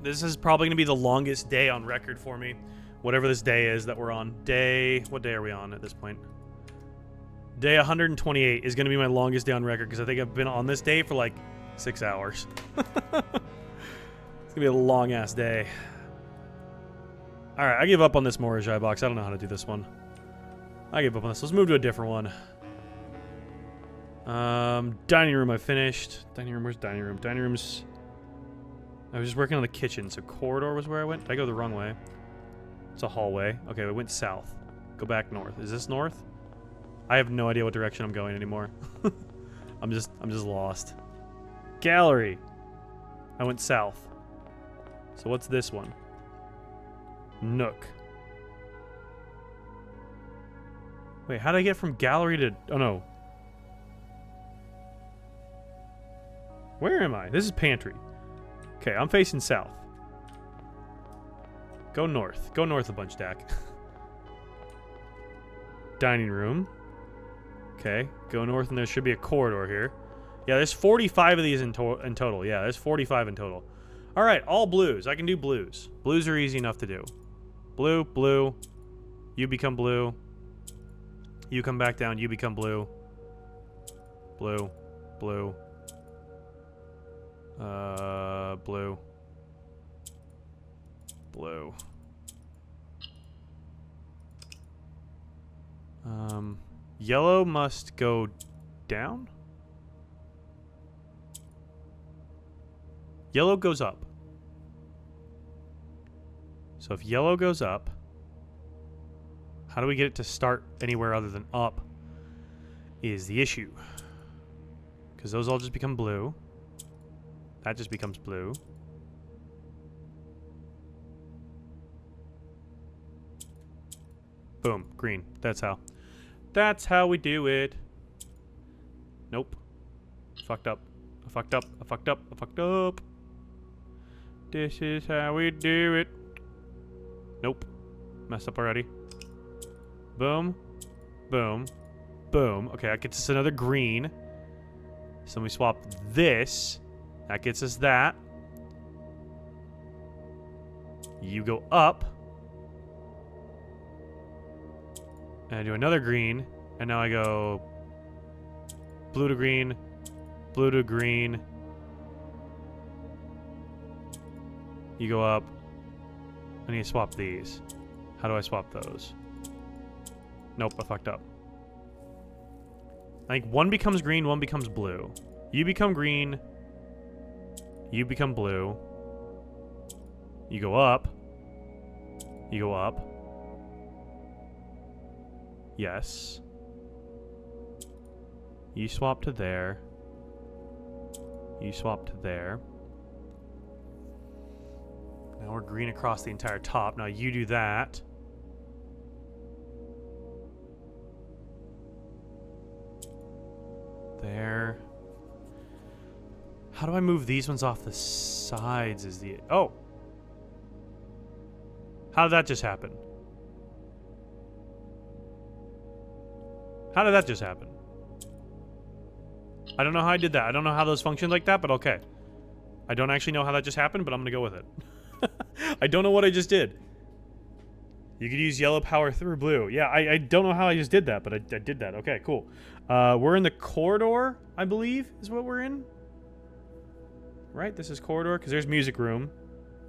This is probably going to be the longest day on record for me. Whatever this day is that we're on. What day are we on at this point? Day 128 is going to be my longest day on record because I think I've been on this day for like 6 hours. It's going to be a long-ass day. Alright, I give up on this Morajai box. I don't know how to do this one. I give up on this. Let's move to a different one. Dining room I finished. Dining room, where's dining room? Dining room's... I was just working on the kitchen, so corridor was where I went. Did I go the wrong way? It's a hallway. Okay, we went south. Go back north. Is this north? I have no idea what direction I'm going anymore. I'm just lost. Gallery. I went south. So what's this one? Nook. Wait, how did I get from gallery to... Oh, no. Where am I? This is pantry. Okay, I'm facing south. Go north. Go north a bunch, Dak. Dining room. Okay, go north and there should be a corridor here. Yeah, there's 45 of these in total. Yeah, there's 45 in total. All right, all blues. I can do blues. Blues are easy enough to do. Blue, blue. You become blue. You come back down. You become blue. Blue, blue. Blue. Blue. Yellow must go down? Yellow goes up. So if yellow goes up, how do we get it to start anywhere other than up is the issue. Because those all just become blue. That just becomes blue. Boom, green. That's how. That's how we do it. Nope. Fucked up. I fucked up. I fucked up. I fucked up. This is how we do it. Nope. Messed up already. Boom. Boom. Boom. Okay, that gets us another green. So we swap this. That gets us that. You go up. And I do another green. And now I go blue to green. Blue to green. You go up. I need to swap these. How do I swap those? Nope, I fucked up. I think one becomes green, one becomes blue. You become green. You become blue. You go up. You go up. Yes. You swap to there. You swap to there. Now we're green across the entire top. Now you do that. There. How do I move these ones off the sides is the... Oh! How did that just happen? How did that just happen? I don't know how I did that. I don't know how those function like that, but okay. I don't actually know how that just happened, but I'm gonna go with it. I don't know what I just did. You could use yellow power through blue. Yeah, I don't know how I just did that, but I did that. Okay, cool. We're in the corridor, I believe, is what we're in. Right? This is corridor, because there's music room.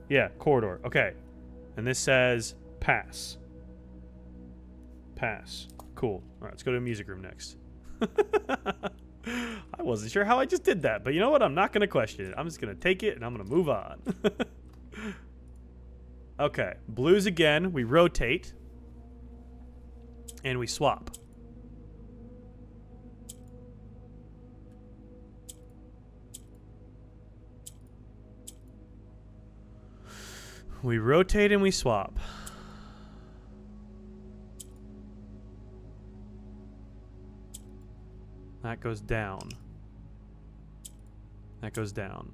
Yeah, corridor. Okay. And this says pass. Pass. Cool. All right, let's go to music room next. I wasn't sure how I just did that, but you know what? I'm not going to question it. I'm just going to take it, and I'm going to move on. Okay. Blues again. We rotate. And we swap. We rotate and we swap. That goes down. That goes down.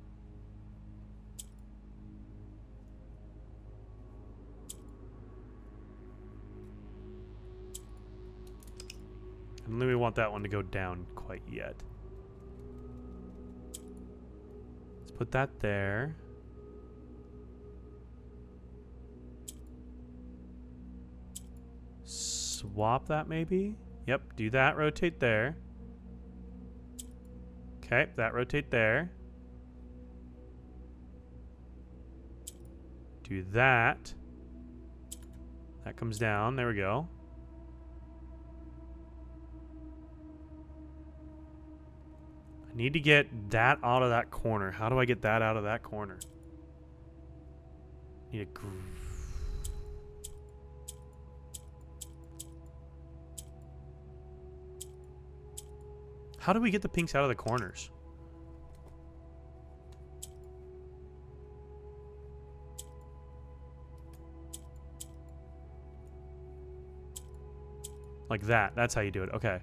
I don't think we want that one to go down quite yet. Let's put that there. Swap that maybe? Yep, do that, rotate there. Okay, that rotate there. Do that. That comes down, there we go. I need to get that out of that corner. How do I get that out of that corner? Need a How do we get the pinks out of the corners? Like that. That's how you do it. Okay.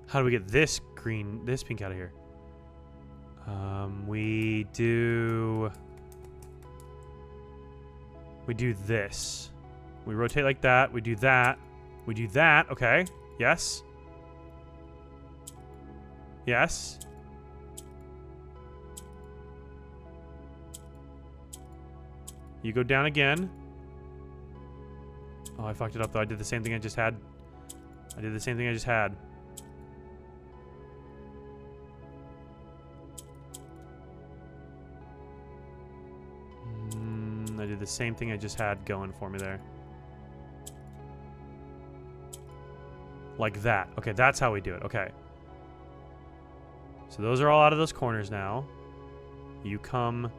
How do we get this green, this pink out of here? We do this. We rotate like that. We do that. We do that. Okay. Yes. Yes. You go down again. Oh, I fucked it up though. I did the same thing I just had. I did the same thing I just had. I did the same thing I just had going for me there. Like that. Okay, that's how we do it. Okay. So those are all out of those corners now. You come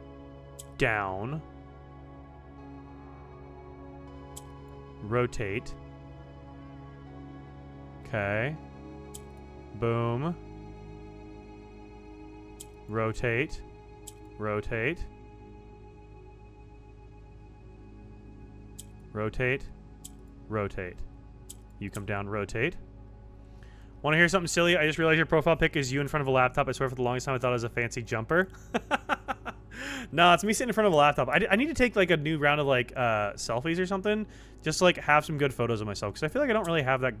down. Rotate. Okay. Boom. Rotate. Rotate. Rotate. Rotate. You come down, rotate. Want to hear something silly? I just realized your profile pic is you in front of a laptop. I swear for the longest time I thought it was a fancy jumper. No, it's me sitting in front of a laptop. I need to take like a new round of like selfies or something, just to like have some good photos of myself, because I feel like I don't really have that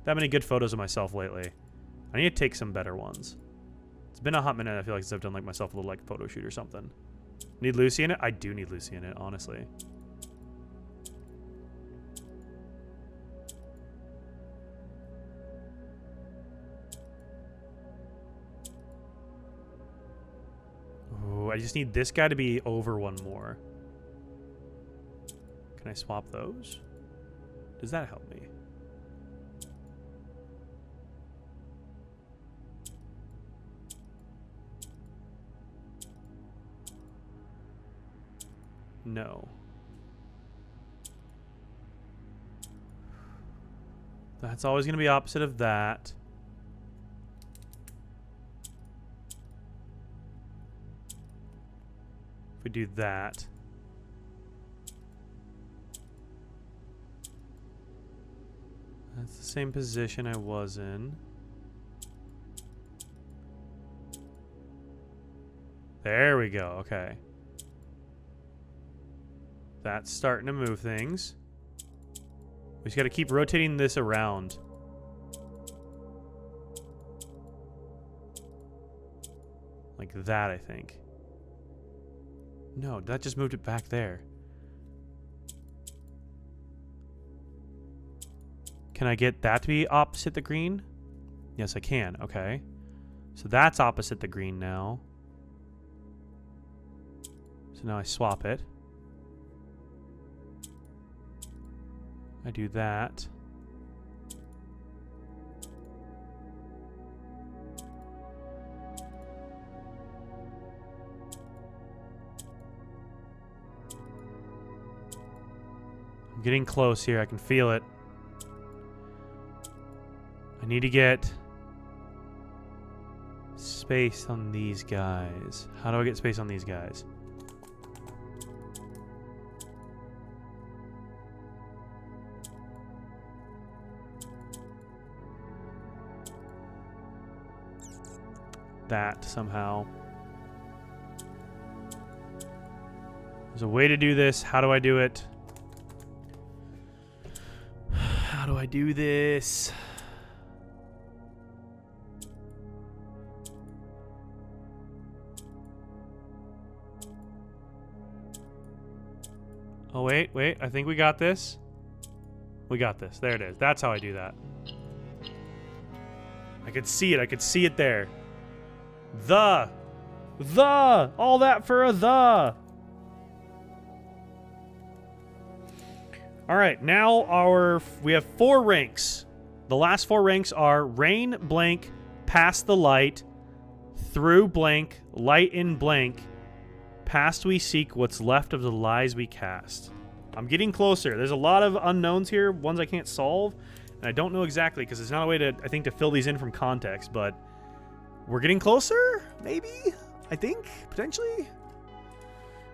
many good photos of myself lately. I need to take some better ones. It's been a hot minute, I feel like, since I've done like myself a little like photo shoot or something. Need Lucy in it? I do need Lucy in it, honestly. Oh, I just need this guy to be over one more. Can I swap those? Does that help me? No. That's always going to be opposite of that. If we do that. That's the same position I was in. There we go. Okay. That's starting to move things. We just got to keep rotating this around. Like that, I think. No, that just moved it back there. Can I get that to be opposite the green? Yes, I can. Okay. So that's opposite the green now. So now I swap it. I do that. I'm getting close here. I can feel it. I need to get space on these guys. How do I get space on these guys? That somehow. There's a way to do this. How do I do it? How do I do this? Oh, wait, wait. I think we got this. We got this. There it is. That's how I do that. I could see it. I could see it there. The. All that for a the. All right, now we have 4 ranks. The last 4 ranks are rain blank, past the light, through blank, light in blank, past we seek, what's left of the lies we cast. I'm getting closer. There's a lot of unknowns here, ones I can't solve, and I don't know exactly because there's not a way to, I think, to fill these in from context, but we're getting closer, maybe? I think, potentially?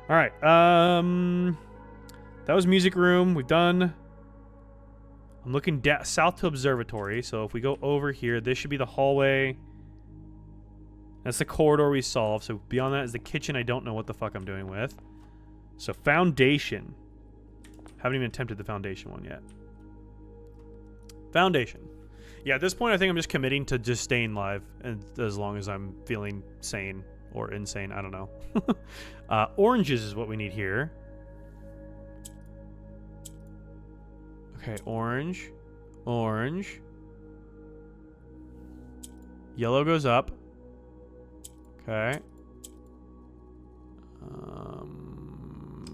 All right, that was music room. We've done... I'm looking south to observatory. So if we go over here, this should be the hallway. That's the corridor we solved. So beyond that is the kitchen I don't know what the fuck I'm doing with. So foundation. Haven't even attempted the foundation one yet. Foundation. Yeah, at this point I think I'm just committing to just staying live. And as long as I'm feeling sane or insane. I don't know. Oranges is what we need here. Okay, orange. Orange. Yellow goes up. Okay.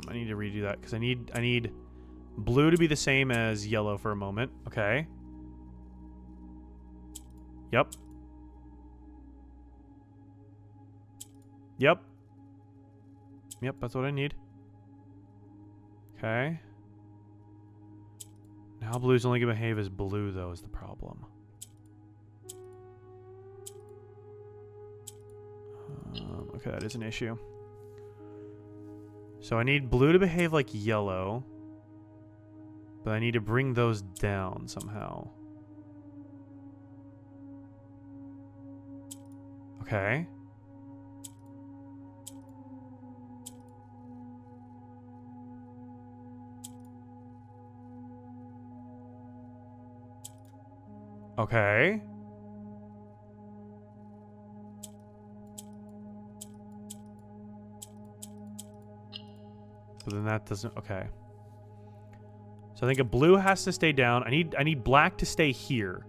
I need to redo that because I need blue to be the same as yellow for a moment. Okay. Yep. Yep. Yep, that's what I need. Okay. Now blue's only going to behave as blue, though, is the problem. Okay, that is an issue. So I need blue to behave like yellow. But I need to bring those down somehow. Okay. Okay. So then that doesn't... Okay. So I think a blue has to stay down. I need black to stay here.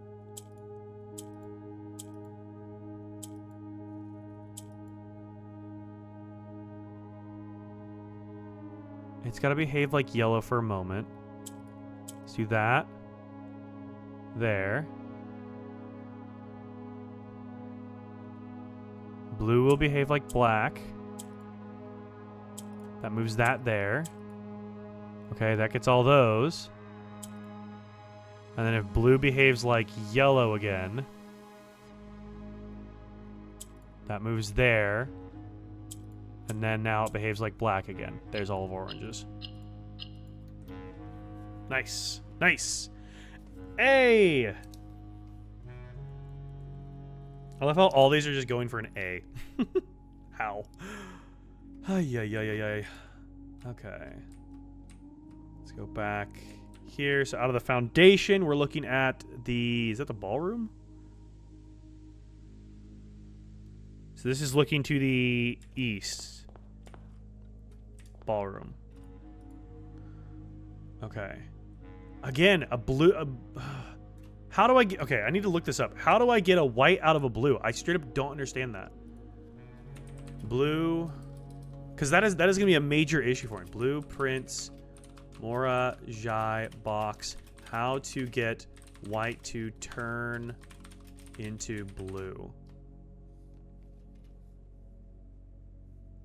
It's got to behave like yellow for a moment. Let's do that. There. Blue will behave like black. That moves that there. Okay, that gets all those. And then if blue behaves like yellow again, that moves there. And then now it behaves like black again. There's all of oranges. Nice. Nice. A. I love how all these are just going for an A. How? Ay. Okay. Let's go back here. So out of the foundation, we're looking at the... Is that the ballroom? So this is looking to the east. Ballroom. Okay. Again, a blue... how do I get... Okay, I need to look this up. How do I get a white out of a blue? I straight up don't understand that. Blue... Because that is going to be a major issue for me. Blueprints, Mora, Jai, box. How to get white to turn into blue.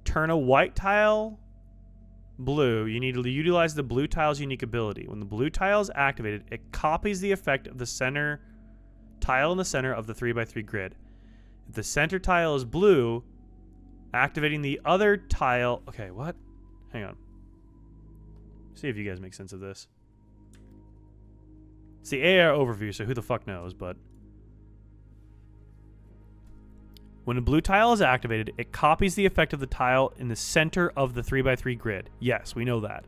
Turn a white tile blue. You need to utilize the blue tile's unique ability. When the blue tile is activated, it copies the effect of the center tile in the center of the 3x3 grid. If the center tile is blue, activating the other tile... Okay, what? Hang on. See if you guys make sense of this. It's the AR overview, so who the fuck knows, but... When a blue tile is activated, it copies the effect of the tile in the center of the 3x3 grid. Yes, we know that.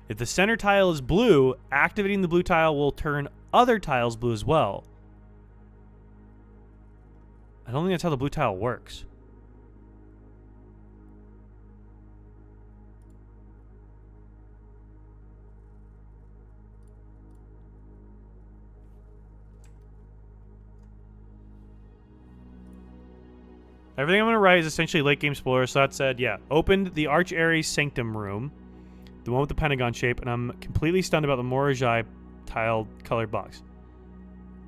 If the center tile is blue, activating the blue tile will turn other tiles blue as well. I don't think that's how the blue tile works. Everything I'm going to write is essentially late game spoiler. So that said, yeah, opened the Arch Ares Sanctum room, the one with the pentagon shape, and I'm completely stunned about the Morajai tile colored box.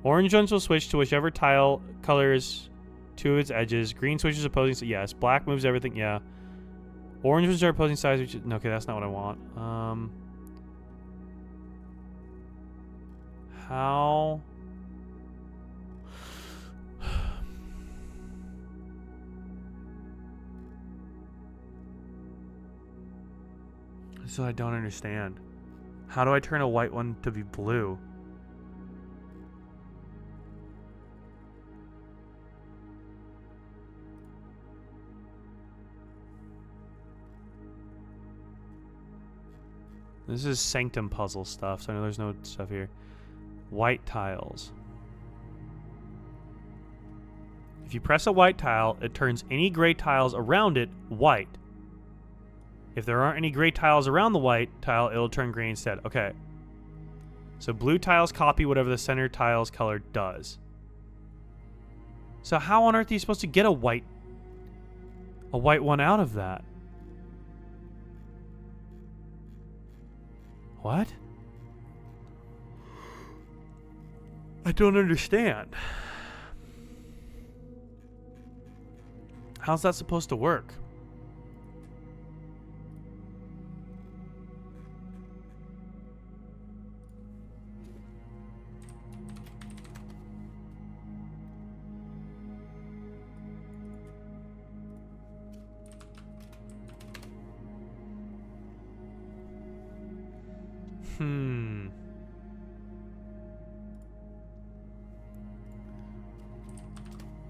Orange ones will switch to whichever tile colors to its edges. Green switches opposing, so yes. Black moves everything, yeah. Orange ones are opposing sides, which is, no, okay, that's not what I want. How? This is what I don't understand. How do I turn a white one to be blue? This is Sanctum puzzle stuff, so I know there's no stuff here. White tiles. If you press a white tile, it turns any gray tiles around it white. If there aren't any gray tiles around the white tile, it'll turn gray instead. Okay. So blue tiles copy whatever the center tile's color does. So how on earth are you supposed to get a white one out of that? What? I don't understand. How's that supposed to work?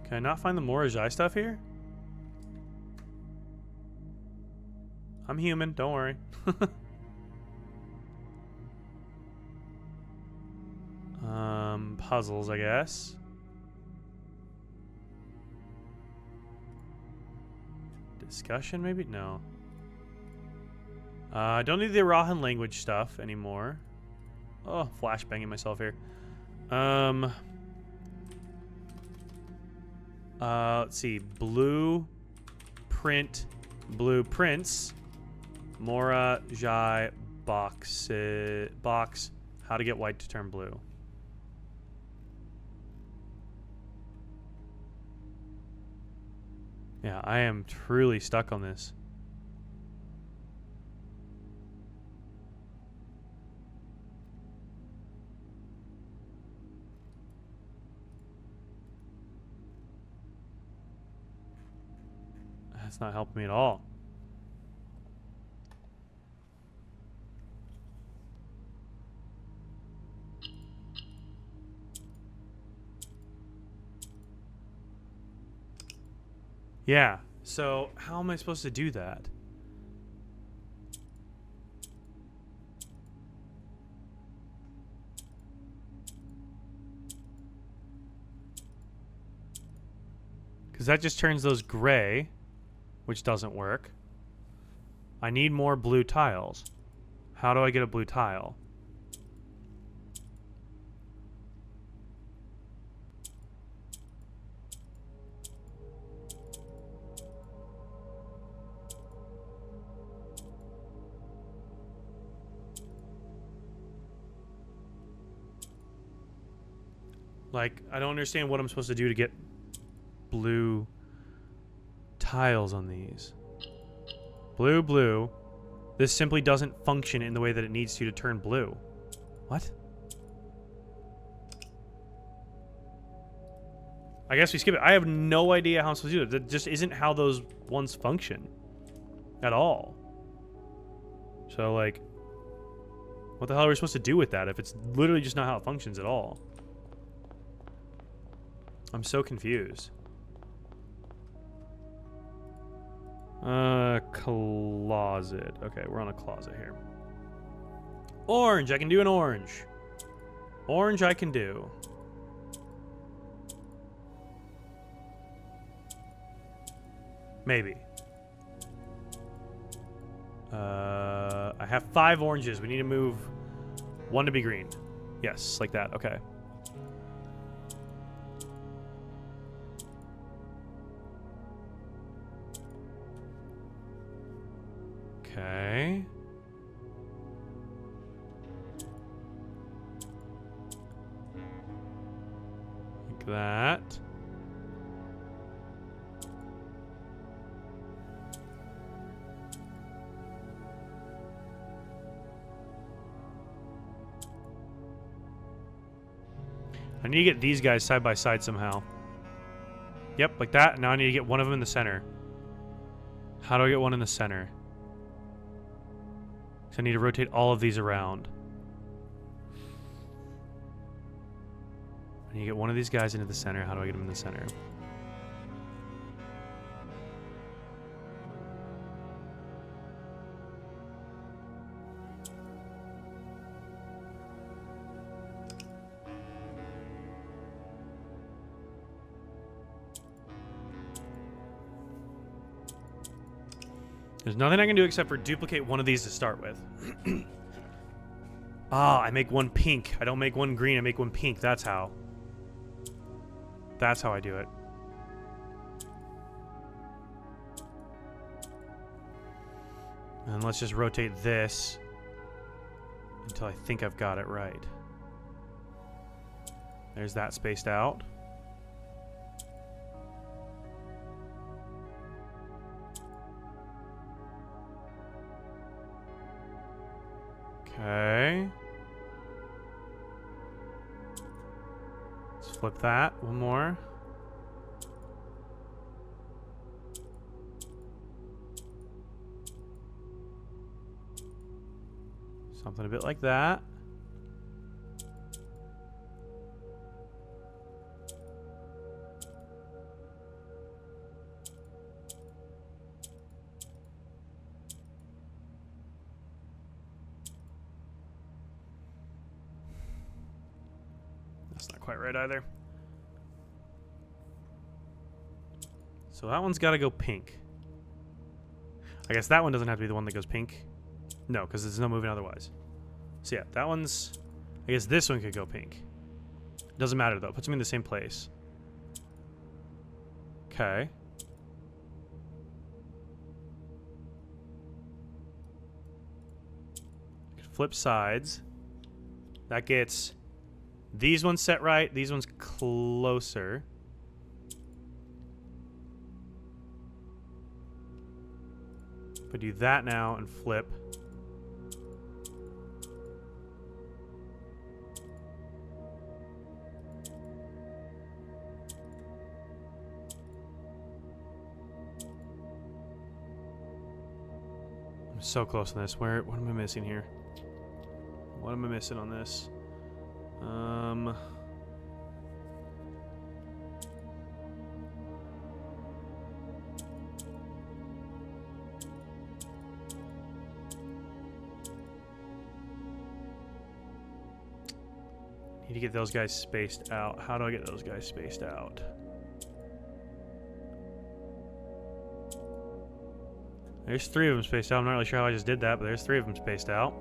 Can I not find the Morajai stuff here? I'm human, don't worry. Puzzles, I guess. Discussion, maybe? No. I don't need the Arahan language stuff anymore. Oh, flashbanging myself here. Let's see. Blueprints. Morajai box. How to get white to turn blue. Yeah, I am truly stuck on this. That's not helping me at all. Yeah, so how am I supposed to do that? Because that just turns those gray, which doesn't work. I need more blue tiles. How do I get a blue tile? Like, I don't understand what I'm supposed to do to get blue tiles on these. Blue. This simply doesn't function in the way that it needs to turn blue. What? I guess we skip it. I have no idea how I'm supposed to do it. That just isn't how those ones function. At all. So, like, what the hell are we supposed to do with that if it's literally just not how it functions at all? I'm so confused. Closet. Okay, we're on a closet here. Orange, I can do an orange. Orange I can do. Maybe. I have 5 oranges. We need to move 1 to be green. Yes, like that. Okay. Okay. Like that. I need to get these guys side by side somehow. Yep, like that. Now I need to get one of them in the center. How do I get one in the center? So I need to rotate all of these around. I need to get one of these guys into the center. How do I get them in the center? There's nothing I can do except for duplicate one of these to start with. Ah, I make one pink. I don't make one green, I make one pink. That's how. That's how I do it. And let's just rotate this until I think I've got it right. There's that spaced out. Okay. Let's flip that one more. Something a bit like that. That's not quite right either. So that one's got to go pink. I guess that one doesn't have to be the one that goes pink. No, because there's no moving otherwise. So yeah, that one's... I guess this one could go pink. Doesn't matter though. Puts them in the same place. Okay. Flip sides. That gets these ones set right. These ones closer. If I do that now and flip. I'm so close on this. What am I missing here? What am I missing on this? Need to get those guys spaced out. How do I get those guys spaced out? There's 3 of them spaced out. I'm not really sure how I just did that, but there's 3 of them spaced out.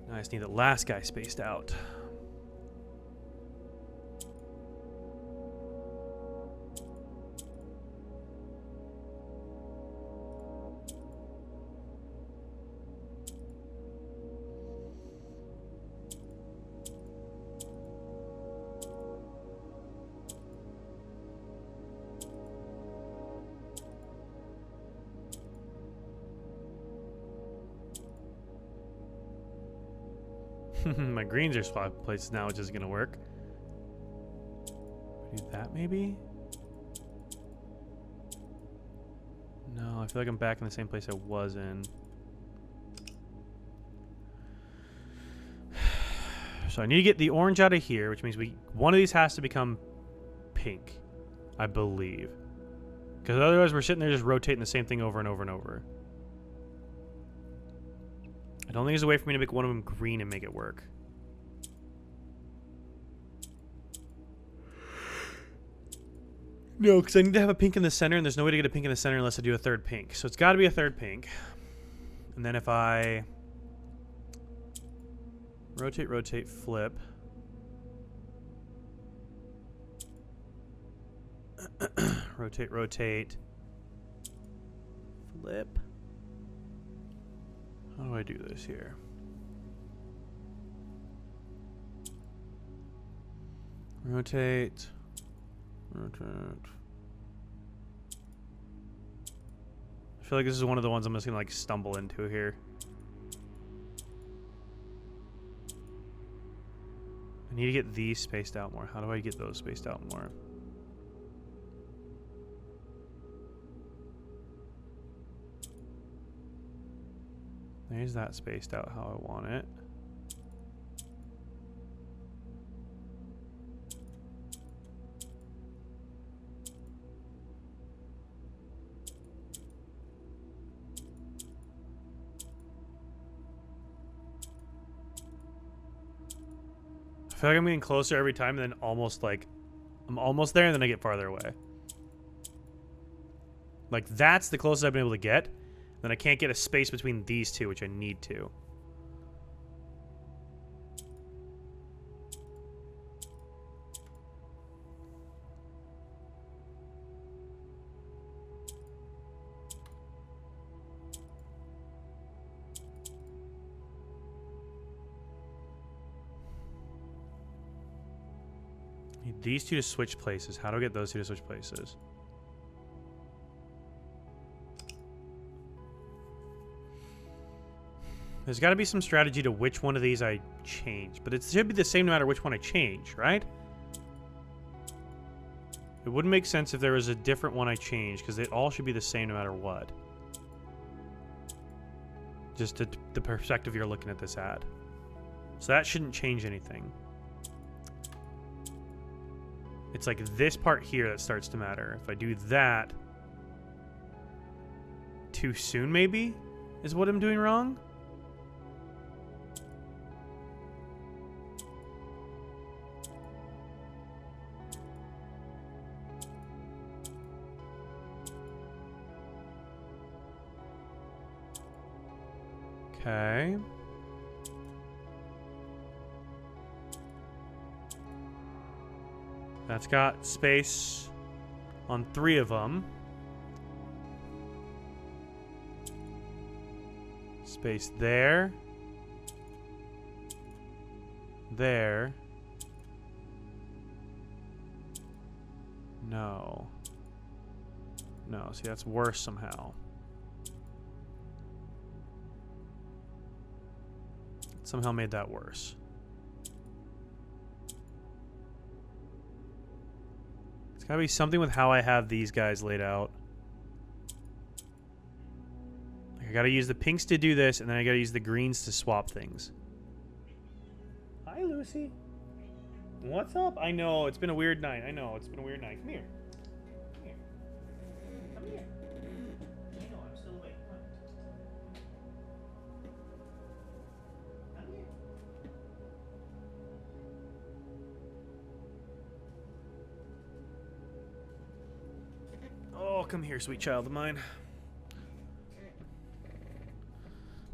Now I just need the last guy spaced out. My greens are swapped places now, which is going to work. Do that maybe? No, I feel like I'm back in the same place I was in. So I need to get the orange out of here, which means one of these has to become pink, I believe. Because otherwise we're sitting there just rotating the same thing over and over and over. I don't think there's a way for me to make one of them green and make it work. No, because I need to have a pink in the center, and there's no way to get a pink in the center unless I do a third pink. So it's got to be a third pink. And then if I rotate, rotate, flip. Rotate, rotate, flip. How do I do this here? Rotate. Rotate. I feel like this is one of the ones I'm just gonna like stumble into here. I need to get these spaced out more. How do I get those spaced out more? There's that spaced out how I want it. I feel like I'm getting closer every time and then almost like I'm almost there and then I get farther away. Like that's the closest I've been able to get. Then I can't get a space between these two, which I need to. Need these two to switch places. How do I get those two to switch places? There's got to be some strategy to which one of these I change, but it should be the same no matter which one I change, right? It wouldn't make sense if there was a different one I changed, because they all should be the same no matter what. Just the perspective you're looking at this at. So that shouldn't change anything. It's like this part here that starts to matter. If I do that too soon, maybe, is what I'm doing wrong? Okay. That's got space on 3 of them. Space there. There. No. No, see, that's worse somehow. Somehow made that worse. It's gotta be something with how I have these guys laid out. Like I gotta use the pinks to do this, and then I gotta use the greens to swap things. Hi, Lucy. What's up? I know, it's been a weird night. I know, it's been a weird night. Come here. Come here. Come here. I know, I'm still awake. Come on. Come here. Oh, come here, sweet child of mine.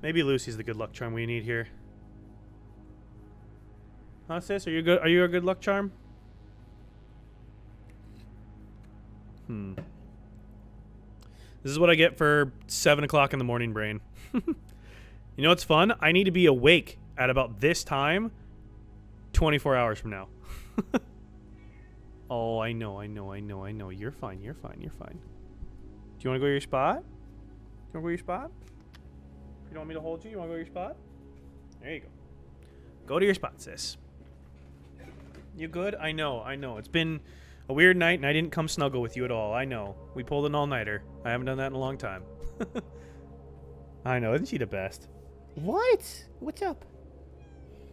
Maybe Lucy's the good luck charm we need here. Huh, sis? Are you good? Are you a good luck charm? This is what I get for 7 o'clock in the morning, brain. You know what's fun? I need to be awake at about this time 24 hours from now. Oh, I know. You're fine. Do you want to go to your spot? You want to go to your spot? You don't want me to hold you? You want to go to your spot? There you go. Go to your spot, sis. You good? I know. It's been a weird night, and I didn't come snuggle with you at all. I know. We pulled an all-nighter. I haven't done that in a long time. I know. Isn't she the best? What? What's up?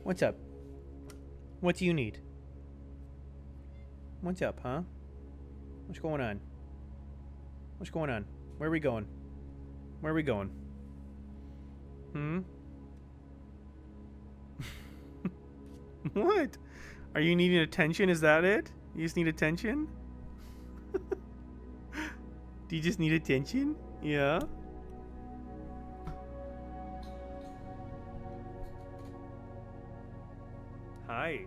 What's up? What do you need? What's up, huh? What's going on? What's going on? Where are we going? Where are we going? What? Are you needing attention? Is that it? You just need attention? Do you just need attention? Yeah? Hi.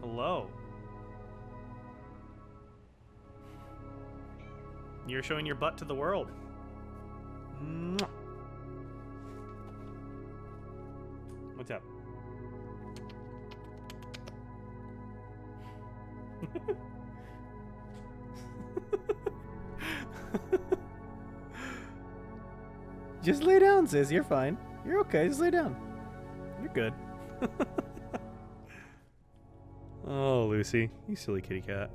Hello. You're showing your butt to the world. Mwah. What's up? Just lay down, sis. You're fine. You're okay. Just lay down. You're good. Oh, Lucy. You silly kitty cat.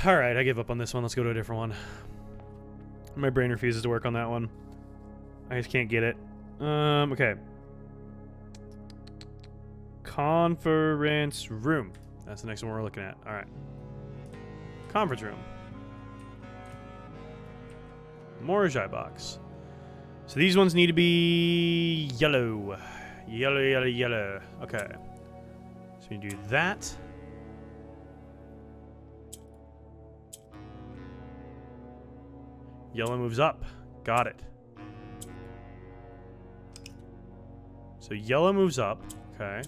Alright, I give up on this one. Let's go to a different one. My brain refuses to work on that one. I just can't get it. Okay. Conference room. That's the next one we're looking at. Alright. Conference room. More Jai box. So these ones need to be yellow. Yellow, yellow, yellow. Okay. So we do that. Yellow moves up. Got it. So yellow moves up. Okay.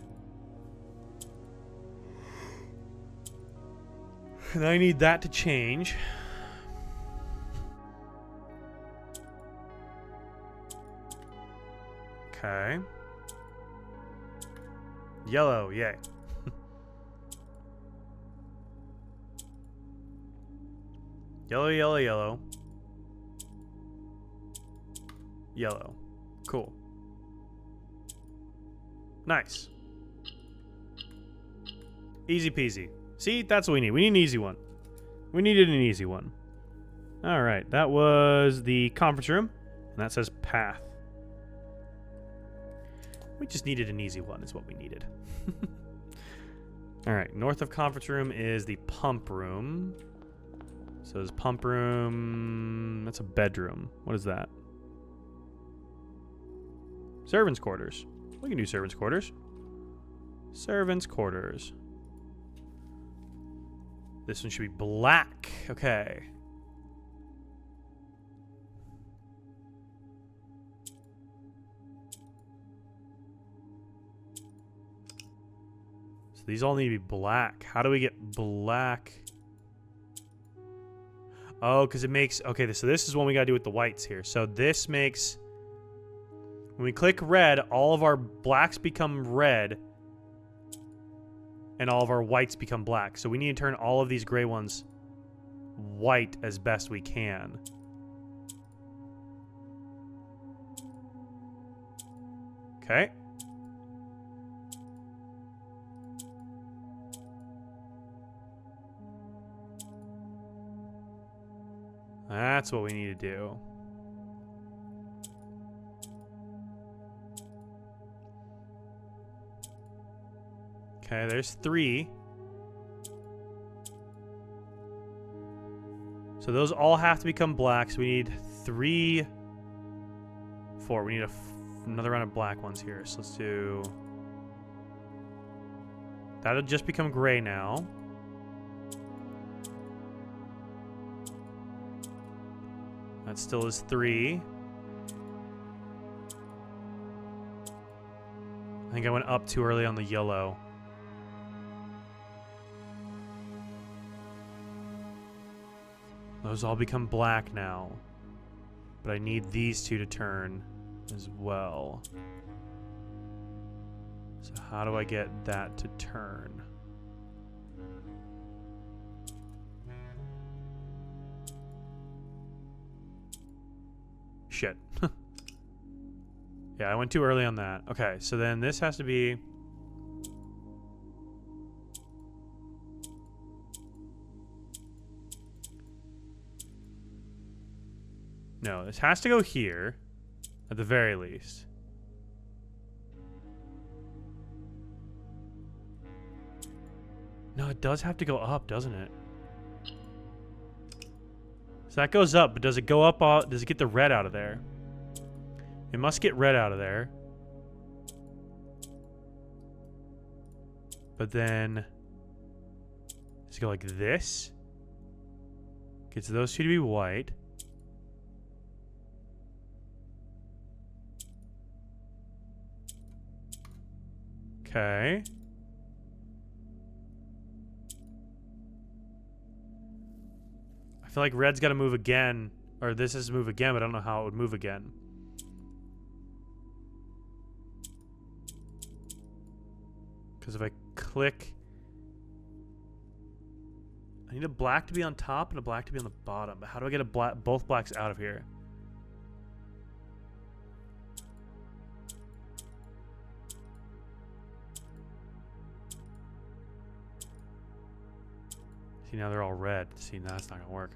And I need that to change. Okay. Yellow, yay. Yellow, yellow, yellow. Yellow. Cool. Nice. Easy peasy. See, that's what we need. We need an easy one. We needed an easy one. Alright, that was the conference room. And that says path. We just needed an easy one is what we needed. Alright, north of conference room is the pump room. So there's pump room. That's a bedroom. What is that? Servants' quarters. We can do servants' quarters. Servants' quarters. This one should be black. Okay. So these all need to be black. How do we get black? Oh, because it makes... Okay, so this is one we got to do with the whites here. So this makes... When we click red, all of our blacks become red. And all of our whites become black. So we need to turn all of these gray ones white as best we can. Okay. That's what we need to do. Okay, there's 3. So those all have to become black. So we need 3, 4. We need another round of black ones here. So let's do... That'll just become gray now. That still is 3. I think I went up too early on the yellow. Those all become black now. But I need these 2 to turn as well. So how do I get that to turn? Shit. Yeah, I went too early on that. Okay, so then this has to be... No, this has to go here, at the very least. No, it does have to go up, doesn't it? So that goes up, but does it go up? Does it get the red out of there? It must get red out of there. But then... Does it go like this? Gets those 2 to be white. Okay. I feel like red's got to move again. Or this is move again, but I don't know how it would move again. Because if I click... I need a black to be on top and a black to be on the bottom. But how do I get both blacks out of here? See, now they're all red. See, now that's not going to work.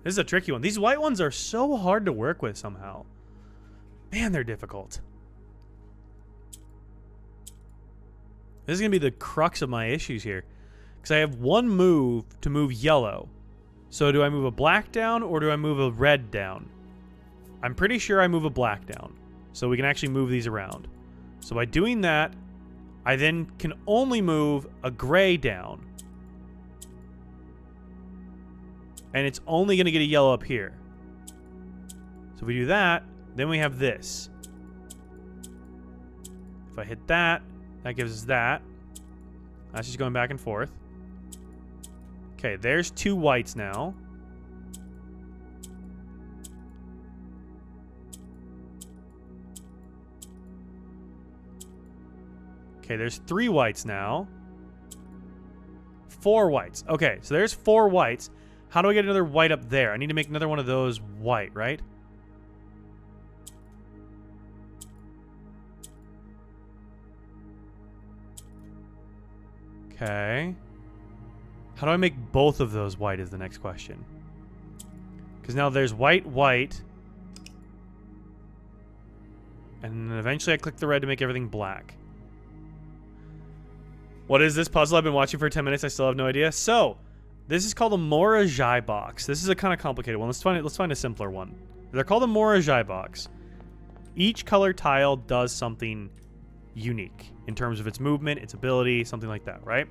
This is a tricky one. These white ones are so hard to work with somehow. Man, they're difficult. This is going to be the crux of my issues here. Because I have one move to move yellow. So do I move a black down or do I move a red down? I'm pretty sure I move a black down. So we can actually move these around. So by doing that, I then can only move a gray down. And it's only going to get a yellow up here. So if we do that, then we have this. If I hit that, that gives us that. That's just going back and forth. Okay, there's 2 whites now. Okay, there's 3 whites now. 4 whites. Okay, so there's 4 whites. How do I get another white up there? I need to make another one of those white, right? Okay. How do I make both of those white is the next question. Because now there's white, white. And then eventually I click the red to make everything black. What is this puzzle? I've been watching for 10 minutes. I still have no idea. So, this is called a Morajai box. This is a kind of complicated one. Let's find a simpler one. They're called a Morajai box. Each color tile does something unique in terms of its movement, its ability, something like that, right?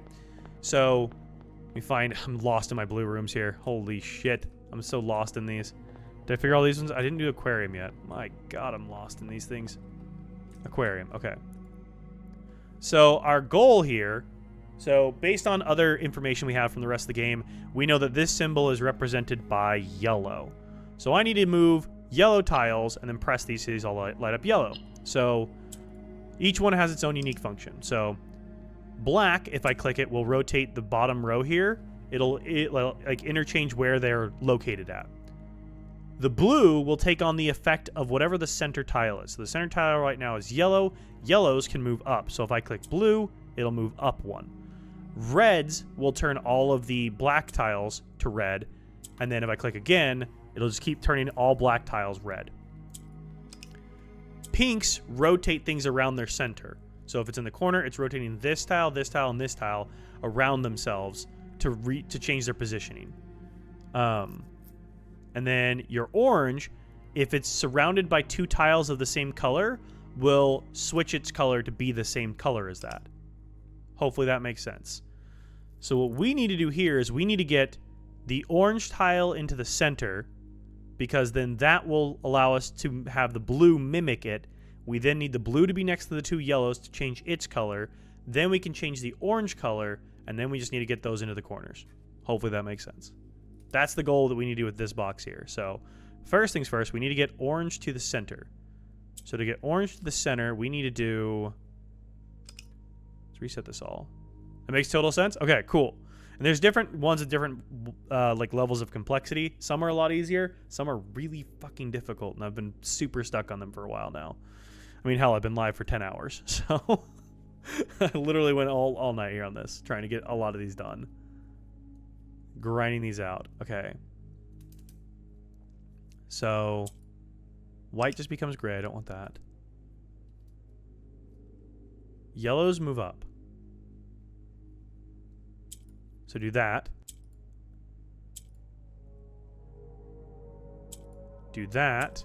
So, we find... I'm lost in my blue rooms here. Holy shit. I'm so lost in these. Did I figure all these ones? I didn't do aquarium yet. My god, I'm lost in these things. Aquarium. Okay. So, our goal here... So, based on other information we have from the rest of the game, we know that this symbol is represented by yellow. So, I need to move yellow tiles and then press these so these all light up yellow. So, each one has its own unique function. So, black, if I click it, will rotate the bottom row here. It'll like interchange where they're located at. The blue will take on the effect of whatever the center tile is. So the center tile right now is yellow. Yellows can move up. So if I click blue, it'll move up 1. Reds will turn all of the black tiles to red. And then if I click again, it'll just keep turning all black tiles red. Pinks rotate things around their center. So if it's in the corner, it's rotating this tile, and this tile around themselves to change their positioning. And then your orange, if it's surrounded by 2 tiles of the same color, will switch its color to be the same color as that. Hopefully that makes sense. So what we need to do here is we need to get the orange tile into the center, because then that will allow us to have the blue mimic it. We then need the blue to be next to the 2 yellows to change its color. Then we can change the orange color, and then we just need to get those into the corners. Hopefully that makes sense. That's the goal that we need to do with this box here. So first things first, we need to get orange to the center. So to get orange to the center, we need to do... Let's reset this all. That makes total sense? Okay, cool. And there's different ones at different like levels of complexity. Some are a lot easier. Some are really fucking difficult, and I've been super stuck on them for a while now. I mean, hell, I've been live for 10 hours, so I literally went all night here on this, trying to get a lot of these done. Grinding these out. Okay. So, white just becomes gray. I don't want that. Yellows move up. So do that. Do that.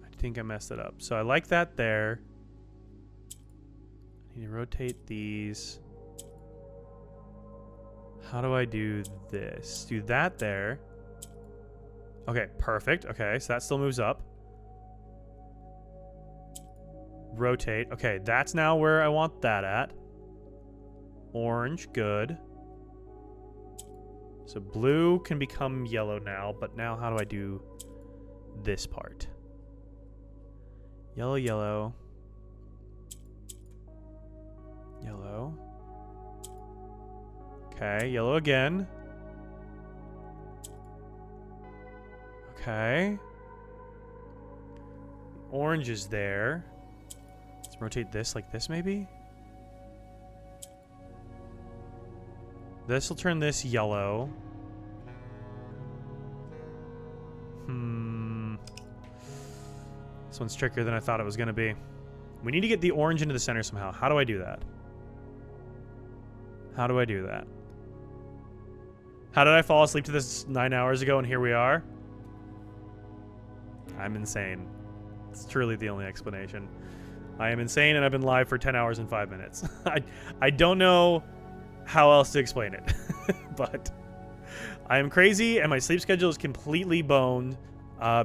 I think I messed it up. So I like that there. I need to rotate these. How do I do this? Do that there. Okay, perfect. Okay, so that still moves up. Rotate. Okay, that's now where I want that at. Orange, good. So blue can become yellow now, but now how do I do this part? Yellow, yellow. Yellow. Okay, yellow again. Okay. Orange is there. Let's rotate this like this, maybe? This will turn this yellow. This one's trickier than I thought it was going to be. We need to get the orange into the center somehow. How do I do that? How do I do that? How did I fall asleep to this 9 hours ago and here we are? I'm insane. It's truly the only explanation. I am insane and I've been live for 10 hours and 5 minutes. I don't know how else to explain it. But I am crazy and my sleep schedule is completely boned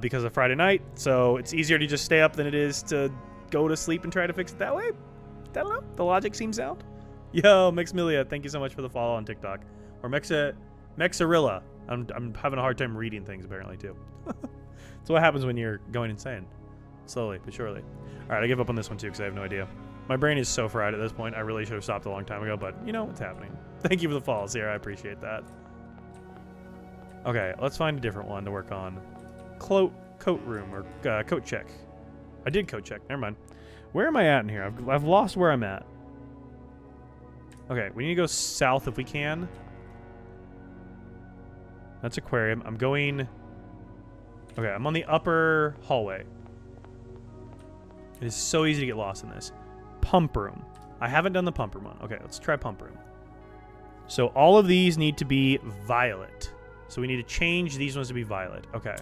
because of Friday night. So it's easier to just stay up than it is to go to sleep and try to fix it that way. I don't know. The logic seems sound. Yo, Mexmilia, thank you so much for the follow on TikTok. Or Mexarilla. I'm having a hard time reading things apparently too. That's what happens when you're going insane. Slowly but surely. Alright, I give up on this one too because I have no idea. My brain is so fried at this point. I really should have stopped a long time ago, but you know what's happening. Thank you for the follow, Sierra. I appreciate that. Okay, let's find a different one to work on. Coat room or coat check. I did coat check. Never mind. Where am I at in here? I've lost where I'm at. Okay, we need to go south if we can. That's aquarium. I'm going... Okay, I'm on the upper hallway. It is so easy to get lost in this. Pump room. I haven't done the pump room one. Okay, let's try pump room. So all of these need to be violet. So we need to change these ones to be violet. Okay.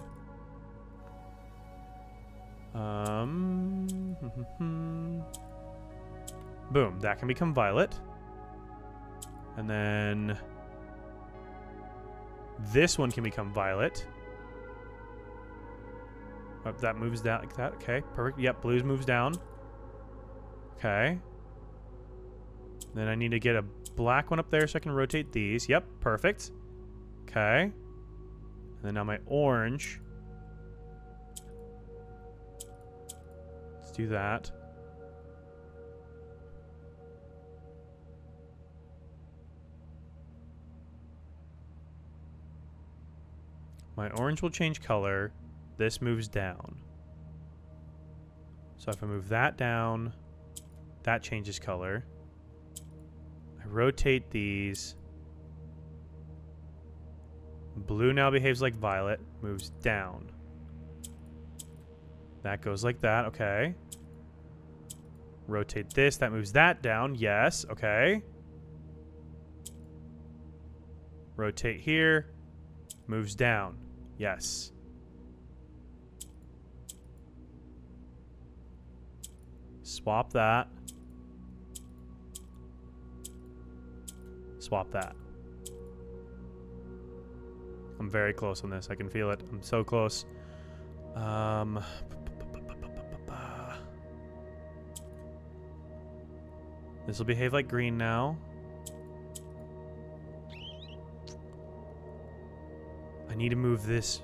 Boom. That can become violet. And then this one can become violet. Oh, that moves down like that. Okay, perfect. Yep, blues moves down. Okay. Then I need to get a black one up there so I can rotate these. Yep, perfect. Okay. And then now my orange. Let's do that. My orange will change color. This moves down. So if I move that down, that changes color. I rotate these. Blue now behaves like violet, moves down. That goes like that, okay. Rotate this, that moves that down, yes, okay. Rotate here, moves down, yes. Swap that. Swap that. I'm very close on this. I can feel it. I'm so close. This will behave like green now. I need to move this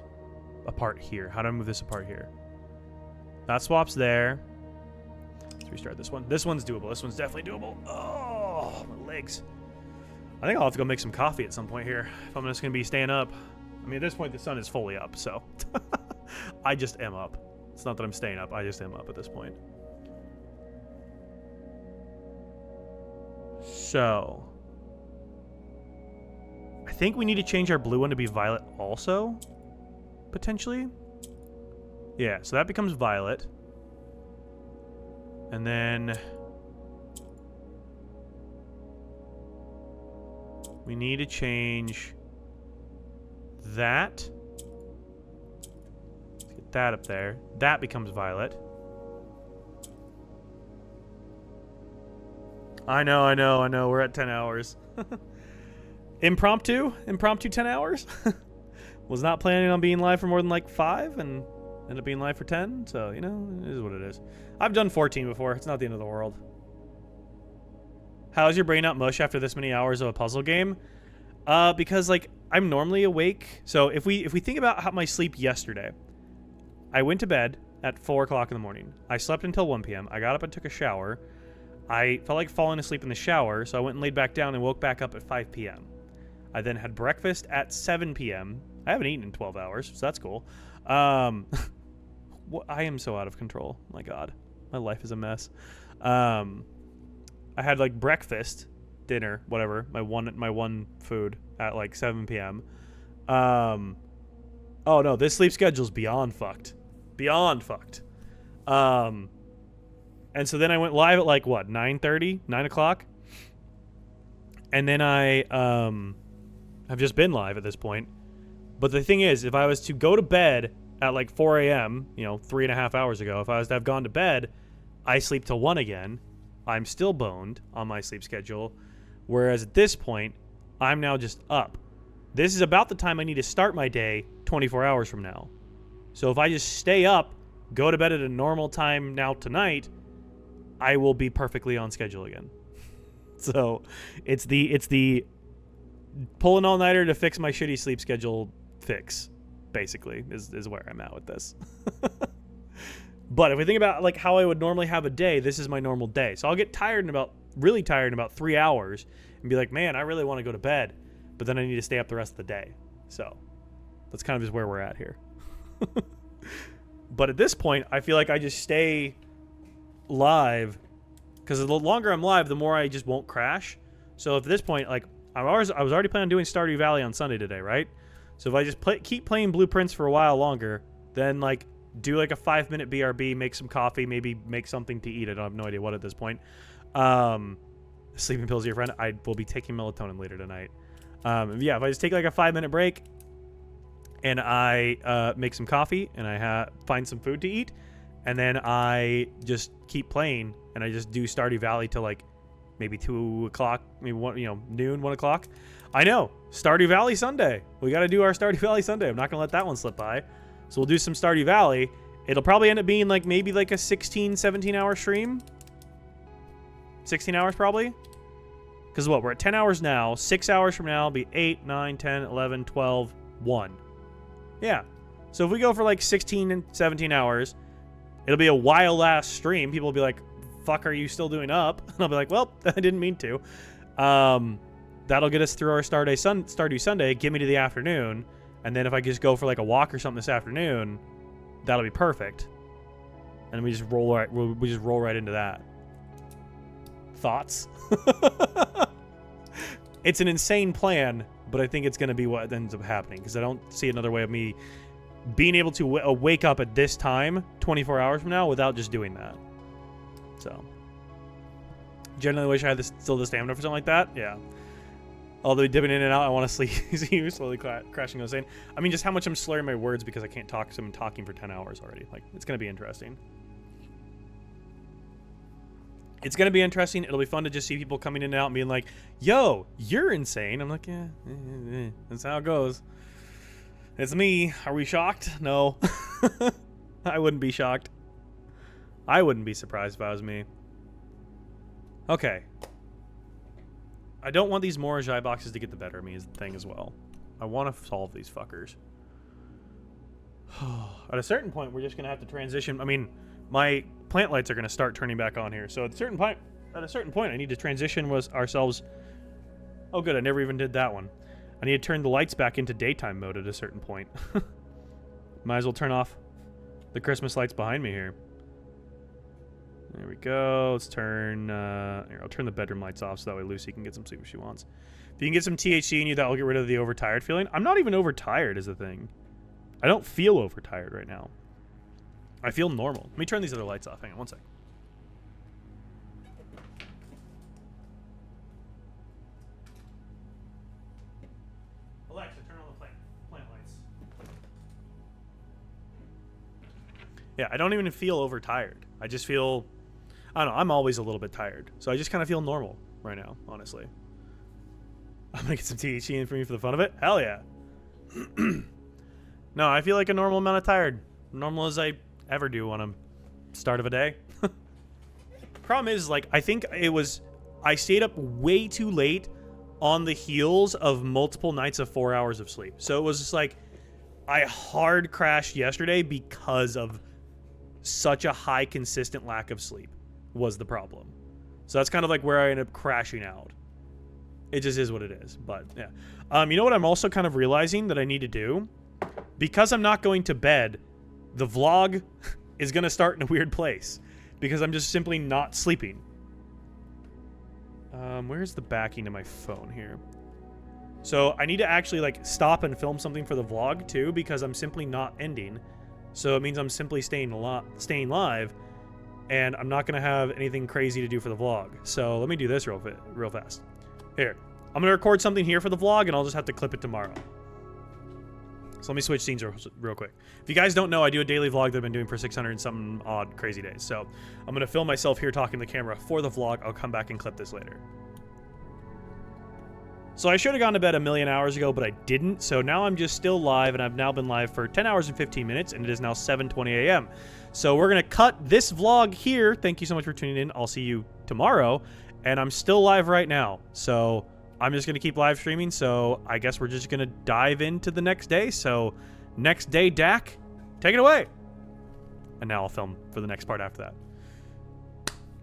apart here. How do I move this apart here? That swaps there. Let's restart this one. This one's doable. This one's definitely doable. Oh, my legs. I think I'll have to go make some coffee at some point here if I'm just going to be staying up. I mean, at this point, the sun is fully up, so I just am up. It's not that I'm staying up. I just am up at this point. So I think we need to change our blue one to be violet also, potentially. Yeah, so that becomes violet. And then we need to change that. Let's get that up there. That becomes violet. I know. We're at 10 hours. Impromptu 10 hours. Was not planning on being live for more than like 5 and ended up being live for 10. So, you know, it is what it is. I've done 14 before. It's not the end of the world. How's your brain not mush after this many hours of a puzzle game? Because, like, I'm normally awake. So if we think about how my sleep yesterday, I went to bed at 4 o'clock in the morning. I slept until 1 p.m. I got up and took a shower. I felt like falling asleep in the shower, so I went and laid back down and woke back up at 5 p.m. I then had breakfast at 7 p.m. I haven't eaten in 12 hours, so that's cool. I am so out of control. My God, my life is a mess. I had like breakfast, dinner, whatever, my one food at like 7 p.m. Oh no, this sleep schedule's beyond fucked. Beyond fucked. And so then I went live at like what, 9:30, 9 o'clock? And then I have just been live at this point. But the thing is, if I was to go to bed at like 4 a.m., 3.5 hours ago, if I was to have gone to bed, I sleep till 1 again. I'm still boned on my sleep schedule. Whereas at this point, I'm now just up. This is about the time I need to start my day 24 hours from now. So if I just stay up, go to bed at a normal time now tonight, I will be perfectly on schedule again. So it's the pulling all-nighter to fix my shitty sleep schedule fix, basically, is where I'm at with this. But if we think about like how I would normally have a day, this is my normal day. So I'll get really tired in about 3 hours and be like, man, I really want to go to bed, but then I need to stay up the rest of the day. So that's kind of just where we're at here. But at this point, I feel like I just stay live, because the longer I'm live, the more I just won't crash. So at this point, like I was already planning on doing Stardew Valley on Sunday today, right? So if I just keep playing Blueprints for a while longer, then like do like a 5-minute BRB, make some coffee, maybe make something to eat. I have no idea what at this point. Sleeping pills to your friend. I will be taking melatonin later tonight. Yeah, if I just take like a 5-minute break and I make some coffee and I find some food to eat, and then I just keep playing and I just do Stardew Valley till like maybe 2 o'clock, maybe noon, 1 o'clock. I know, Stardew Valley Sunday. We got to do our Stardew Valley Sunday. I'm not going to let that one slip by. So we'll do some Stardew Valley. It'll probably end up being like maybe like a 16, 17 hour stream. 16 hours probably. Because what, we're at 10 hours now. 6 hours from now will be 8, 9, 10, 11, 12, 1. Yeah. So if we go for like 16 and 17 hours, it'll be a wild-ass stream. People will be like, fuck, are you still doing up? And I'll be like, well, I didn't mean to. That'll get us through our Stardew Sunday, get me to the afternoon, and then if I just go for like a walk or something this afternoon, that'll be perfect. And we just roll right into that. Thoughts? It's an insane plan, but I think it's going to be what ends up happening, because I don't see another way of me being able to wake up at this time 24 hours from now without just doing that. So generally wish I had still the stamina for something like that. Yeah. Although dipping in and out, I want to sleep. See you slowly crashing on saying. I mean, just how much I'm slurring my words because I can't talk, so I'm talking for 10 hours already. Like, it's going to be interesting. It's going to be interesting. It'll be fun to just see people coming in and out and being like, yo, you're insane. I'm like, yeah, that's how it goes. It's me. Are we shocked? No. I wouldn't be shocked. I wouldn't be surprised if I was me. Okay. I don't want these Morajai boxes to get the better of me is the thing as well. I want to solve these fuckers. At a certain point, we're just going to have to transition. I mean, my plant lights are going to start turning back on here. So at a certain point, I need to transition ourselves. Oh, good. I never even did that one. I need to turn the lights back into daytime mode at a certain point. Might as well turn off the Christmas lights behind me here. There we go. Let's turn... here, I'll turn the bedroom lights off so that way Lucy can get some sleep if she wants. If you can get some THC in you, that will get rid of the overtired feeling. I'm not even overtired is the thing. I don't feel overtired right now. I feel normal. Let me turn these other lights off. Hang on one sec. Alexa, turn on the plant lights. Yeah, I don't even feel overtired. I just feel... I don't know, I'm always a little bit tired. So I just kind of feel normal right now, honestly. I'm going to get some THC in for me for the fun of it. Hell yeah. No, I feel like a normal amount of tired. Normal as I ever do on a start of a day. Problem is, like, I think it was... I stayed up way too late on the heels of multiple nights of 4 hours of sleep. So it was just like I hard crashed yesterday because of such a high consistent lack of sleep was the problem. So that's kind of like where I ended up crashing out. It just is what it is. But yeah. You know what I'm also kind of realizing that I need to do? Because I'm not going to bed, the vlog is going to start in a weird place. Because I'm just simply not sleeping. Where's the backing to my phone here? So I need to actually like stop and film something for the vlog too, because I'm simply not ending. So it means I'm simply staying live, and I'm not gonna have anything crazy to do for the vlog. So let me do this real fast. Here, I'm gonna record something here for the vlog, and I'll just have to clip it tomorrow. So let me switch scenes real quick. If you guys don't know, I do a daily vlog that I've been doing for 600 and something odd crazy days. So I'm gonna film myself here talking to the camera for the vlog. I'll come back and clip this later. So I should have gone to bed a million hours ago, but I didn't. So now I'm just still live, and I've now been live for 10 hours and 15 minutes, and it is now 7:20 a.m. So we're going to cut this vlog here. Thank you so much for tuning in. I'll see you tomorrow, and I'm still live right now. So I'm just going to keep live streaming, so I guess we're just going to dive into the next day. So next day, Dak, take it away. And now I'll film for the next part after that.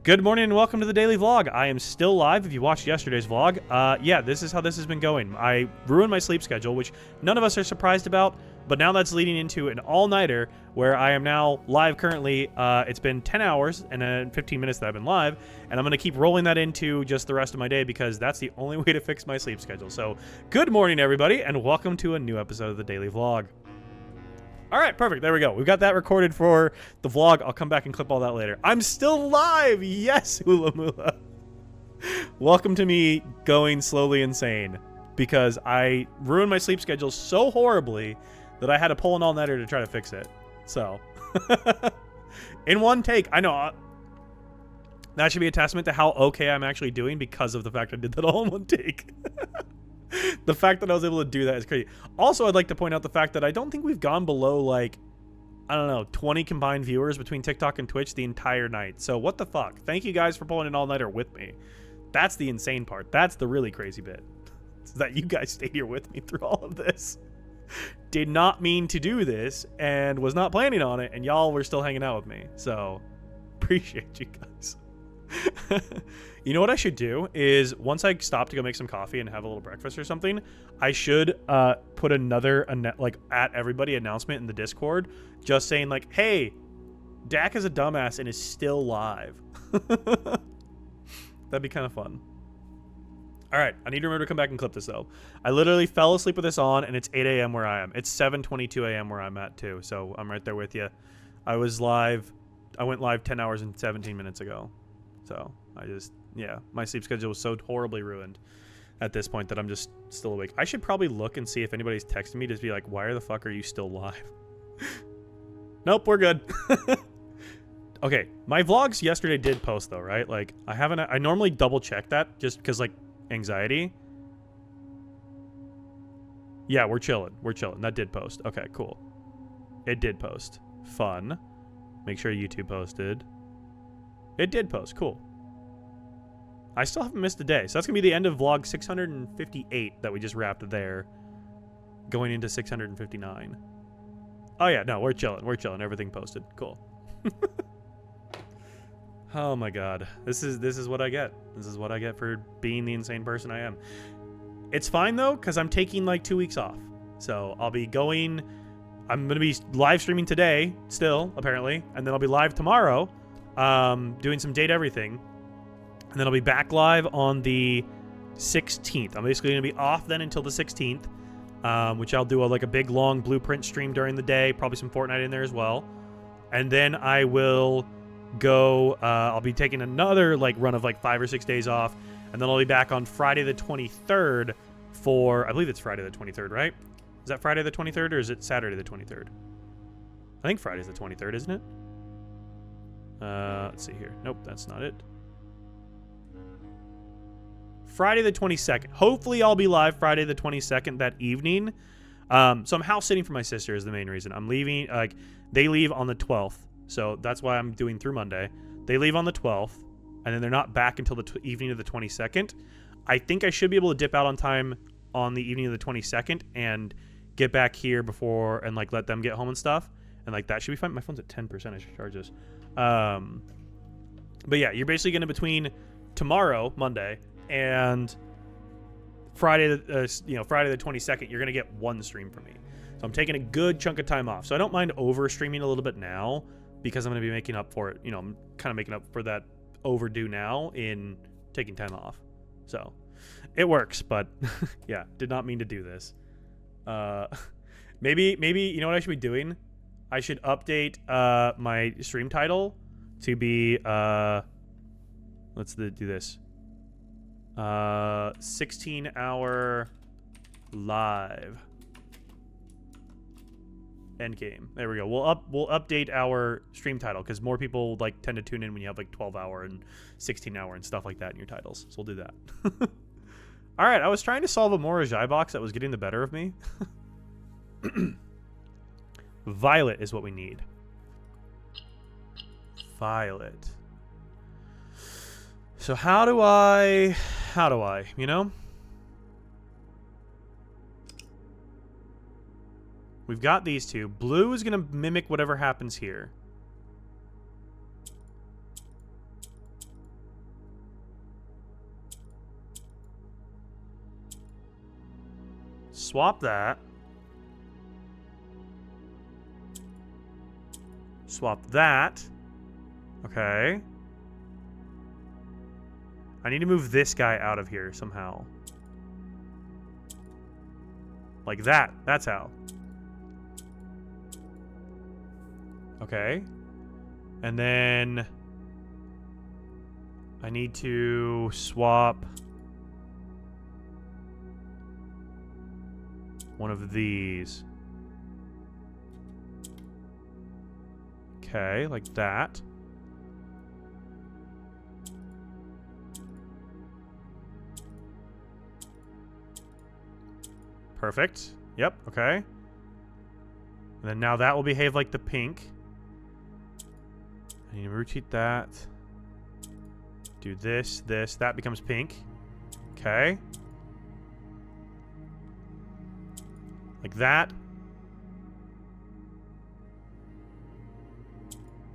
Good morning and welcome to the daily vlog. I am still live if you watched yesterday's vlog. Yeah, this is how this has been going. I ruined my sleep schedule, which none of us are surprised about, but now that's leading into an all-nighter where I am now live currently. It's been 10 hours and 15 minutes that I've been live, and I'm going to keep rolling that into just the rest of my day because that's the only way to fix my sleep schedule. So good morning, everybody, and welcome to a new episode of the daily vlog. All right, perfect. There we go. We've got that recorded for the vlog. I'll come back and clip all that later. I'm still live. Yes, Hula Mula. Welcome to me going slowly insane because I ruined my sleep schedule so horribly that I had to pull an all-nighter to try to fix it. So, in one take, I know that should be a testament to how okay I'm actually doing because of the fact I did that all in one take. The fact that I was able to do that is crazy. Also, I'd like to point out the fact that I don't think we've gone below, like, I don't know, 20 combined viewers between TikTok and Twitch the entire night. So what the fuck? Thank you guys for pulling an all-nighter with me. That's the insane part. That's the really crazy bit. Is that you guys stayed here with me through all of this. Did not mean to do this and was not planning on it, and y'all were still hanging out with me. So, appreciate you guys. You know what I should do is once I stop to go make some coffee and have a little breakfast or something, I should put another like at everybody announcement in the Discord just saying like, hey, Dak is a dumbass and is still live. That'd be kind of fun. All right, I need to remember to come back and clip this though. I literally fell asleep with this on and it's 8 a.m. where I am. It's 7:22 a.m. where I'm at too, so I'm right there with you. I was live. I went live 10 hours and 17 minutes ago. So yeah, my sleep schedule was so horribly ruined at this point that I'm just still awake. I should probably look and see if anybody's texting me, just be like, why the fuck are you still live? Nope, we're good. Okay, my vlogs yesterday did post though, right? Like I normally double check that just because like anxiety. Yeah, we're chilling. That did post. Okay, cool. It did post. Fun. Make sure YouTube posted. It did post. Cool. I still haven't missed a day. So that's going to be the end of vlog 658 that we just wrapped there. Going into 659. Oh, yeah. No, we're chilling. Everything posted. Cool. Oh, my God. This is what I get. This is what I get for being the insane person I am. It's fine, though, because I'm taking, like, 2 weeks off. So I'll be going... I'm going to be live streaming today, still, apparently. And then I'll be live tomorrow, doing some Date Everything. And then I'll be back live on the 16th. I'm basically going to be off then until the 16th, which I'll do like a big, long Blueprint stream during the day. Probably some Fortnite in there as well. And then I will go... I'll be taking another like run of like 5 or 6 days off. And then I'll be back on Friday the 23rd for... I believe it's Friday the 23rd, right? Is that Friday the 23rd or is it Saturday the 23rd? I think Friday's the 23rd, isn't it? Let's see here. Nope, that's not it. Friday the 22nd. Hopefully I'll be live Friday the 22nd that evening. So I'm house sitting for my sister is the main reason. I'm leaving, like, they leave on the 12th. So that's why I'm doing through Monday. They leave on the 12th, and then they're not back until the evening of the 22nd. I think I should be able to dip out on time on the evening of the 22nd and get back here before and like let them get home and stuff. And like that should be fine. My phone's at 10%. I should charge this. But yeah, you're basically going to between tomorrow, Monday, and Friday, Friday the 22nd, you're going to get one stream from me. So I'm taking a good chunk of time off. So I don't mind over streaming a little bit now because I'm going to be making up for it. You know, I'm kind of making up for that overdue now in taking time off. So it works, but yeah, did not mean to do this. Maybe you know what I should be doing? I should update my stream title to be let's do this. 16-hour live endgame. There we go. We'll update our stream title because more people like tend to tune in when you have like 12-hour and 16-hour and stuff like that in your titles. So we'll do that. All right, I was trying to solve a Morajai box that was getting the better of me. Violet is what we need. Violet. So how do I, you know? We've got these two. Blue is going to mimic whatever happens here. Swap that. Swap that. Okay. I need to move this guy out of here somehow. Like that. That's how. Okay. And then I need to swap one of these. Okay, like that. Perfect. Yep, okay. And then now that will behave like the pink. I need to rotate that. Do this, this. That becomes pink. Okay. Like that.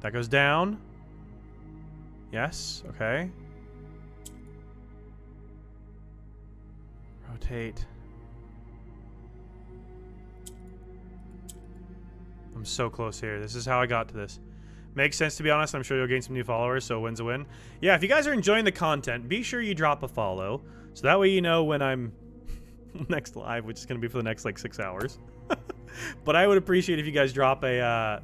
That goes down. Yes, okay. Rotate. I'm so close here. This is how I got to this. Makes sense, to be honest. I'm sure you'll gain some new followers, so a win's a win. Yeah, if you guys are enjoying the content, be sure you drop a follow. So that way you know when I'm next live, which is going to be for the next, like, 6 hours. But I would appreciate if you guys drop a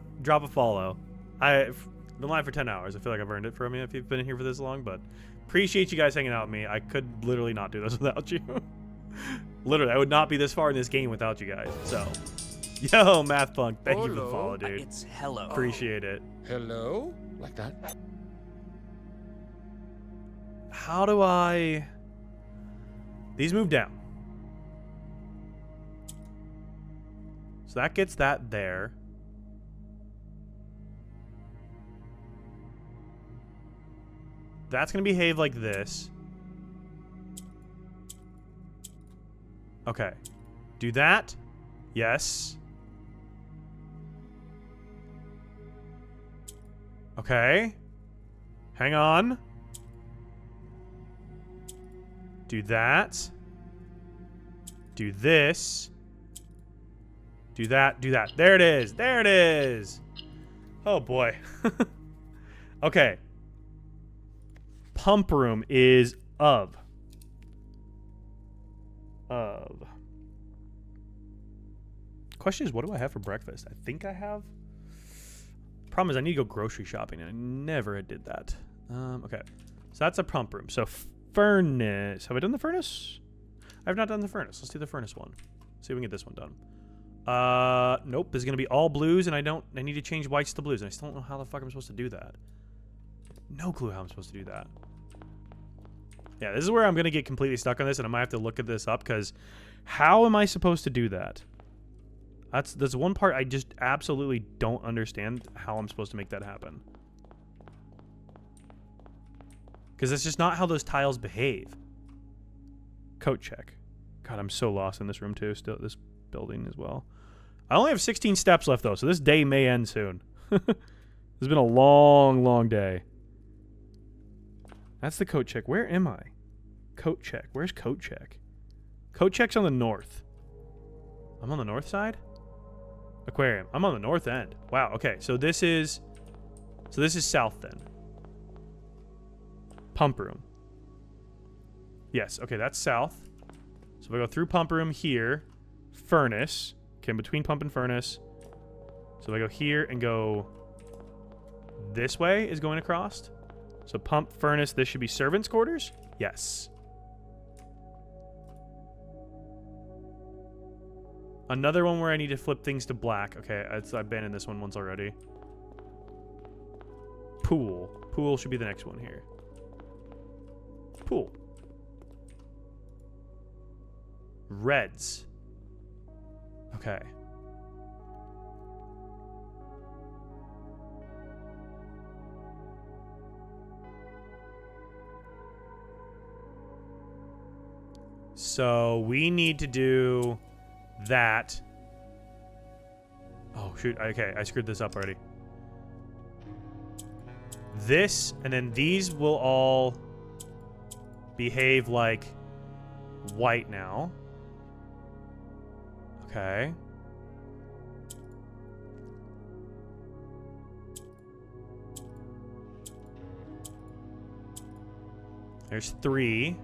follow. I've been live for 10 hours. I feel like I've earned it from you if you've been in here for this long, but appreciate you guys hanging out with me. I could literally not do this without you. Literally, I would not be this far in this game without you guys, so... Yo, Math Punk, thank you for the follow, dude. It's hello. Appreciate it. Hello? Like that? How do I... These move down. So that gets that there. That's going to behave like this. Okay. Do that. Yes. Okay. Hang on. Do that. Do this. Do that. Do that. There it is. There it is. Oh, boy. Okay. Pump room is of. Question is, what do I have for breakfast? I think I have... Problem is, I need to go grocery shopping, and I never did that. Okay. So that's a pump room. So furnace. Have I done the furnace? I have not done the furnace. Let's do the furnace one. See if we can get this one done. Nope. This is going to be all blues, and I need to change whites to blues, and I still don't know how the fuck I'm supposed to do that. No clue how I'm supposed to do that. Yeah, this is where I'm going to get completely stuck on this, and I might have to look at this up, because how am I supposed to do that? That's one part I just absolutely don't understand how I'm supposed to make that happen. Because that's just not how those tiles behave. Coat check. God, I'm so lost in this room too. Still, this building as well. I only have 16 steps left though, so this day may end soon. It's been a long, long day. That's the coat check. Where am I? Coat check. Where's coat check? Coat check's on the north. I'm on the north side? Aquarium. I'm on the north end. Wow, okay. So this is south then. Pump room. Yes, okay, that's south. So if I go through pump room here, furnace. Okay, in between pump and furnace. So if I go here and go this way is going across. So pump, furnace, this should be servants' quarters? Yes. Another one where I need to flip things to black. Okay, I've been in this one once already. Pool. Pool should be the next one here. Pool. Reds. Okay. So we need to do that. Oh, shoot. Okay, I screwed this up already. This, and then these will all behave like white now. Okay. There's 3.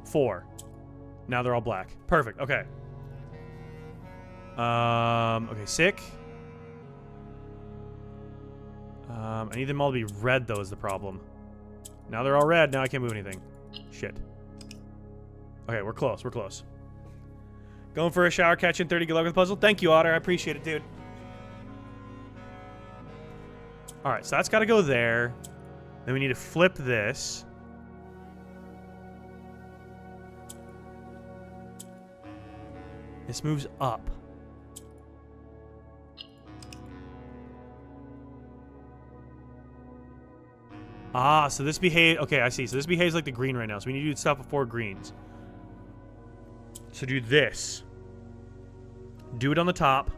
Four. Now they're all black. Perfect. Okay. Okay, sick. I need them all to be red, though, is the problem. Now they're all red. Now I can't move anything. Shit. Okay, we're close. We're close. Going for a shower, catching 30. Good luck with the puzzle. Thank you, Otter. I appreciate it, dude. All right, so that's got to go there. Then we need to flip this. This moves up. Ah, so this behaves... Okay, I see. So this behaves like the green right now. So we need to do stuff before greens. So do this. Do it on the top.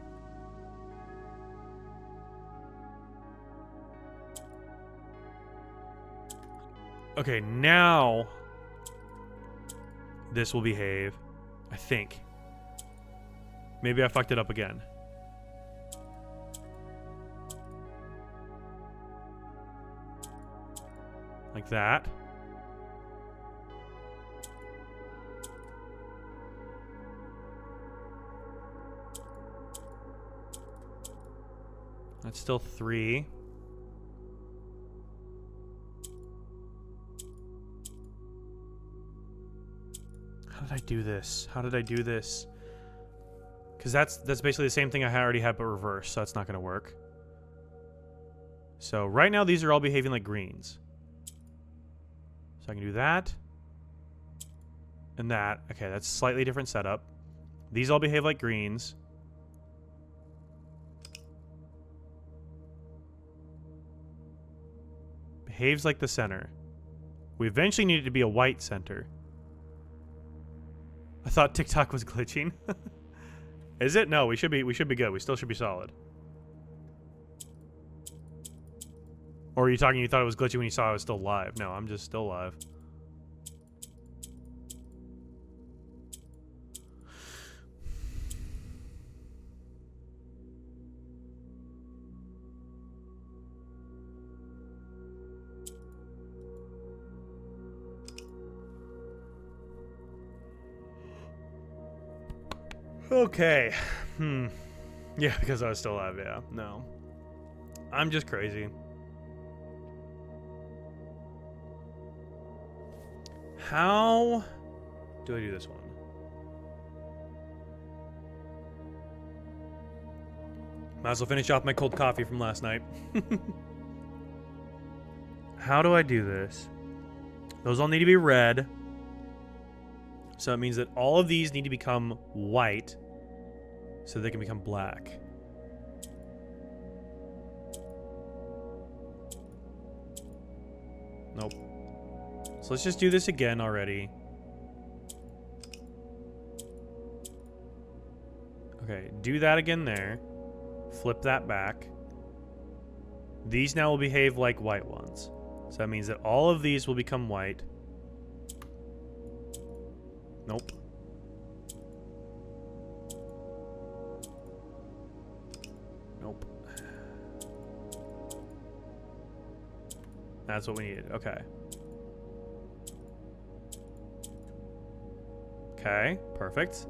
Okay, now... this will behave. I think. Maybe I fucked it up again. Like that. That's still 3. How did I do this? How did I do this? Because that's basically the same thing I already had but reverse, so that's not going to work. So right now these are all behaving like greens. So I can do that. And that. Okay, that's slightly different setup. These all behave like greens. Behaves like the center. We eventually need it to be a white center. I thought TikTok was glitching. Is it? No, we should be good. We still should be solid. Or are you talking you thought it was glitchy when you saw I was still live? No, I'm just still live. Okay. Yeah, because I was still alive, yeah. No. I'm just crazy. How do I do this one? Might as well finish off my cold coffee from last night. How do I do this? Those all need to be red. So it means that all of these need to become white. so they can become black. Nope. So let's just do this again already. Okay, do that again there. Flip that back. These now will behave like white ones. So that means that all of these will become white. Nope. Nope. That's what we needed. Okay. Okay, perfect.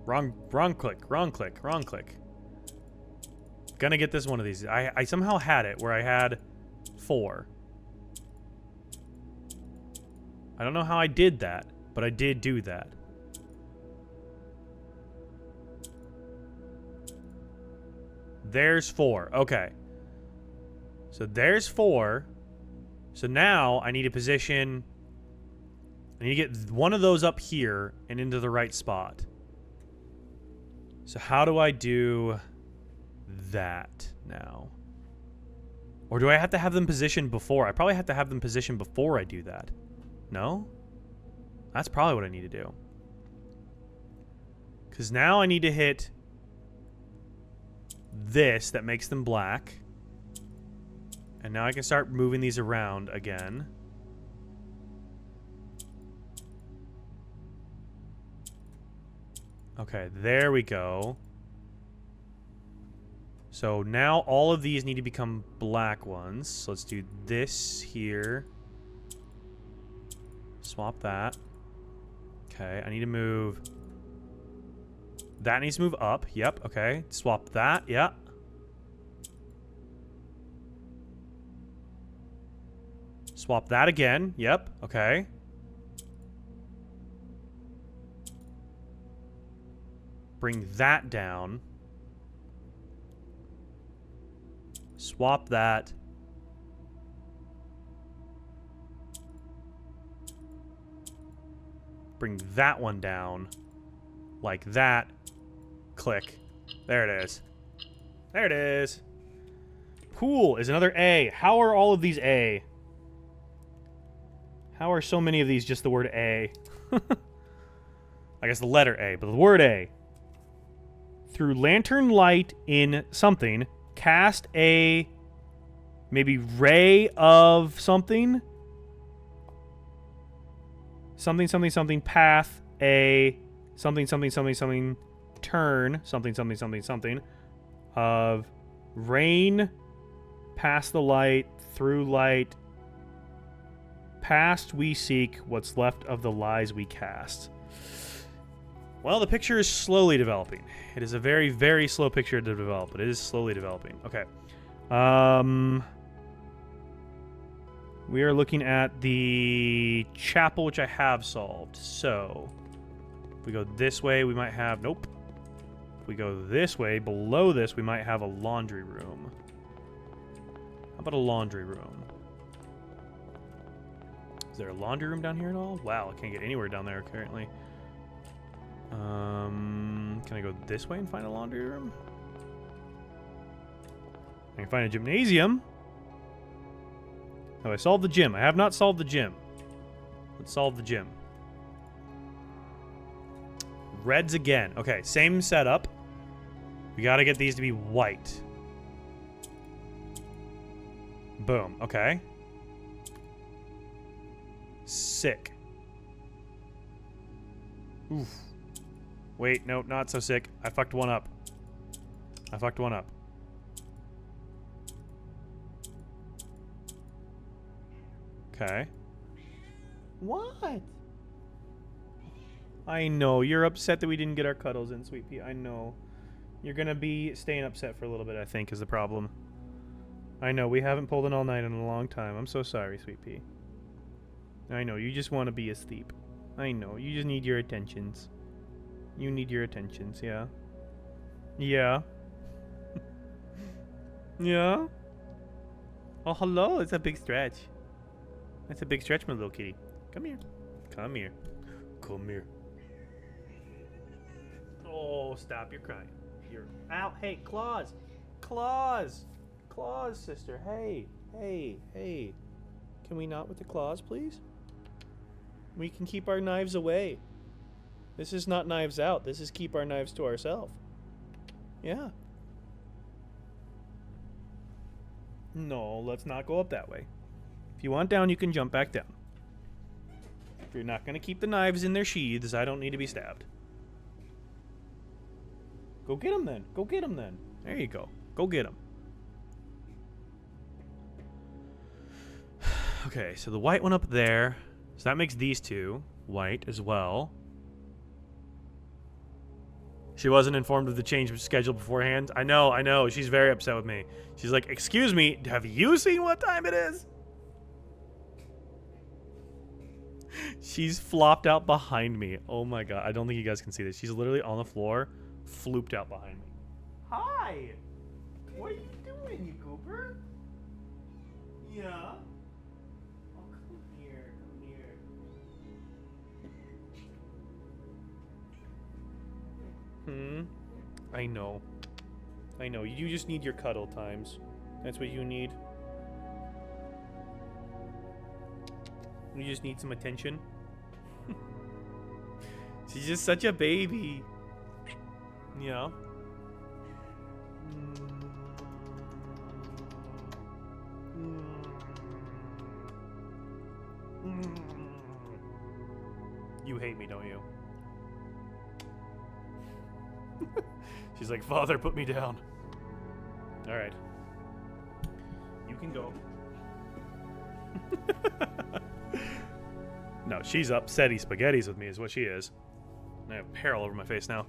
Wrong click. Gonna get this one of these. I somehow had it where I had 4. I don't know how I did that, but I did do that. There's 4. Okay. So there's 4. So now I need to position... I need to get one of those up here and into the right spot. So how do I do that now? Or do I have to have them positioned before? I probably have to have them positioned before I do that. No? That's probably what I need to do. Because now I need to hit this that makes them black. And now I can start moving these around again. Okay, there we go. So now all of these need to become black ones. So let's do this here. Swap that. Okay, I need to move... That needs to move up. Yep, okay. Swap that. Yeah. Swap that again. Yep, okay. Bring that down. Swap that. Bring that one down. Like that. Click. There it is. There it is. Cool. Is another A. How are all of these A? How are so many of these just the word A? I guess the letter A, but the word A. Through lantern light in something, cast a maybe ray of something. Something path a something turn something of rain past the light through light past we seek what's left of the lies we cast. Well, the picture is slowly developing. It is a very, very slow picture to develop, but it is slowly developing. Okay. We are looking at the chapel, which I have solved. So, if we go this way, we might have... Nope. If we go this way, below this, we might have a laundry room. How about a laundry room? Is there a laundry room down here at all? Wow, I can't get anywhere down there currently. Can I go this way and find a laundry room? I can find a gymnasium. Oh, I solved the gym. I have not solved the gym. Let's solve the gym. Reds again. Okay, same setup. We gotta get these to be white. Boom. Okay. Sick. Oof. Wait, no, not so sick. I fucked one up. Okay. What? I know. You're upset that we didn't get our cuddles in, Sweet Pea. I know. You're gonna be staying upset for a little bit, I think, is the problem. I know. We haven't pulled an all-night in a long time. I'm so sorry, Sweet Pea. I know. You just want to be asleep. I know. You just need your attentions. You need your attentions, yeah? Yeah? Yeah? Oh, hello. It's a big stretch. That's a big stretch, my little kitty. Come here. Come here. Come here. Oh, stop. You're crying. You're out. Hey, Claus. Claus. Claus, sister. Hey. Hey. Hey. Can we not with the claws, please? We can keep our knives away. This is not knives out. This is keep our knives to ourselves. Yeah. No, let's not go up that way. If you want down, you can jump back down. If you're not going to keep the knives in their sheaths, I don't need to be stabbed. Go get them then. Go get them then. There you go. Go get them. Okay, so the white one up there. So that makes these two white as well. She wasn't informed of the change of schedule beforehand. I know. She's very upset with me. She's like, excuse me, have you seen what time it is? She's flopped out behind me. Oh my god. I don't think you guys can see this. She's literally on the floor, flooped out behind me. Hi! What are you doing, you goober? Yeah? Oh, come here. Come here. I know. I know. You just need your cuddle times. That's what you need. You just need some attention. She's just such a baby. Yeah. You hate me, don't you? She's like, Father, put me down. All right. You can go. No, she's upsetty spaghettis with me is what she is. I have peril over my face now.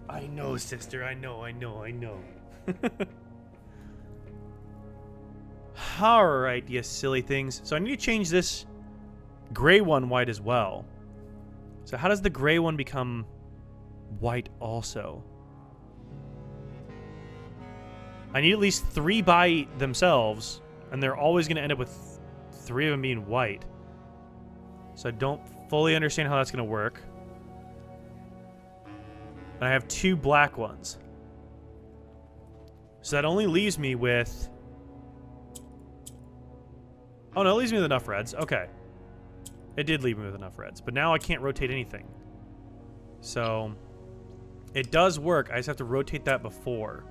I know, sister. I know. Alright, you silly things. So I need to change this gray one white as well. So how does the gray one become white also? I need at least 3 by themselves, and they're always going to end up with 3 of them being white. So I don't fully understand how that's going to work. And I have 2 black ones. So that only leaves me with... Oh, no, it leaves me with enough reds. Okay. It did leave me with enough reds. But now I can't rotate anything. So... It does work. I just have to rotate that before.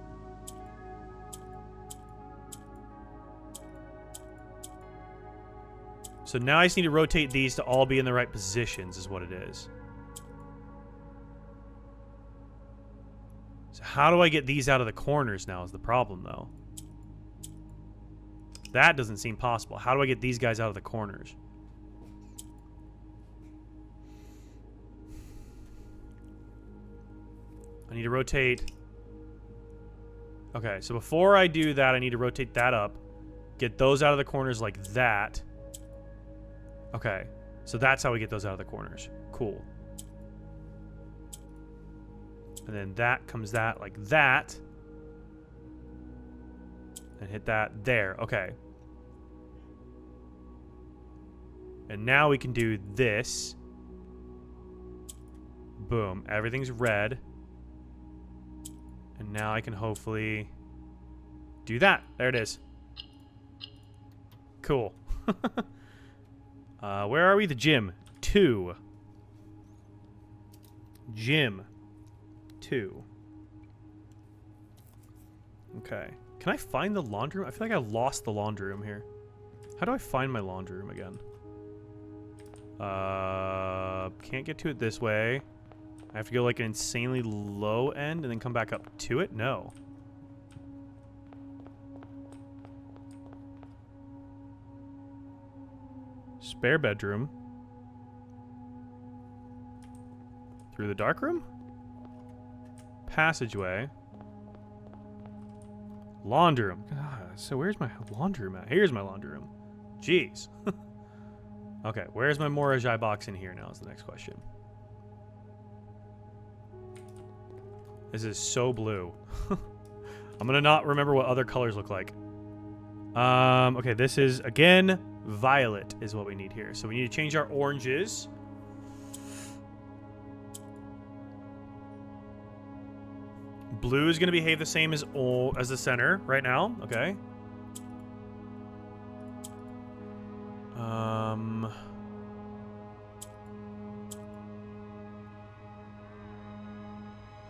So now I just need to rotate these to all be in the right positions is what it is. So how do I get these out of the corners now is the problem, though. That doesn't seem possible. How do I get these guys out of the corners? I need to rotate... Okay, so before I do that, I need to rotate that up. Get those out of the corners like that. Okay, so that's how we get those out of the corners. Cool. And then that comes that like that. And hit that there. Okay. And now we can do this. Boom. Everything's red. And now I can hopefully do that. There it is. Cool. Where are we? The gym. 2. Gym. 2. Okay. Can I find the laundry room? I feel like I lost the laundry room here. How do I find my laundry room again? Can't get to it this way. I have to go like an insanely low end and then come back up to it? No. Spare bedroom. Through the dark room? Passageway. Laundry room. So where's my laundry room at? Here's my laundry room. Jeez. Okay, where's my Morajai box in here now is the next question. This is so blue. I'm gonna not remember what other colors look like. Okay, this is, again, violet is what we need here. So we need to change our oranges. Blue is going to behave the same as the center right now. Okay.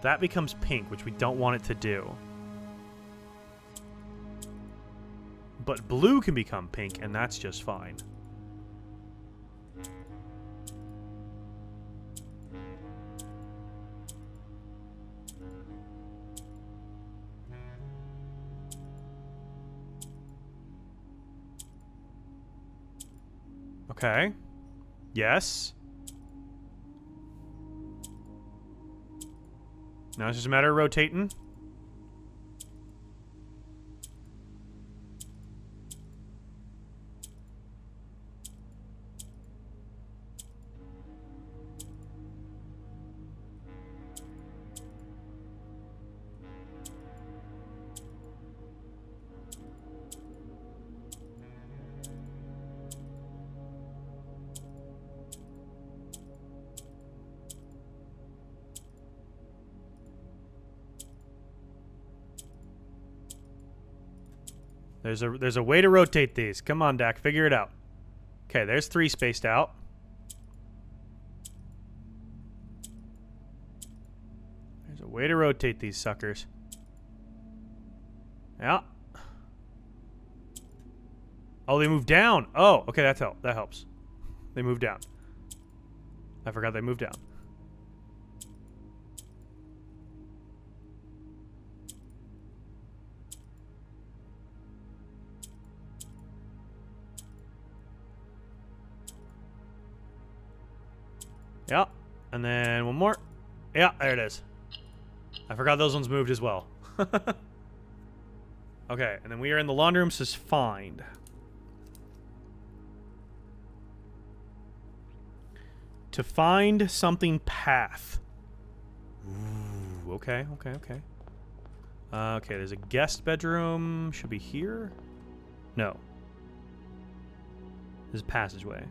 That becomes pink, which we don't want it to do. But blue can become pink, and that's just fine. Okay. Yes. Now it's just a matter of rotating. There's a way to rotate these. Come on, Dak, figure it out. Okay, there's 3 spaced out. There's a way to rotate these suckers. Yeah. Oh, they moved down. Oh, okay, that helps. They moved down. I forgot they moved down. Yeah, and then one more. Yeah, there it is. I forgot those ones moved as well. Okay, and then we are in the laundry room, says find. To find something path. Ooh, okay. Okay, there's a guest bedroom. Should be here? No. This is passageway.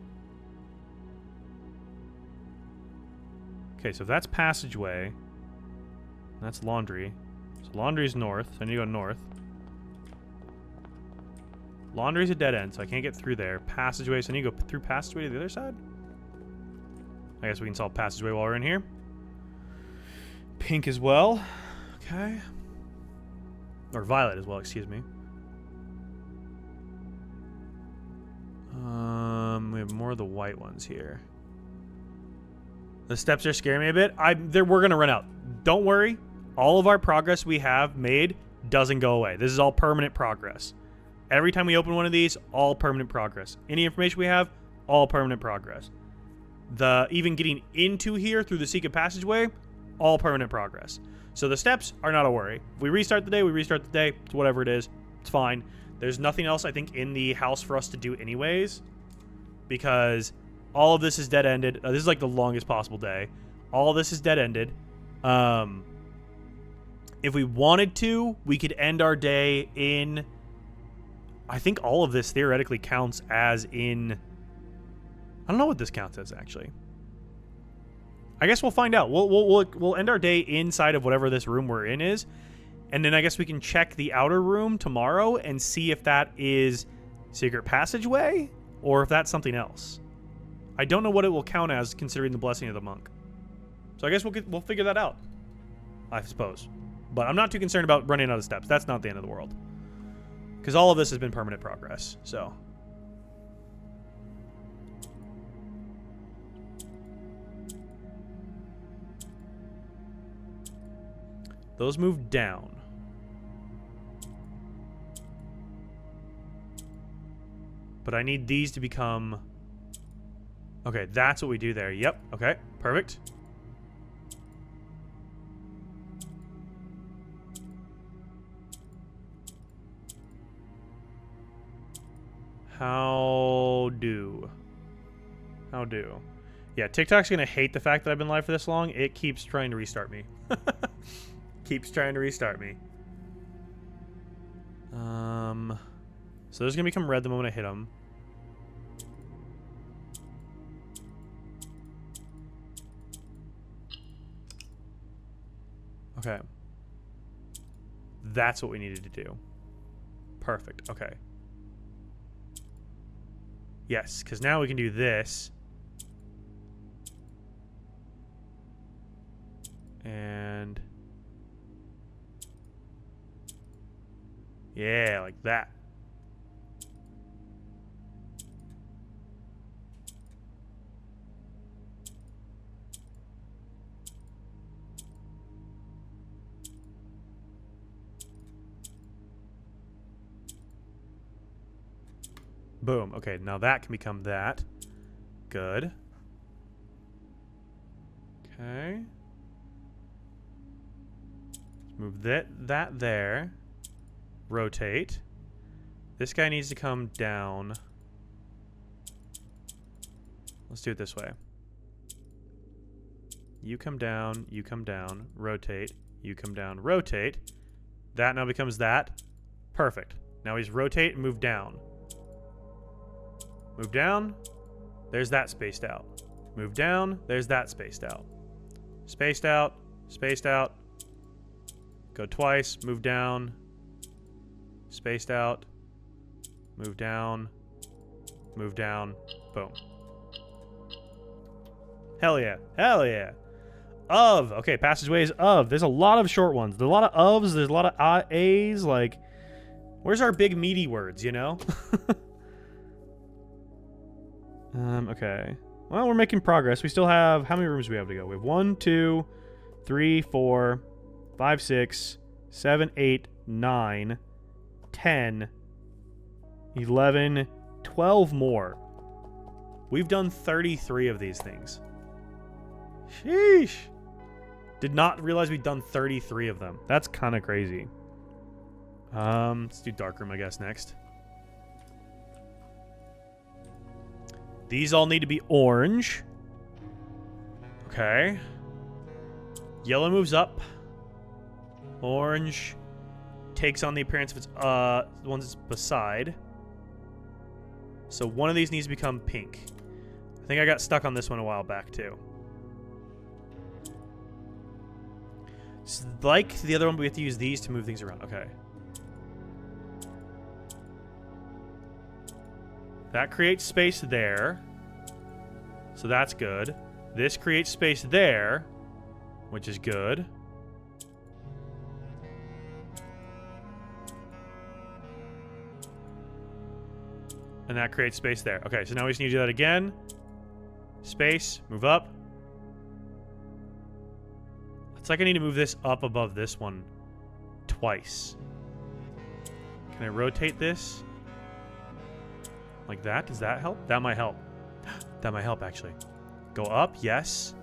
Okay, so if that's passageway, that's laundry. So laundry's north, so I need to go north. Laundry's a dead end, so I can't get through there. Passageway, so I need to go through passageway to the other side? I guess we can solve passageway while we're in here. Pink as well. Okay. Or violet as well, excuse me. We have more of the white ones here. The steps are scaring me a bit. We're going to run out. Don't worry. All of our progress we have made doesn't go away. This is all permanent progress. Every time we open one of these, all permanent progress. Any information we have, all permanent progress. Even getting into here through the secret passageway, all permanent progress. So the steps are not a worry. If we restart the day, we restart the day. It's whatever it is. It's fine. There's nothing else, I think, in the house for us to do anyways. Because all of this is dead-ended. This is like the longest possible day. All of this is dead-ended. If we wanted to, we could end our day in... I think all of this theoretically counts as in... I don't know what this counts as, actually. I guess we'll find out. We'll end our day inside of whatever this room we're in is. And then I guess we can check the outer room tomorrow and see if that is secret passageway or if that's something else. I don't know what it will count as considering the blessing of the monk. So I guess we'll figure that out, I suppose. But I'm not too concerned about running out of steps. That's not the end of the world. Because all of this has been permanent progress, so... Those move down. But I need these to become... Okay, that's what we do there. Yep, okay, perfect. How do? Yeah, TikTok's gonna hate the fact that I've been live for this long. It keeps trying to restart me. Keeps trying to restart me. So there's gonna become red the moment I hit them. Okay. that's what we needed to do. Perfect. Okay. Yes, because now we can do this. And... yeah, like that. Boom. Okay, now that can become that. Good. Okay. Let's move that there. Rotate. This guy needs to come down. Let's do it this way. You come down, rotate, you come down, rotate. That now becomes that. Perfect. Now he's rotate and move down. Move down, there's that spaced out. Move down, there's that spaced out. Spaced out, spaced out. Go twice, move down. Spaced out. Move down. Move down. Boom. Hell yeah. Hell yeah. Of. Okay, passageways of. There's a lot of short ones. There's a lot of ofs. There's a lot of A's. Like, where's our big meaty words, you know? Okay. Well, we're making progress. We still have... how many rooms do we have to go? We have 1, 2, 3, 4, 5, 6, 7, 8, 9, 10, 11, 12 more. We've done 33 of these things. Sheesh. Did not realize we'd done 33 of them. That's kind of crazy. Let's do Darkroom, I guess, next. These all need to be orange. Okay. Yellow moves up. Orange takes on the appearance of its the ones it's beside. So one of these needs to become pink. I think I got stuck on this one a while back too. Like the other one, we have to use these to move things around. Okay. That creates space there. So that's good. This creates space there, which is good. And that creates space there. Okay, so now we just need to do that again. Space, move up. It's like I need to move this up above this one twice. Can I rotate this? Like that? Does that help? That might help. That might help, actually. Go up, yes.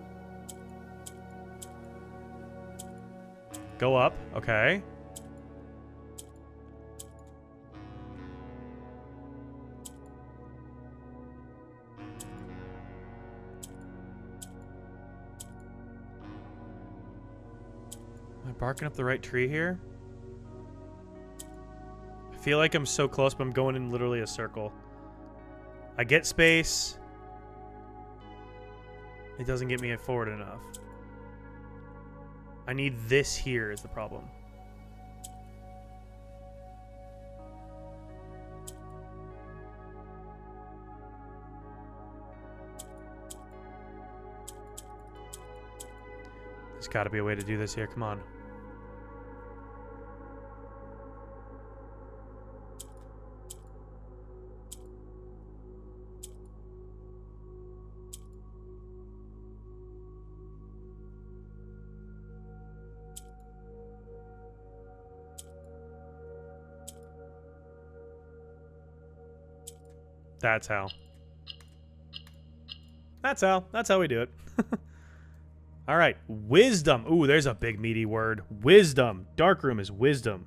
Go up, okay. Am I barking up the right tree here? I feel like I'm so close, but I'm going in literally a circle. I get space. It doesn't get me forward enough. I need this here is the problem. There's got to be a way to do this here. Come on. That's how. That's how we do it. All right, wisdom. Ooh, there's a big meaty word. Wisdom. Darkroom is wisdom.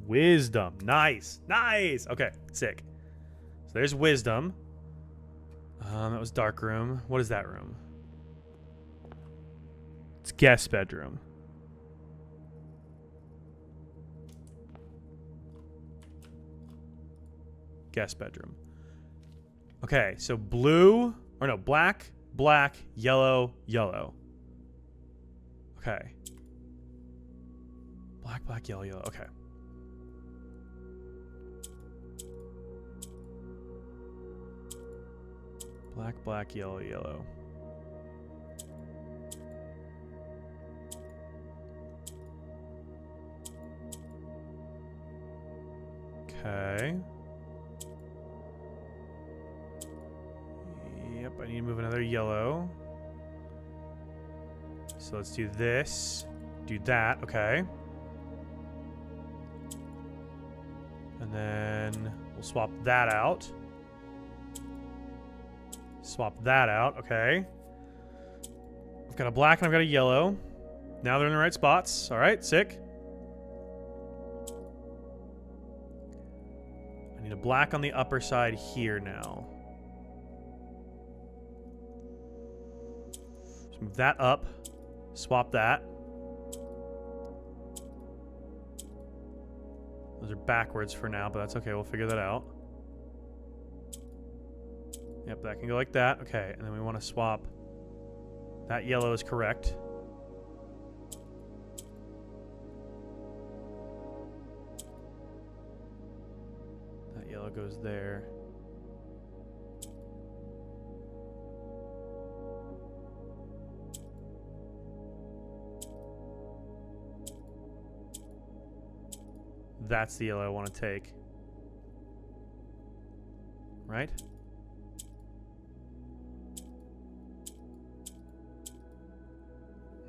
Wisdom. Nice. Nice. Okay, sick. So there's wisdom. That was darkroom. What is that room? It's guest bedroom. Guest bedroom. Okay, so blue, or no, black, black, yellow, yellow. Okay. Black, black, yellow, yellow. Okay. Black, black, yellow, yellow. Okay. Yep, I need to move another yellow. So let's do this. Do that, okay. And then we'll swap that out. Swap that out, okay. I've got a black and I've got a yellow. Now they're in the right spots. All right, sick. I need a black on the upper side here now. Let's move that up. Swap that. Those are backwards for now, but that's okay. We'll figure that out. Yep, that can go like that. Okay, and then we want to swap. That yellow is correct. That yellow goes there. That's the yellow I want to take. Right?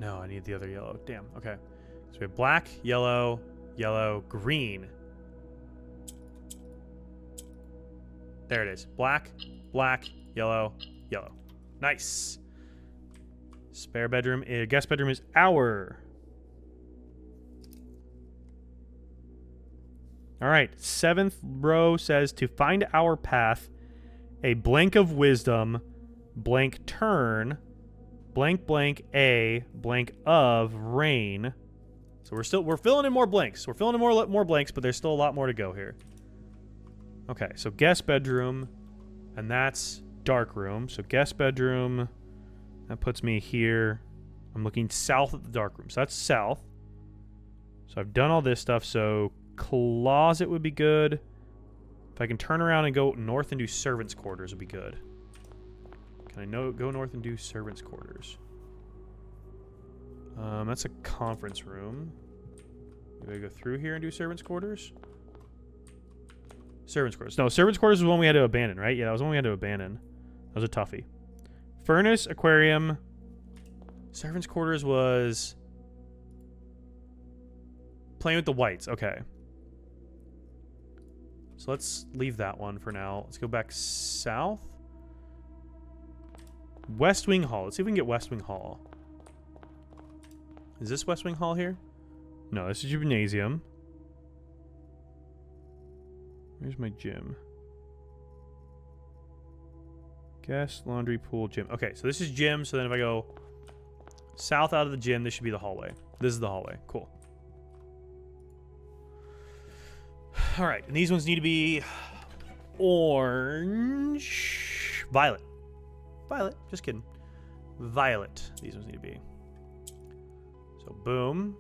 No, I need the other yellow. Damn. Okay. So we have black, yellow, yellow, green. There it is. Black, black, yellow, yellow. Nice. Spare bedroom, guest bedroom is our. All right. 7th row says to find our path, a blank of wisdom, blank turn, blank blank a blank of rain. So we're filling in more blanks. We're filling in more blanks, but there's still a lot more to go here. Okay, so guest bedroom, and that's dark room. So guest bedroom, that puts me here. I'm looking south at the dark room. So that's south. So I've done all this stuff. So closet would be good. If I can turn around and go north and do servants' quarters would be good. Can I go north and do servants' quarters? That's a conference room. Maybe I go through here and do servants' quarters? Servants' quarters. No, servants' quarters was one we had to abandon, right? Yeah, that was one we had to abandon. That was a toughie. Furnace, aquarium. Servants' quarters was playing with the whites. Okay. So let's leave that one for now. Let's go back south. West Wing Hall. Let's see if we can get West Wing Hall. Is this West Wing Hall here? No, this is gymnasium. Where's my gym? Guest, laundry, pool, gym. Okay, so this is gym. So then if I go south out of the gym, this should be the hallway. This is the hallway. Cool. All right, and these ones need to be orange. Violet. Violet. Just kidding. Violet. These ones need to be. So boom.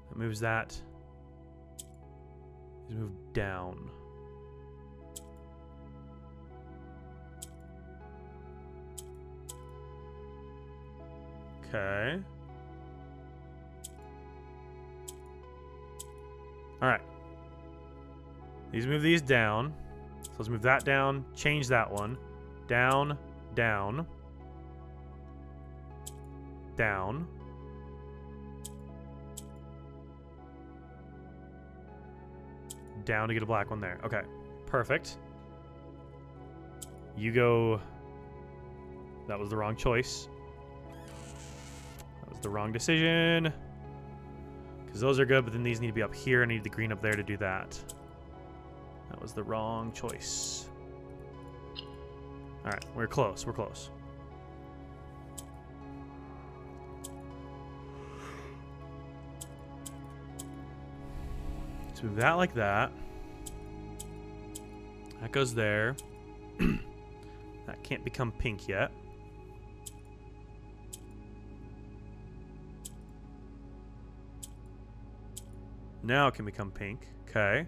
That moves that. These move down. Okay. All right. These move these down. So let's move that down. Change that one. Down, down, down. Down to get a black one there. Okay, perfect. You go. That was the wrong choice. That was the wrong decision. Because those are good, but then these need to be up here. I need the green up there to do that. That was the wrong choice. All right, we're close. We're close. Let's move that like that. That goes there. That can't become pink yet. Now it can become pink. Okay.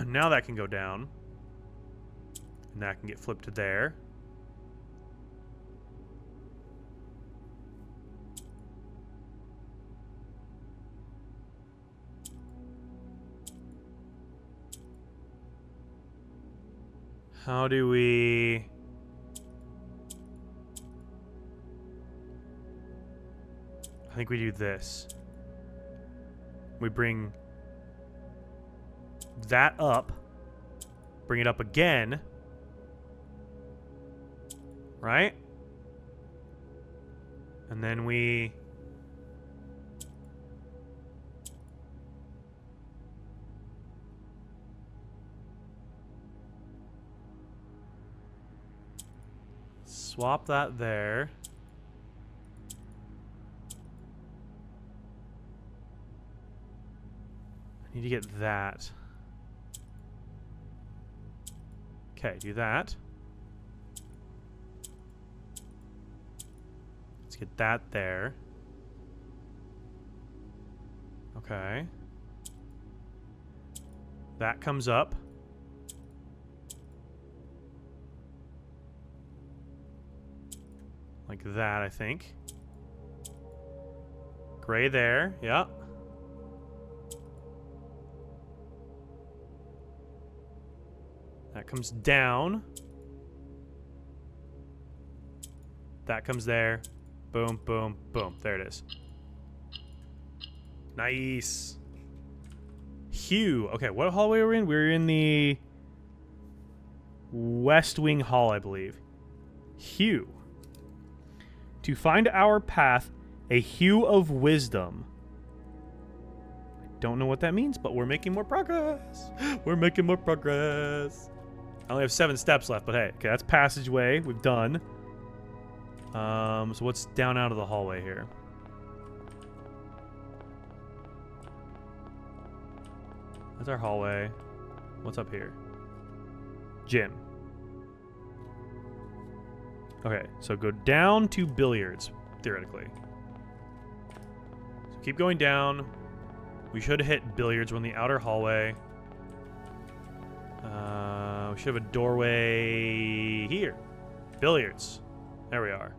Now that can go down. And that can get flipped to there. How do we... I think we do this. We bring that up. Bring it up again. Right? And then we... swap that there. I need to get that. Okay, do that. Let's get that there. Okay. That comes up. Like that, I think. Gray there, yeah. That comes down. That comes there. Boom, boom, boom. There it is. Nice. Hue. Okay, what hallway are we in? We're in the West Wing Hall, I believe. Hue. To find our path, a hue of wisdom. I don't know what that means, but we're making more progress. We're making more progress. I only have 7 steps left, but hey, okay, that's passageway. We've done. So what's down out of the hallway here? That's our hallway. What's up here? Gym. Okay, so go down to billiards, theoretically. So keep going down. We should hit billiards. We're in the outer hallway. We should have a doorway here. Billiards. There we are.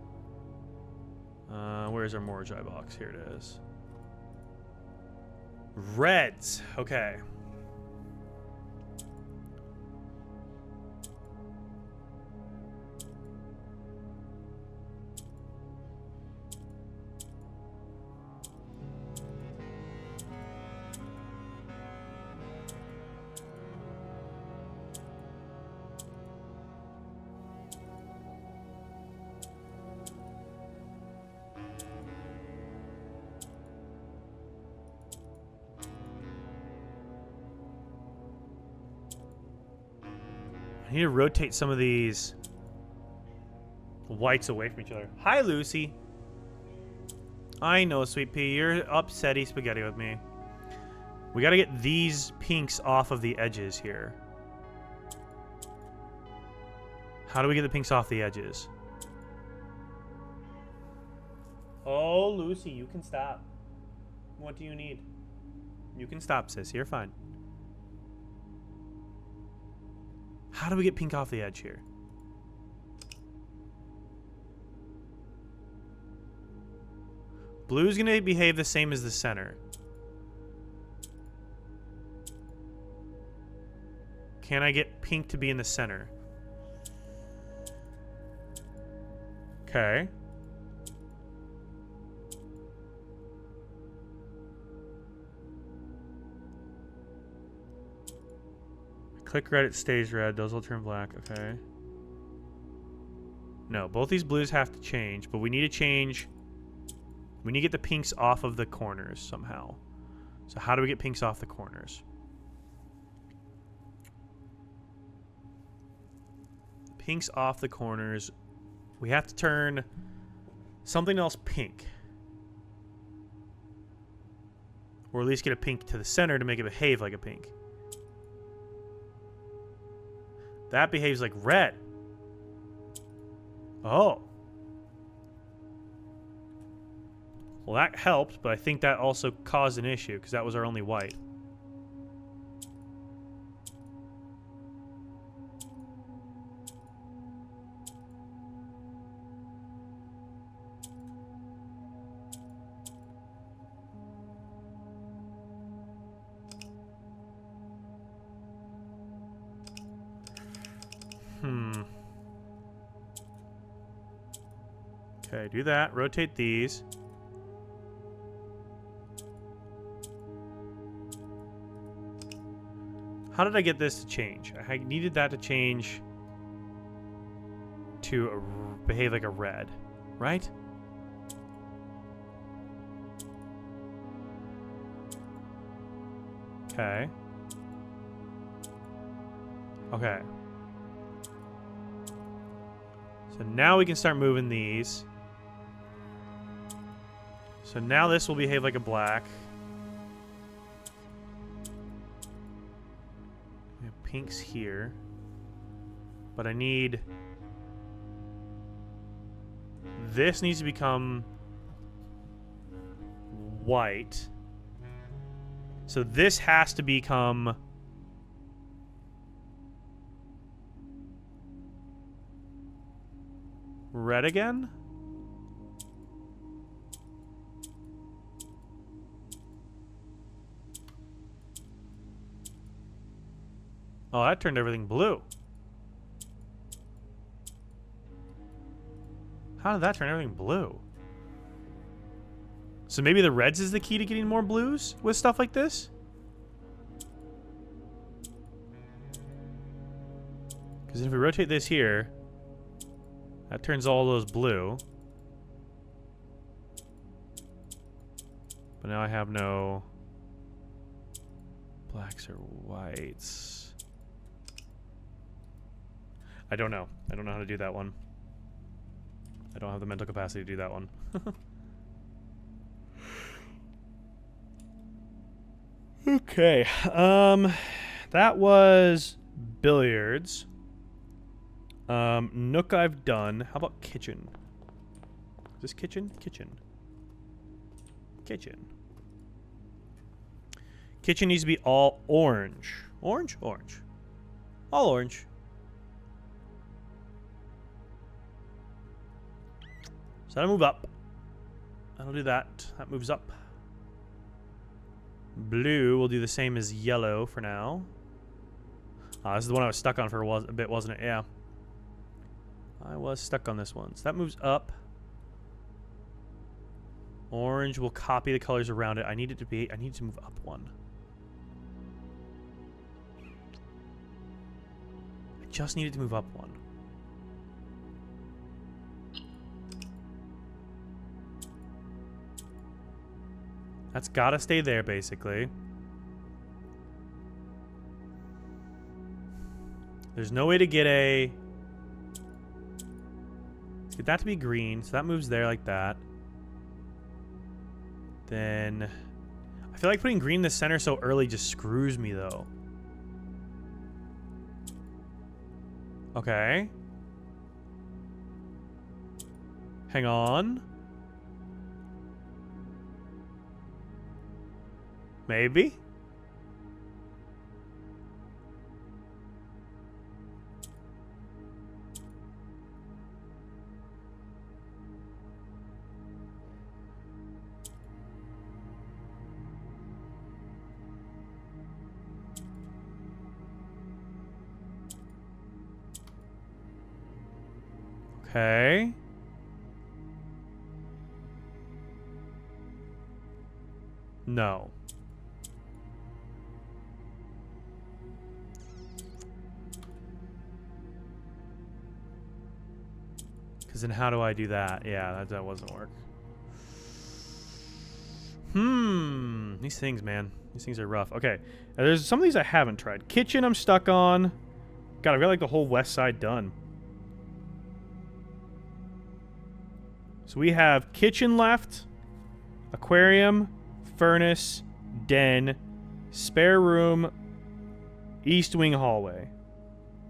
Where's our Mordjai box? Here it is. Reds. Okay. I need to rotate some of these whites away from each other. Hi, Lucy. I know, Sweet Pea. You're upsetty spaghetti with me. We got to get these pinks off of the edges here. How do we get the pinks off the edges? Oh, Lucy, you can stop. What do you need? You can stop, sis. You're fine. How do we get pink off the edge here? Blue's gonna behave the same as the center. Can I get pink to be in the center? Okay. Click red, it stays red. Those will turn black. Okay. No, both these blues have to change, but we need to change. We need to get the pinks off of the corners somehow. So how do we get pinks off the corners? Pinks off the corners. We have to turn something else pink. Or at least get a pink to the center to make it behave like a pink. That behaves like red. Oh. Well, that helped, but I think that also caused an issue because that was our only white. Okay, do that. Rotate these. How did I get this to change? I needed that to change to behave like a red, right? Okay. Okay. So now we can start moving these. So now this will behave like a black. We have pinks here. But I need... This needs to become white. So this has to become... red again? Oh, that turned everything blue. How did that turn everything blue? So maybe the reds is the key to getting more blues with stuff like this? Because if we rotate this here, that turns all those blue. But now I have no blacks or whites. I don't know. I don't know how to do that one. I don't have the mental capacity to do that one. Okay. That was billiards. Nook I've done. How about kitchen? Is this kitchen? Kitchen. Kitchen. Kitchen needs to be all orange. Orange? Orange. All orange. So that'll move up. That'll do that. That moves up. Blue will do the same as yellow for now. This is the one I was stuck on for a bit, wasn't it? Yeah. I was stuck on this one. So that moves up. Orange will copy the colors around it. I need it to move up one. I just need it to move up one. That's gotta stay there, basically. There's no way to get a... Let's get that to be green, so that moves there like that. Then... I feel like putting green in the center so early just screws me, though. Okay. Hang on. Maybe? Okay. No. Because then how do I do that? Yeah, that doesn't work. These things, man. These things are rough. Okay. Now, there's some of these I haven't tried. Kitchen I'm stuck on. God, I've got like the whole west side done. So we have kitchen left, aquarium, furnace, den, spare room, east wing hallway.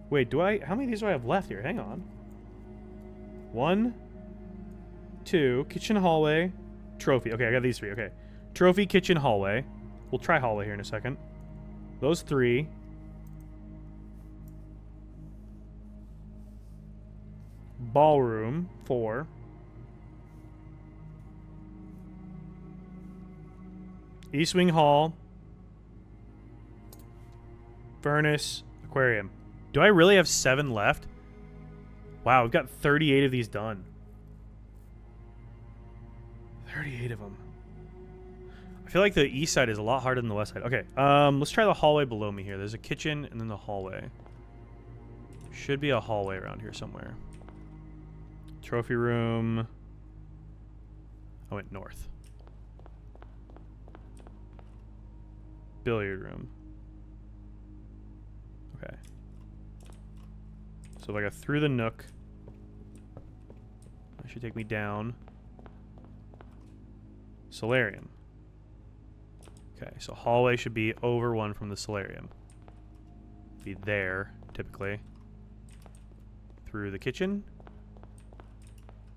Wait, how many of these do I have left here? Hang on. 1, 2, kitchen hallway, trophy. Okay, I got these 3. Okay. Trophy, kitchen, hallway. We'll try hallway here in a second. Those 3. Ballroom, 4. East Wing Hall. Furnace, aquarium. Do I really have 7 left? Wow, we've got 38 of these done. 38 of them. I feel like the east side is a lot harder than the west side. Okay, let's try the hallway below me here. There's a kitchen and then the hallway. Should be a hallway around here somewhere. Trophy room. I went north. Billiard room. Okay. So if I go through the nook, that should take me down. Solarium. Okay, so hallway should be over one from the solarium. Be there, typically. Through the kitchen.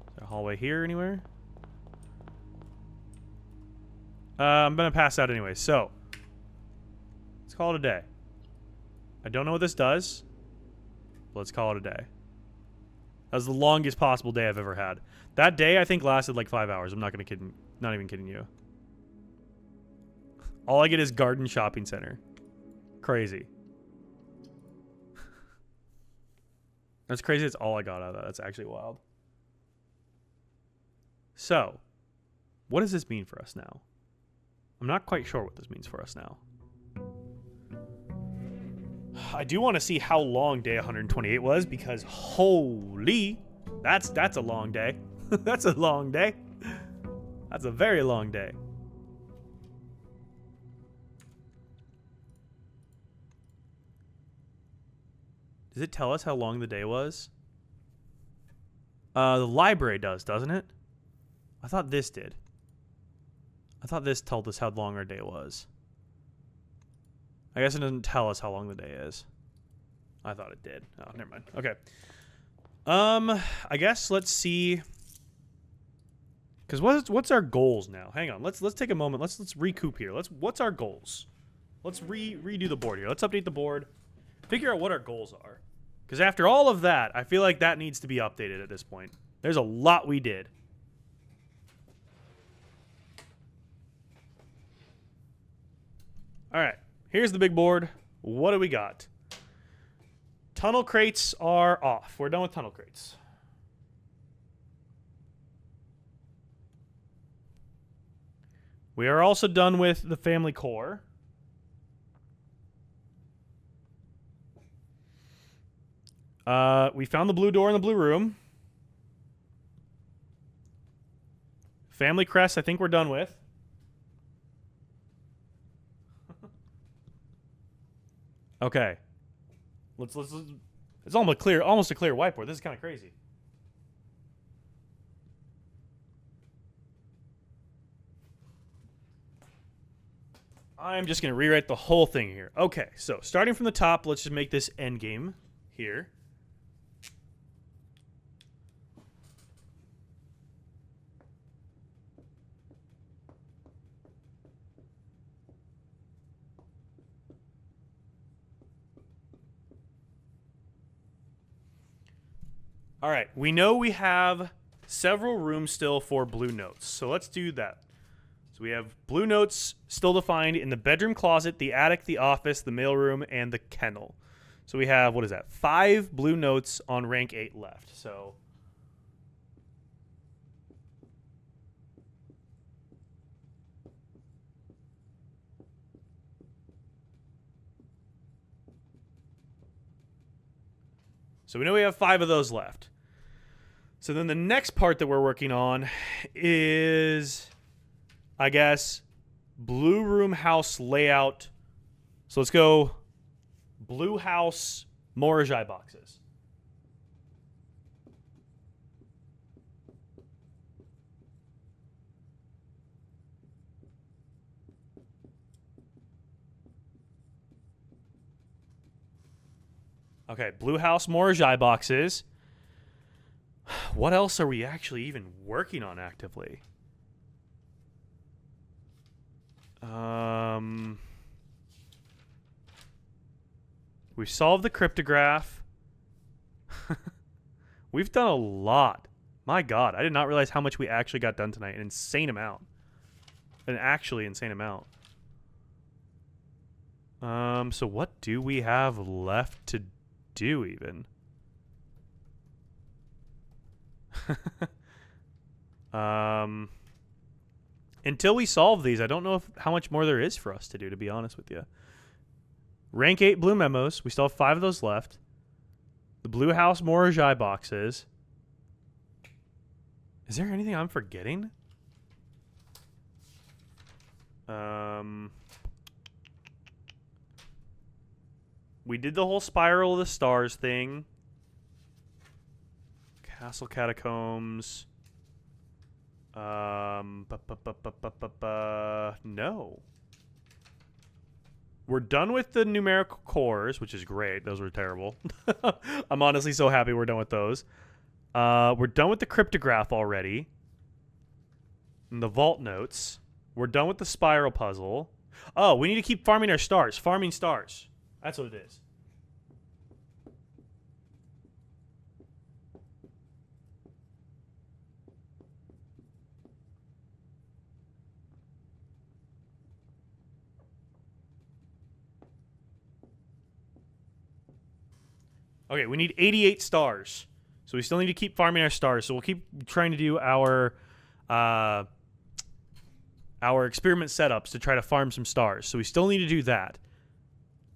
Is there a hallway here anywhere? I'm gonna pass out anyway, so let's call it a day. I don't know what this does, but let's call it a day. That was the longest possible day I've ever had. That day, I think, lasted like 5 hours. I'm not even kidding you. All I get is garden shopping center. Crazy. That's crazy. That's all I got out of that. That's actually wild. So, what does this mean for us now? I'm not quite sure what this means for us now. I do want to see how long day 128 was, because holy, that's a long day. That's a long day. That's a very long day. Does it tell us how long the day was? The library does, doesn't it? I thought this did. I thought this told us how long our day was. I guess it doesn't tell us how long the day is. I thought it did. Oh, never mind. Okay. I guess let's see. Because what's our goals now? Hang on. Let's take a moment. Let's recoup here. What's our goals? Let's redo the board here. Let's update the board. Figure out what our goals are. Because after all of that, I feel like that needs to be updated at this point. There's a lot we did. All right. Here's the big board. What do we got? Tunnel crates are off. We're done with tunnel crates. We are also done with the family core. We found the blue door in the blue room. Family crest, I think we're done with. Okay. Let's it's almost a clear whiteboard. This is kind of crazy. I'm just going to rewrite the whole thing here. Okay, so starting from the top, let's just make this endgame here. All right, we know we have several rooms still for blue notes, so let's do that. So we have blue notes still defined in the bedroom closet, the attic, the office, the mailroom, and the kennel. So we have, what is that, 5 blue notes on rank 8 left. So we know we have 5 of those left. So then the next part that we're working on is, I guess, blue room house layout. So let's go blue house Morajai boxes. Okay, blue house Morajai boxes. What else are we actually even working on actively? We solved the cryptograph. We've done a lot. My God, I did not realize how much we actually got done tonight. An insane amount. An actually insane amount. So what do we have left to do even? Until we solve these, I don't know how much more there is for us to do, to be honest with you. Rank 8 blue memos. We still have 5 of those left. The blue house Morajai boxes. Is there anything I'm forgetting? We did the whole Spiral of the Stars thing. Castle Catacombs. No. We're done with the numerical cores, which is great. Those were terrible. I'm honestly so happy we're done with those. We're done with the cryptograph already. And the vault notes. We're done with the spiral puzzle. Oh, we need to keep farming our stars. Farming stars. That's what it is. Okay, we need 88 stars. So we still need to keep farming our stars. So we'll keep trying to do our experiment setups to try to farm some stars. So we still need to do that.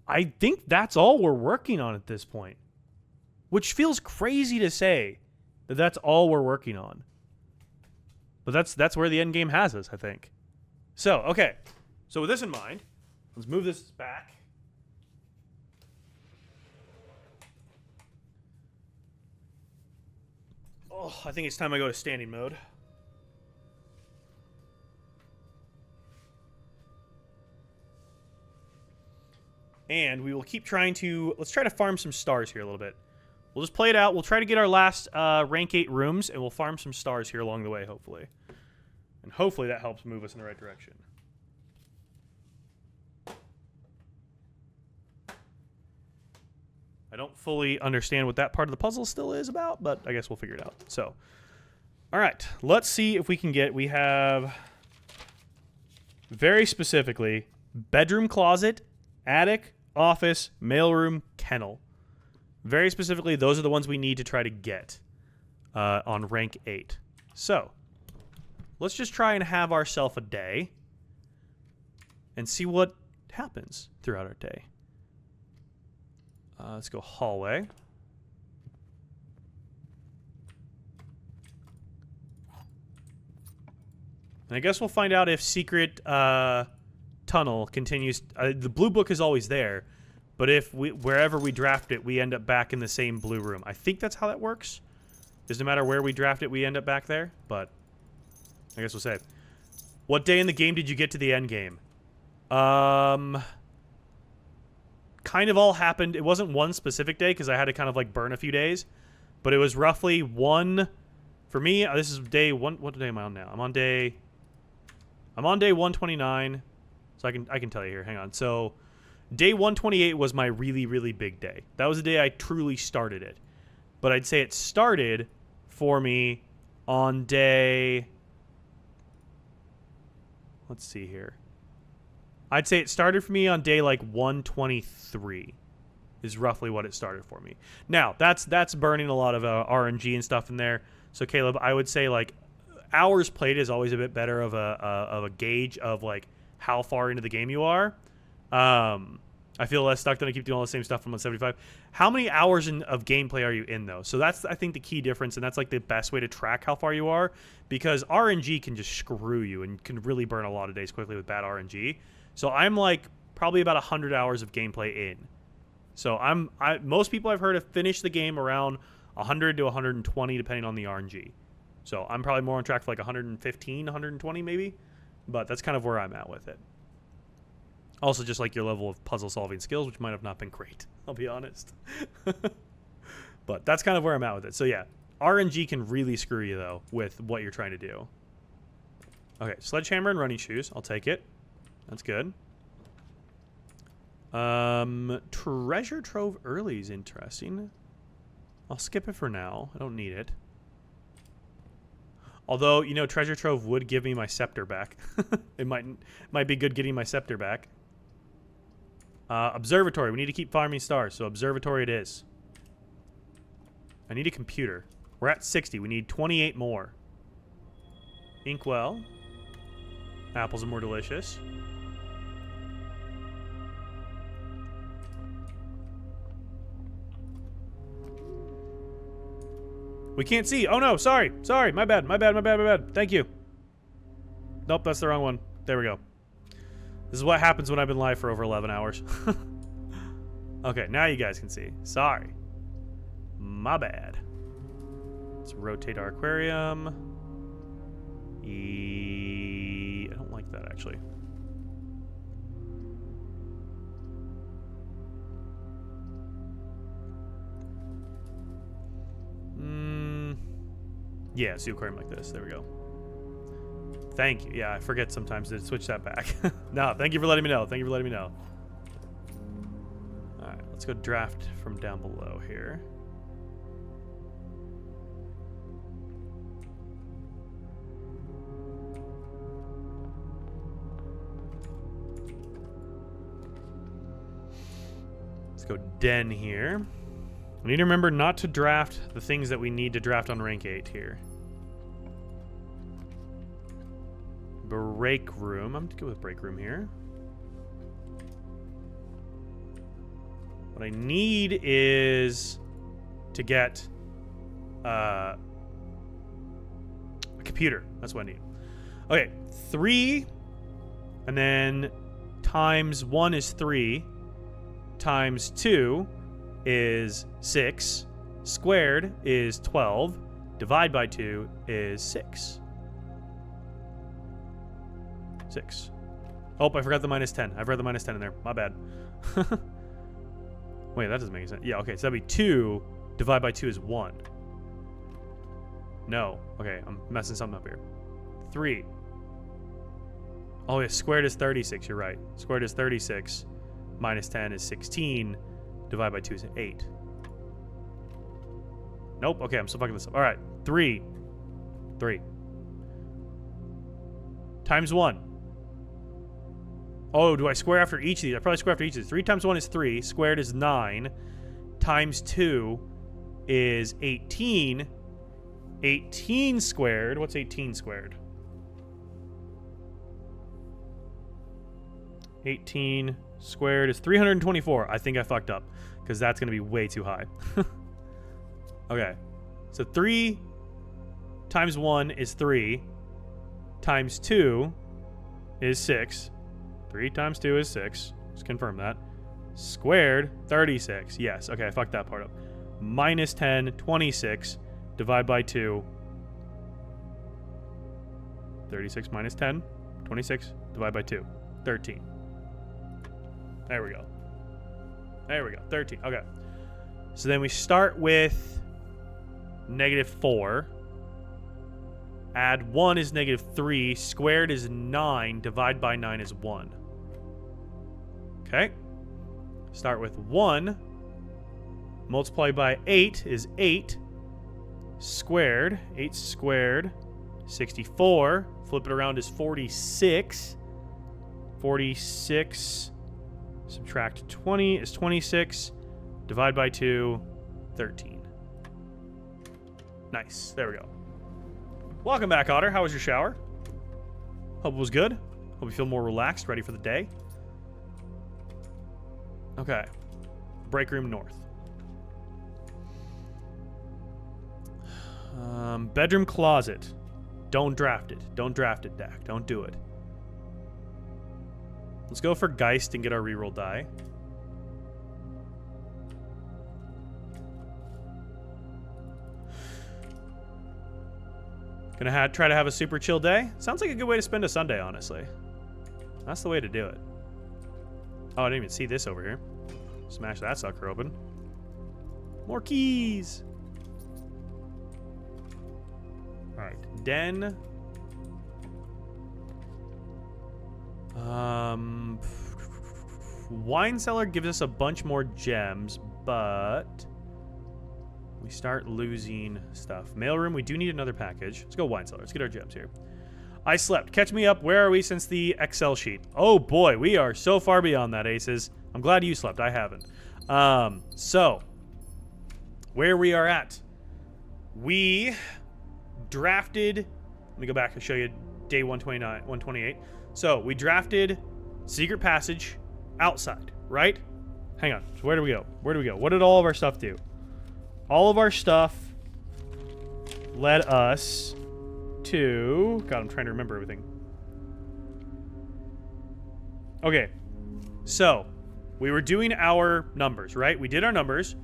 I think that's all we're working on at this point. Which feels crazy to say that that's all we're working on. But that's where the end game has us, I think. So, okay. So with this in mind, let's move this back. Oh, I think it's time I go to standing mode. And we will keep trying to... Let's try to farm some stars here a little bit. We'll just play it out. We'll try to get our last rank 8 rooms, and we'll farm some stars here along the way, hopefully. And hopefully that helps move us in the right direction. I don't fully understand what that part of the puzzle still is about, but I guess we'll figure it out. So, all right. Let's see if we can get... We have, very specifically, bedroom closet, attic, office, mailroom, kennel. Very specifically, those are the ones we need to try to get on rank 8. So, let's just try and have ourselves a day and see what happens throughout our day. Let's go hallway. And I guess we'll find out if secret tunnel continues. The blue book is always there, but if wherever we draft it, we end up back in the same blue room. I think that's how that works. Is no matter where we draft it, we end up back there. But I guess we'll say. What day in the game did you get to the end game? Kind of all happened. It wasn't one specific day because I had to kind of like burn a few days, but it was roughly one. For me, this is day one. What day am I on now? I'm on day 129. So I can tell you here. Hang on. So day 128 was my really, really big day. That was the day I truly started it. But I'd say it started for me on day... Let's see here. I'd say it started for me on day like 123 is roughly what it started for me. Now, that's burning a lot of RNG and stuff in there. So Caleb, I would say like hours played is always a bit better of a gauge of like how far into the game you are. I feel less stuck than I keep doing all the same stuff from 175. How many hours of gameplay are you in though? So that's, I think, the key difference, and that's like the best way to track how far you are, because RNG can just screw you and can really burn a lot of days quickly with bad RNG. So I'm like probably about 100 hours of gameplay in. So most people I've heard have finished the game around 100 to 120 depending on the RNG. So I'm probably more on track for like 115, 120 maybe, but that's kind of where I'm at with it. Also, just like your level of puzzle solving skills, which might have not been great, I'll be honest. But that's kind of where I'm at with it. So yeah, RNG can really screw you though with what you're trying to do. Okay, sledgehammer and running shoes. I'll take it. That's good. Treasure Trove early is interesting. I'll skip it for now. I don't need it. Although, you know, Treasure Trove would give me my scepter back. It might be good getting my scepter back. Observatory. We need to keep farming stars, so observatory it is. I need a computer. We're at 60. We need 28 more. Inkwell. Apples are more delicious. We can't see. Oh no, sorry. Sorry. My bad. My bad. My bad. My bad. Thank you. Nope, that's the wrong one. There we go. This is what happens when I've been live for over 11 hours. Okay, now you guys can see. Sorry. My bad. Let's rotate our aquarium. I don't like that, actually. Yeah, see aquarium like this. There we go. Thank you. Yeah, I forget sometimes to switch that back. No, thank you for letting me know. Thank you for letting me know. All right, let's go draft from down below here. Let's go den here. We need to remember not to draft the things that we need to draft on rank 8 here. Break room. I'm going to go with break room here. What I need is to get a computer. That's what I need. Okay, 3, and then times 1 is 3, times 2 is 6, squared is 12, divide by 2 is 6. 6. Oh, I forgot the minus 10. I've read the minus 10 in there. My bad. Wait, that doesn't make any sense. Yeah, okay, so that'd be 2, divide by 2 is 1. No. Okay, I'm messing something up here. 3. Oh, yeah, squared is 36. You're right. Squared is 36. Minus 10 is 16. Divide by 2 is 8. Nope. Okay, I'm still fucking this up. All right. 3. Times 1. Oh, do I square after each of these? I probably square after each of these. 3 times 1 is 3. Squared is 9. Times 2 is 18. 18 squared. What's 18 squared? 18 squared is 324. I think I fucked up because that's going to be way too high. Okay. So 3 times 1 is 3. Times 2 is 6. 3 times 2 is 6. Let's confirm that. Squared, 36. Yes. Okay, I fucked that part up. Minus 10, 26. Divide by 2. 36 minus 10, 26. Divide by 2. 13. There we go. There we go. 13. Okay. So then we start with -4. Add 1 is -3. Squared is 9. Divide by 9 is 1. Okay. Start with 1. Multiply by 8 is 8. Squared. 8 squared. 64. Flip it around is 46. 46. Subtract 20 is 26. Divide by 2, 13. Nice. There we go. Welcome back, Otter. How was your shower? Hope it was good. Hope you feel more relaxed, ready for the day. Okay. Break room north. Bedroom closet. Don't draft it. Don't draft it, Dak. Don't do it. Let's go for Geist and get our reroll die. Gonna try to have a super chill day. Sounds like a good way to spend a Sunday, honestly. That's the way to do it. Oh, I didn't even see this over here. Smash that sucker open. More keys. All right, den. Wine cellar gives us a bunch more gems, but we start losing stuff. Mailroom, we do need another package. Let's go wine cellar. Let's get our gems here. I slept. Catch me up. Where are we since the Excel sheet? Oh boy, we are so far beyond that, Aces. I'm glad you slept. I haven't. So, where we are at. We drafted... Let me go back and show you day 128. So, we drafted Secret Passage outside, right? Hang on. So, where do we go? Where do we go? What did all of our stuff do? All of our stuff led us to... God, I'm trying to remember everything. Okay. So, we were doing our numbers, right? We did our numbers.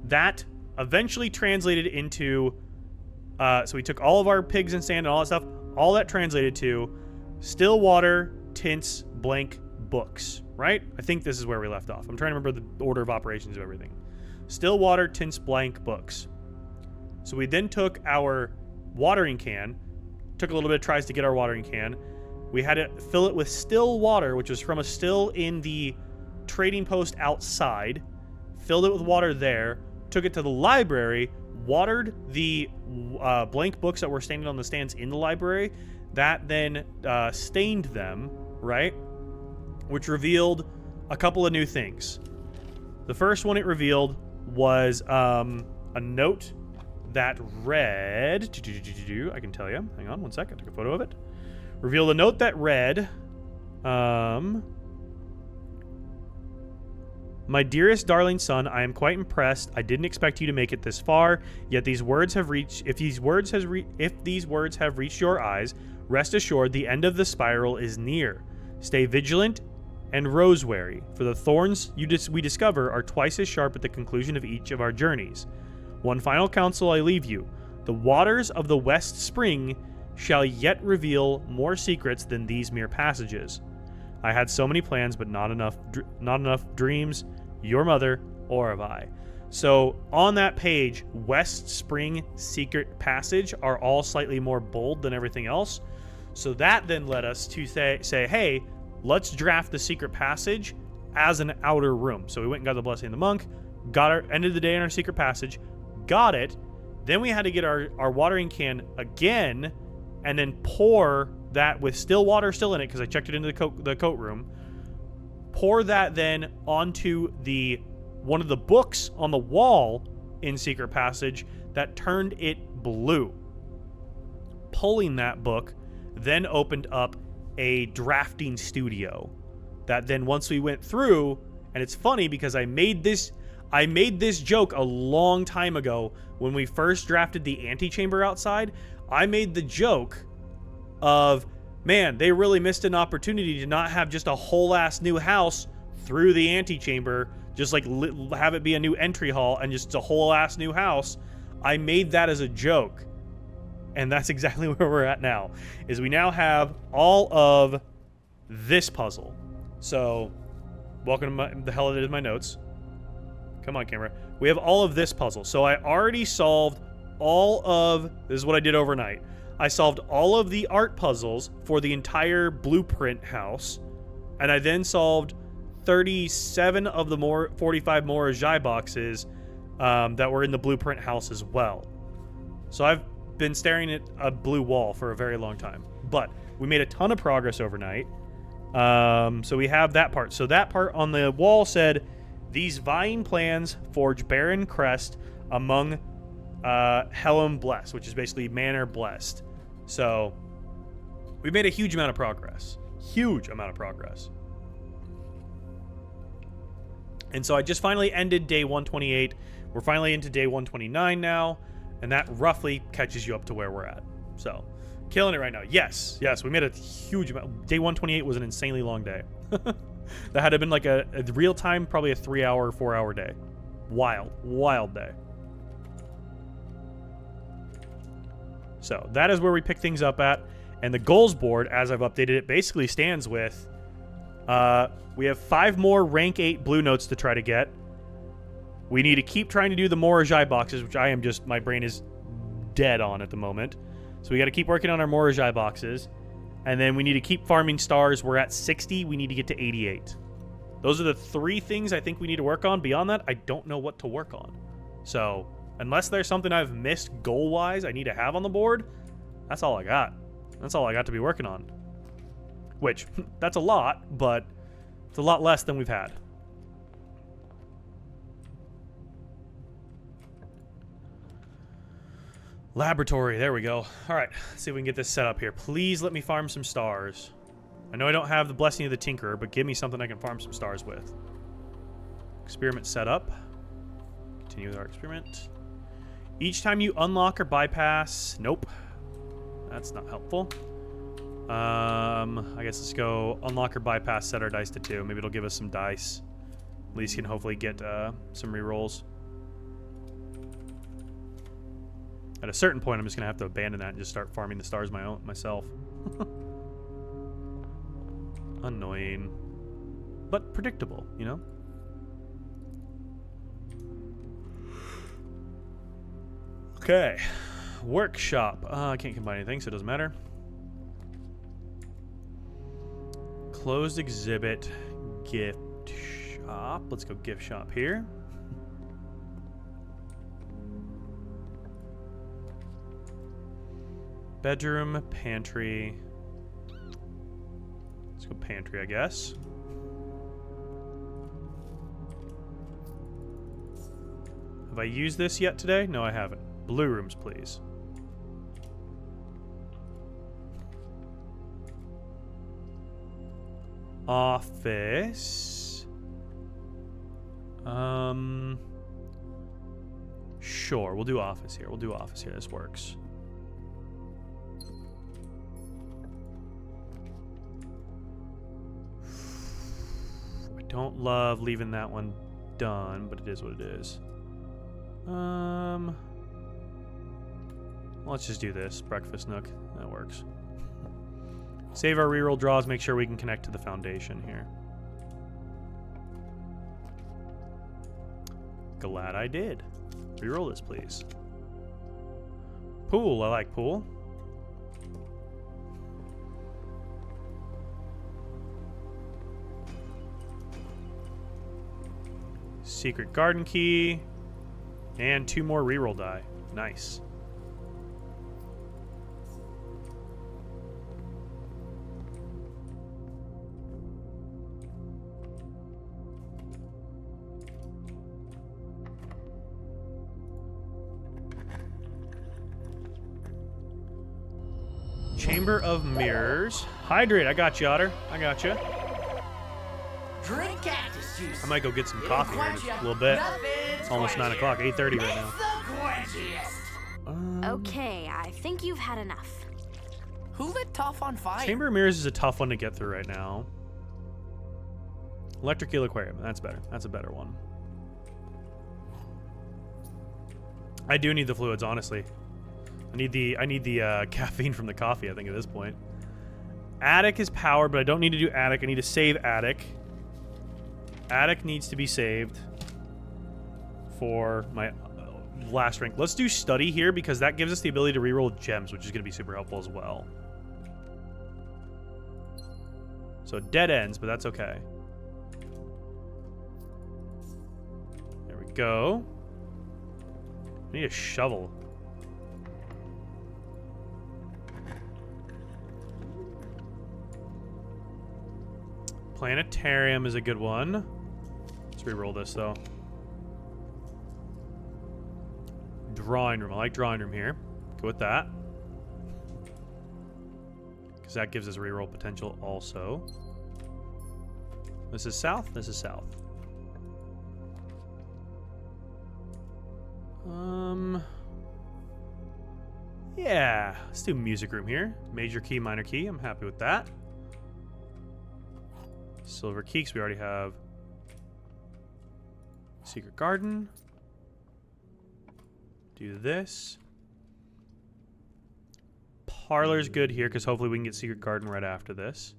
That eventually translated into... so we took all of our pigs and sand and all that stuff. All that translated to still water, tints, blank, books, right? I think this is where we left off. I'm trying to remember the order of operations of everything. Still water, tints, blank, books. So we then took our watering can, took a little bit of tries to get our watering can. We had to fill it with still water, which was from a still in the trading post outside. Filled it with water there, took it to the library, watered the blank books that were standing on the stands in the library. That then stained them, right? Which revealed a couple of new things. The first one it revealed was a note that read... I can tell you. Hang on one sec. I took a photo of it. Revealed a note that read... My dearest darling son, I am quite impressed. I didn't expect you to make it this far, yet these words have reached... If these words have reached your eyes, rest assured the end of the spiral is near. Stay vigilant and rose-wary, for the thorns we discover are twice as sharp at the conclusion of each of our journeys. One final counsel I leave you. The waters of the West Spring shall yet reveal more secrets than these mere passages. I had so many plans, but not enough dreams. Your mother, Oravi. So on that page, West Spring Secret Passage are all slightly more bold than everything else. So that then led us to say, hey, let's draft the Secret Passage as an outer room. So we went and got the Blessing of the Monk, ended the day in our Secret Passage, got it. Then we had to get our watering can again, and then pour that with still water still in it, because I checked it into the coat room. Pour that then onto one of the books on the wall in Secret Passage that turned it blue. Pulling that book then opened up a drafting studio that then once we went through, and it's funny because I made this joke a long time ago when we first drafted the antechamber outside. I made the joke of, man, they really missed an opportunity to not have just a whole ass new house through the antechamber, just like have it be a new entry hall and just a whole ass new house. I made that as a joke. And that's exactly where we're at now, is we now have all of this puzzle. So, welcome to the hell it is my notes. Come on, camera. We have all of this puzzle. So I already solved this is what I did overnight. I solved all of the art puzzles for the entire blueprint house, and I then solved 37 of the 45 Morajai boxes that were in the blueprint house as well. So I've been staring at a blue wall for a very long time, but we made a ton of progress overnight. So we have that part. So that part on the wall said, these vying plans forge barren crest among Helm blessed, which is basically manor blessed. So we made a huge amount of progress. Huge amount of progress. And so I just finally ended day 128. We're finally into day 129 now, and that roughly catches you up to where we're at. So killing it right now. Yes, we made a huge amount. Day 128 was an insanely long day. That had to have been like a real time, probably a 3-hour, 4-hour day. Wild day. So that is where we pick things up at. And the goals board, as I've updated it, basically stands with, we have 5 more rank 8 blue notes to try to get. We need to keep trying to do the Morajai boxes, which my brain is dead on at the moment. So we got to keep working on our Morajai boxes. And then we need to keep farming stars. We're at 60. We need to get to 88. Those are the 3 things I think we need to work on. Beyond that, I don't know what to work on. So, unless there's something I've missed goal-wise I need to have on the board, that's all I got. That's all I got to be working on. Which, that's a lot, but it's a lot less than we've had. Laboratory, there we go. All right, let's see if we can get this set up here. Please let me farm some stars. I know I don't have the Blessing of the Tinkerer, but give me something I can farm some stars with. Experiment set up. Continue with our experiment. Each time you unlock or bypass... Nope. That's not helpful. I guess let's go unlock or bypass, set our dice to 2. Maybe it'll give us some dice. At least can hopefully get some rerolls. At a certain point, I'm just going to have to abandon that and just start farming the stars myself. Annoying. But predictable, you know? Okay. Workshop. I can't combine anything, so it doesn't matter. Closed exhibit. Gift shop. Let's go gift shop here. Bedroom, pantry. Let's go pantry, I guess. Have I used this yet today? No, I haven't. Blue rooms, please. Office. Sure, we'll do office here. We'll do office here. This works. I don't love leaving that one done, but it is what it is. Let's just do this. Breakfast nook. That works. Save our reroll draws. Make sure we can connect to the foundation here. Glad I did. Reroll this, please. Pool. I like pool. Secret garden key. And 2 more reroll die. Nice. Chamber of Mirrors. Hydrate. I got you, Otter. I got you. Drink cactus juice. I might go get some coffee here in a little bit. It's almost 9 o'clock. 8:30 right now. Okay, I think you've had enough. Who lit Toph on fire? Chamber of Mirrors is a tough one to get through right now. Electric Eel Aquarium. That's better. That's a better one. I do need the fluids, honestly. I need the caffeine from the coffee, I think, at this point. Attic is powered, but I don't need to do attic. I need to save attic. Attic needs to be saved for my last rank. Let's do study here because that gives us the ability to reroll gems, which is going to be super helpful as well. So dead ends, but that's okay. There we go. I need a shovel. Planetarium is a good one. Let's reroll this, though. Drawing room. I like drawing room here. Go with that. Because that gives us reroll potential also. This is south. This is south. Yeah. Let's do music room here. Major key, minor key. I'm happy with that. Silver key, because we already have secret garden. Do this. Parlor's good here, because hopefully we can get secret garden right after this.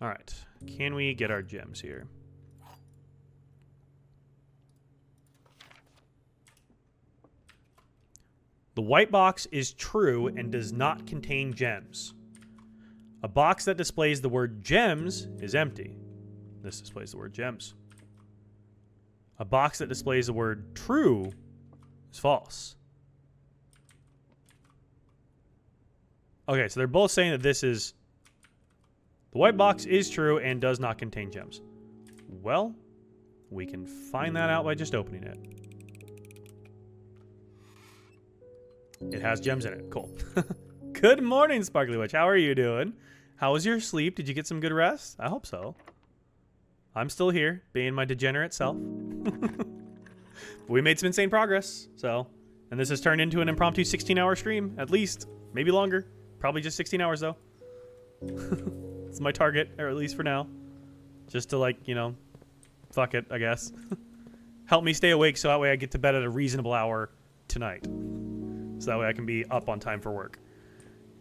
Alright. Can we get our gems here? The white box is true and does not contain gems. A box that displays the word gems is empty. This displays the word gems. A box that displays the word true is false. Okay, so they're both saying that this is... The white box is true and does not contain gems. Well, we can find that out by just opening it. It has gems in it. Cool. Good morning, Sparkly Witch. How are you doing? How was your sleep? Did you get some good rest? I hope so. I'm still here, being my degenerate self. We made some insane progress, so... And this has turned into an impromptu 16-hour stream, at least. Maybe longer. Probably just 16 hours, though. It's my target, or at least for now. Just to, like, you know, fuck it, I guess. Help me stay awake so that way I get to bed at a reasonable hour tonight. So that way I can be up on time for work.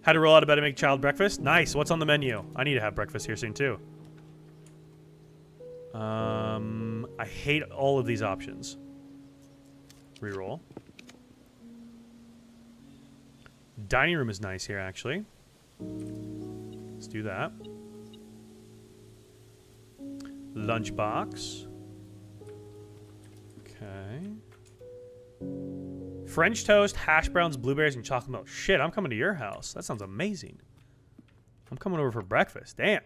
Had to roll out of bed to make child breakfast. Nice. What's on the menu? I need to have breakfast here soon, too. I hate all of these options. Reroll. Dining room is nice here, actually. Let's do that. Lunchbox. Okay. French toast, hash browns, blueberries, and chocolate milk. Shit, I'm coming to your house. That sounds amazing. I'm coming over for breakfast. Damn.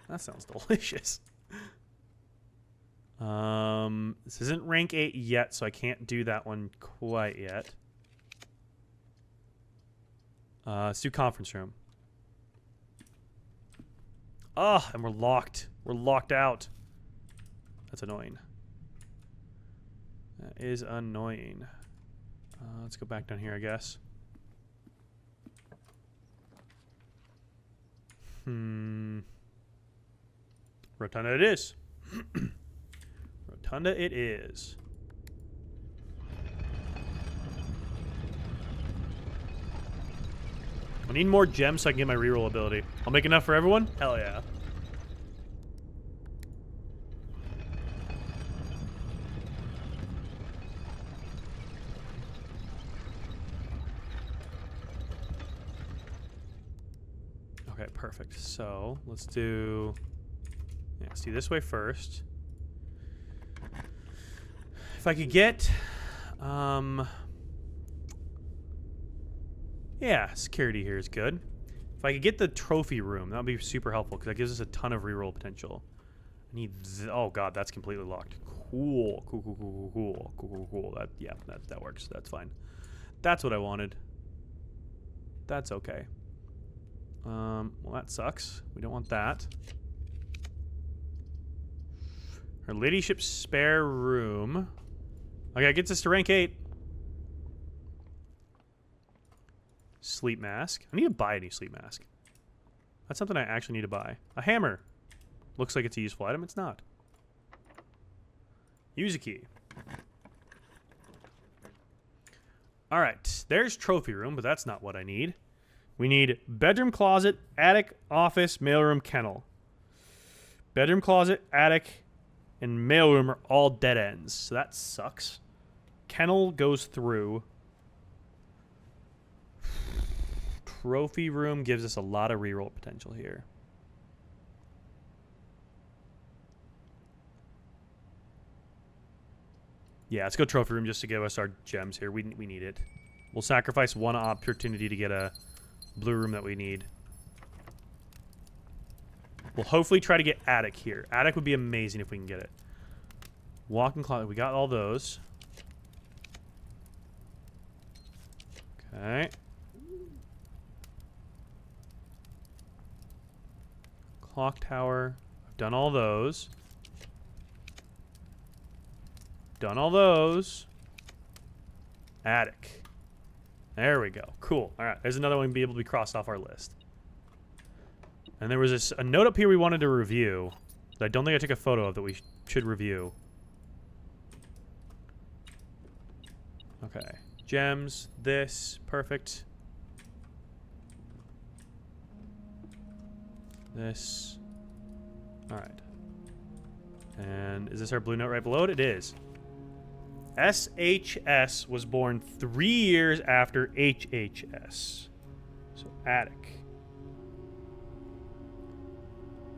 That sounds delicious. This isn't rank 8 yet, so I can't do that one quite yet. Let's do conference room. Oh, and we're locked. We're locked out. That's annoying. That is annoying. Let's go back down here, I guess. Rotunda it is. Rotunda it is. I need more gems so I can get my reroll ability. I'll make enough for everyone? Hell yeah. Okay, perfect. So, let's do... Yeah, let's do this way first. If I could get... Yeah, security here is good. If I could get the trophy room, that would be super helpful because that gives us a ton of reroll potential. I need... Oh, God, that's completely locked. Cool. Cool. That works. That's fine. That's what I wanted. That's okay. Well, that sucks. We don't want that. Her ladyship's spare room. Okay, it gets us to rank 8. Sleep mask. I need to buy a new sleep mask. That's something I actually need to buy. A hammer. Looks like it's a useful item. It's not. Use a key. Alright. There's trophy room, but that's not what I need. We need bedroom, closet, attic, office, mailroom, kennel. Bedroom, closet, attic, and mailroom are all dead ends. So that sucks. Kennel goes through. Trophy room gives us a lot of reroll potential here. Yeah, let's go trophy room just to give us our gems here. We need it. We'll sacrifice one opportunity to get a blue room that we need. We'll hopefully try to get attic here. Attic would be amazing if we can get it. Walk-in closet. We got all those. Okay. Clock tower. I've done all those. Done all those. Attic. There we go. Cool. All right. There's another one to be able to be crossed off our list. And there was a note up here we wanted to review that I don't think I took a photo of that we should review. Okay. Gems. This. Perfect. This. Alright. And is this our blue note right below it? It is. SHS was born 3 years after HHS. So, attic.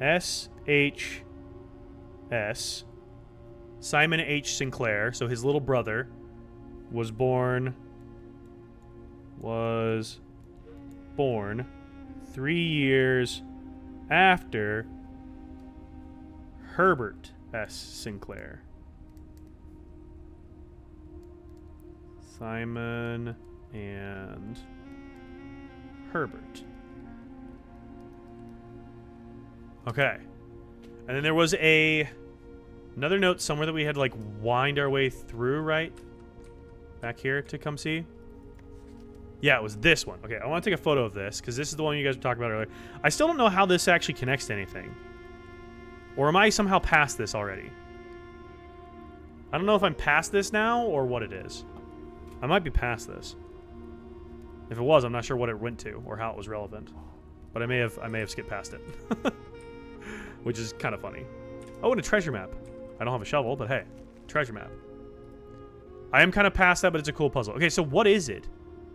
SHS. Simon H. Sinclair, so his little brother, was born 3 years after Herbert S. Sinclair. Simon and Herbert. Okay. And then there was another note somewhere that we had to like wind our way through, right? Back here to come see. Yeah, it was this one. Okay, I want to take a photo of this because this is the one you guys were talking about earlier. I still don't know how this actually connects to anything. Or am I somehow past this already? I don't know if I'm past this now or what it is. I might be past this. If it was, I'm not sure what it went to or how it was relevant. But I may have skipped past it. Which is kind of funny. Oh, and a treasure map. I don't have a shovel, but hey, treasure map. I am kind of past that, but it's a cool puzzle. Okay, so what is it?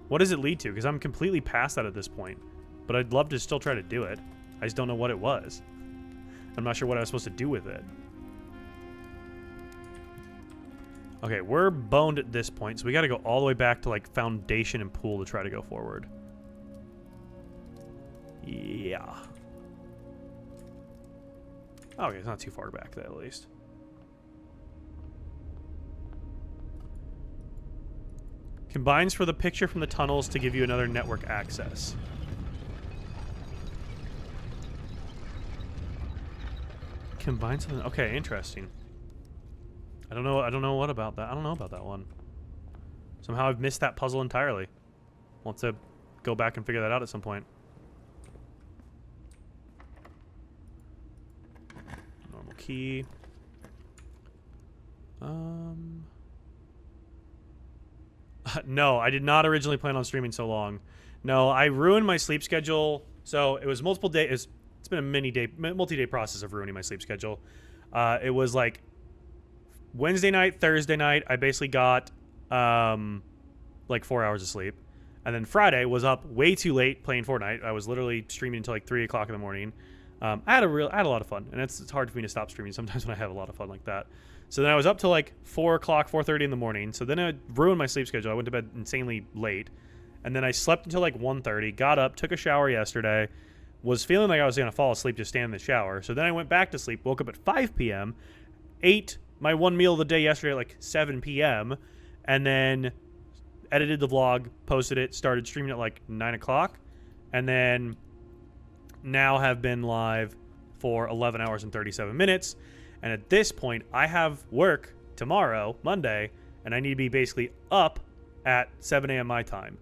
What does it lead to? Because I'm completely past that at this point. But I'd love to still try to do it. I just don't know what it was. I'm not sure what I was supposed to do with it. Okay, we're boned at this point, so we got to go all the way back to like foundation and pool to try to go forward. Yeah. Okay, it's not too far back, at least. Combines for the picture from the tunnels to give you another network access. Combines something. Okay, interesting. I don't know what about that. I don't know about that one. Somehow I've missed that puzzle entirely. We'll have to go back and figure that out at some point. Normal key. No, I did not originally plan on streaming so long. No, I ruined my sleep schedule. So it was multiple days. It's been a multi-day process of ruining my sleep schedule. It was like Wednesday night, Thursday night, I basically got like 4 hours of sleep. And then Friday was up way too late playing Fortnite. I was literally streaming until like 3 o'clock in the morning. I had a lot of fun, and it's hard for me to stop streaming sometimes when I have a lot of fun like that. So then I was up till like 4 o'clock, 4:30 in the morning. So then it ruined my sleep schedule. I went to bed insanely late, and then I slept until like 1:30. Got up, took a shower yesterday, was feeling like I was gonna fall asleep just standing in the shower. So then I went back to sleep, woke up at 5 p.m., ate my one meal of the day yesterday at like 7 p.m., and then edited the vlog, posted it, started streaming at like 9 o'clock, and then now have been live for 11 hours and 37 minutes. And at this point, I have work tomorrow, Monday, and I need to be basically up at 7 a.m. my time.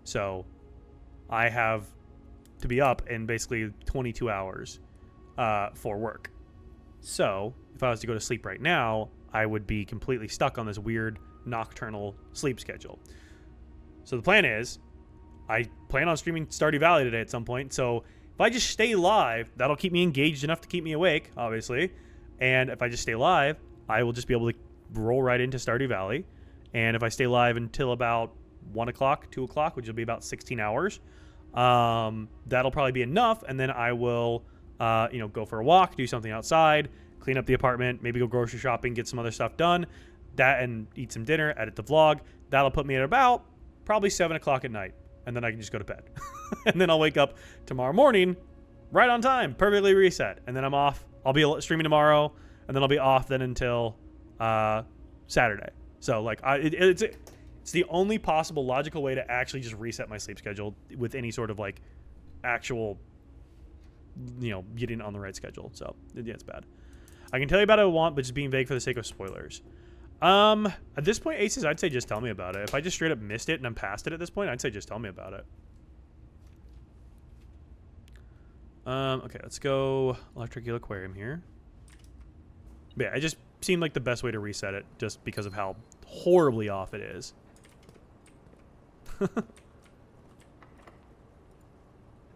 So I have to be up in basically 22 hours for work. So if I was to go to sleep right now, I would be completely stuck on this weird nocturnal sleep schedule. So the plan is, I plan on streaming Stardew Valley today at some point. So if I just stay live, that'll keep me engaged enough to keep me awake, obviously. And if I just stay live, I will just be able to roll right into Stardew Valley. And if I stay live until about 1 o'clock, 2 o'clock, which will be about 16 hours, that'll probably be enough. And then I will, go for a walk, do something outside, clean up the apartment, maybe go grocery shopping, get some other stuff done, and eat some dinner, edit the vlog. That'll put me at about probably 7 o'clock at night. And then I can just go to bed. And then I'll wake up tomorrow morning right on time, perfectly reset. And then I'm off. I'll be streaming tomorrow, and then I'll be off then until Saturday. So like it's the only possible logical way to actually just reset my sleep schedule with any sort of like actual, getting on the right schedule. So yeah, it's bad. I can tell you about it if I want, but just being vague for the sake of spoilers. At this point, Aces, I'd say just tell me about it. If I just straight up missed it and I'm past it at this point, I'd say just tell me about it. Okay, let's go Electric Eel Aquarium here. But yeah, it just seemed like the best way to reset it, just because of how horribly off it is.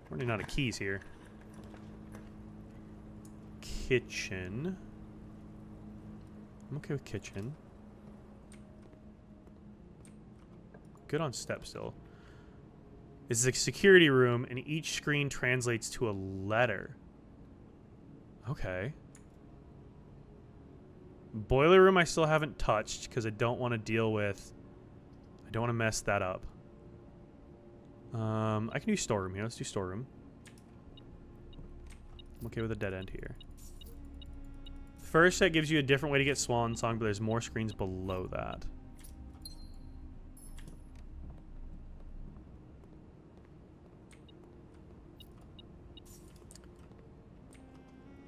Running out of keys here. Kitchen. I'm okay with kitchen. Good on step still. This is a security room, and each screen translates to a letter. Okay. Boiler room I still haven't touched because I don't want to deal with... I don't want to mess that up. I can do storeroom here. Let's do storeroom. I'm okay with a dead end here. First, that gives you a different way to get Swan Song, but there's more screens below that.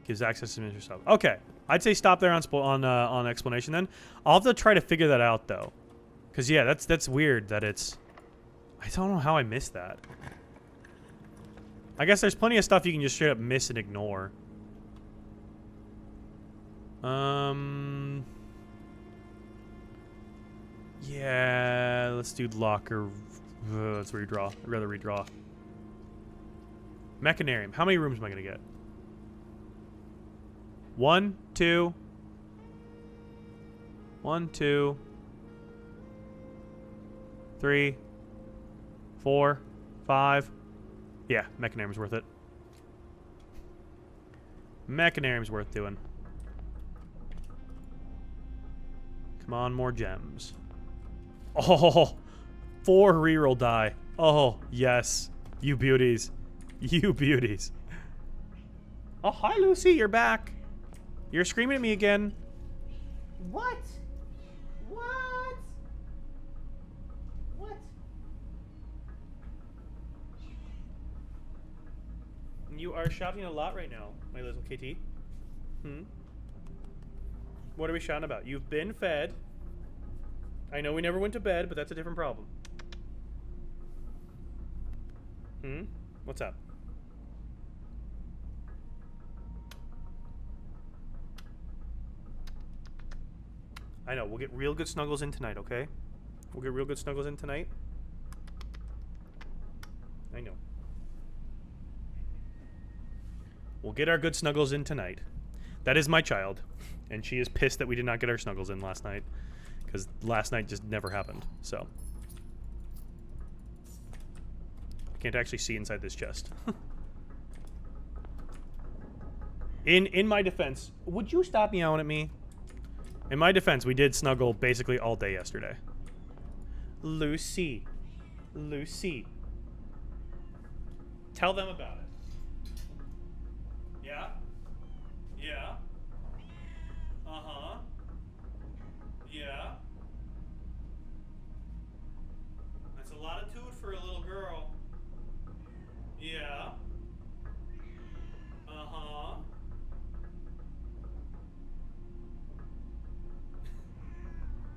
Gives access to Mr. Sub. Okay, I'd say stop there on explanation. Then I'll have to try to figure that out though, because yeah, that's weird that it's. I don't know how I missed that. I guess there's plenty of stuff you can just straight up miss and ignore. Yeah, let's do locker. Let's redraw. I'd rather redraw. Mechanarium. How many rooms am I gonna get? 1, 2. 1, 2. 3. 4. 5. Yeah, Mechanarium's worth it. Mechanarium's worth doing. Come on, more gems. Oh, 4 reroll die. Oh, yes. You beauties. You beauties. Oh, hi, Lucy. You're back. You're screaming at me again. What? What? What? You are shouting a lot right now, my little kitty. What are we shouting about? You've been fed. I know we never went to bed, but that's a different problem. What's up? I know, we'll get real good snuggles in tonight, okay? We'll get real good snuggles in tonight. I know. We'll get our good snuggles in tonight. That is my child. And she is pissed that we did not get our snuggles in last night. Because last night just never happened, so. I can't actually see inside this chest. In my defense, would you stop meowing at me? In my defense, we did snuggle basically all day yesterday. Lucy. Lucy. Tell them about it. Yeah? Yeah? Uh-huh. Yeah? That's a lot of toot for a little girl. Yeah? Uh-huh.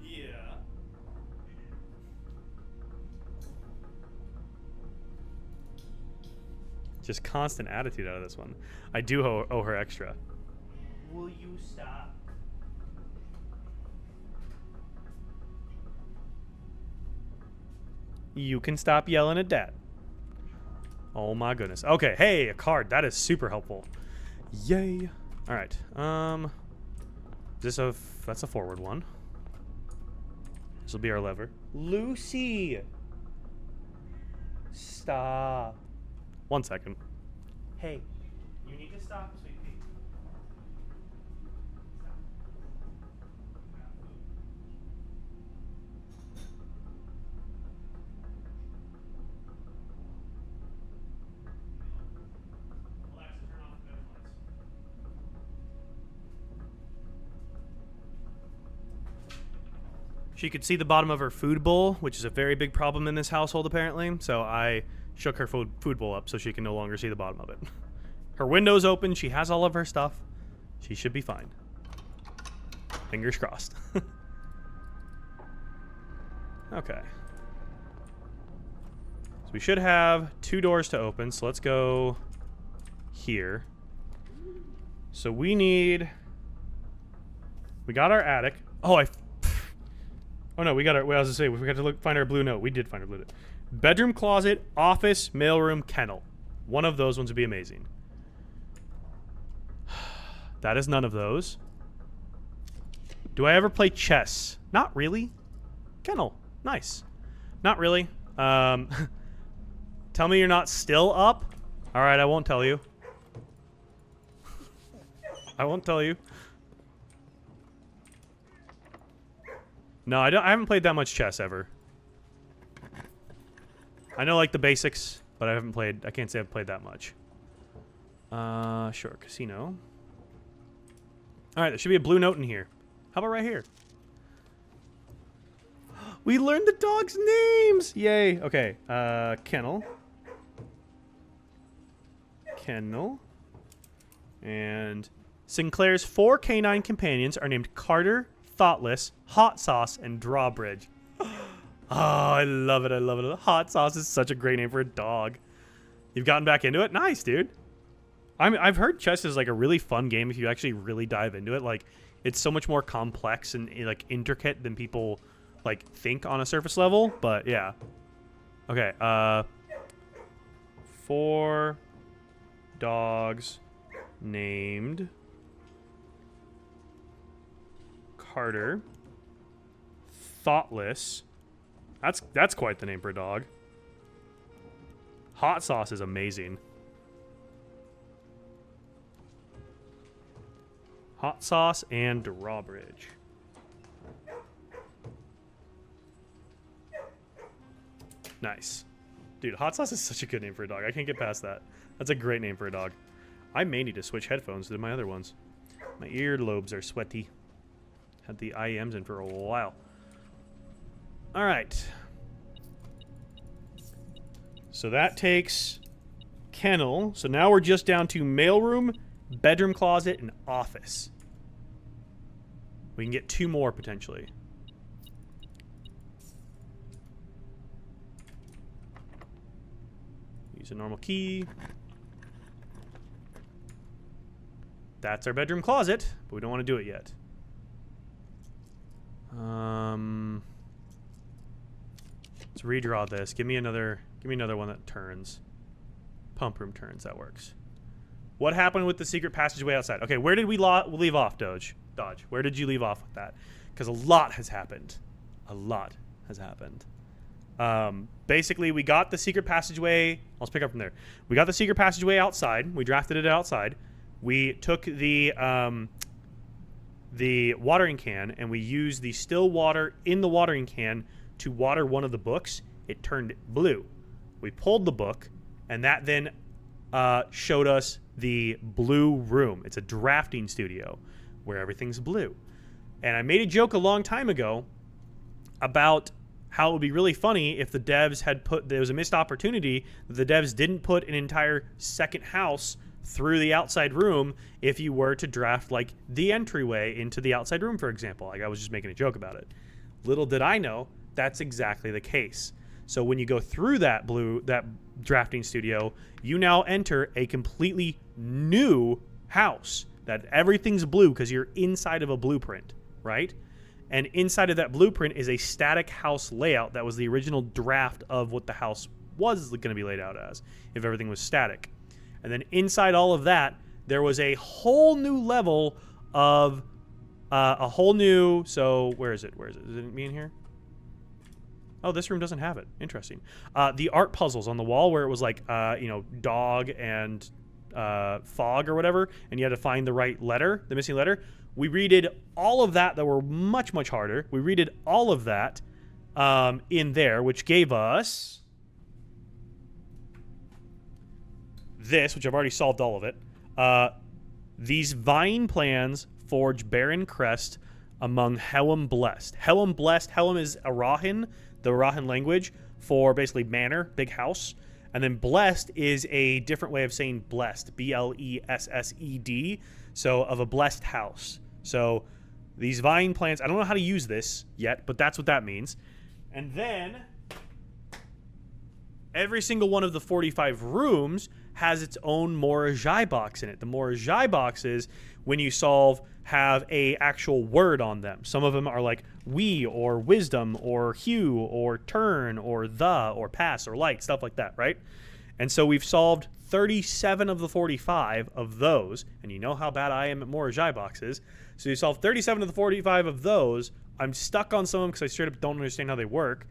Yeah. Just constant attitude out of this one. I do owe her extra. Will you stop? You can stop yelling at Dad. Oh my goodness. Okay, hey, a card. That is super helpful. Yay. All right. Is this that's a forward one. This will be our lever. Lucy. Stop. 1 second. Hey, you need to stop, sweetie. Stop. Alexa, turn off the bedroom lights. She could see the bottom of her food bowl, which is a very big problem in this household, apparently. So I shook her food bowl up so she can no longer see the bottom of it. Her window's open. She has all of her stuff. She should be fine. Fingers crossed. Okay. So we should have 2 doors to open. So let's go here. So we got our attic. Oh, oh no, we got our. What I was gonna say, we got to find our blue note. We did find our blue note. Bedroom, closet, office, mailroom, kennel. One of those ones would be amazing. That is none of those. Do I ever play chess? Not really. Kennel. Nice. Not really. Tell me you're not still up. All right, I won't tell you. I won't tell you. No, I haven't played that much chess ever. I know like the basics, but I can't say I've played that much. Sure, casino. All right, there should be a blue note in here. How about right here? We learned the dogs' names! Yay. Okay, Kennel. Kennel. And Sinclair's 4 canine companions are named Carter, Thoughtless, Hot Sauce, and Drawbridge. Oh, I love it. I love it. Hot Sauce is such a great name for a dog. You've gotten back into it? Nice, dude. I've heard chess is like a really fun game if you actually really dive into it. Like, it's so much more complex and like intricate than people like think on a surface level. But yeah. Okay. 4 dogs named Carter, Thoughtless. That's quite the name for a dog. Hot Sauce is amazing. Hot Sauce and Drawbridge. Nice. Dude, Hot Sauce is such a good name for a dog. I can't get past that. That's a great name for a dog. I may need to switch headphones to my other ones. My earlobes are sweaty. Had the IEMs in for a while. All right. So that takes kennel. So now we're just down to mailroom, bedroom closet, and office. We can get 2 more potentially. Use a normal key. That's our bedroom closet, but we don't want to do it yet. Let's redraw this. Give me another one that turns. Pump room turns. That works. What happened with the secret passageway outside? Okay, where did we leave off, Dodge? Where did you leave off with that? Because a lot has happened. A lot has happened. Basically, we got the secret passageway. Let's pick up from there. We got the secret passageway outside. We drafted it outside. We took the watering can and we used the still water in the watering can to water one of the books. It turned blue. We pulled the book, and that then showed us the blue room. It's a drafting studio where everything's blue. And I made a joke a long time ago about how it would be really funny if the devs had there was a missed opportunity that the devs didn't put an entire second house through the outside room if you were to draft like the entryway into the outside room, for example. Like, I was just making a joke about it. Little did I know that's exactly the case. So when you go through that drafting studio, you now enter a completely new house that everything's blue because you're inside of a blueprint, right? And inside of that blueprint is a static house layout that was the original draft of what the house was going to be laid out as if everything was static. And then inside all of that, there was a whole new level of so where is it? Is it me in here? Oh, this room doesn't have it. Interesting. The art puzzles on the wall where it was like, dog and fog or whatever, and you had to find the right letter, the missing letter. We redid all of that were much, much harder. We redid all of that in there, which gave us this, which I've already solved all of it. These vine plans forge Baron Crest among Helm Blessed. Helm Blessed, Helm is Arahan, the Arahan language for basically manor, big house. And then Blessed is a different way of saying blessed, B-L-E-S-S-E-D, so of a blessed house. So these vine plants, I don't know how to use this yet, but that's what that means. And then every single one of the 45 rooms has its own Morajai box in it. The Morajai boxes, when you solve, have a actual word on them. Some of them are like we or wisdom or hue or turn or the or pass or light, stuff like that, right? And so we've solved 37 of the 45 of those, and you know how bad I am at Morajai boxes. So you solve 37 of the 45 of those. I'm stuck on some of them because I straight up don't understand how they work.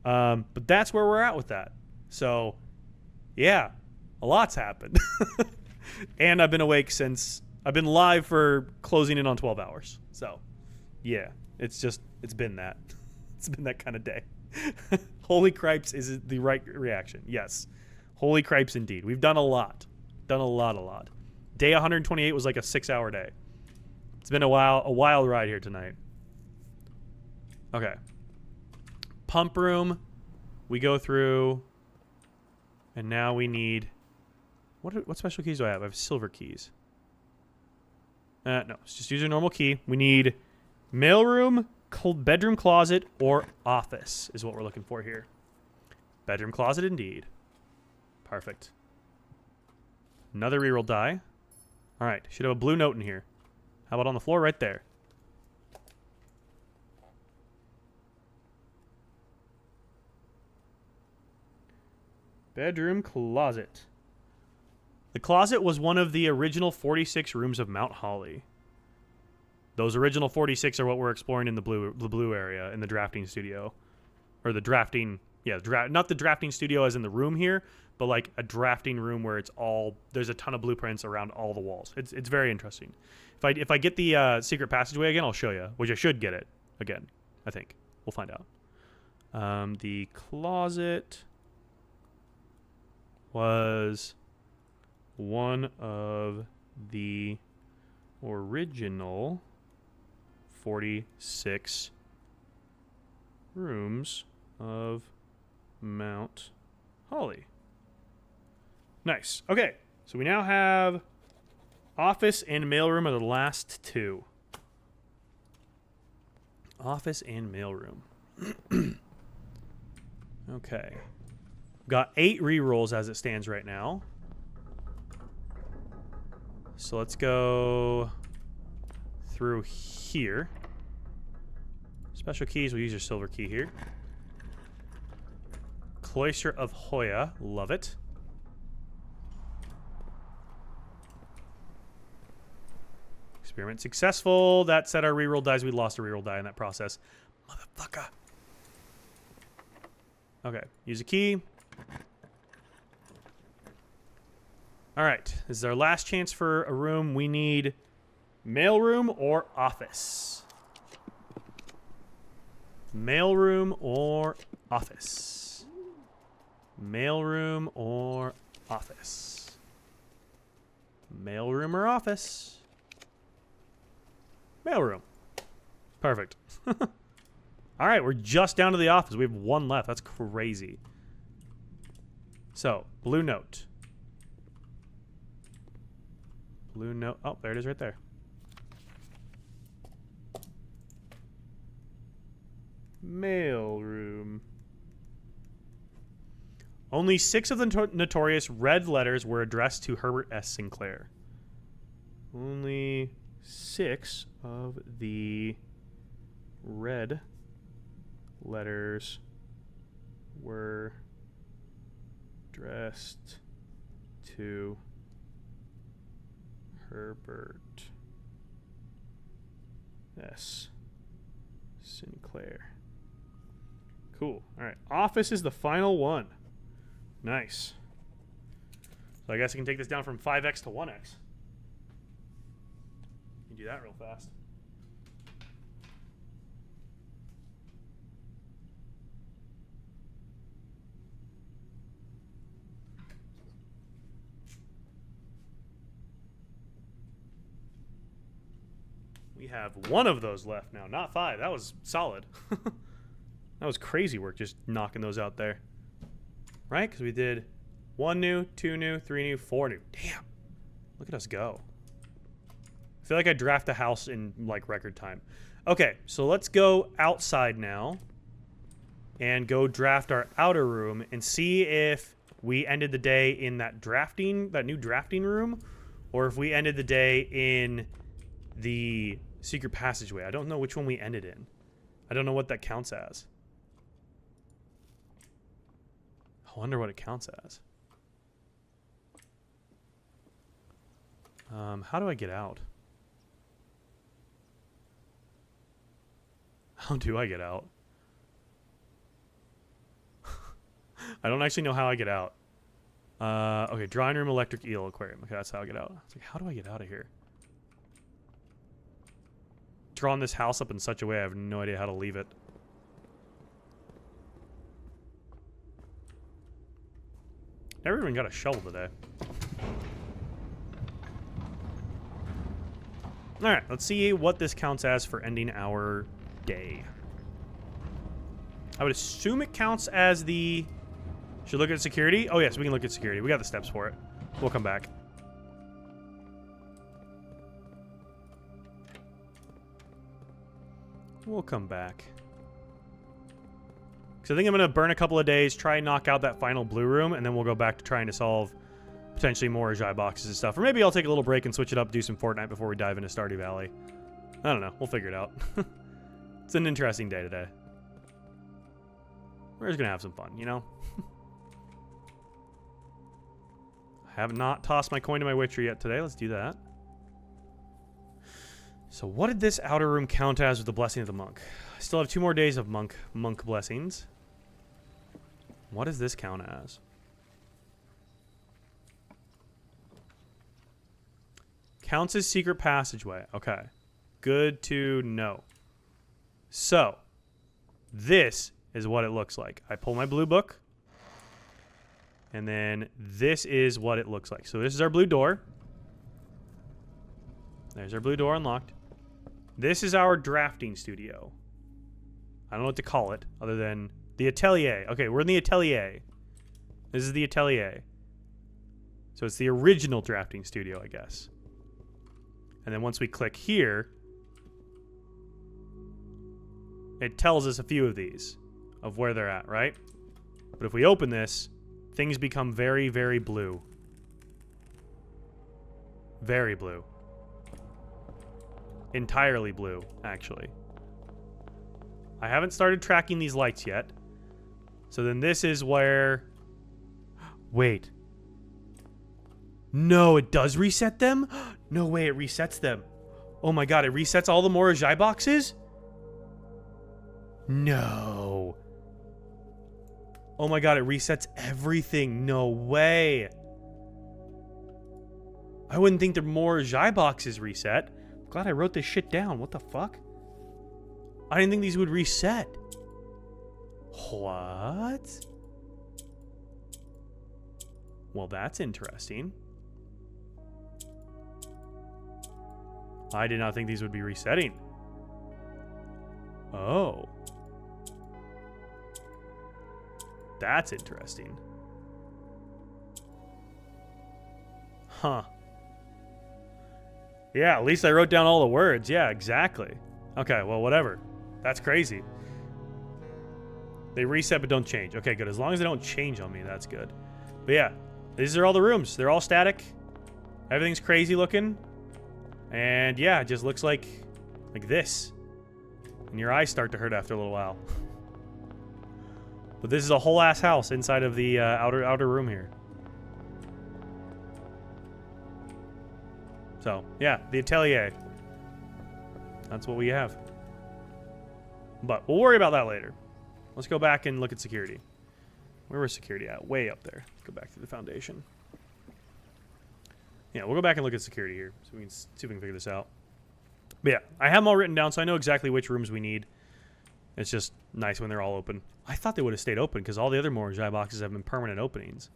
But that's where we're at with that. So, yeah, a lot's happened. And I've been awake since I've been live for closing in on 12 hours. So, yeah, it's been that. It's been that kind of day. Holy cripes is the right reaction. Yes. Holy cripes indeed. We've done a lot. Done a lot. Day 128 was like a 6-hour day. It's been a wild ride here tonight. Okay. Pump room. We go through. And now we need... What special keys do I have? I have silver keys. No, let's just use a normal key. We need mailroom, bedroom closet, or office is what we're looking for here. Bedroom closet indeed. Perfect. Another reroll die. All right, should have a blue note in here. How about on the floor right there? Bedroom closet. The closet was one of the original 46 rooms of Mount Holly. Those original 46 are what we're exploring in the blue area in the drafting studio. Or the drafting, yeah, not the drafting studio as in the room here, but like a drafting room where it's all, there's a ton of blueprints around all the walls. It's very interesting. If I get the secret passageway again, I'll show you, which I should get it again, I think. We'll find out. The closet was one of the original 46 rooms of Mount Holly. Nice. Okay, so we now have office and mailroom are the last two. Office and mailroom. Okay. Got 8 rerolls as it stands right now. So let's go through here. Special keys, we'll use your silver key here. Cloister of Hoya, love it. Experiment successful. That said our reroll dies. We lost a reroll die in that process. Motherfucker. Okay, use a key. All right, this is our last chance for a room. We need mailroom or office. Mailroom or office. Mailroom or office. Mailroom or office. Mailroom. Perfect. All right, we're just down to the office. We have 1 left. That's crazy. So, blue note. Blue note. Oh, there it is right there. Mailroom. Only 6 of the notorious red letters were addressed to Herbert S. Sinclair. Only 6 of the red letters were addressed to Herbert S. Sinclair. Cool. All right. Office is the final one. Nice. So I guess I can take this down from 5x to 1x. You can do that real fast. We have 1 of those left now, not 5. That was solid. That was crazy work just knocking those out there. Right? Because we did 1 new, 2 new, 3 new, 4 new. Damn. Look at us go. I feel like I draft a house in like record time. Okay, so let's go outside now and go draft our outer room and see if we ended the day in that new drafting room, or if we ended the day in the secret passageway. I don't know which one we ended in. I don't know what that counts as. I wonder what it counts as. How do I get out? How do I get out? I don't actually know how I get out. Okay, drawing room, electric eel, aquarium. Okay, that's how I get out. I was like, how do I get out of here? drawn this house up in such a way I have no idea how to leave it. Never even got a shovel today. Alright, let's see what this counts as for ending our day. I would assume it counts as the... Should we look at security? Oh yes, we can look at security. We got the steps for it. We'll come back. We'll come back. So I think I'm going to burn a couple of days, try and knock out that final blue room, and then we'll go back to trying to solve potentially more Ajai boxes and stuff. Or maybe I'll take a little break and switch it up, do some Fortnite before we dive into Stardew Valley. I don't know. We'll figure it out. It's an interesting day today. We're just going to have some fun, you know? I have not tossed my coin to my Witcher yet today. Let's do that. So what did this outer room count as with the blessing of the monk? I still have 2 more days of monk blessings. What does this count as? Counts as secret passageway. Okay. Good to know. So, this is what it looks like. I pull my blue book. And then this is what it looks like. So this is our blue door. There's our blue door unlocked. This is our drafting studio. I don't know what to call it other than the atelier. Okay, we're in the atelier. This is the atelier. So it's the original drafting studio, I guess. And then once we click here, it tells us a few of these, of where they're at, right? But if we open this, things become very, very blue. Very blue. Entirely blue, actually. I haven't started tracking these lights yet. So then this is where... Wait. No, it does reset them? No way, it resets them. Oh my god, it resets all the more Ajai boxes? No. Oh my god, it resets everything. No way. I wouldn't think the more Ajai boxes reset. Glad I wrote this shit down. What the fuck? I didn't think these would reset. What? Well, that's interesting. I did not think these would be resetting. Oh. That's interesting. Huh. Yeah, at least I wrote down all the words. Yeah, exactly. Okay, well, whatever. That's crazy. They reset but don't change. Okay, good. As long as they don't change on me, that's good. But yeah, these are all the rooms. They're all static. Everything's crazy looking. And yeah, it just looks like this. And your eyes start to hurt after a little while. But this is a whole ass house inside of the outer room here. So, yeah, the atelier. That's what we have. But we'll worry about that later. Let's go back and look at security. Where was security at? Way up there. Let's go back to the foundation. Yeah, we'll go back and look at security here, so we can see if we can figure this out. But yeah, I have them all written down, so I know exactly which rooms we need. It's just nice when they're all open. I thought they would have stayed open, because all the other Morajai boxes have been permanent openings.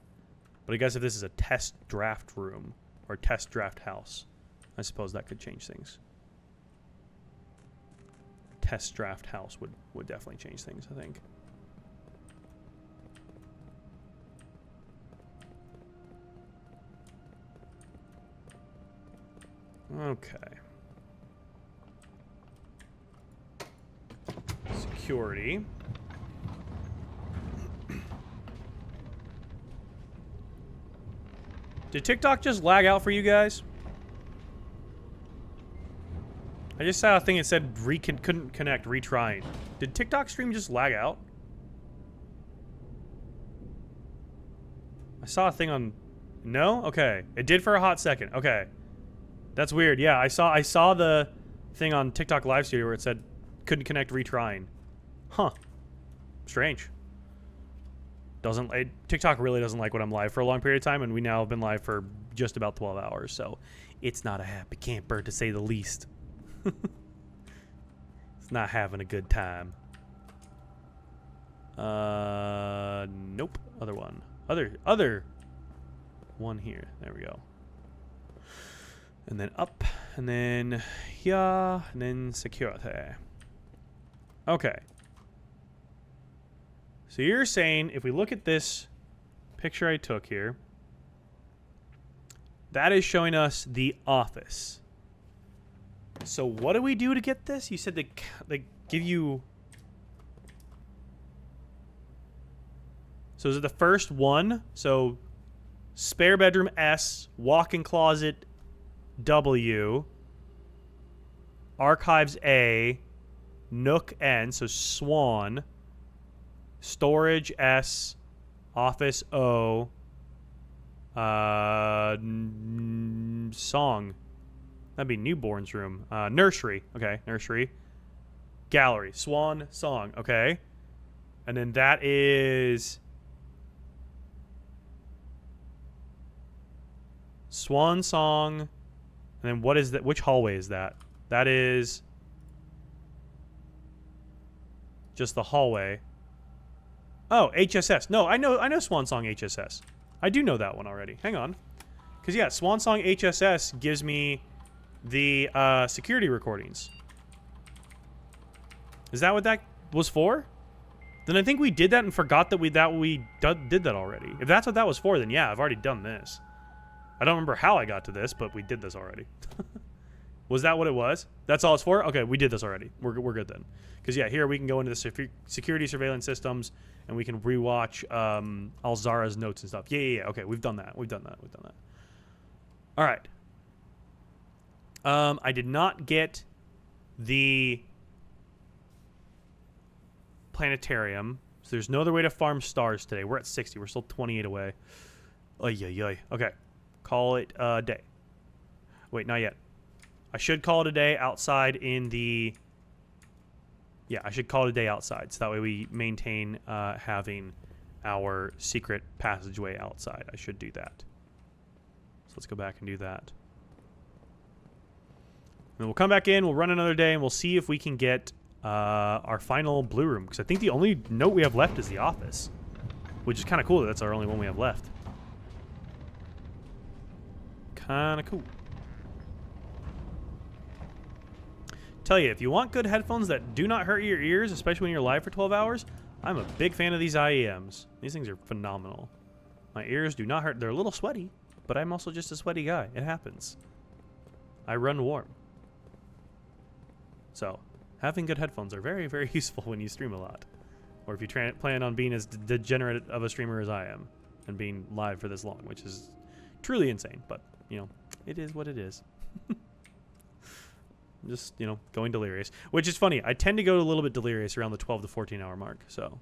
But I guess if this is a test draft room, or test draft house, I suppose that could change things. Test draft house would definitely change things, I think. Okay. Security. Did TikTok just lag out for you guys? I just saw a thing that said couldn't connect, retrying. Did TikTok stream just lag out? I saw a thing on... No? Okay. It did for a hot second. Okay. That's weird. Yeah, I saw the thing on TikTok Live Studio where it said couldn't connect, retrying. Huh. Strange. TikTok really doesn't like when I'm live for a long period of time, and we now have been live for just about 12 hours, so it's not a happy camper to say the least. not having a good time. Nope. Other one. Other one here. There we go. And then up, and then here, and then security. Okay. So you're saying if we look at this picture I took here, that is showing us the office. So what do we do to get this? You said they give you... So is it the first one? So spare bedroom S, walk-in closet W, archives A, nook N, so Swan, storage S, office O, song. That'd be newborn's room. Nursery. Okay, nursery. Gallery. Swan song. Okay. And then that is... Swan song. And then what is that? Which hallway is that? That is... just the hallway. Oh, HSS. No, I know Swan Song HSS. I do know that one already. Hang on. Because, yeah, Swan Song HSS gives me the security recordings. Is that what that was for? Then I think we did that and forgot that we did that already. If that's what that was for, then yeah, I've already done this. I don't remember how I got to this, but we did this already. Was that what it was? That's all it's for? Okay, we did this already. We're good then. Because, yeah, here we can go into the security surveillance systems, and we can rewatch Alzara's notes and stuff. Yeah. Okay, we've done that. All right. I did not get the planetarium, so there's no other way to farm stars today. We're at 60. We're still 28 away. Ay. Okay. Call it a day. Wait, not yet. I should call it a day outside in the... Yeah, I should call it a day outside, so that way we maintain having our secret passageway outside. I should do that. So let's go back and do that. And then we'll come back in, we'll run another day, and we'll see if we can get our final blue room. Because I think the only note we have left is the office. Which is kind of cool that that's our only one we have left. Kind of cool. Tell you, if you want good headphones that do not hurt your ears, especially when you're live for 12 hours, I'm a big fan of these IEMs. These things are phenomenal. My ears do not hurt. They're a little sweaty, but I'm also just a sweaty guy. It happens. I run warm. So, having good headphones are very, very useful when you stream a lot. Or if you plan on being as degenerate of a streamer as I am, and being live for this long, which is truly insane. But, you know, it is what it is. Just, you know, going delirious. Which is funny. I tend to go a little bit delirious around the 12 to 14 hour mark. So,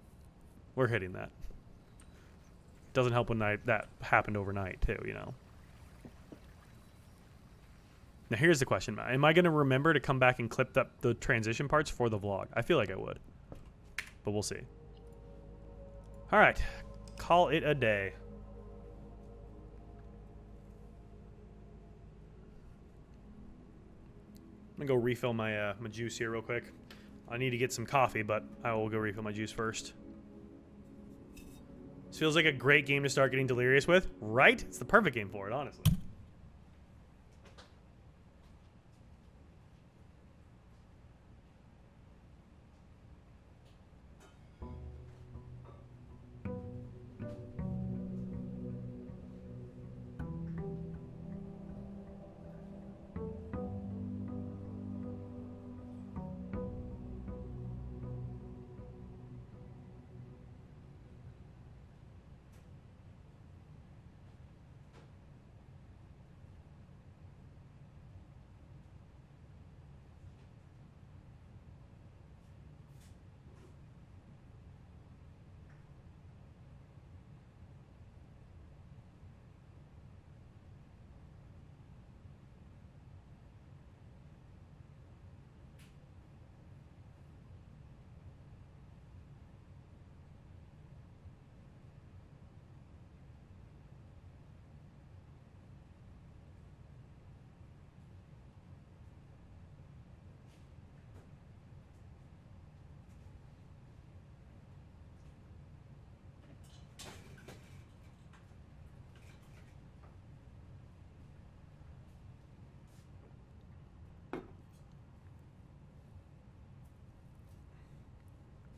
we're hitting that. Doesn't help when that happened overnight, too, you know. Now, here's the question. Am I going to remember to come back and clip the transition parts for the vlog? I feel like I would. But we'll see. All right. Call it a day. I'm going to go refill my my juice here real quick. I need to get some coffee, but I will go refill my juice first. This feels like a great game to start getting delirious with, right? It's the perfect game for it, honestly.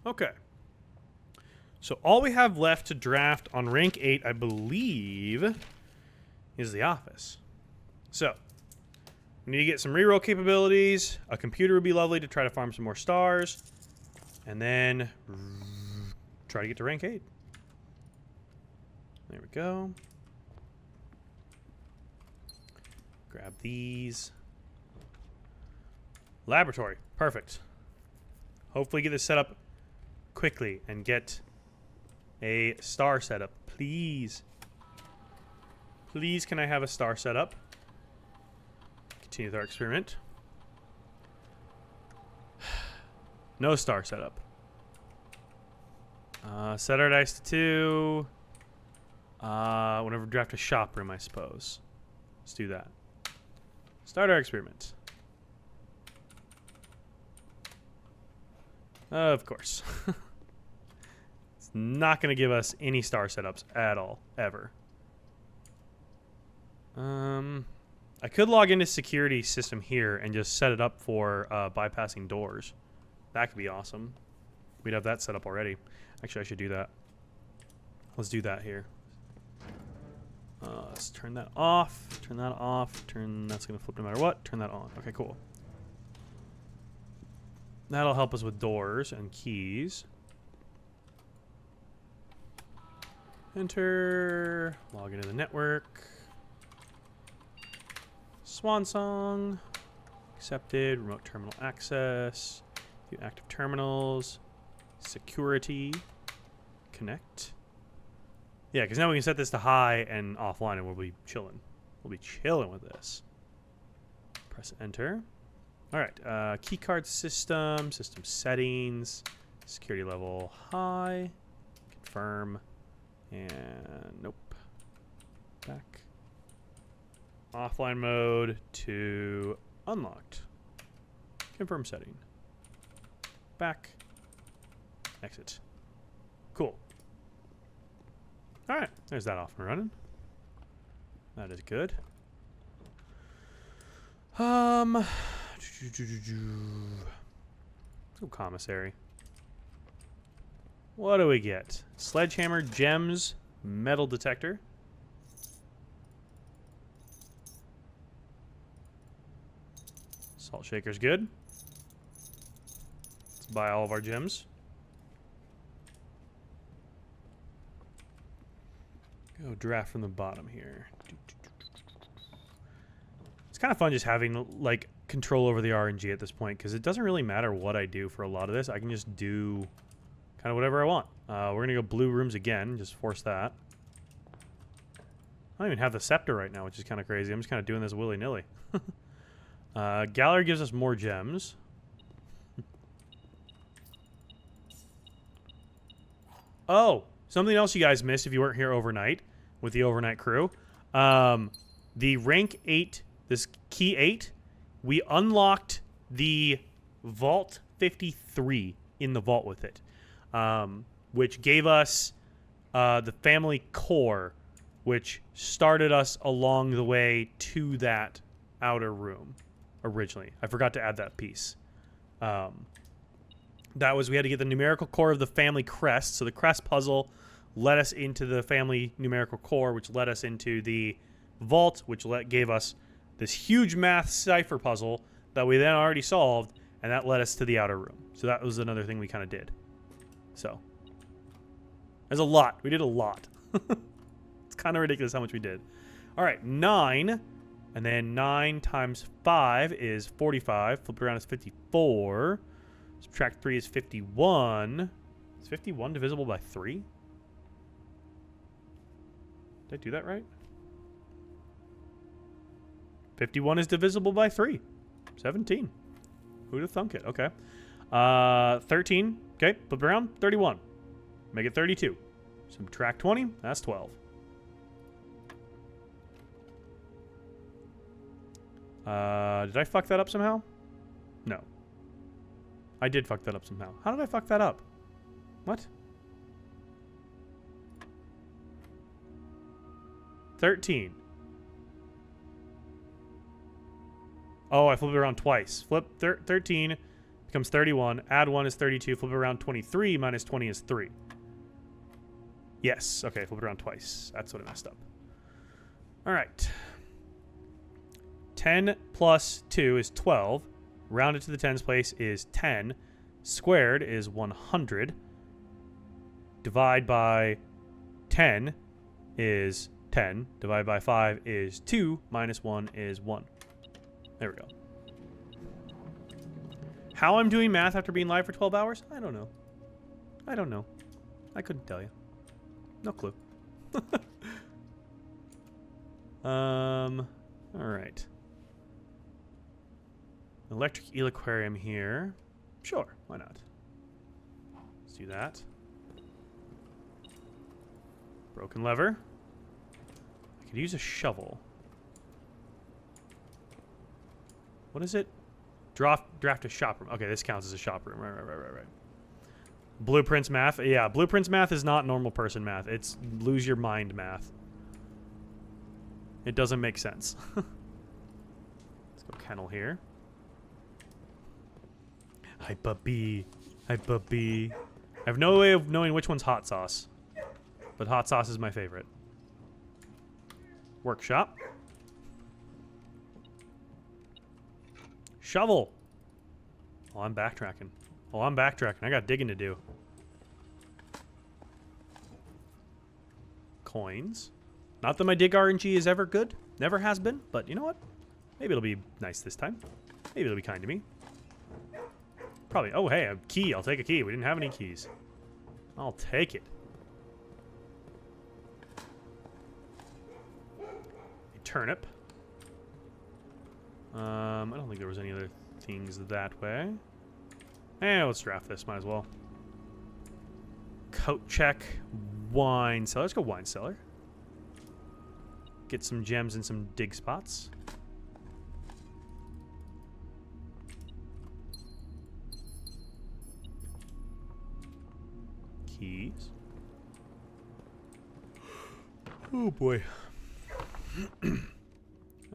Okay. So all we have left to draft on rank 8, I believe, is the office. So we need to get some reroll capabilities. A computer would be lovely to try to farm some more stars. And then try to get to rank 8. There we go. Grab these. Laboratory. Perfect. Hopefully get this set up quickly and get a star setup. Please. Please, can I have a star setup? Continue with our experiment. No star setup. Set our dice to 2. Whenever draft a shop room, I suppose. Let's do that. Start our experiment. Of course. It's not going to give us any star setups at all, ever. I could log into security system here and just set it up for bypassing doors. That could be awesome. We'd have that set up already. Actually, I should do that. Let's do that here. Let's turn that off. Turn that off. That's going to flip no matter what. Turn that on. Okay, cool. That'll help us with doors and keys. Enter. Log into the network. Swan song. Accepted. Remote terminal access. View active terminals. Security. Connect. Yeah, because now we can set this to high and offline and we'll be chilling. We'll be chilling with this. Press enter. All right, keycard system, system settings, security level high, confirm, and nope. Back. Offline mode to unlocked. Confirm setting. Back. Exit. Cool. All right, there's that off and running. That is good. Oh, commissary. What do we get? Sledgehammer, gems, metal detector. Salt shaker's good. Let's buy all of our gems. Go draft from the bottom here. It's kind of fun just having like control over the RNG at this point because it doesn't really matter what I do for a lot of this. I can just do kind of whatever I want. We're gonna go blue rooms again. Just force that. I don't even have the scepter right now, which is kind of crazy. I'm just kind of doing this willy-nilly. Gallery gives us more gems. Oh, something else you guys missed if you weren't here overnight with the overnight crew. The rank 8, this key 8, we unlocked the Vault 53 in the vault with it, which gave us the family core, which started us along the way to that outer room originally. I forgot to add that piece. That was, we had to get the numerical core of the family crest. So the crest puzzle led us into the family numerical core, which led us into the vault, which gave us this huge math cipher puzzle that we then already solved, and that led us to the outer room. So that was another thing we kind of did. So there's a lot. We did a lot. It's kind of ridiculous how much we did. All right, 9. And then 9 times 5 is 45. Flip it around is 54. Subtract 3 is 51. Is 51 divisible by 3? Did I do that right? 51 is divisible by 3. 17. Who'd have thunk it? Okay. 13. Okay, flip it around. 31. Make it 32. Subtract 20. That's 12. Did I fuck that up somehow? No. I did fuck that up somehow. How did I fuck that up? What? 13. Oh, I flipped it around twice. Flip 13 becomes 31. Add 1 is 32. Flip it around, 23 minus 20 is 3. Yes. Okay, flip it around twice. That's what I messed up. All right. 10 plus 2 is 12. Rounded to the tens place is 10. Squared is 100. Divide by 10 is 10. Divide by 5 is 2. Minus 1 is 1. There we go. How I'm doing math after being live for 12 hours? I don't know. I don't know. I couldn't tell you. No clue. All right. Electric eel aquarium here. Sure, why not? Let's do that. Broken lever. I could use a shovel. What is it? Draft a shop room. Okay, this counts as a shop room. Right. Blueprints math. Yeah, blueprints math is not normal person math. It's lose your mind math. It doesn't make sense. Let's go kennel here. Hi, puppy. Hi, puppy. I have no way of knowing which one's hot sauce. But hot sauce is my favorite. Workshop. Shovel. Oh, I'm backtracking. I got digging to do. Coins. Not that my dig RNG is ever good. Never has been. But you know what? Maybe it'll be nice this time. Maybe it'll be kind to me. Probably. Oh, hey, a key. I'll take a key. We didn't have any keys. I'll take it. A turnip. I don't think there was any other things that way. Let's draft this. Might as well. Coat check. Wine cellar. Let's go wine cellar. Get some gems and some dig spots. Keys. Oh boy.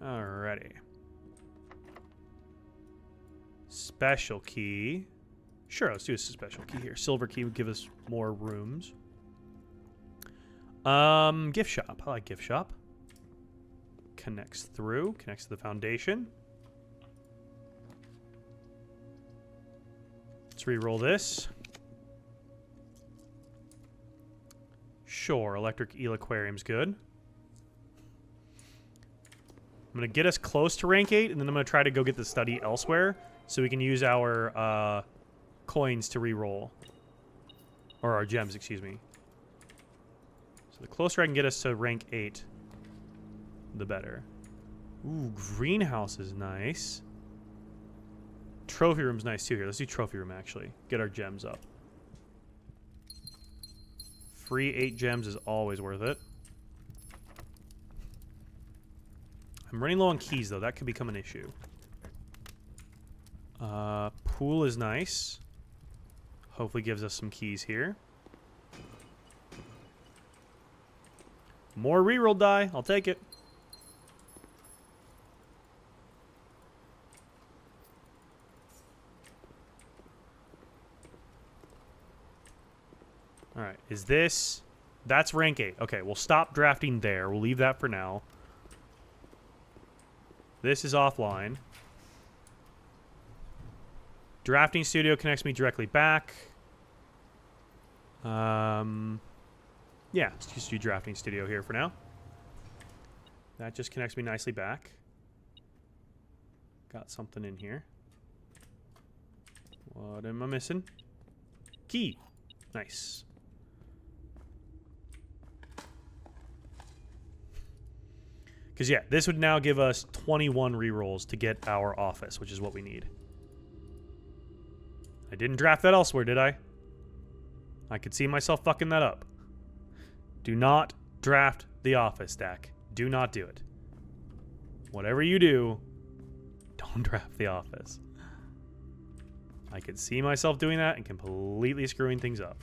Alrighty. Special key. Sure, let's do a special key here. Silver key would give us more rooms. Gift shop. I like gift shop. Connects through. Connects to the foundation. Let's re-roll this. Sure, electric eel aquarium's good. I'm going to get us close to rank 8, and then I'm going to try to go get the study elsewhere so we can use our coins to re-roll. Or our gems, excuse me. So the closer I can get us to rank 8, the better. Ooh, greenhouse is nice. Trophy room's nice too here. Let's do trophy room, actually. Get our gems up. Free 8 gems is always worth it. I'm running low on keys, though. That could become an issue. Pool is nice. Hopefully gives us some keys here. More reroll die. I'll take it. Alright, is this... That's rank 8. Okay, we'll stop drafting there. We'll leave that for now. This is offline. Drafting studio connects me directly back. Yeah, let's just do drafting studio here for now. That just connects me nicely back. Got something in here. What am I missing? Key. Nice. Because, yeah, this would now give us 21 rerolls to get our office, which is what we need. I didn't draft that elsewhere, did I? I could see myself fucking that up. Do not draft the office stack. Do not do it. Whatever you do, don't draft the office. I could see myself doing that and completely screwing things up.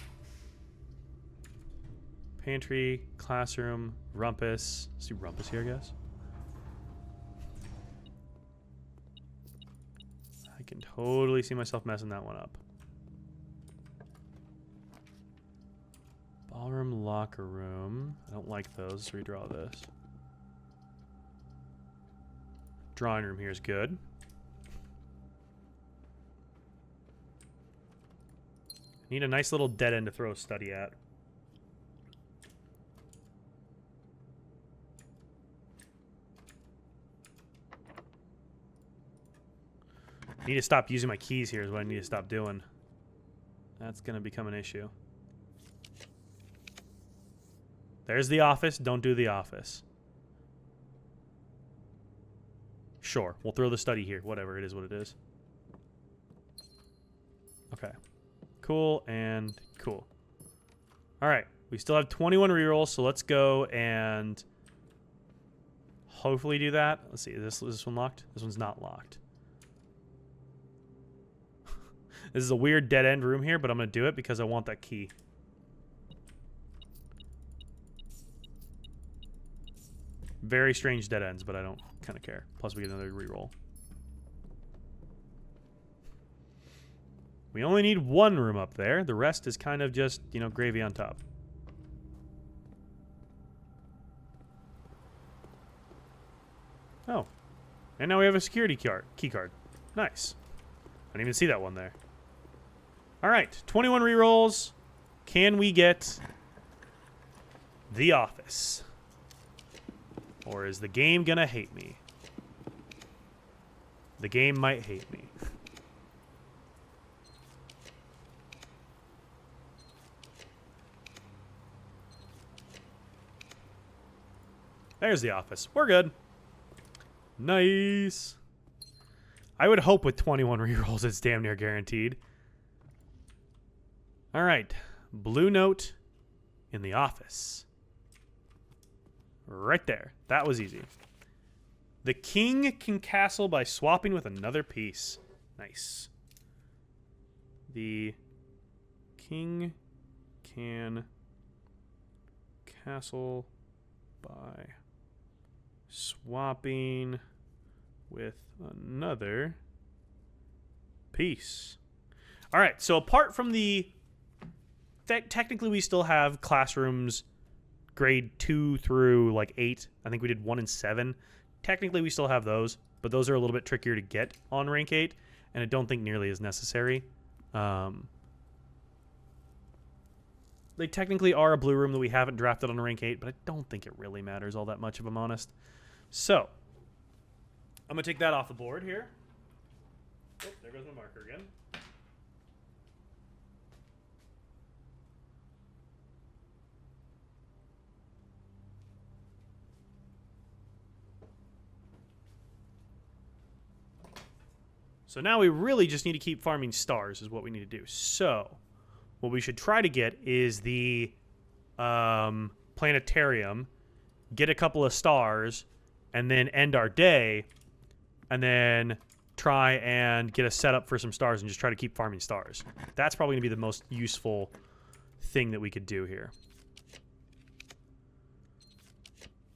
Pantry, classroom, rumpus. Let's do rumpus here, I guess. I can totally see myself messing that one up. Ballroom, locker room. I don't like those. Let's redraw this. Drawing room here is good. Need a nice little dead end to throw a study at. Need to stop using my keys here is what I need to stop doing. That's going to become an issue. There's the office. Don't do the office. Sure. We'll throw the study here. Whatever. It is what it is. Okay. Cool and cool. All right. We still have 21 rerolls, so let's go and hopefully do that. Let's see. Is this one locked? This one's not locked. This is a weird dead-end room here, but I'm going to do it because I want that key. Very strange dead ends, but I don't kind of care. Plus, we get another reroll. We only need one room up there. The rest is kind of just, you know, gravy on top. Oh. And now we have a security key card. Nice. I didn't even see that one there. All right, 21 rerolls. Can we get The Office? Or is the game gonna hate me? The game might hate me. There's The Office. We're good. Nice. I would hope with 21 rerolls it's damn near guaranteed. All right. Blue note in The Office. Right there. That was easy. The king can castle by swapping with another piece. Nice. The king can castle by swapping with another piece. All right, so apart from the... technically, we still have classrooms grade 2 through, like, 8. I think we did 1 and 7. Technically, we still have those, but those are a little bit trickier to get on rank 8, and I don't think nearly as necessary. They technically are a blue room that we haven't drafted on rank 8, but I don't think it really matters all that much, if I'm honest. So, I'm going to take that off the board here. Oh, there goes my marker again. So now we really just need to keep farming stars is what we need to do. So what we should try to get is the planetarium, get a couple of stars, and then end our day, and then try and get a setup for some stars and just try to keep farming stars. That's probably going to be the most useful thing that we could do here.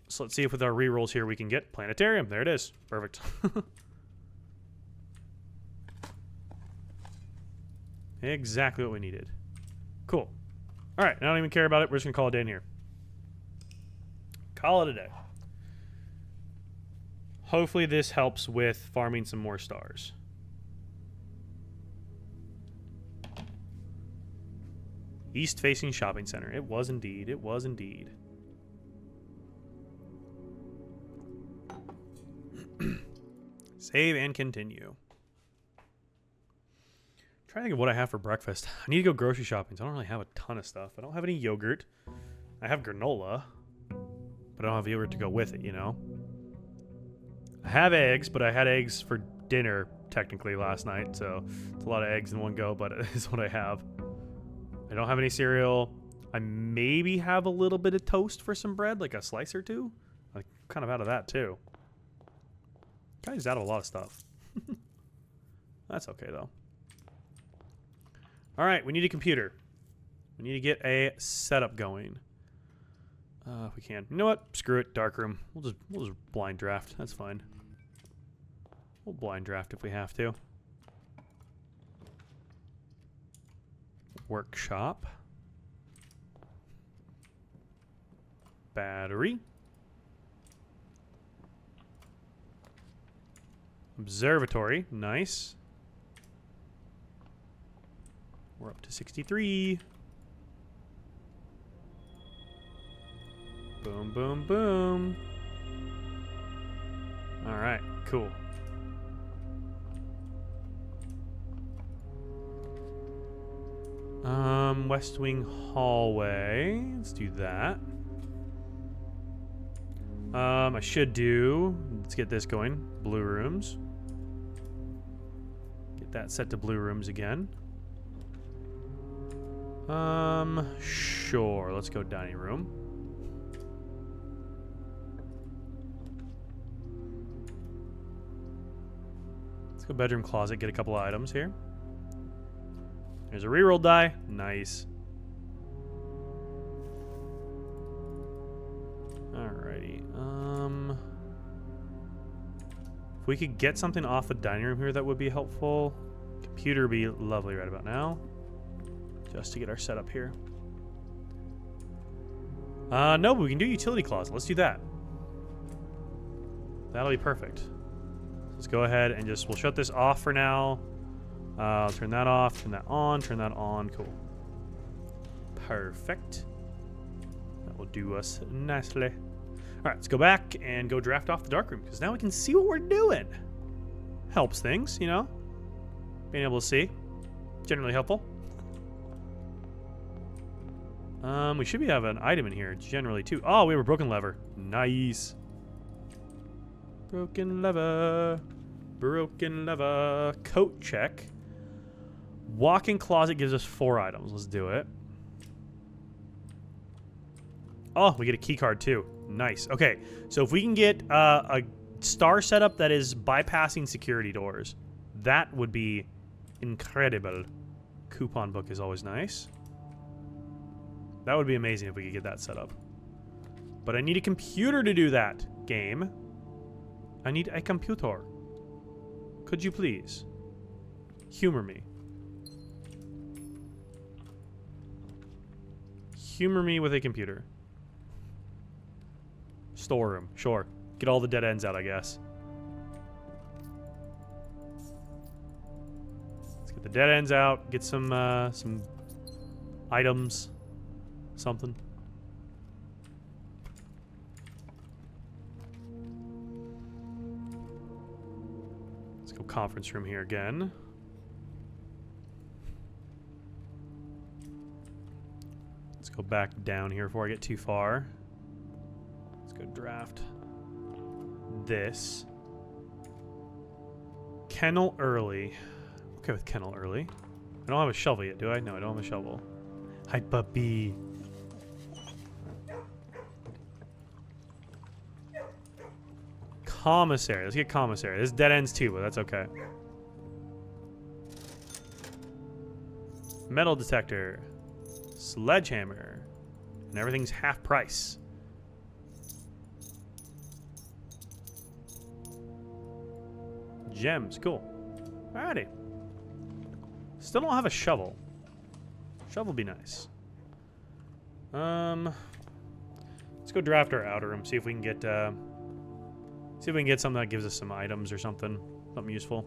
So let's see if with our rerolls here we can get planetarium. There it is. Perfect. Exactly what we needed. Cool. All right, I don't even care about it. We're just going to call it in here. Call it a day. Hopefully this helps with farming some more stars. East-facing shopping center. It was indeed. It was indeed. Save and continue. Trying to think of what I have for breakfast. I need to go grocery shopping, so I don't really have a ton of stuff. I don't have any yogurt. I have granola, but I don't have yogurt to go with it, you know? I have eggs, but I had eggs for dinner, technically, last night, so it's a lot of eggs in one go, but it is what I have. I don't have any cereal. I maybe have a little bit of toast for some bread, like a slice or two. I'm kind of out of that, too. Kind of out of a lot of stuff. That's okay, though. All right, we need a computer. We need to get a setup going. If we can. You know what? Screw it. Darkroom. We'll just blind draft. That's fine. We'll blind draft if we have to. Workshop. Battery. Observatory. Nice. We're up to 63. Boom, boom, boom. All right, cool. West Wing hallway. Let's do that. I should do. Let's get this going. Blue rooms. Get that set to blue rooms again. Sure. Let's go dining room. Let's go bedroom closet. Get a couple of items here. There's a reroll die. Nice. Alrighty. If we could get something off the dining room here, that would be helpful. Computer would be lovely right about now. Just to get our setup here. No, but we can do utility closet. Let's do that. That'll be perfect. Let's go ahead and we'll shut this off for now. I'll turn that off, turn that on, turn that on. Cool. Perfect. That will do us nicely. All right, let's go back and go draft off the darkroom because now we can see what we're doing. Helps things, you know? Being able to see. Generally helpful. We should have an item in here generally too. Oh, we have a broken lever. Nice. Broken lever. Broken lever. Coat check. Walk-in closet gives us 4 items. Let's do it. Oh, we get a key card too. Nice. Okay, so if we can get a star setup that is bypassing security doors, that would be incredible. Coupon book is always nice. That would be amazing if we could get that set up. But I need a computer to do that, game. I need a computer. Could you please humor me? Humor me with a computer. Storeroom, sure. Get all the dead ends out, I guess. Let's get the dead ends out. Get some items. Something. Let's go conference room here again. Let's go back down here before I get too far. Let's go draft this. Kennel early. Okay with kennel early. I don't have a shovel yet, do I? No, I don't have a shovel. Hi, puppy. Commissary. Let's get commissary. This dead ends too, but that's okay. Metal detector. Sledgehammer. And everything's half price. Gems. Cool. Alrighty. Still don't have a shovel. Shovel would be nice. Let's go draft our outer room. See if we can get something that gives us some items or something useful.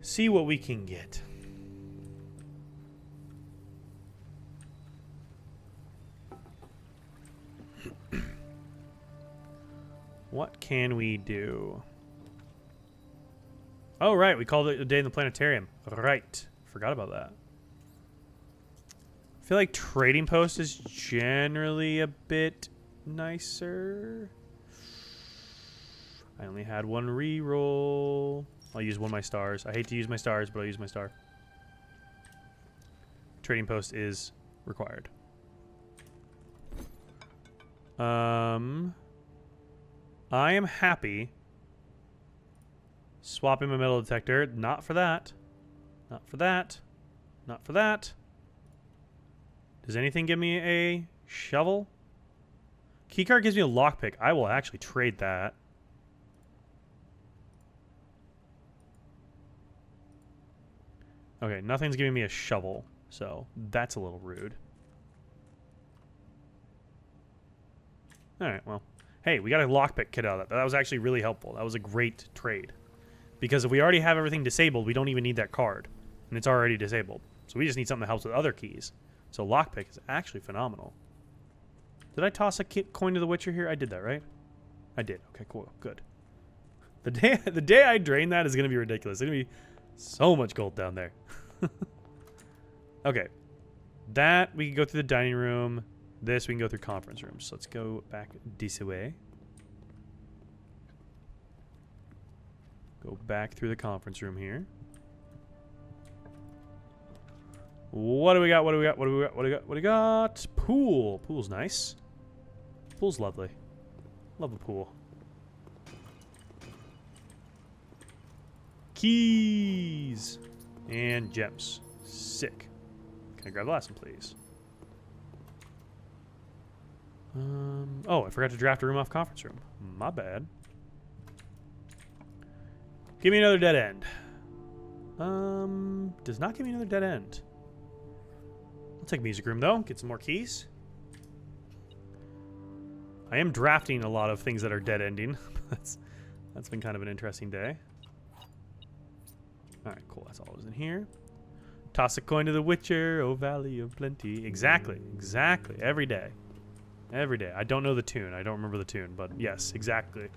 See what we can get. What can we do? Oh, right. We called it a day in the planetarium. Right. Forgot about that. I feel like trading post is generally a bit nicer. I only had one reroll. I'll use one of my stars. I hate to use my stars, but I'll use my star. Trading post is required. I am happy swapping my metal detector. Not for that. Not for that. Not for that. Does anything give me a shovel? Keycard gives me a lockpick. I will actually trade that. Okay, nothing's giving me a shovel, so that's a little rude. Alright, well. Hey, we got a lockpick kit out of that. That was actually really helpful. That was a great trade. Because if we already have everything disabled, we don't even need that card. And it's already disabled. So we just need something that helps with other keys. So lockpick is actually phenomenal. Did I toss a coin to the Witcher here? I did that, right? I did. Okay, cool. Good. The day I drain that is going to be ridiculous. There's going to be so much gold down there. Okay. That, we can go through the dining room. This, we can go through conference rooms. So let's go back this way. Go back through the conference room here. What do we got? What do we got? What do we got? What do we got? What do we got? Pool. Pool's nice. Pool's lovely. Love a pool. Keys. And gems. Sick. Can I grab the last one, please? Oh, I forgot to draft a room off conference room. My bad. Give me another dead end. Does not give me another dead end. I'll take music room though. Get some more keys. I am drafting a lot of things that are dead ending. that's been kind of an interesting day. All right, cool. That's all that was in here. Toss a coin to the Witcher, oh Valley of Plenty. Exactly, exactly. Every day. Every day. I don't know the tune. I don't remember the tune, but yes, exactly.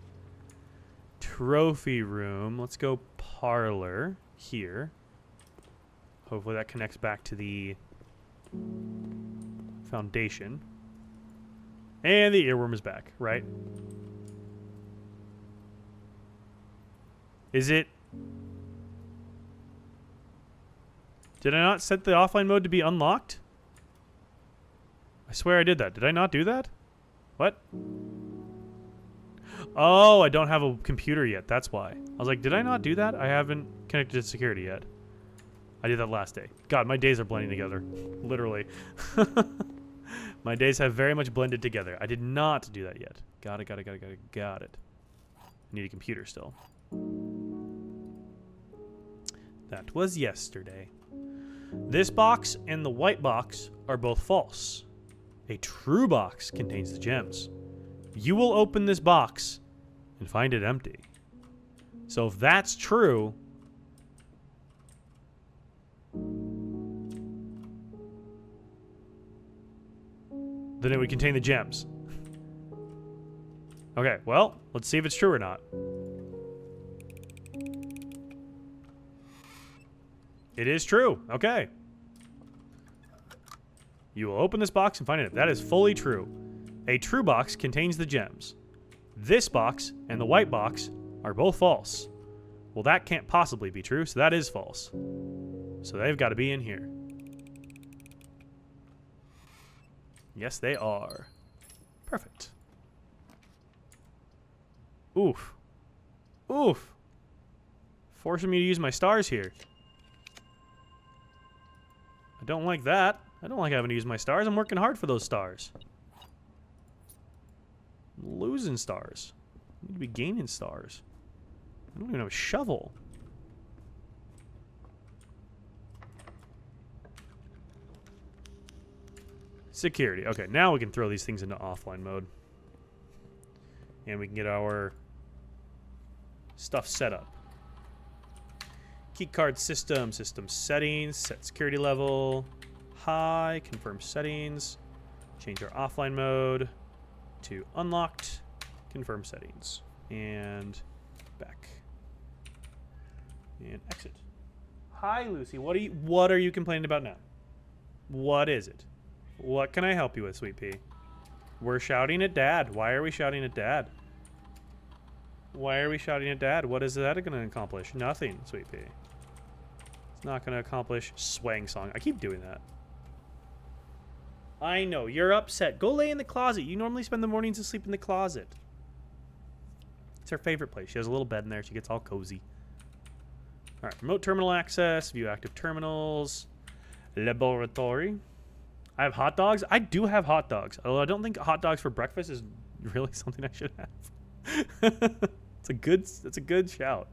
Trophy room. Let's go parlor here. Hopefully that connects back to the foundation. And the earworm is back, right? Is it... Did I not set the offline mode to be unlocked? I swear I did that. Did I not do that? What? Oh, I don't have a computer yet. That's why. I was like, did I not do that? I haven't connected to security yet. I did that last day. God, my days are blending together. Literally. My days have very much blended together. I did not do that yet. Got it. I need a computer still. That was yesterday. This box and the white box are both false. A true box contains the gems. You will open this box and find it empty. So if that's true, then it would contain the gems. Okay, well, let's see if it's true or not. It is true. Okay. You will open this box and find it. That is fully true. A true box contains the gems. This box and the white box are both false. Well, that can't possibly be true, so that is false. So they've got to be in here. Yes, they are. Perfect. Oof. Oof. Forcing me to use my stars here. I don't like that. I don't like having to use my stars. I'm working hard for those stars. I'm losing stars. I need to be gaining stars. I don't even have a shovel. Security. Okay, now we can throw these things into offline mode. And we can get our stuff set up. Keycard system settings, set security level, high, confirm settings, change our offline mode to unlocked, confirm settings, and back. And exit. Hi, Lucy. What are you complaining about now? What is it? What can I help you with, Sweet Pea? We're shouting at Dad. Why are we shouting at Dad? Why are we shouting at Dad? What is that going to accomplish? Nothing, Sweet Pea. It's not going to accomplish swang song. I keep doing that. I know. You're upset. Go lay in the closet. You normally spend the mornings asleep in the closet. It's her favorite place. She has a little bed in there. She gets all cozy. All right. Remote terminal access. View active terminals. Laboratory. I have hot dogs. I do have hot dogs. Although I don't think hot dogs for breakfast is really something I should have. It's a good shout.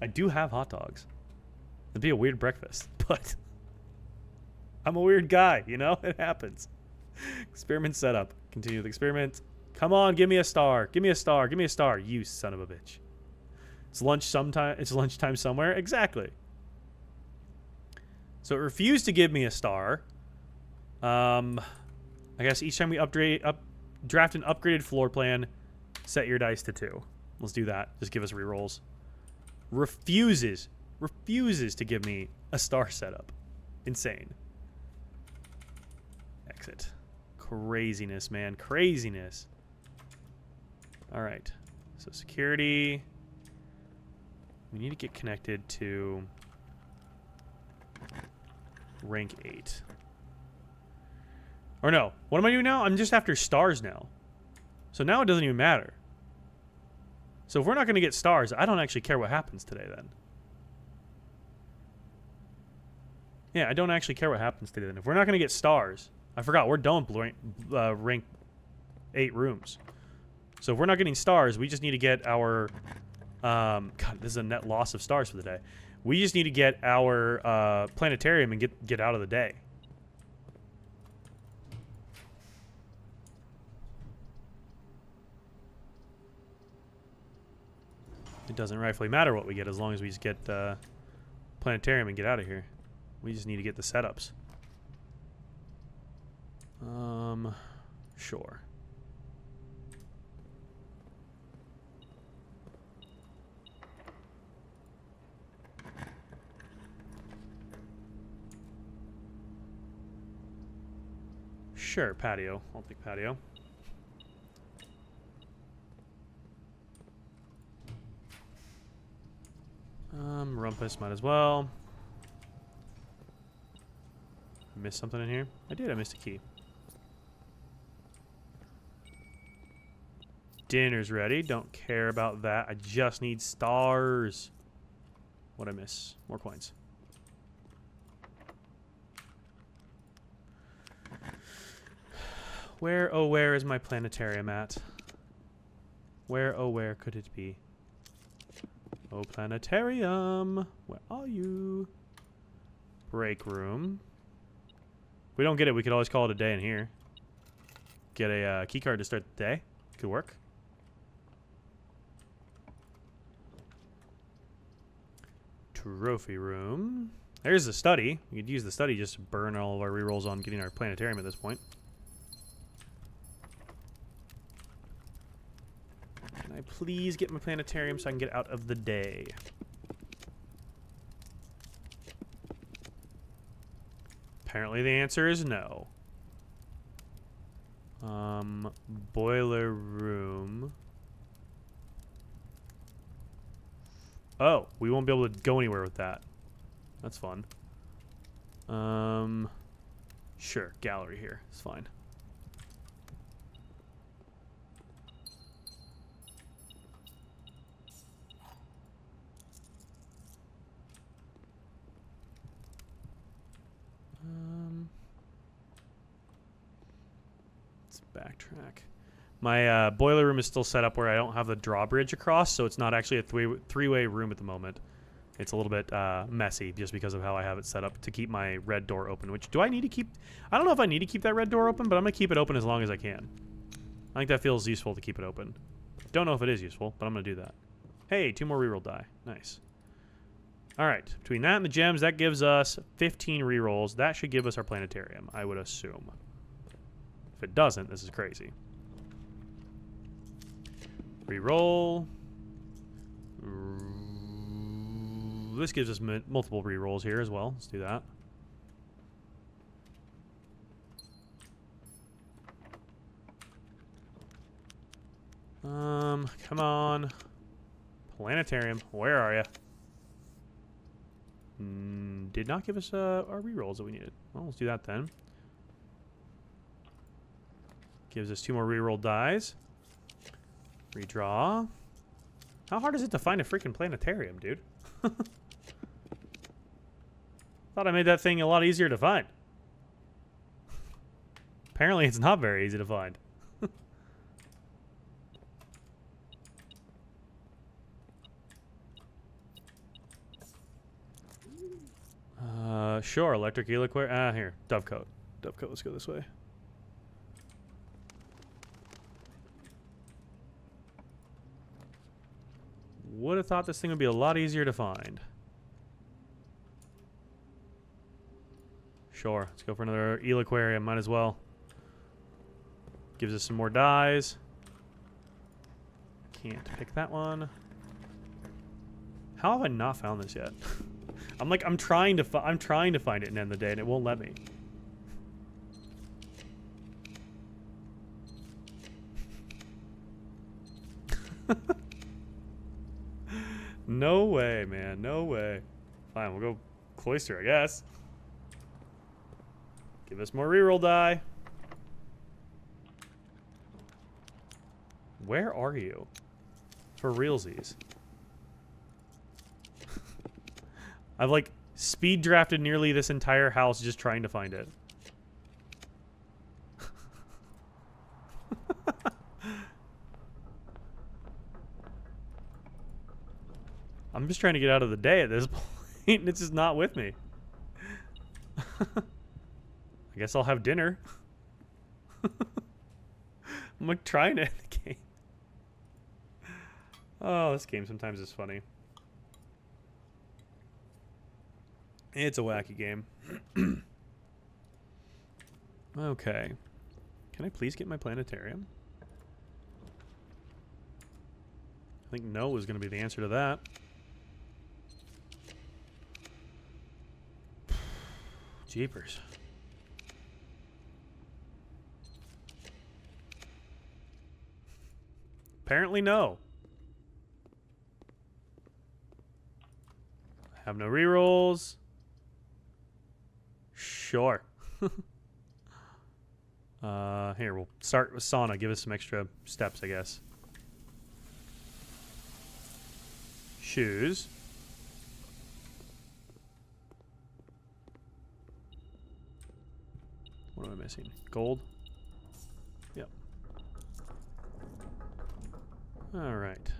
I do have hot dogs. It'd be a weird breakfast, but I'm a weird guy, you know? It happens. Experiment setup. Continue the experiment. Come on, give me a star. Give me a star. Give me a star. You son of a bitch. It's lunch sometime. It's lunchtime somewhere. Exactly. So it refused to give me a star. I guess each time we draft an upgraded floor plan, set your dice to 2. Let's do that. Just give us rerolls. Refuses to give me a star setup. Insane. Exit. Craziness, man. Craziness. All right. So security. We need to get connected to rank 8. Or no. What am I doing now? I'm just after stars now. So now it doesn't even matter. So if we're not going to get stars, I don't actually care what happens today then. Yeah, I don't actually care what happens today then. If we're not going to get stars, I forgot, we're done with rank 8 rooms. So if we're not getting stars, we just need to get our... God, this is a net loss of stars for the day. We just need to get our planetarium and get out of the day. It doesn't rightfully matter what we get as long as we just get planetarium and get out of here. We just need to get the setups. Sure. Sure, patio. I'll take patio. Rumpus might as well. Missed something in here? I did. I missed a key. Dinner's ready. Don't care about that. I just need stars. What'd I miss? More coins. Where, oh, where is my planetarium at? Where, oh, where could it be? Oh, planetarium. Where are you? Break room. If we don't get it, we could always call it a day in here. Get a key card to start the day. Could work. Trophy room. There's the study. We could use the study just to burn all of our rerolls on getting our planetarium at this point. Can I please get my planetarium so I can get out of the day? Apparently the answer is no. Boiler room. Oh, we won't be able to go anywhere with that. That's fun. Sure, gallery here. It's fine. Let's backtrack. My boiler room is still set up where I don't have the drawbridge across, so it's not actually a three-way room at the moment. It's a little bit messy just because of how I have it set up to keep my red door open, which do I need to keep? I don't know if I need to keep that red door open, but I'm going to keep it open as long as I can. I think that feels useful to keep it open. Don't know if it is useful, but I'm going to do that. Hey, 2 more reroll die. Nice. All right, between that and the gems, that gives us 15 rerolls. That should give us our planetarium, I would assume. If it doesn't, this is crazy. Reroll. This gives us multiple rerolls here as well. Let's do that. Come on. Planetarium, where are you? Did not give us our rerolls that we needed. Well, let's do that then. Gives us 2 more reroll dies. Redraw. How hard is it to find a freaking planetarium, dude? Thought I made that thing a lot easier to find. Apparently it's not very easy to find. Sure, electric eel aquarium. Ah, here, Dovecote. Dovecote, let's go this way. Would have thought this thing would be a lot easier to find. Sure, let's go for another eel aquarium. Might as well. Gives us some more dyes. Can't pick that one. How have I not found this yet? I'm trying to find it in the end of the day, and it won't let me. No way, man. No way. Fine, we'll go cloister, I guess. Give us more reroll die. Where are you? For realsies. I've like speed drafted nearly this entire house just trying to find it. I'm just trying to get out of the day at this point, and it's just not with me. I guess I'll have dinner. I'm like trying to end the game. Oh, this game sometimes is funny. It's a wacky game. Okay. Can I please get my planetarium? I think no is going to be the answer to that. Jeepers. Apparently no. Have no rerolls. Sure. Here, we'll start with sauna. Give us some extra steps, I guess. Shoes. What am I missing? Gold? Yep. Alright.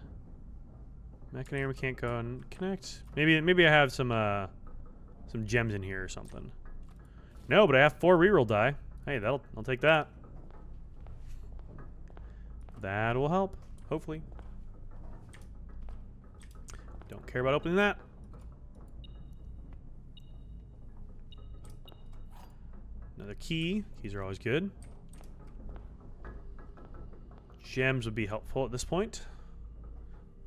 Mechanic, we can't go and connect. Maybe I have some gems in here or something. No, but I have 4 reroll die. Hey, I'll take that. That will help, hopefully. Don't care about opening that. Another key. Keys are always good. Gems would be helpful at this point.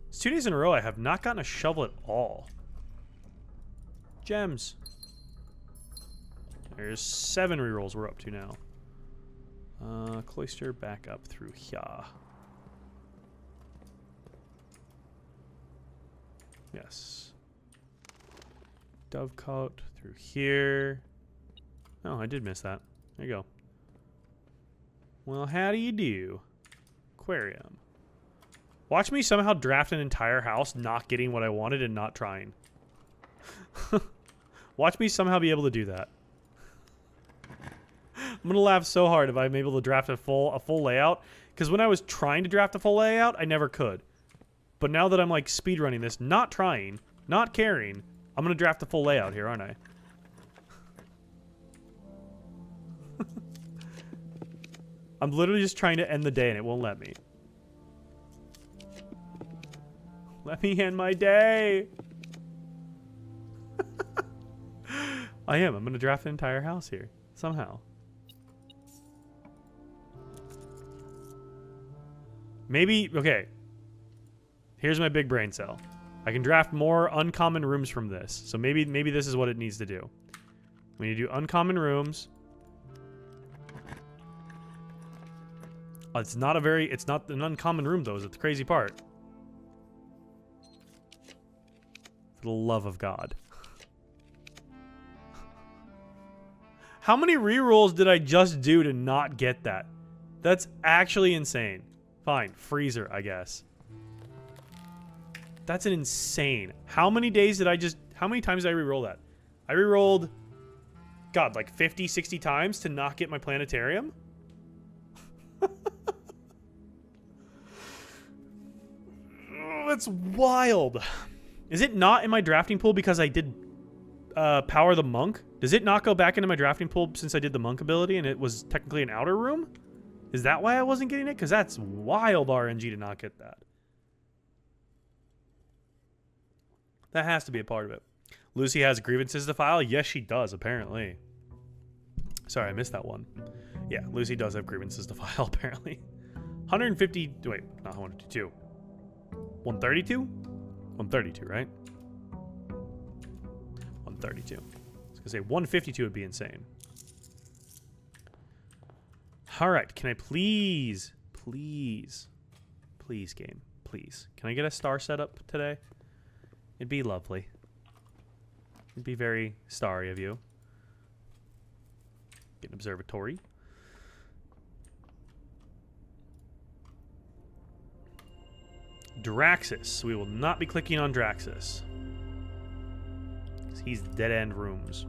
It's 2 days in a row I have not gotten a shovel at all. Gems. There's 7 rerolls we're up to now. Cloister back up through here. Yes. Dovecote through here. Oh, I did miss that. There you go. Well, how do you do? Aquarium. Watch me somehow draft an entire house, not getting what I wanted and not trying. Watch me somehow be able to do that. I'm gonna laugh so hard if I'm able to draft a full layout, because when I was trying to draft a full layout, I never could. But now that I'm like speedrunning this, not trying, not caring, I'm gonna draft a full layout here, aren't I? I'm literally just trying to end the day and it won't let me. Let me end my day. I'm gonna draft an entire house here somehow. Maybe, okay. Here's my big brain cell. I can draft more uncommon rooms from this. So maybe this is what it needs to do. We need to do uncommon rooms. It's not an uncommon room though, is the crazy part. For the love of God. How many rerolls did I just do to not get that? That's actually insane. Fine, freezer, I guess. That's an insane. How many times did I reroll that? I rerolled, God, like 50, 60 times to not get my planetarium? That's wild. Is it not in my drafting pool because I did Power the Monk? Does it not go back into my drafting pool since I did the monk ability and it was technically an outer room? Is that why I wasn't getting it? Because that's wild RNG to not get that. That has to be a part of it. Lucy has grievances to file? Yes, she does, apparently. Sorry, I missed that one. Yeah, Lucy does have grievances to file, apparently. 150... Wait, not 152. 132? 132, right? 132. I was gonna say 152 would be insane. Alright, can I please, game, please. Can I get a star setup today? It'd be lovely. It'd be very starry of you. Get an observatory. Draxus. We will not be clicking on Draxus. He's dead end rooms.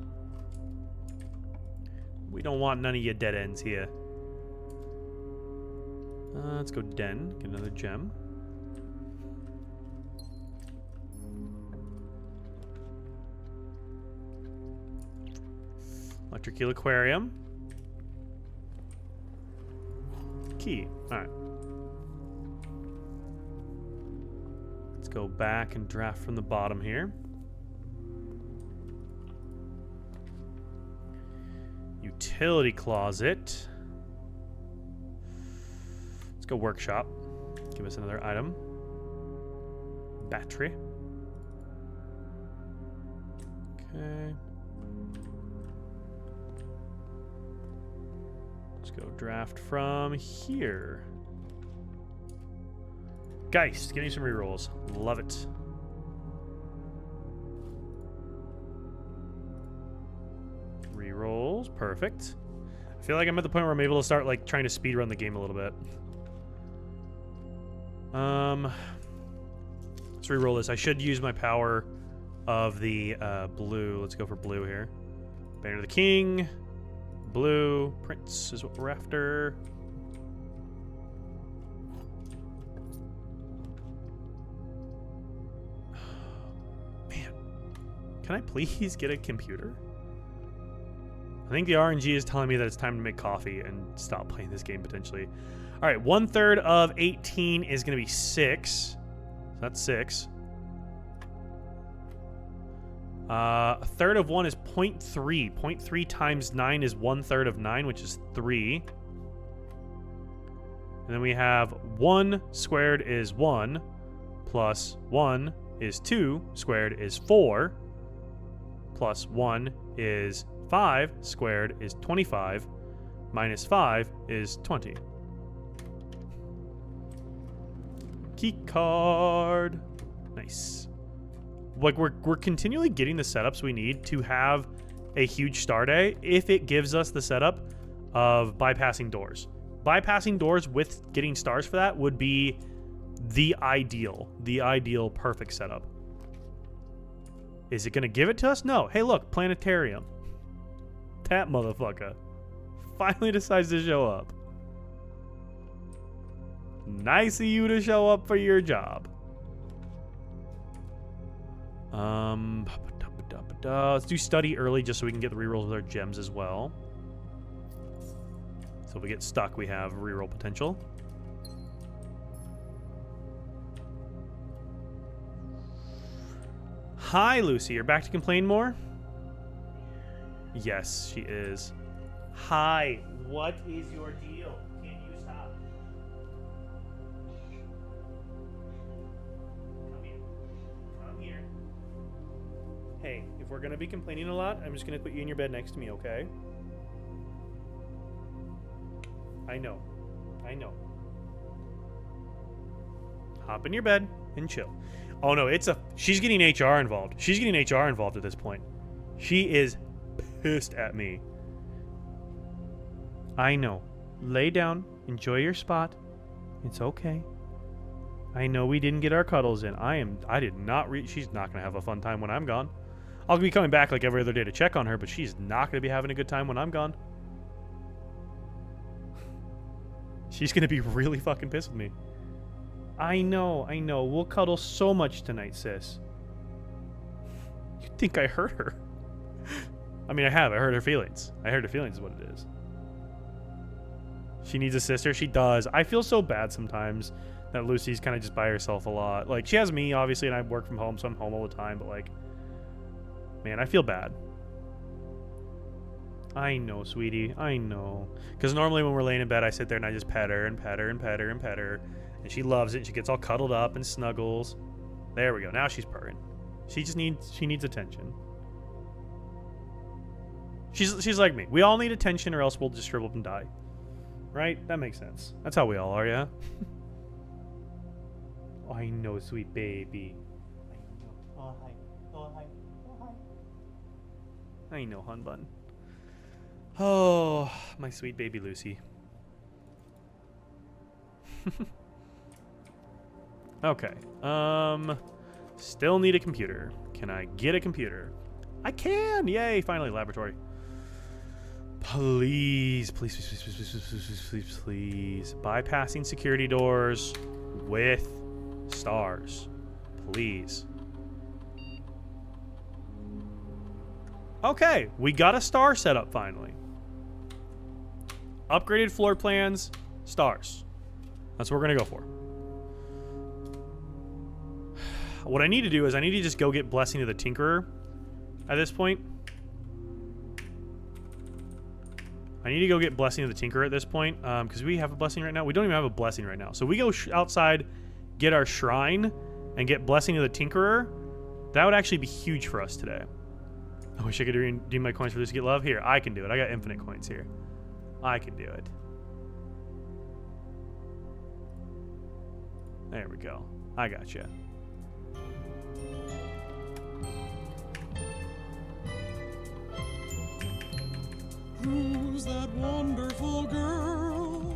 We don't want none of your dead ends here. Let's go Den. Get another gem. Electric Eel Aquarium. Key. Alright. Let's go back and draft from the bottom here. Utility closet. Let's go workshop. Give us another item. Battery. Okay. Let's go draft from here. Geist, give me some rerolls. Love it. Rerolls, perfect. I feel like I'm at the point where I'm able to start like trying to speed run the game a little bit. Let's reroll this. I should use my power of the blue. Let's go for blue here. Banner of the King. Blue. Prince is what we're after. Man. Can I please get a computer? I think the RNG is telling me that it's time to make coffee and stop playing this game potentially. All right, 1/3 of 18 is going to be 6. So that's 6. A third of 1 is 0.3. 0.3 times 9 is 1/3 of 9, which is 3. And then we have 1 squared is 1, plus 1 is 2, squared is 4, plus 1 is 5, squared is 25, minus 5 is 20. Key card. Nice. Like we're continually getting the setups we need to have a huge star day if it gives us the setup of bypassing doors. Bypassing doors with getting stars for that would be the ideal perfect setup. Is it going to give it to us? No. Hey, look, planetarium. That motherfucker finally decides to show up. Nice of you to show up for your job. Let's do study early just so we can get the rerolls with our gems as well. So if we get stuck, we have reroll potential. Hi, Lucy. You're back to complain more? Yes, she is. Hi. What is your deal? Can you stop? Come here. Come here. Hey, if we're going to be complaining a lot, I'm just going to put you in your bed next to me, okay? I know. I know. Hop in your bed and chill. Oh no, she's getting HR involved. She's getting HR involved at this point. She is pissed at me. I know. Lay down. Enjoy your spot. It's okay. I know we didn't get our cuddles in. I did not she's not going to have a fun time when I'm gone. I'll be coming back like every other day to check on her, but she's not going to be having a good time when I'm gone. She's going to be really fucking pissed with me. I know. We'll cuddle so much tonight, sis. You think I hurt her? I mean, I have. I hurt her feelings. I hurt her feelings is what it is. She needs a sister. She does. I feel so bad sometimes that Lucy's kind of just by herself a lot. Like, she has me, obviously, and I work from home, so I'm home all the time. But, like, man, I feel bad. I know, sweetie. I know. Because normally when we're laying in bed, I sit there and I just pet her and pet her and pet her and pet her. And she loves it. And she gets all cuddled up and snuggles. There we go. Now she's purring. She needs attention. She's like me. We all need attention or else we'll just shrivel up and die. Right? That makes sense. That's how we all are, yeah? Oh, I know, sweet baby. I know. Oh, hi. Oh, hi. Oh, hi. I know, hun bun. Oh, my sweet baby Lucy. Okay. Still need a computer. Can I get a computer? I can! Yay! Finally, laboratory. Please, please, please, please, please, please, please, please, please. Bypassing security doors with stars. Please. Okay, we got a star set up finally. Upgraded floor plans, stars. That's what we're gonna go for. What I need to do is I need to just go get Blessing of the Tinkerer at this point. I need to go get Blessing of the Tinkerer at this point, because we have a blessing right now. We don't even have a blessing right now. So we go outside, get our shrine, and get Blessing of the Tinkerer. That would actually be huge for us today. I wish I could redeem my coins for this to get love. Here, I can do it. I got infinite coins here. I can do it. There we go. I got you. Who's that wonderful girl?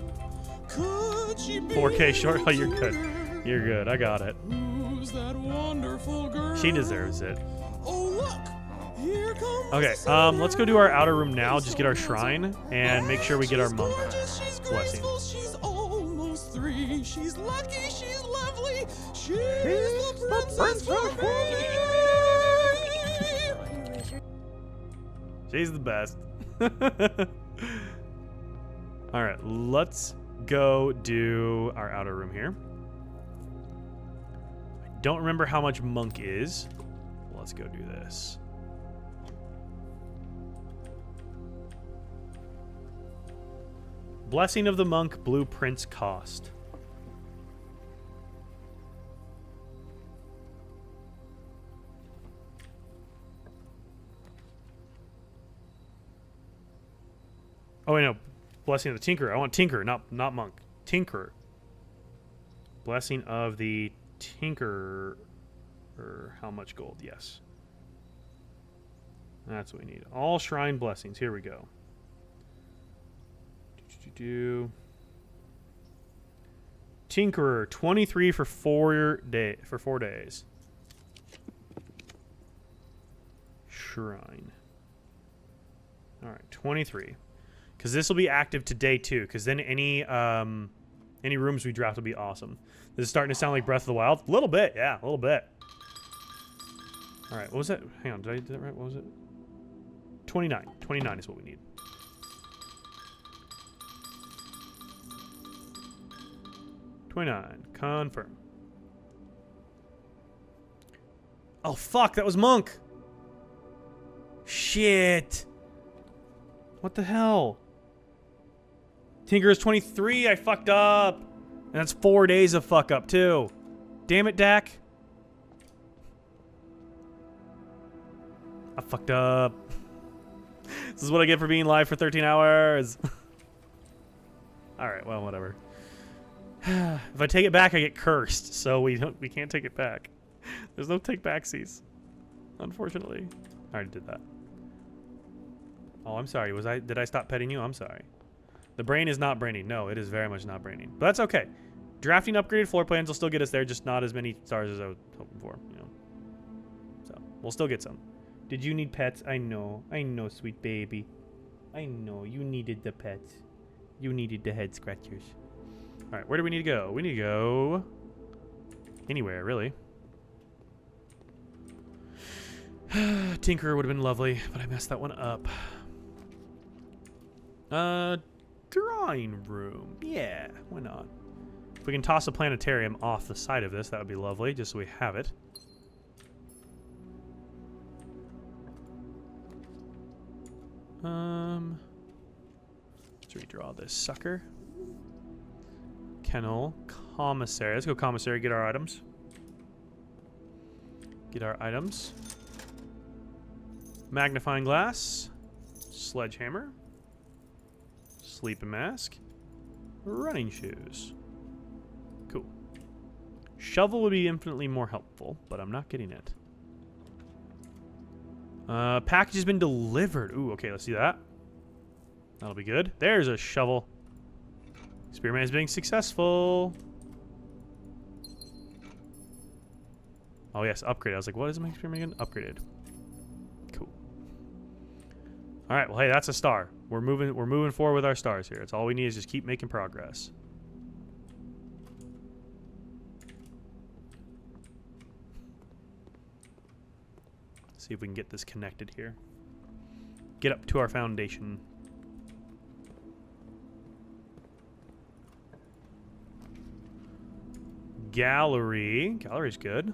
Could she be 4K short. Oh, you're good. You're good. I got it. Who's that wonderful girl? She deserves it. Oh, look. Here comes Okay, let's go do our outer room now. Just get our shrine and make sure we get our monk she's blessing. graceful, she's almost 3. She's lucky, she's lovely. She's the princess for me. She's the best. All right, let's go do our outer room here. I don't remember how much monk is. Let's go do this. Blessing of the Monk blueprints cost. Oh, wait, no. Blessing of the Tinkerer. I want Tinkerer, not Monk. Tinkerer. Blessing of the Tinkerer. How much gold? Yes. That's what we need. All shrine blessings. Here we go. Tinkerer, 23 for 4 days. Shrine. All right, 23. Because this will be active today too. Because then any rooms we draft will be awesome. This is starting to sound like Breath of the Wild. A little bit, yeah, a little bit. All right, what was that? Hang on, did I do that right? What was it? 29. 29 is what we need. Confirm. Oh, fuck. That was Monk. Shit. What the hell? Tinker is 23. I fucked up. And that's 4 days of fuck up, too. Damn it, Dak. I fucked up. This is what I get for being live for 13 hours. Alright, well, whatever. If I take it back, I get cursed, so we can't take it back. There's no take backsies, unfortunately. I already did that. Oh, I'm sorry. Did I stop petting you? I'm sorry. The brain is not braining. No, it is very much not braining. But that's okay. Drafting upgraded floor plans will still get us there, just not as many stars as I was hoping for, you know. So, we'll still get some. Did you need pets? I know, sweet baby. I know, you needed the pets. You needed the head scratchers. Alright, where do we need to go? We need to go anywhere, really. Tinkerer would have been lovely, but I messed that one up. Drawing room. Yeah, why not? If we can toss a planetarium off the side of this, that would be lovely, just so we have it. Let's redraw this sucker. Kennel, commissary. Let's go commissary, get our items. Get our items. Magnifying glass. Sledgehammer. Sleeping mask. Running shoes. Cool. Shovel would be infinitely more helpful, but I'm not getting it. Package has been delivered. Ooh, okay, let's see that. That'll be good. There's a shovel. Spearman is being successful. Oh yes, upgrade. I was like, what is my Spearman again? Upgraded. Cool. All right. Well, hey, that's a star. We're moving forward with our stars here. It's all we need is just keep making progress. See if we can get this connected here. Get up to our foundation. Gallery. Gallery's good.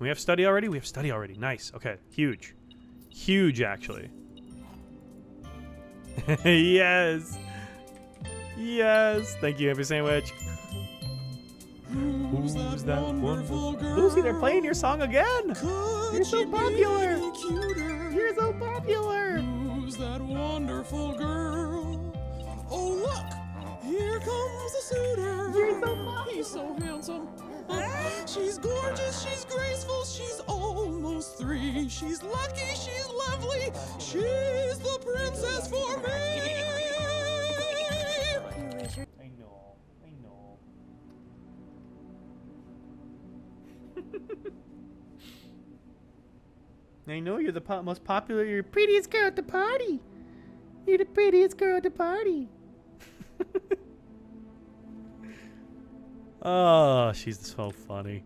We have study already? We have study already. Nice. Okay. Huge. Huge, actually. Yes. Yes. Thank you, Happy Sandwich. Who's that wonderful girl? Lucy, they're playing your song again. Could You're so she be popular. any cuter? You're so popular. Who's that wonderful girl? Oh, look! Here comes the suitor. You're so popular. He's so handsome. She's gorgeous, she's graceful, she's almost 3. She's lucky, she's lovely. She's the princess for me. I know. I know. I know you're the most popular. You're the prettiest girl at the party. You're the prettiest girl at the party. Oh, she's so funny.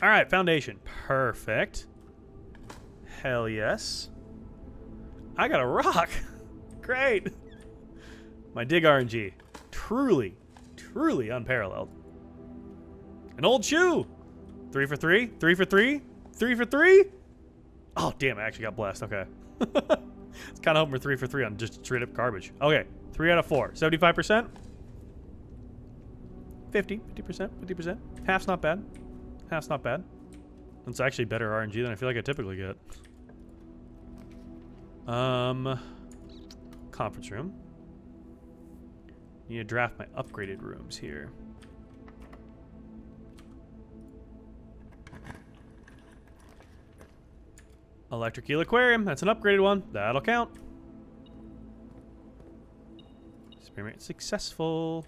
All right, foundation. Perfect. Hell yes. I got a rock. Great. My dig RNG. Truly, truly unparalleled. An old shoe. 3 for 3. 3 for 3. 3 for 3. Oh, damn. I actually got blessed. Okay. It's kind of hoping we're 3 for 3 on just straight up garbage. Okay. 3 out of 4. 75%. 50%. 50%. Half's not bad. Half's not bad. It's actually better RNG than I feel like I typically get. Conference room. Need to draft my upgraded rooms here. Electric Eel Aquarium. That's an upgraded one. That'll count. Experiment successful.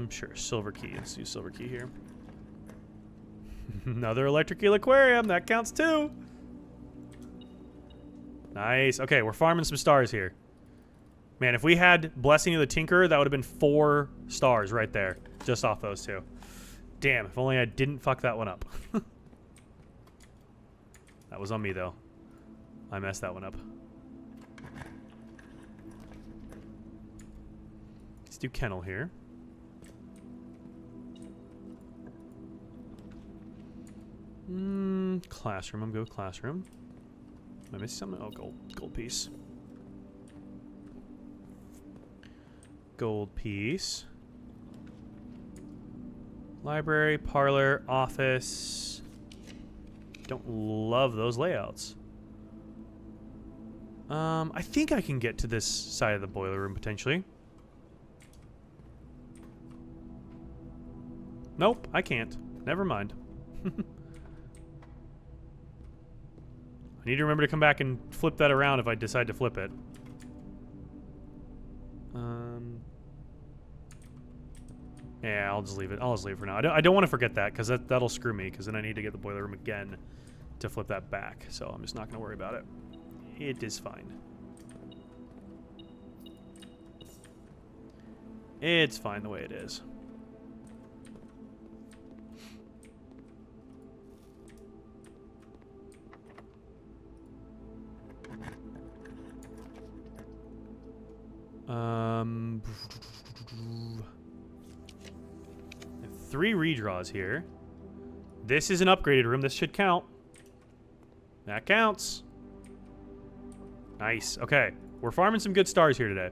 Sure, silver key. Let's do silver key here. Another Electric Eel Aquarium. That counts too. Nice. Okay, we're farming some stars here. Man, if we had Blessing of the Tinkerer, that would have been 4 stars right there. Just off those 2. Damn, if only I didn't fuck that one up. That was on me, though. I messed that one up. Let's do kennel here. Classroom. I'm going to go classroom. Am I missing something? Oh, gold piece. Gold piece. Library, parlor, office. Don't love those layouts. I think I can get to this side of the boiler room potentially. Nope, I can't. Never mind. I need to remember to come back and flip that around if I decide to flip it. Yeah, I'll just leave it. I'll just leave it for now. I don't want to forget that because that'll screw me because then I need to get the boiler room again to flip that back. So I'm just not going to worry about it. It is fine. It's fine the way it is. Um, 3 redraws here. This is an upgraded room. This should count. That counts. Nice. Okay. We're farming some good stars here today.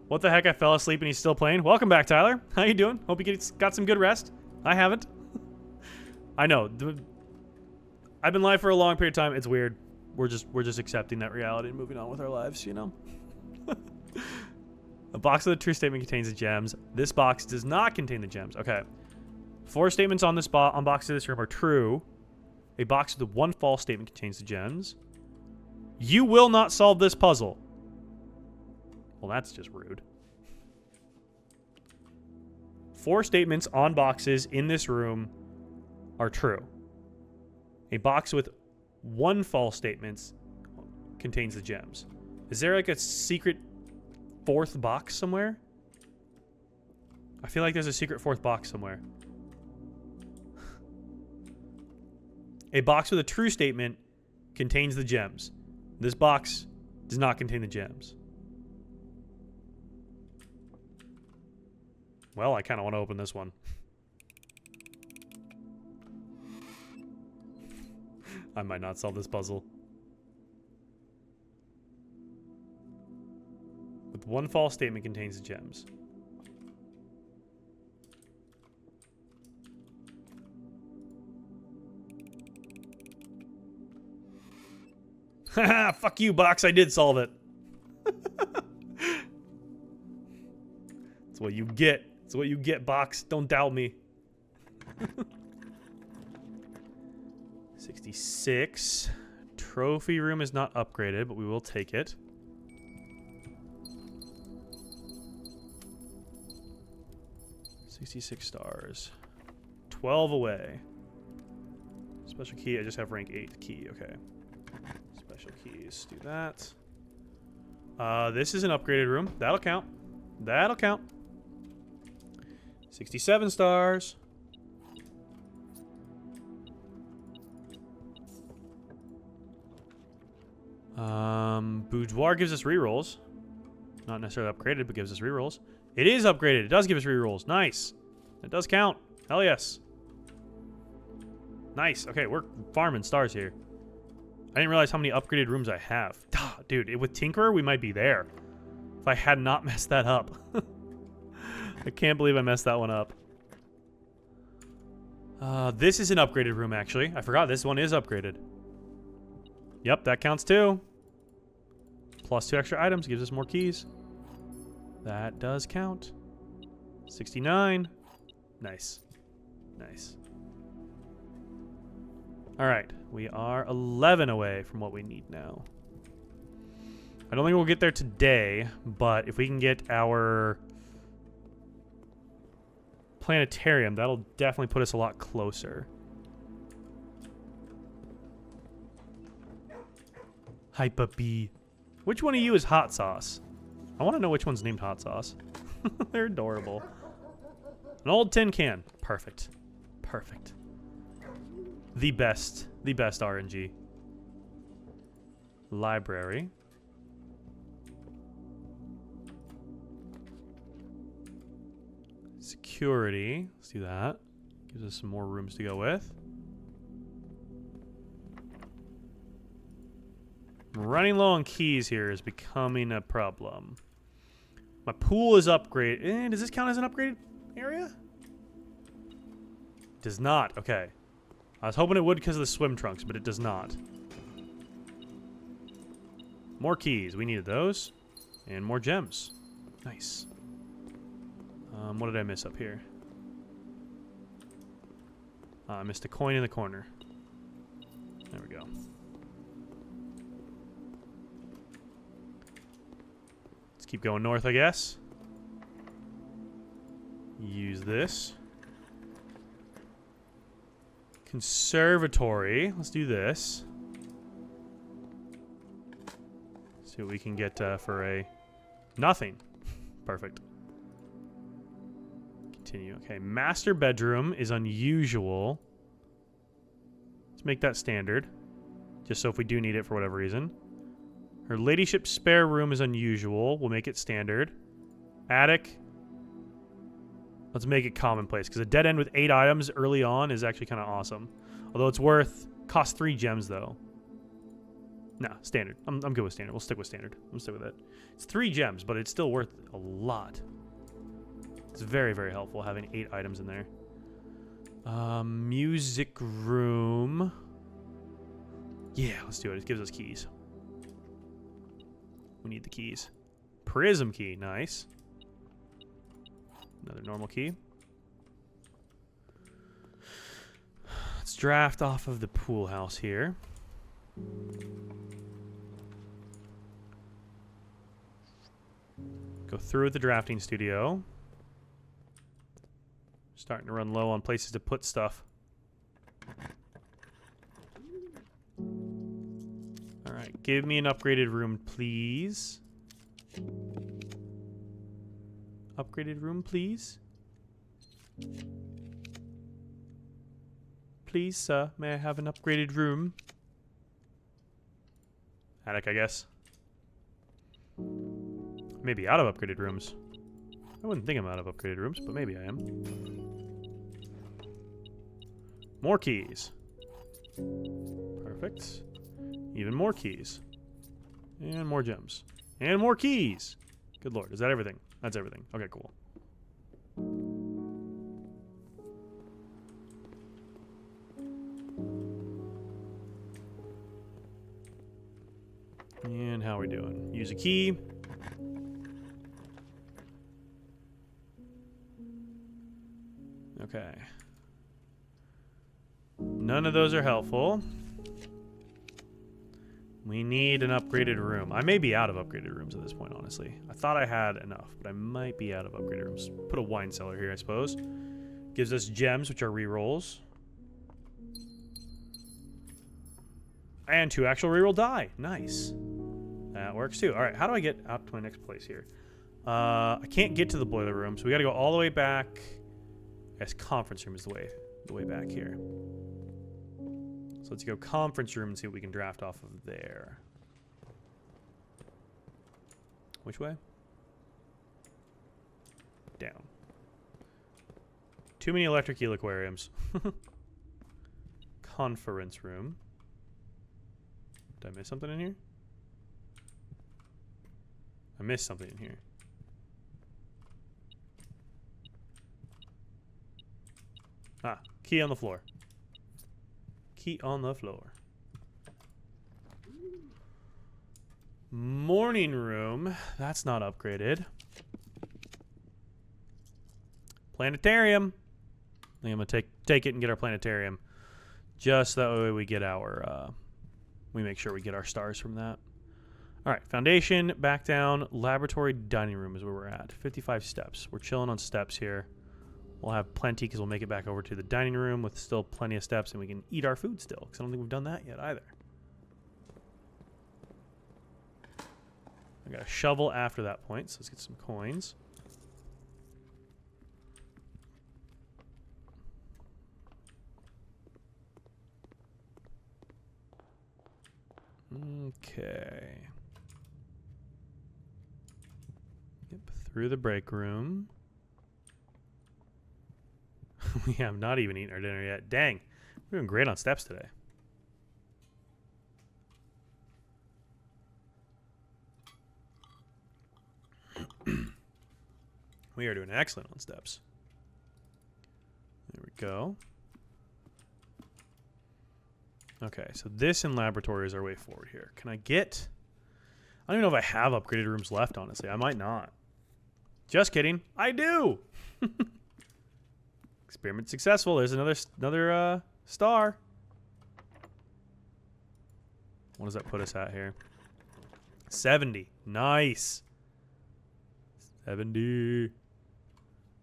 What the heck? I fell asleep and he's still playing. Welcome back, Tyler. How you doing? Hope you got some good rest. I haven't. I know. I've been live for a long period of time. It's weird. We're just accepting that reality and moving on with our lives, you know? A box with a true statement contains the gems. This box does not contain the gems. Okay. 4 statements on this on box of this room are true. A box with 1 false statement contains the gems. You will not solve this puzzle. Well, that's just rude. 4 statements on boxes in this room are true. A box with 1 false statement contains the gems. Is there like a secret 4th box somewhere? I feel like there's a secret 4th box somewhere. A box with a true statement contains the gems. This box does not contain the gems. Well, I kind of want to open this one. I might not solve this puzzle. With 1 false statement contains the gems. Haha, fuck you, box. I did solve it. That's what you get. That's what you get, box. Don't doubt me. 66. Trophy room is not upgraded, but we will take it. $66 stars. 12 away. Special key. I just have rank 8 key. Okay. Special keys. Do that. This is an upgraded room. That'll count. That'll count. 67 stars. Boudoir gives us rerolls. Not necessarily upgraded, but gives us rerolls. It is upgraded. It does give us rerolls. Nice. It does count. Hell yes. Nice. Okay, we're farming stars here. I didn't realize how many upgraded rooms I have. Dude, with Tinkerer, we might be there. If I had not messed that up. I can't believe I messed that one up. This is an upgraded room, actually. I forgot this one is upgraded. Yep, that counts too. Plus 2 extra items gives us more keys. That does count. 69. Nice. Nice. All right, we are 11 away from what we need now. I don't think we'll get there today, but if we can get our planetarium, that'll definitely put us a lot closer. Hi, puppy. Which one of you is Hot Sauce? I want to know which one's named Hot Sauce. They're adorable. An old tin can. Perfect. Perfect. The best RNG. Library. Security. Let's do that. Gives us some more rooms to go with. Running low on keys here is becoming a problem. My pool is upgraded. Does this count as an upgraded area? Does not. Okay. I was hoping it would because of the swim trunks, but it does not. More keys. We needed those. And more gems. Nice. What did I miss up here? I missed a coin in the corner. There we go. Let's keep going north, I guess. Use this. Conservatory. Let's do this. See what we can get for a nothing. Perfect. continue. Okay, master bedroom is unusual. Let's make that standard. Just so if we do need it for whatever reason. Her ladyship's spare room is unusual. We'll make it standard. Attic. Let's make it commonplace, because a dead end with 8 items early on is actually kind of awesome. Although it's costs 3 gems though. Nah, standard. I'm good with standard. We'll stick with standard. We'll stick with it. It's 3 gems, but it's still worth a lot. It's very, very helpful having 8 items in there. Music room. Yeah, let's do it. It gives us keys. We need the keys. Prism key, nice. Another normal key. Let's draft off of the pool house here. Go through the drafting studio. Starting to run low on places to put stuff. Alright, give me an upgraded room, please. Upgraded room, please. Please, sir, may I have an upgraded room? Attic, I guess. Maybe out of upgraded rooms. I wouldn't think I'm out of upgraded rooms, but maybe I am. More keys. Perfect. Even more keys. And more gems. And more keys! Good lord, is that everything? That's everything. Okay, cool. And how are we doing? Use a key. Okay. None of those are helpful. We need an upgraded room. I may be out of upgraded rooms at this point, honestly. I thought I had enough, but I might be out of upgraded rooms. Put a wine cellar here, I suppose. Gives us gems, which are rerolls. And 2 actual reroll die. Nice. That works too. Alright, how do I get out to my next place here? I can't get to the boiler room, so we gotta go all the way back. I guess conference room is the way back here. So let's go conference room and see what we can draft off of there. Which way? Down. Too many electric eel aquariums. Conference room. Did I miss something in here? I missed something in here. Ah, key on the floor. Key on the floor. Morning room. That's not upgraded. Planetarium. I think I'm gonna take it and get our planetarium. Just that way we get our we make sure we get our stars from that. Alright, foundation, back down, laboratory, dining room is where we're at. 55 steps. We're chilling on steps here. We'll have plenty because we'll make it back over to the dining room with still plenty of steps, and we can eat our food still because I don't think we've done that yet either. I got a shovel after that point, so let's get some coins. Okay. Yep, through the break room. We have not even eaten our dinner yet. Dang. We're doing great on steps today. We are doing excellent on steps. There we go. Okay, so this in laboratory is our way forward here. Can I get... I don't even know if I have upgraded rooms left, honestly. I might not. Just kidding. I do! Experiment successful. There's another star. What does that put us at here? 70. Nice. 70.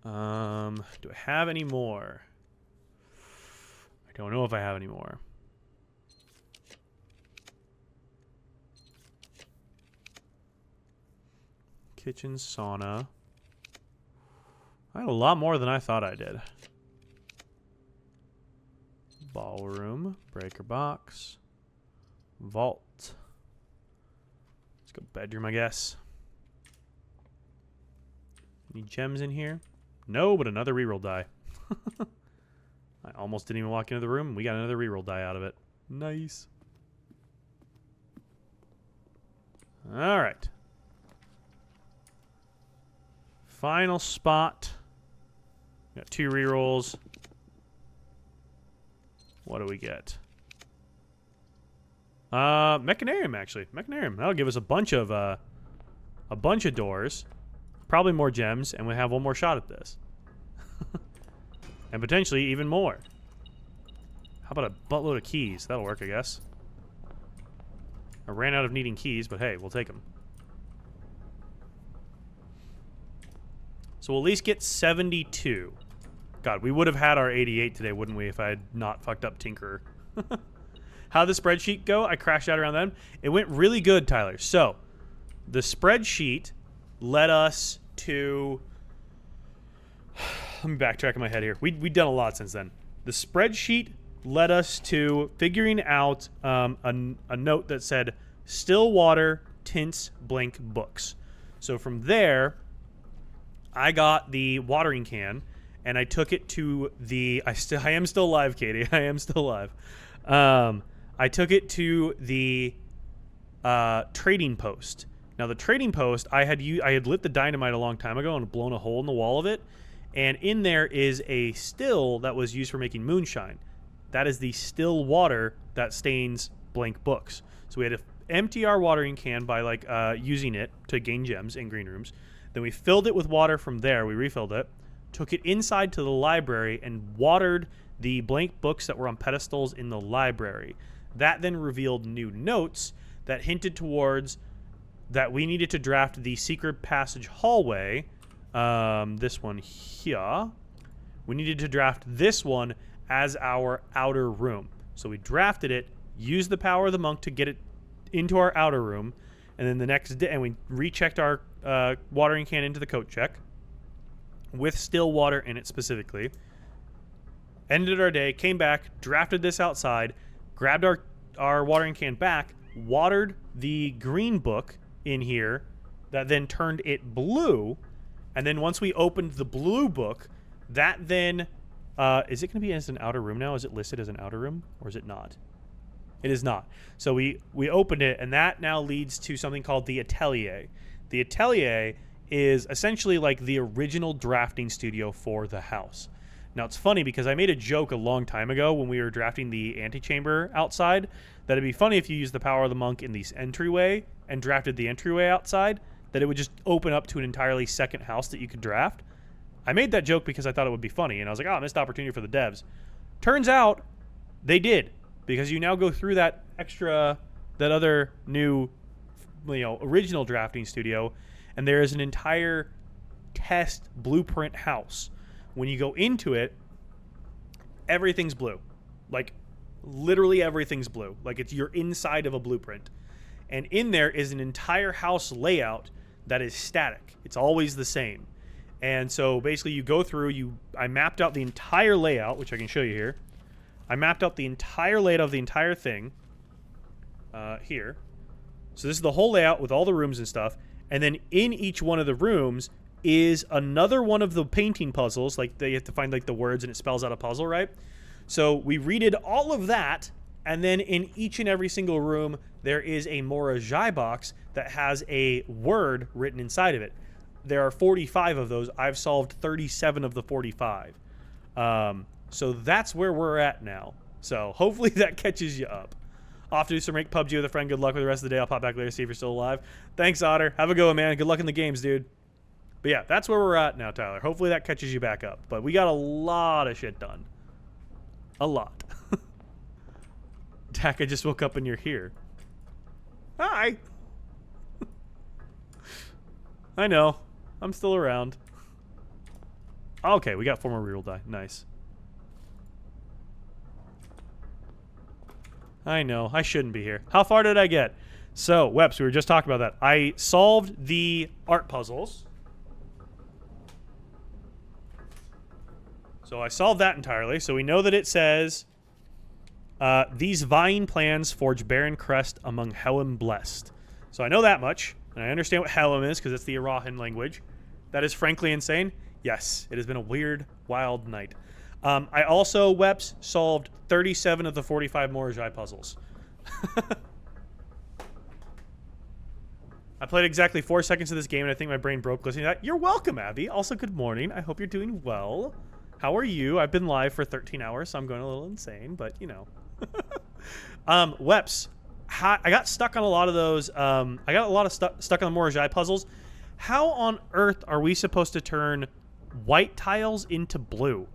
Do I have any more? I don't know if I have any more. Kitchen sauna. I had a lot more than I thought I did. Ballroom, breaker box, vault. Let's go bedroom, I guess. Any gems in here? No, but another reroll die. I almost didn't even walk into the room. We got another reroll die out of it. Nice. All right. Final spot. Got 2 rerolls. What do we get? Mechanarium, actually. Mechanarium. That'll give us a bunch of doors. Probably more gems, and we have one more shot at this. And potentially even more. How about a buttload of keys? That'll work, I guess. I ran out of needing keys, but hey, we'll take them. So we'll at least get 72. God, we would have had our 88 today, wouldn't we, if I had not fucked up Tinkerer. How'd the spreadsheet go? I crashed out around then. It went really good, Tyler. So, the spreadsheet led us to... Let me backtrack in my head here. We've done a lot since then. The spreadsheet led us to figuring out a note that said, Stillwater tints blank books. So from there, I got the watering can, and I took it to the... I am still alive, Katie. I am still alive. I took it to the trading post. Now, the trading post, I had lit the dynamite a long time ago and blown a hole in the wall of it. And in there is a still that was used for making moonshine. That is the still water that stains blank books. So we had to empty our watering can by using it to gain gems in green rooms. Then we filled it with water from there. We refilled it, took it inside to the library, and watered the blank books that were on pedestals in the library. That then revealed new notes that hinted towards that we needed to draft the secret passage hallway. This one here. We needed to draft this one as our outer room. So we drafted it, used the power of the monk to get it into our outer room, and then the next day, and we rechecked our watering can into the coat check with still water in it specifically. Ended our day, came back, drafted this outside, grabbed our watering can back, watered the green book in here, that then turned it blue. And then once we opened the blue book, that then... is it going to be as an outer room now? Is it listed as an outer room? Or is it not? It is not. So we opened it, and that now leads to something called the Atelier. The Atelier is essentially like the original drafting studio for the house. Now, it's funny because I made a joke a long time ago when we were drafting the antechamber outside that it'd be funny if you used the power of the monk in this entryway and drafted the entryway outside, that it would just open up to an entirely second house that you could draft. I made that joke because I thought it would be funny, and I was like, missed opportunity for the devs. Turns out they did, because you now go through that other new, original drafting studio, and there is an entire test blueprint house. When you go into it, everything's blue. Like, literally everything's blue. Like, you're inside of a blueprint. And in there is an entire house layout that is static. It's always the same. And so basically you go through, I mapped out the entire layout, which I can show you here. I mapped out the entire layout of the entire thing here. So this is the whole layout with all the rooms and stuff. And then in each one of the rooms is another one of the painting puzzles. Like, they have to find the words and it spells out a puzzle, right? So we redid all of that. And then in each and every single room, there is a Morajai box that has a word written inside of it. There are 45 of those. I've solved 37 of the 45. So that's where we're at now. So hopefully that catches you up. Off to do some ranked PUBG with a friend. Good luck with the rest of the day. I'll pop back later, see if you're still alive. Thanks, Otter. Have a good one, man. Good luck in the games, dude. But yeah, that's where we're at now, Tyler. Hopefully that catches you back up. But we got a lot of shit done. A lot. Dak, I just woke up and you're here. Hi. I know. I'm still around. Okay, we got 4 more reroll die. Nice. I know. I shouldn't be here. How far did I get? So, Weps, we were just talking about that. I solved the art puzzles. So I solved that entirely. So we know that it says, these vying plans forge barren crest among Helm blessed. So I know that much, and I understand what Helm is because it's the Arahan language. That is frankly insane. Yes, it has been a weird, wild night. I also, Weps, solved 37 of the 45 Morajai puzzles. I played exactly 4 seconds of this game, and I think my brain broke listening to that. You're welcome, Abby. Also, good morning. I hope you're doing well. How are you? I've been live for 13 hours, so I'm going a little insane, but, you know. Weps, I got stuck on a lot of those. I got a lot of stuck on the Morajai puzzles. How on earth are we supposed to turn white tiles into blue?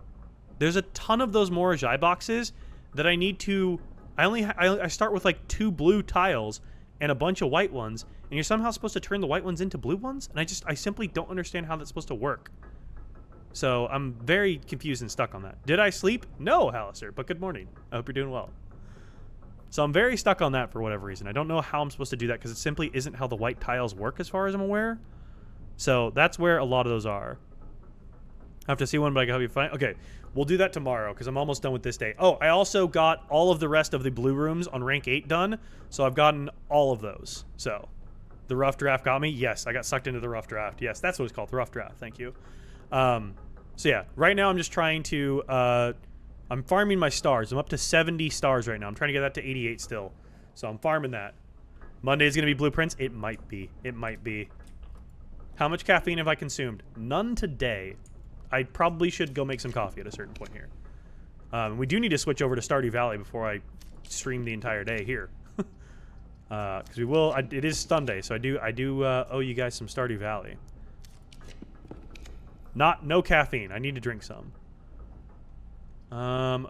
There's a ton of those Morajai boxes that I need to... I start with like 2 blue tiles and a bunch of white ones, and you're somehow supposed to turn the white ones into blue ones? And I simply don't understand how that's supposed to work. So I'm very confused and stuck on that. Did I sleep? No, Hallister, but good morning. I hope you're doing well. So I'm very stuck on that for whatever reason. I don't know how I'm supposed to do that because it simply isn't how the white tiles work as far as I'm aware. So that's where a lot of those are. I have to see one, but I can help you find. Okay, we'll do that tomorrow because I'm almost done with this day. Oh, I also got all of the rest of the blue rooms on rank 8 done. So I've gotten all of those. So the rough draft got me. Yes, I got sucked into the rough draft. Yes, that's what it's called, the rough draft. Thank you. So yeah, right now I'm just trying to, I'm farming my stars. I'm up to 70 stars right now. I'm trying to get that to 88 still. So I'm farming that. Monday is going to be blueprints. It might be. It might be. How much caffeine have I consumed? None today. I probably should go make some coffee at a certain point here. We do need to switch over to Stardew Valley before I stream the entire day here. Because we will, it is Sunday, so I do owe you guys some Stardew Valley. No caffeine. I need to drink some.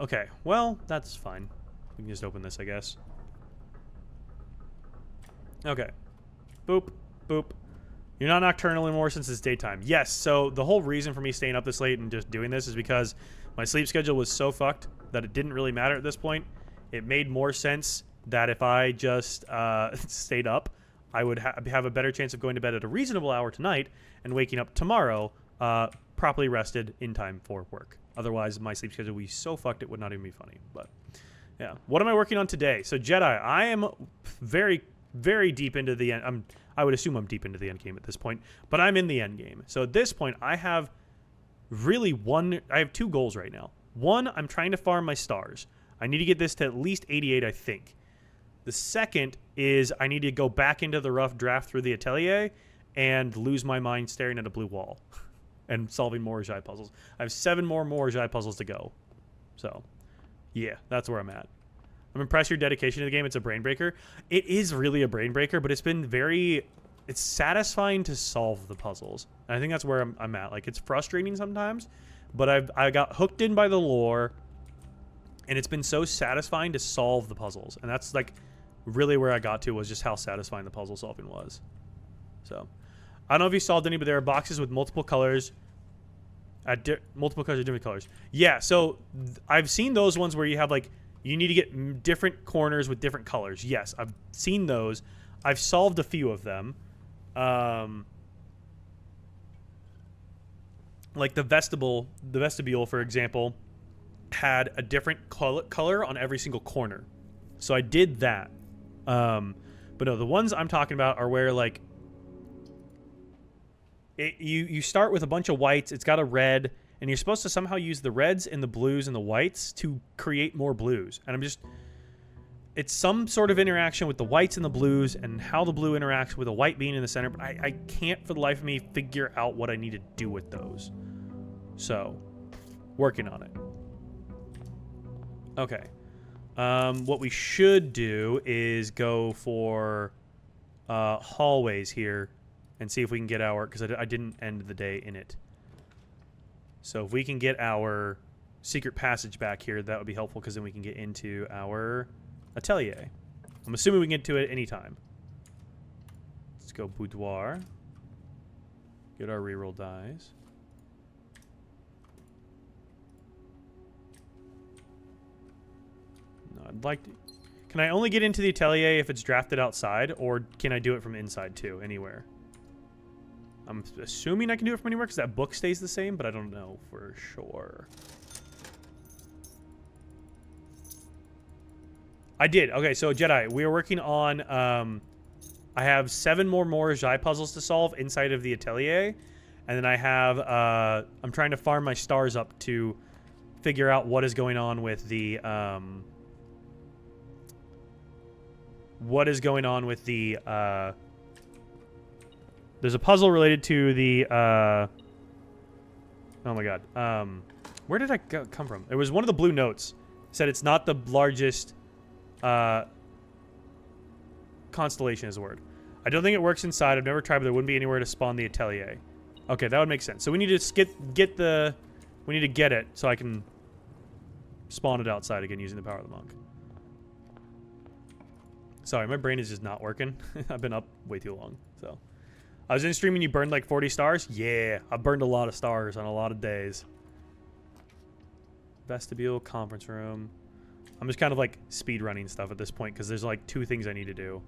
Okay. Well, that's fine. We can just open this, I guess. Okay. Boop. Boop. You're not nocturnal anymore since it's daytime. Yes, so the whole reason for me staying up this late and just doing this is because my sleep schedule was so fucked that it didn't really matter at this point. It made more sense that if I just stayed up, I would have a better chance of going to bed at a reasonable hour tonight and waking up tomorrow properly rested in time for work. Otherwise, my sleep schedule would be so fucked it would not even be funny. But yeah, what am I working on today? So Jedi, I am very, very deep into the end. I would assume I'm deep into the end game at this point, but I'm in the end game. So at this point, I have really I have 2 goals right now. One, I'm trying to farm my stars. I need to get this to at least 88, I think. The second is I need to go back into the rough draft through the atelier and lose my mind staring at a blue wall and solving Morajai puzzles. I have 7 more Morajai puzzles to go. So, yeah, that's where I'm at. I'm impressed with your dedication to the game. It's a brain breaker. It is really a brain breaker, but it's been it's satisfying to solve the puzzles. And I think that's where I'm at. Like, it's frustrating sometimes, but I got hooked in by the lore, and it's been so satisfying to solve the puzzles. And that's, like, really where I got to was just how satisfying the puzzle solving was. So, I don't know if you solved any, but there are boxes with multiple colors. Multiple colors of different colors. Yeah, so I've seen those ones where you have, like, you need to get different corners with different colors. Yes, I've seen those. I've solved a few of them. Like the vestibule, for example, had a different color on every single corner. So I did that. But no, the ones I'm talking about are where, like, you start with a bunch of whites. It's got a red, and you're supposed to somehow use the reds and the blues and the whites to create more blues. And it's some sort of interaction with the whites and the blues and how the blue interacts with a white being in the center, but I can't for the life of me figure out what I need to do with those. So, working on it. Okay. What we should do is go for hallways here and see if we can get because I didn't end the day in it. So if we can get our secret passage back here, that would be helpful because then we can get into our atelier. I'm assuming we can get to it anytime. Let's go boudoir. Get our reroll dice. No, I'd like to... Can I only get into the atelier if it's drafted outside, or can I do it from inside too, anywhere? I'm assuming I can do it from anywhere because that book stays the same, but I don't know for sure. I did. Okay, so Jedi, we are working on, I have 7 more Morajai puzzles to solve inside of the atelier. And then I have, I'm trying to farm my stars up to figure out what is going on with the, there's a puzzle related to the, oh my god, where did I come from? It was one of the blue notes. It said it's not the largest, constellation is the word. I don't think it works inside. I've never tried, but there wouldn't be anywhere to spawn the atelier. Okay, that would make sense. So we need to we need to get it so I can spawn it outside again using the power of the monk. Sorry, my brain is just not working. I've been up way too long. So I was in stream and you burned like 40 stars. Yeah, I burned a lot of stars on a lot of days. Vestibule, conference room. I'm just kind of like speed running stuff at this point because there's like 2 things I need to do.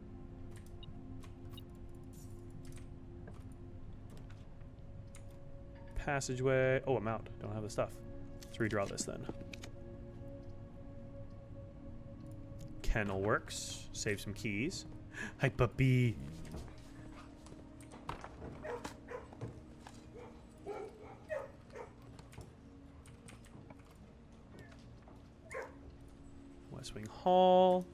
Passageway. Oh, I'm out. Don't have the stuff. Let's redraw this then. Kennel works. Save some keys. Hi, puppy. West Wing Hall.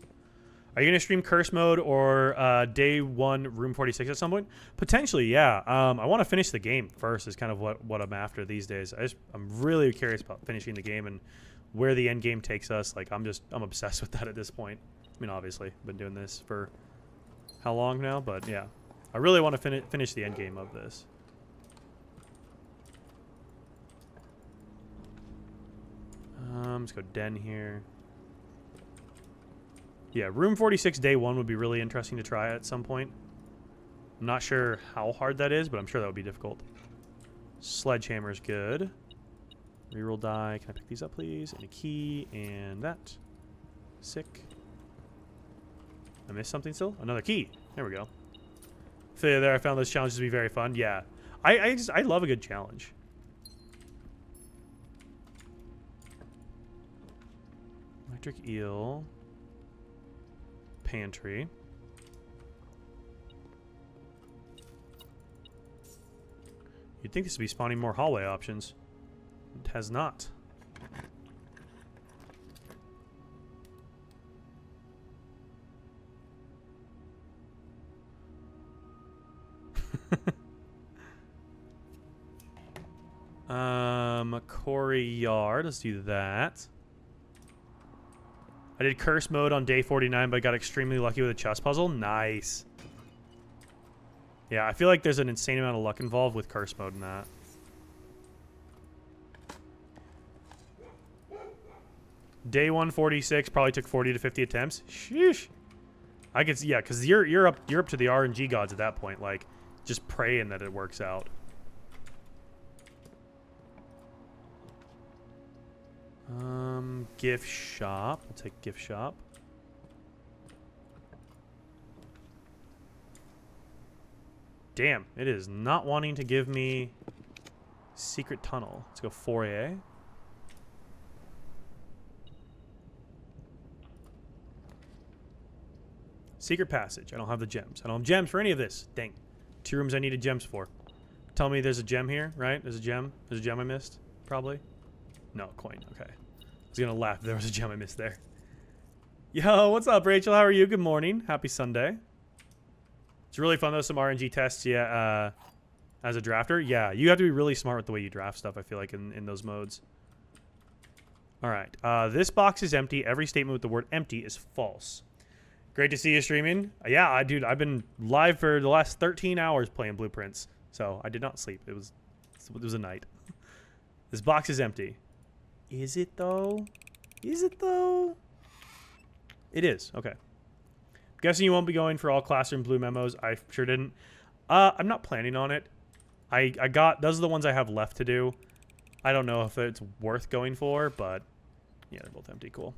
Are you going to stream Curse Mode or Day 1 Room 46 at some point? Potentially, yeah. I want to finish the game first is kind of what I'm after these days. I'm really curious about finishing the game and where the end game takes us. Like, I'm obsessed with that at this point. I mean, obviously, I've been doing this for how long now? But, yeah. I really want to finish the end game of this. Let's go Den here. Yeah, Room 46 Day 1 would be really interesting to try at some point. I'm not sure how hard that is, but I'm sure that would be difficult. Sledgehammer's good. Reroll die. Can I pick these up, please? And a key, and that. Sick. I missed something still? Another key. There we go. Failure there. I found those challenges to be very fun. Yeah. I love a good challenge. Electric eel. Pantry. You'd think this would be spawning more hallway options. It has not. Quarry Yard. Let's do that. I did Curse Mode on day 49, but I got extremely lucky with a chess puzzle. Nice. Yeah, I feel like there's an insane amount of luck involved with Curse Mode in that. Day 146 probably took 40 to 50 attempts. Sheesh. I could, yeah, because you're up to the RNG gods at that point, like just praying that it works out. Gift shop. I'll take gift shop. Damn, it is not wanting to give me secret tunnel. Let's go 4A. Secret passage. I don't have the gems. I don't have gems for any of this. Dang. 2 rooms I needed gems for. Tell me there's a gem here, right? There's a gem. There's a gem I missed, probably. No, coin. Okay. I was going to laugh if there was a gem I missed there. Yo, what's up, Rachel? How are you? Good morning. Happy Sunday. It's really fun, though, some RNG tests, yeah, as a drafter. Yeah, you have to be really smart with the way you draft stuff, I feel like, in those modes. All right. This box is empty. Every statement with the word empty is false. Great to see you streaming. Yeah, dude, I've been live for the last 13 hours playing Blueprints, so I did not sleep. It was a night. This box is empty. Is it, though? Is it, though? It is. Okay. Guessing you won't be going for all classroom blue memos. I sure didn't. I'm not planning on it. I got... Those are the ones I have left to do. I don't know if it's worth going for, but... Yeah, they're both empty. Cool.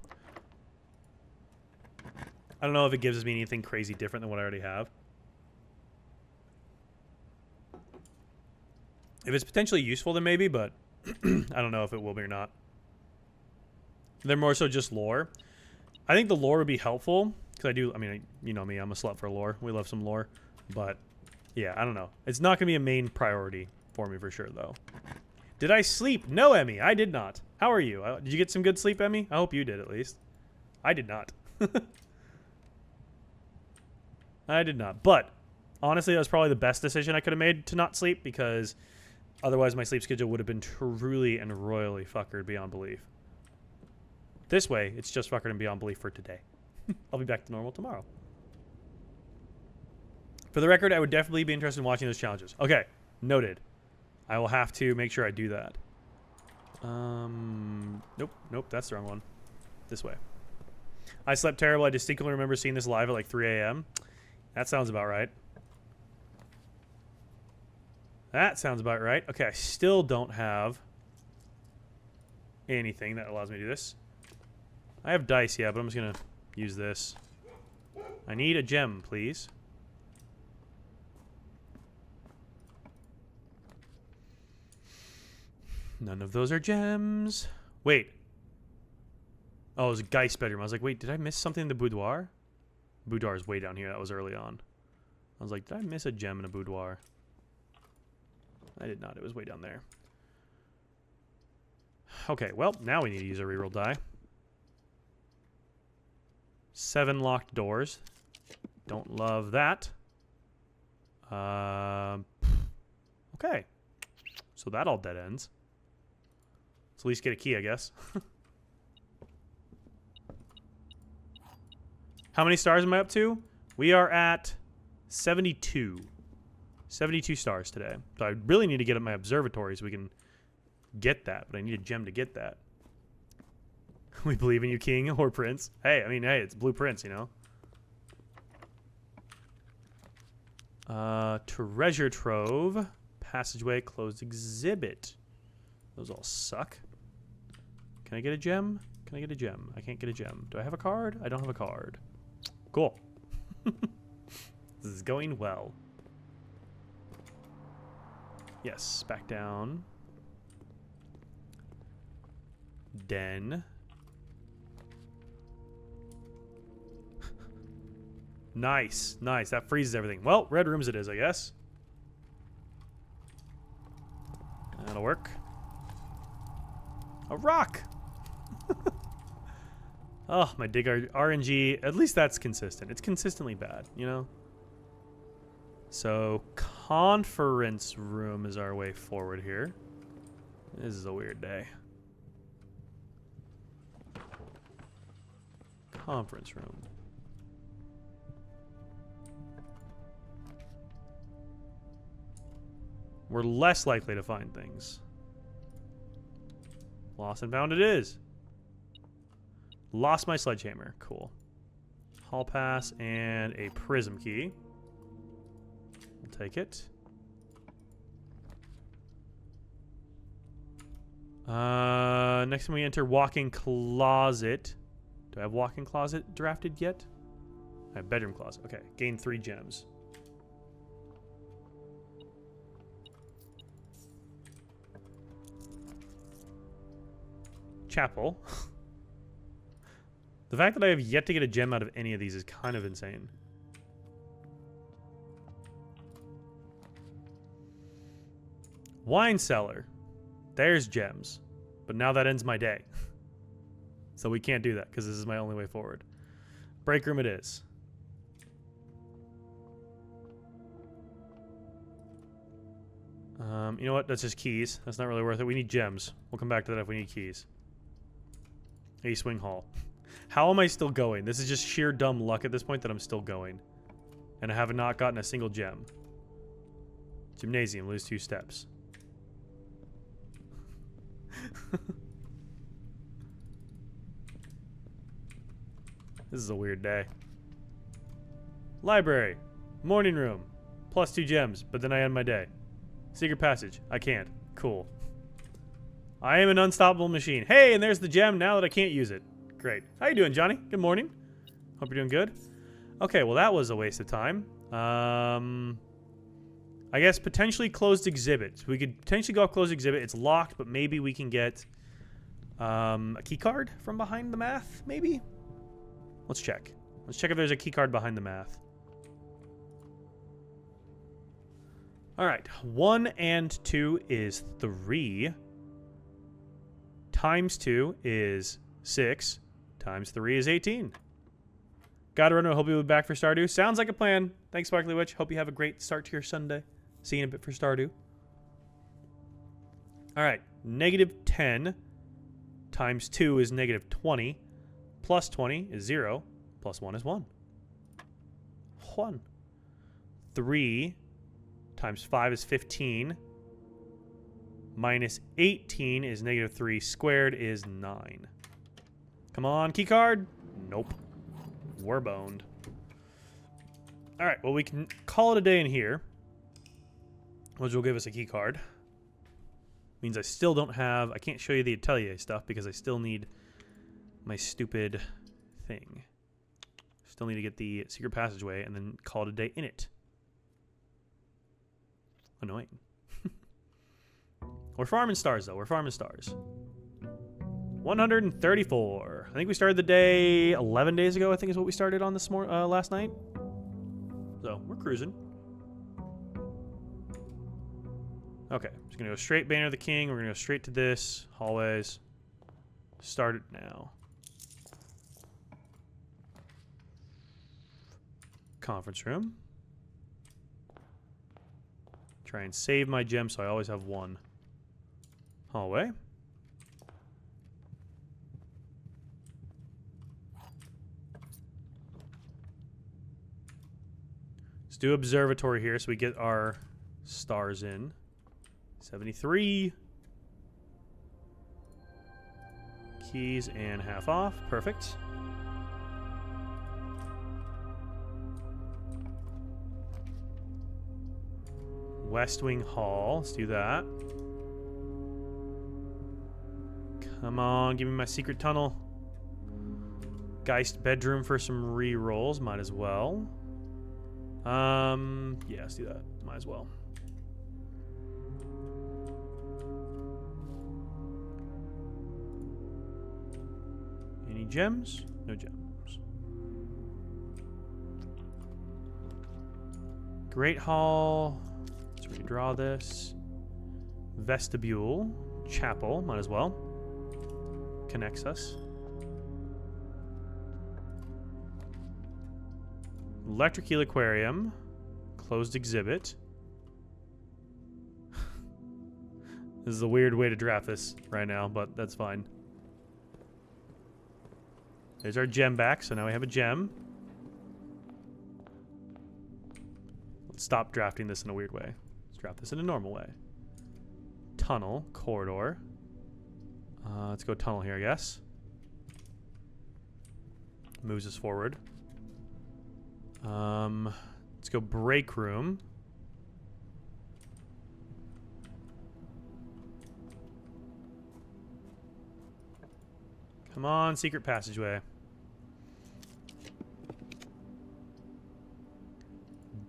I don't know if it gives me anything crazy different than what I already have. If it's potentially useful, then maybe, but... I don't know if it will be or not. They're more so just lore. I think the lore would be helpful because I mean, you know me, I'm a slut for lore. We love some lore, but yeah, I don't know. It's not gonna be a main priority for me for sure, though. Did I sleep? No, Emmy, I did not. How are you? Did you get some good sleep, Emmy? I hope you did at least. I did not. I did not. But honestly, that was probably the best decision I could have made to not sleep because otherwise my sleep schedule would have been truly and royally fuckered beyond belief. This way, it's just fuckered and beyond belief for today. I'll be back to normal tomorrow. For the record, I would definitely be interested in watching those challenges. Okay, noted. I will have to make sure I do that. Nope, that's the wrong one. This way. I slept terrible. I distinctly remember seeing this live at like 3 a.m. That sounds about right. That sounds about right. Okay, I still don't have anything that allows me to do this. I have dice, yeah, but I'm just going to use this. I need a gem, please. None of those are gems. Wait. Oh, it was a Geist bedroom. I was like, wait, did I miss something in the boudoir? Boudoir is way down here. That was early on. I was like, did I miss a gem in a boudoir? I did not. It was way down there. Okay, well, now we need to use a reroll die. 7 locked doors. Don't love that. Okay. So that all dead ends. Let's at least get a key, I guess. How many stars am I up to? We are at 72. 72 stars today. So I really need to get up my observatory so we can get that. But I need a gem to get that. We believe in you, king or prince. Hey, I mean, hey, it's Blue Prince, you know. Treasure trove. Passageway, closed exhibit. Those all suck. Can I get a gem? Can I get a gem? I can't get a gem. Do I have a card? I don't have a card. Cool. This is going well. Yes, back down. Den. Nice, nice. That freezes everything. Well, red rooms it is, I guess. That'll work. A rock! Oh, my dig RNG. At least that's consistent. It's consistently bad, you know? So, conference room is our way forward here. This is a weird day. Conference room. We're less likely to find things. Lost and found it is. Lost my sledgehammer. Cool. Hall pass and a prism key. We'll take it. Next time we enter walk-in closet. Do I have walk-in closet drafted yet? I have bedroom closet. Okay. Gain 3 gems. Chapel. The fact that I have yet to get a gem out of any of these is kind of insane. Wine cellar. There's gems. But now that ends my day. So we can't do that because this is my only way forward. Break room it is. You know what? That's just keys. That's not really worth it. We need gems. We'll come back to that if we need keys. A swing hall. How am I still going? This is just sheer dumb luck at this point that I'm still going. And I have not gotten a single gem. Gymnasium, lose 2 steps. This is a weird day. Library. Morning room. Plus 2 gems, but then I end my day. Secret passage. I can't. Cool. I am an unstoppable machine. Hey, and there's the gem now that I can't use it. Great. How you doing, Johnny? Good morning. Hope you're doing good. Okay, well that was a waste of time. I guess potentially closed exhibit. We could potentially go up closed exhibit. It's locked, but maybe we can get a key card from behind the math, maybe? Let's check. Let's check if there's a key card behind the math. Alright. 1 and 2 is 3. Times 2 is 6. Times 3 is 18. Gotta run. I hope you'll be back for Stardew. Sounds like a plan. Thanks, Sparkly Witch. Hope you have a great start to your Sunday. See you in a bit for Stardew. Alright. -10 times 2 is -20. Plus 20 is 0. Plus 1 is 1. 1. 3 times 5 is 15. Minus 18 is -3. Squared is 9. Come on, key card. Nope. We're boned. Alright, well, we can call it a day in here, which will give us a key card. Means I still don't have... I can't show you the Atelier stuff because I still need my stupid thing. Still need to get the secret passageway and then call it a day in it. Annoying. We're farming stars, though. We're farming stars. 134. I think we started the day 11 days ago, I think is what we started on this last night. So, we're cruising. Okay, just gonna go straight Banner of the King. We're gonna go straight to this. Hallways. Start it now. Conference room. Try and save my gem so I always have one. Hallway. Let's do observatory here so we get our stars in. 73. Keys and half off. Perfect. West Wing Hall. Let's do that. Come on, give me my secret tunnel. Geist bedroom for some re-rolls. Might as well. Yeah, let's do that. Might as well. Any gems? No gems. Great Hall. Let's redraw this. Vestibule. Chapel. Might as well. Connects us. Electric Eel Aquarium. Closed exhibit. This is a weird way to draft this right now, but that's fine. There's our gem back, so now we have a gem. Let's stop drafting this in a weird way. Let's draft this in a normal way. Tunnel, corridor. Let's go tunnel here, I guess. Moves us forward. Let's go break room. Come on, secret passageway.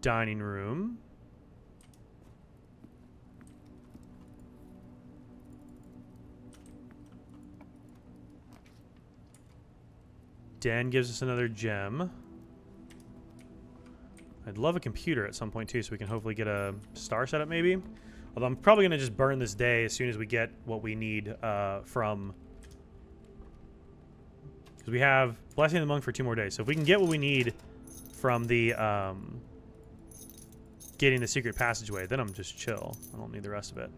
Dining room. Den gives us another gem. I'd love a computer at some point too, so we can hopefully get a star setup maybe. Although I'm probably going to just burn this day as soon as we get what we need from... Because we have Blessing of the Monk for 2 more days. So if we can get what we need from the... getting the secret passageway, then I'm just chill. I don't need the rest of it.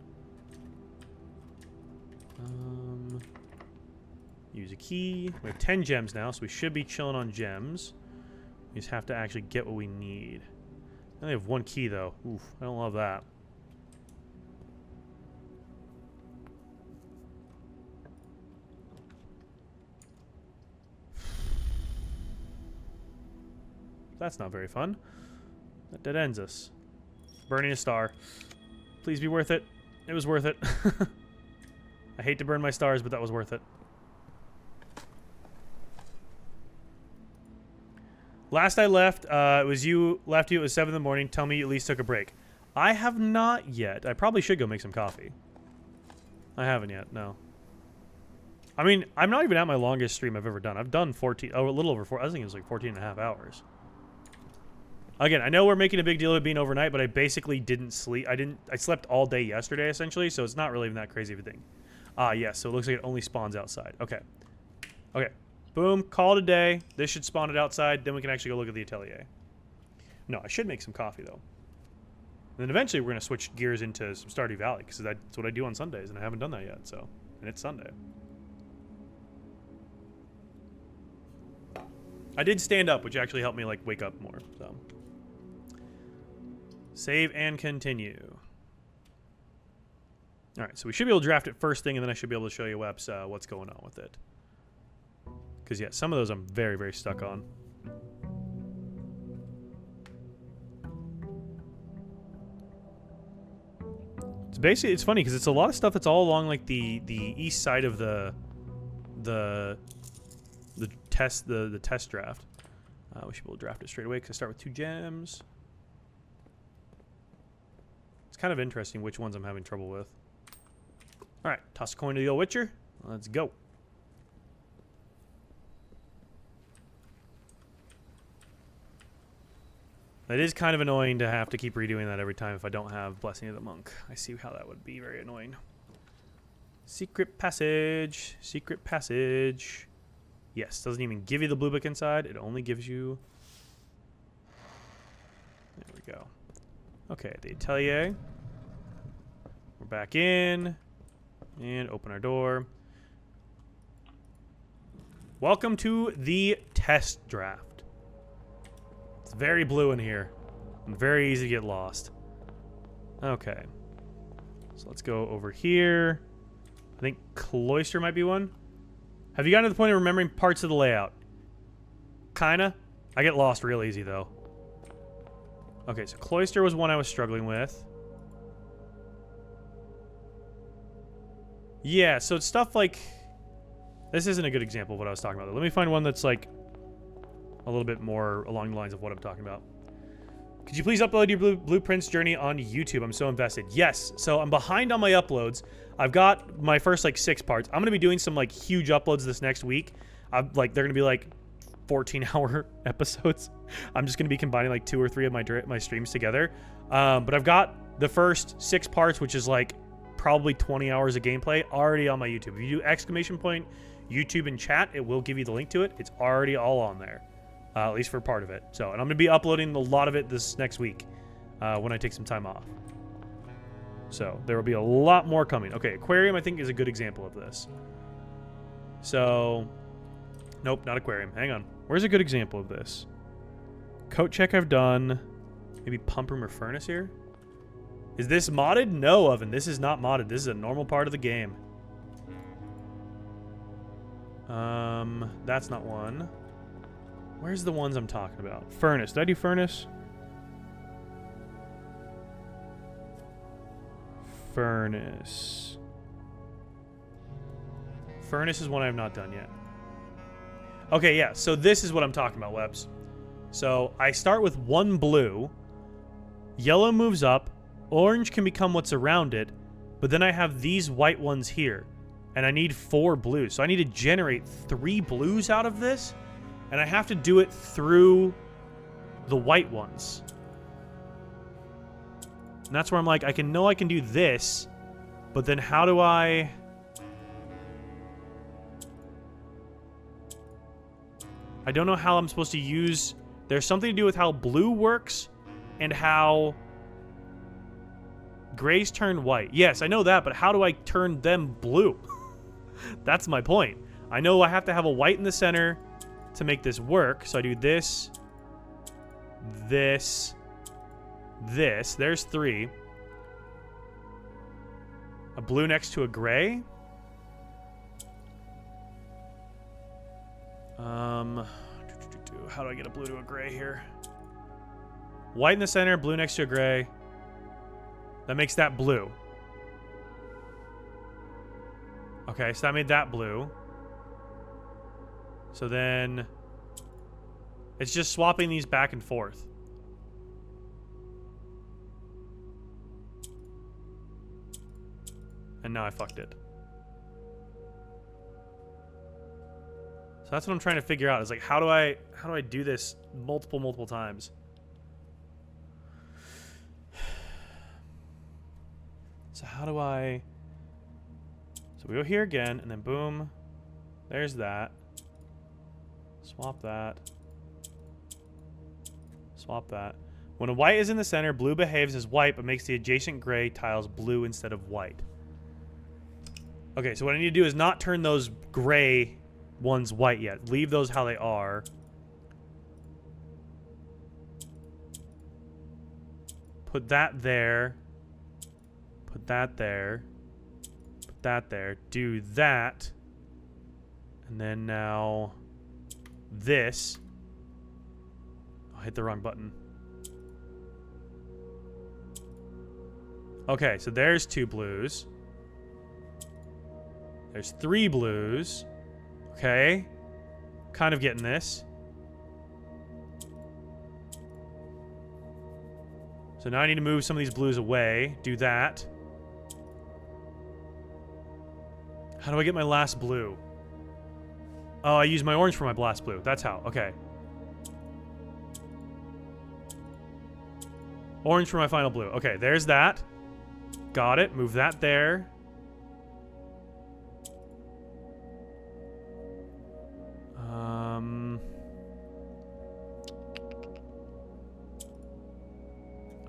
Use a key. We have 10 gems now, so we should be chilling on gems. We just have to actually get what we need. I only have 1 key, though. Oof, I don't love that. That's not very fun. That dead ends us. Burning a star. Please be worth it. It was worth it. I hate to burn my stars, but that was worth it. Last I left, it was you left you. It was 7 in the morning. Tell me you at least took a break. I have not yet. I probably should go make some coffee. I haven't yet, no. I mean, I'm not even at my longest stream I've ever done. I've done 14, oh, a little over 4. I think it was like 14 and a half hours. Again, I know we're making a big deal of it being overnight, but I basically didn't sleep. I slept all day yesterday, essentially, so it's not really even that crazy of a thing. Yes, so it looks like it only spawns outside. Okay. Okay. Boom, call it a day. This should spawn it outside, then we can actually go look at the atelier. No, I should make some coffee, though. And then eventually we're going to switch gears into some Stardew Valley, because that's what I do on Sundays, and I haven't done that yet, so. And it's Sunday. I did stand up, which actually helped me, like, wake up more, so. Save and continue. Alright, so we should be able to draft it first thing, and then I should be able to show you, Weps, what's going on with it. Because, yeah, some of those I'm very, very stuck on. It's basically, it's funny, because it's a lot of stuff that's all along, like, the east side of the test draft. We should be able to draft it straight away, because I start with 2 gems. It's kind of interesting which ones I'm having trouble with. Alright, toss a coin to the old Witcher. Let's go. It is kind of annoying to have to keep redoing that every time if I don't have Blessing of the Monk. I see how that would be very annoying. Secret passage. Secret passage. Yes, doesn't even give you the blue book inside. It only gives you... There we go. Okay, the atelier. We're back in. And open our door. Welcome to the test draft. It's very blue in here. And very easy to get lost. Okay. So let's go over here. I think Cloister might be one. Have you gotten to the point of remembering parts of the layout? Kinda. I get lost real easy, though. Okay, so Cloister was one I was struggling with. Yeah, so it's stuff like... This isn't a good example of what I was talking about. Let me find one that's, like, a little bit more along the lines of what I'm talking about. Could you please upload your Blueprints journey on YouTube? I'm so invested. Yes, so I'm behind on my uploads. I've got my first, like, 6 parts. I'm going to be doing some, like, huge uploads this next week. They're going to be, like, 14-hour episodes. I'm just going to be combining, like, 2 or 3 of my streams together. But I've got the first 6 parts, which is, like, probably 20 hours of gameplay already on my YouTube. If you do exclamation point YouTube in chat, it will give you the link to it. It's already all on there, at least for part of it. So, and I'm going to be uploading a lot of it this next week when I take some time off. So there will be a lot more coming. Okay, aquarium I think is a good example of this. So, nope, not aquarium. Hang on. Where's a good example of this? Coat check I've done. Maybe pump room or furnace here? Is this modded? No, Oven. This is not modded. This is a normal part of the game. That's not one. Where's the ones I'm talking about? Furnace. Did I do furnace? Furnace. Furnace is one I have not done yet. Okay, yeah. So this is what I'm talking about, Webs. So I start with 1 blue. Yellow moves up. Orange can become what's around it. But then I have these white ones here. And I need 4 blues. So I need to generate 3 blues out of this. And I have to do it through the white ones. And that's where I'm like, I can do this. But then how do I... I don't know how I'm supposed to use... There's something to do with how blue works and how grays turn white. Yes, I know that, but how do I turn them blue? That's my point. I know I have to have a white in the center to make this work. So I do this, this, this. There's 3. A blue next to a gray. How do I get a blue to a gray here? White in the center, blue next to a gray. That makes that blue. Okay, so that made that blue. So then it's just swapping these back and forth. And now I fucked it. that's what I'm trying to figure out. Is like, how do I do this multiple times? So how do I... So we go here again, and then boom. There's that. Swap that. Swap that. When a white is in the center, blue behaves as white, but makes the adjacent gray tiles blue instead of white. Okay, so what I need to do is not turn those gray ones white yet. Leave those how they are. Put that there. Put that there. Put that there. Do that. And then now this. I hit the wrong button. Okay, so there's 2 blues. There's 3 blues. Okay. Kind of getting this. So now I need to move some of these blues away. Do that. How do I get my last blue? Oh, I use my orange for my last blue. That's how. Okay. Orange for my final blue. Okay, there's that. Got it. Move that there.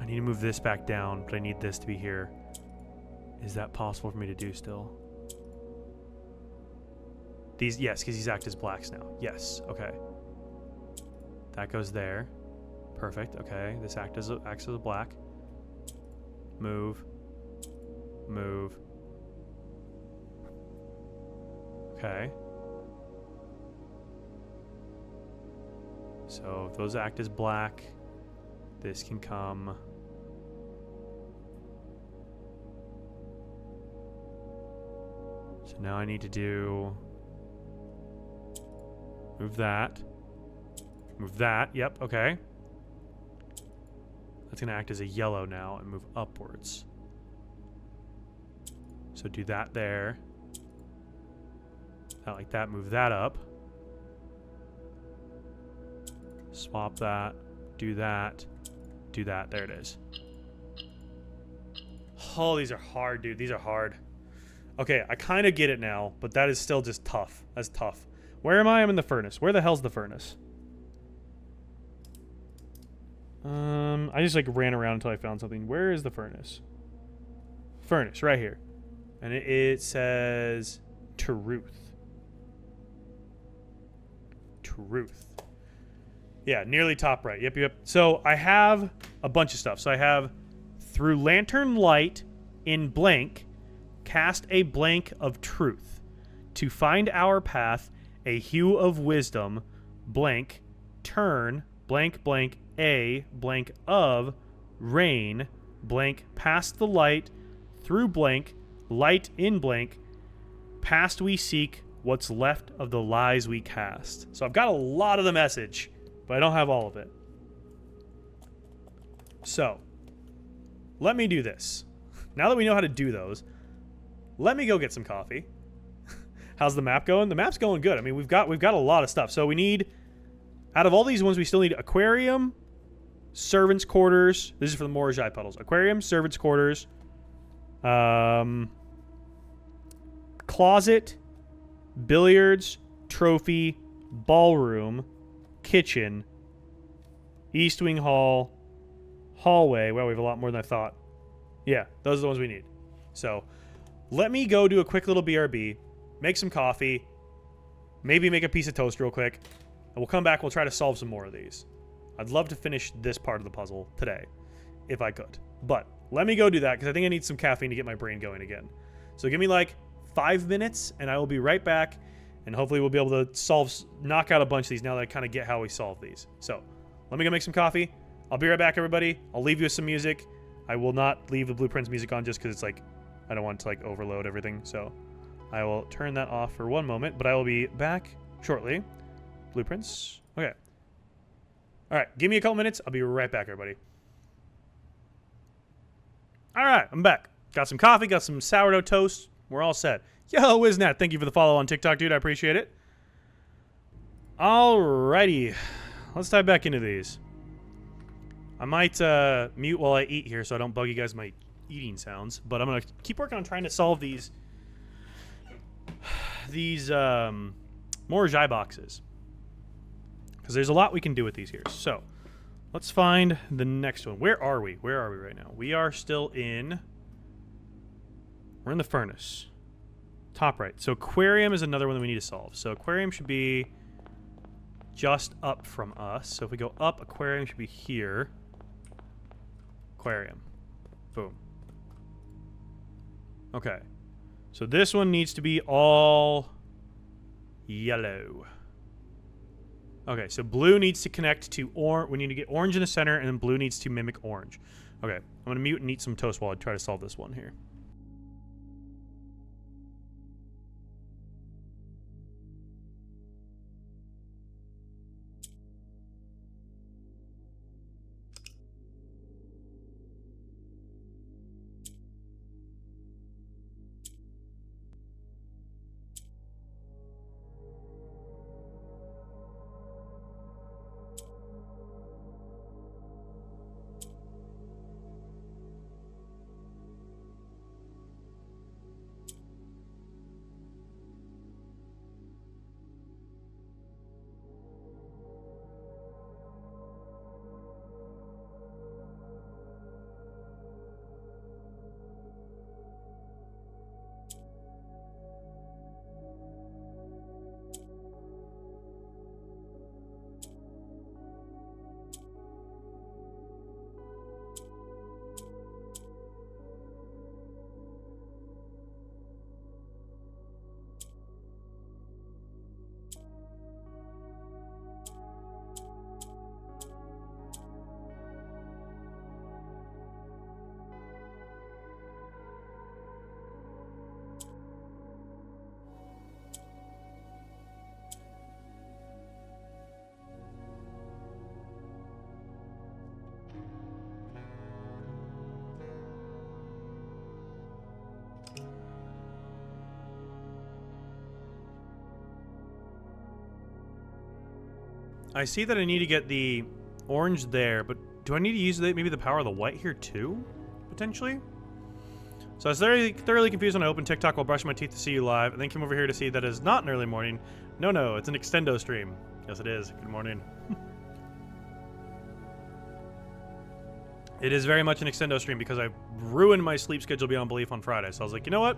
I need to move this back down, but I need this to be here. Is that possible for me to do still? These, yes, because these act as blacks now. Yes, okay. That goes there. Perfect, okay. This acts as a black. Move. Move. Okay. So if those act as black, this can come. So now I need to do... Move that. Move that. Yep, okay. That's going to act as a yellow now and move upwards. So do that there. Not like that. Move that up. Swap that. Do that. Do that. There it is. Oh, these are hard, dude. These are hard. Okay, I kind of get it now, but that is still just tough. That's tough. Where am I? I'm in the furnace. Where the hell's the furnace? I just like ran around until I found something. Where is the furnace? Furnace, right here. And it says truth. Truth. Yeah, nearly top right. Yep, yep. So I have a bunch of stuff. So I have through lantern light in blank, cast a blank of truth. To find our path, a hue of wisdom, blank, turn, blank, blank, a, blank of, rain, blank, past the light, through blank, light in blank, past we seek, what's left of the lies we cast. So I've got a lot of the message, but I don't have all of it. So, let me do this. Now that we know how to do those, let me go get some coffee. How's the map going? The map's going good. I mean, we've got a lot of stuff. So we need, out of all these ones, we still need aquarium, servants' quarters. This is for the Morajai puddles. Aquarium, servants' quarters, closet, billiards, trophy, ballroom, kitchen, east wing hall, hallway. Well, we have a lot more than I thought. Yeah, those are the ones we need. So let me go do a quick little BRB, make some coffee, maybe make a piece of toast real quick, and we'll come back. We'll try to solve some more of these. I'd love to finish this part of the puzzle today, if I could. But let me go do that, because I think I need some caffeine to get my brain going again. So give me like 5 minutes, and I will be right back, and hopefully we'll be able to knock out a bunch of these now that I kind of get how we solve these. So let me go make some coffee. I'll be right back, everybody. I'll leave you with some music. I will not leave the Blueprints music on just because it's like, I don't want to like overload everything. So I will turn that off for one moment, but I will be back shortly. Blueprints. Okay. All right. Give me a couple minutes. I'll be right back, everybody. All right. I'm back. Got some coffee. Got some sourdough toast. We're all set. Yo, Wiznat. Thank you for the follow on TikTok, dude. I appreciate it. Alrighty. Let's dive back into these. I might mute while I eat here so I don't bug you guys with my eating sounds, but I'm going to keep working on trying to solve these Morjai boxes. Because there's a lot we can do with these here. So, let's find the next one. Where are we? Where are we right now? We are still in... We're in the furnace. Top right. So aquarium is another one that we need to solve. So aquarium should be just up from us. So if we go up, aquarium should be here. Aquarium. Boom. Okay. So this one needs to be all yellow. Okay, so blue needs to connect to orange. We need to get orange in the center, and then blue needs to mimic orange. Okay, I'm going to mute and eat some toast while I try to solve this one here. I see that I need to get the orange there, but do I need to use maybe the power of the white here too? Potentially? So I was thoroughly confused when I opened TikTok while brushing my teeth to see you live, and then came over here to see that it is not an early morning. No, it's an extendo stream. Yes, it is. Good morning. It is very much an extendo stream because I ruined my sleep schedule beyond belief on Friday. So I was like, you know what?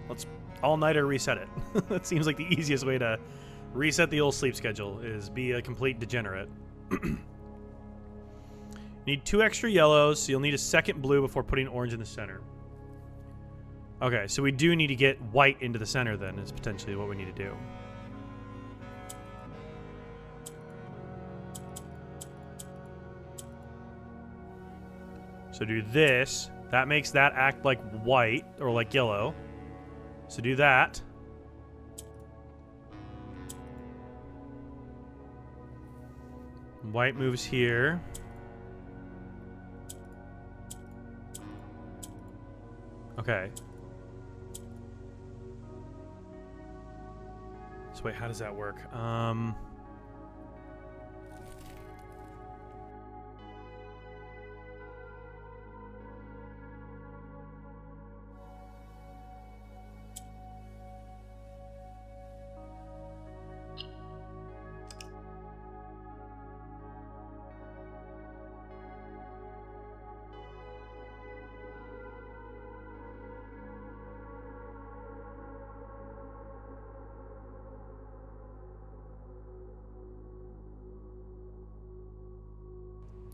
Let's all-nighter reset it. That seems like the easiest way to reset the old sleep schedule, is be a complete degenerate. Need 2 extra yellows, so you'll need a second blue before putting orange in the center. Okay, so we do need to get white into the center then, is potentially what we need to do. So do this. That makes that act like white, or like yellow. So do that. White moves here. Okay. So wait, how does that work?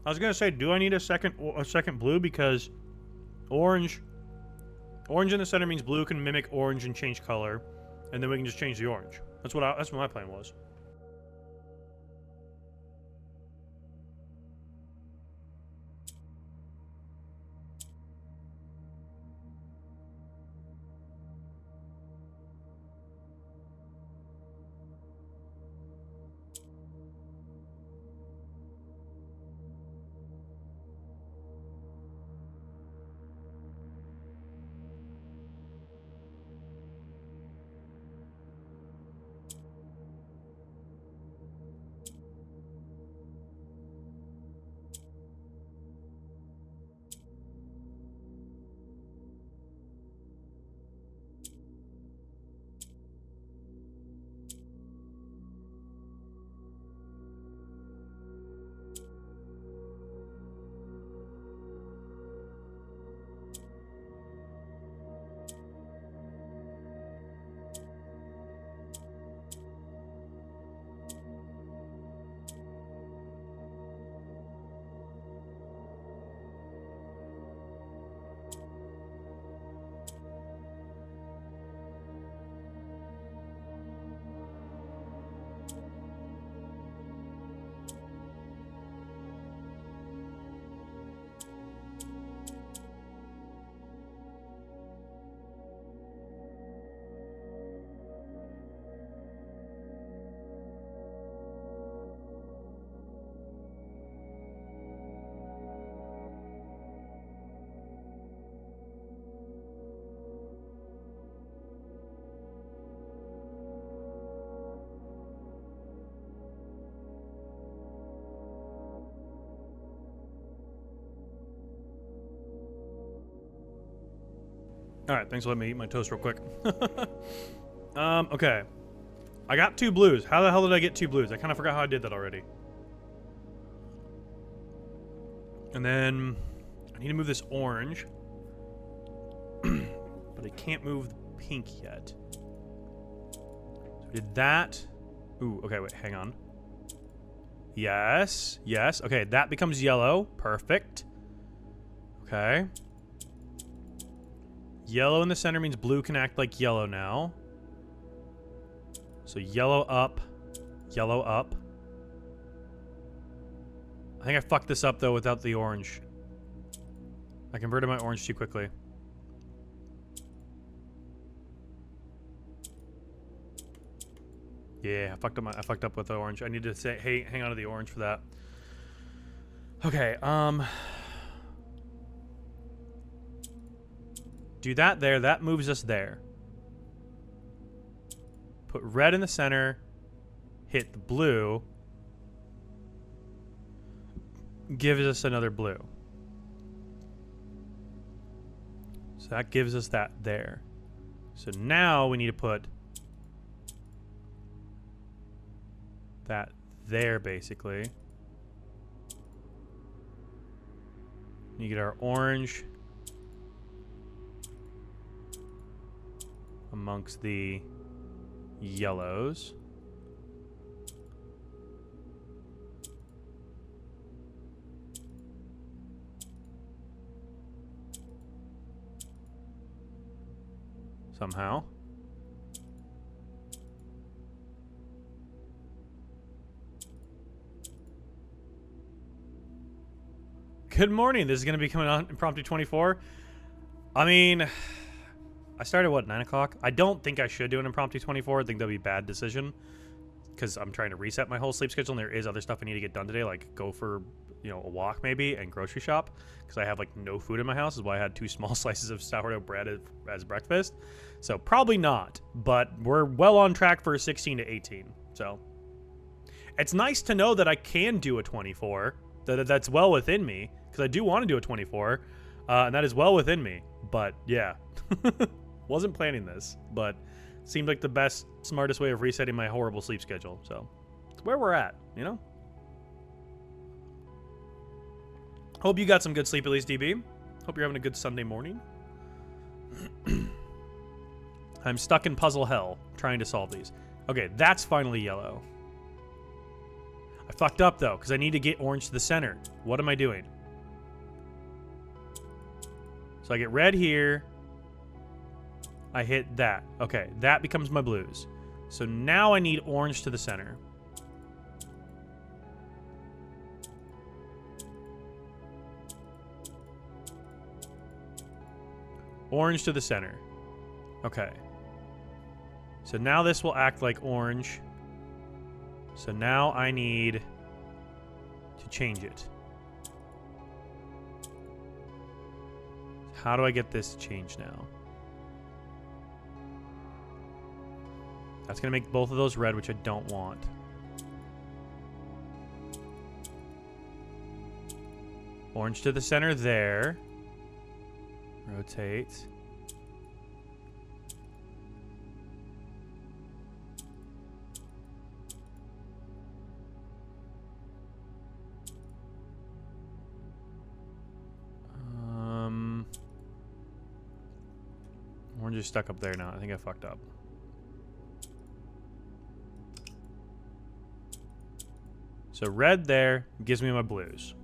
I was gonna say, do I need a second blue, because orange in the center means blue can mimic orange and change color, and then we can just change the orange. That's what my plan was. Alright, thanks for letting me eat my toast real quick. Okay. I got 2 blues. How the hell did I get 2 blues? I kind of forgot how I did that already. And then I need to move this orange. But I can't move the pink yet. So I did that. Ooh, okay, wait, hang on. Yes, yes. Okay, that becomes yellow. Perfect. Okay. Yellow in the center means blue can act like yellow now. So yellow up. Yellow up. I think I fucked this up, though, without the orange. I converted my orange too quickly. Yeah, I fucked up with the orange. I need to say, hey, hang on to the orange for that. Okay, do that there. That moves us there. Put red in the center. Hit the blue. Gives us another blue. So that gives us that there. So now we need to put that there, basically. You get our orange amongst the yellows. Somehow. Good morning. This is going to be coming on Impromptu 24. I mean, I started, what, 9 o'clock? I don't think I should do an Impromptu 24. I think that'd be a bad decision because I'm trying to reset my whole sleep schedule, and there is other stuff I need to get done today, like go for, you know, a walk maybe and grocery shop because I have, like, no food in my house. Is why I had 2 small slices of sourdough bread as breakfast. So probably not, but we're well on track for 16 to 18. So it's nice to know that I can do a 24. That's well within me, because I do want to do a 24, and that is well within me. But yeah, wasn't planning this, but seemed like the best, smartest way of resetting my horrible sleep schedule. So it's where we're at, you know. Hope you got some good sleep, at least, DB. Hope you're having a good Sunday morning. I'm stuck in puzzle hell trying to solve these. Okay, that's finally yellow. I fucked up, though, because I need to get orange to the center. What am I doing? So I get red here. I hit that. Okay, that becomes my blues. So now I need orange to the center. Orange to the center. Okay. So now this will act like orange. So now I need to change it. How do I get this changed now? That's going to make both of those red, which I don't want. Orange to the center there. Rotate. Orange is stuck up there now. I think I fucked up. So red there gives me my blues.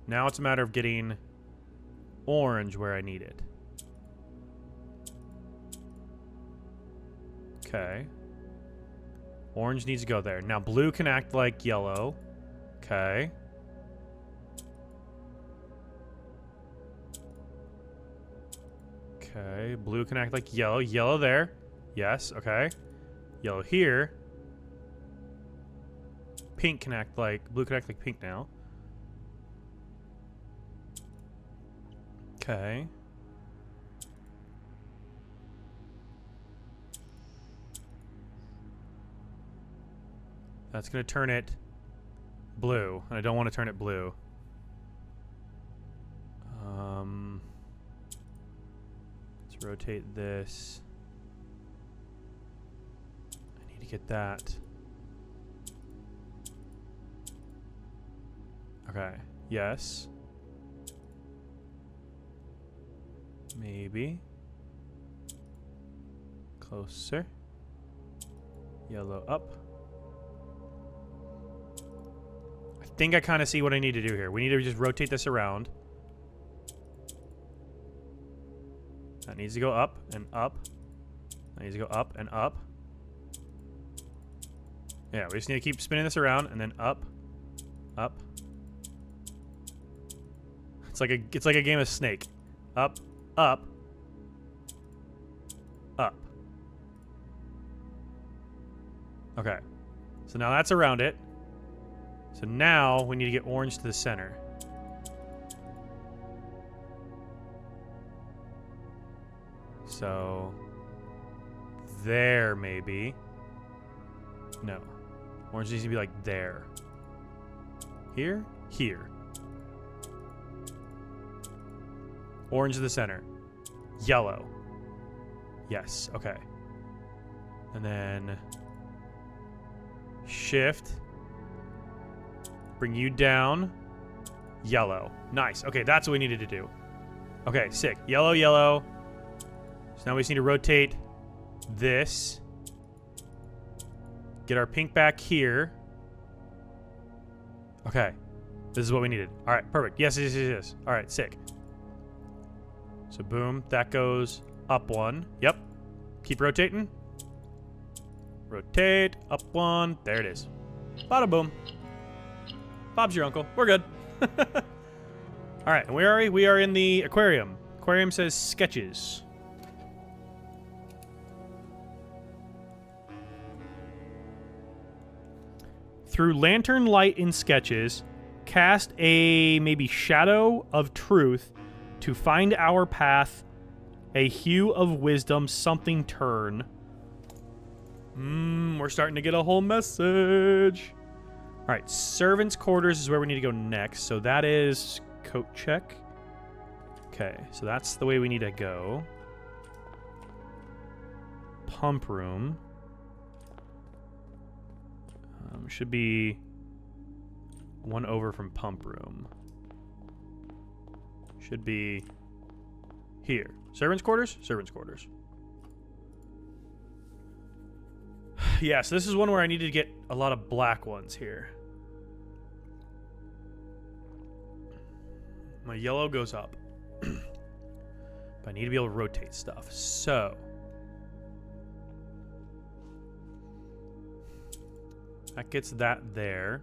Now it's a matter of getting orange where I need it. Okay. Orange needs to go there. Now blue can act like yellow. Okay. Okay, blue can act like yellow. Yellow there. Yes, okay. Yellow here. Pink can act like... Blue can act like pink now. Okay. That's going to turn it blue. And I don't want to turn it blue. Let's rotate this. I need to get that. Okay. Yes. Maybe. Closer. Yellow up. I think I kind of see what I need to do here. We need to just rotate this around. That needs to go up and up. That needs to go up and up. Yeah, we just need to keep spinning this around and then up, up. It's like a game of Snake. Up, up, up. Okay. So now that's around it. So now we need to get orange to the center. So there maybe. No. Orange needs to be like there. Here? Here. Orange to the center. Yellow. Yes, okay. And then shift. Bring you down. Yellow. Nice. Okay, that's what we needed to do. Okay, sick. Yellow, yellow. So now we just need to rotate this. Get our pink back here. Okay. This is what we needed. All right, perfect. Yes, yes, yes, yes. All right, sick. So boom, that goes up one. Yep. Keep rotating. Rotate, up one. There it is. Bada boom. Bob's your uncle. We're good. All right, and where are we? We are in the aquarium. Aquarium says sketches. Through lantern light in sketches, cast a maybe shadow of truth to find our path, a hue of wisdom, something turn. We're starting to get a whole message. All right, servants' quarters is where we need to go next. So that is coat check. Okay, so that's the way we need to go. Pump room. Should be one over from pump room. Should be here. Servants' quarters? Servants' quarters. Yeah, so this is one where I need to get a lot of black ones here. My yellow goes up. But I need to be able to rotate stuff. So that gets that there.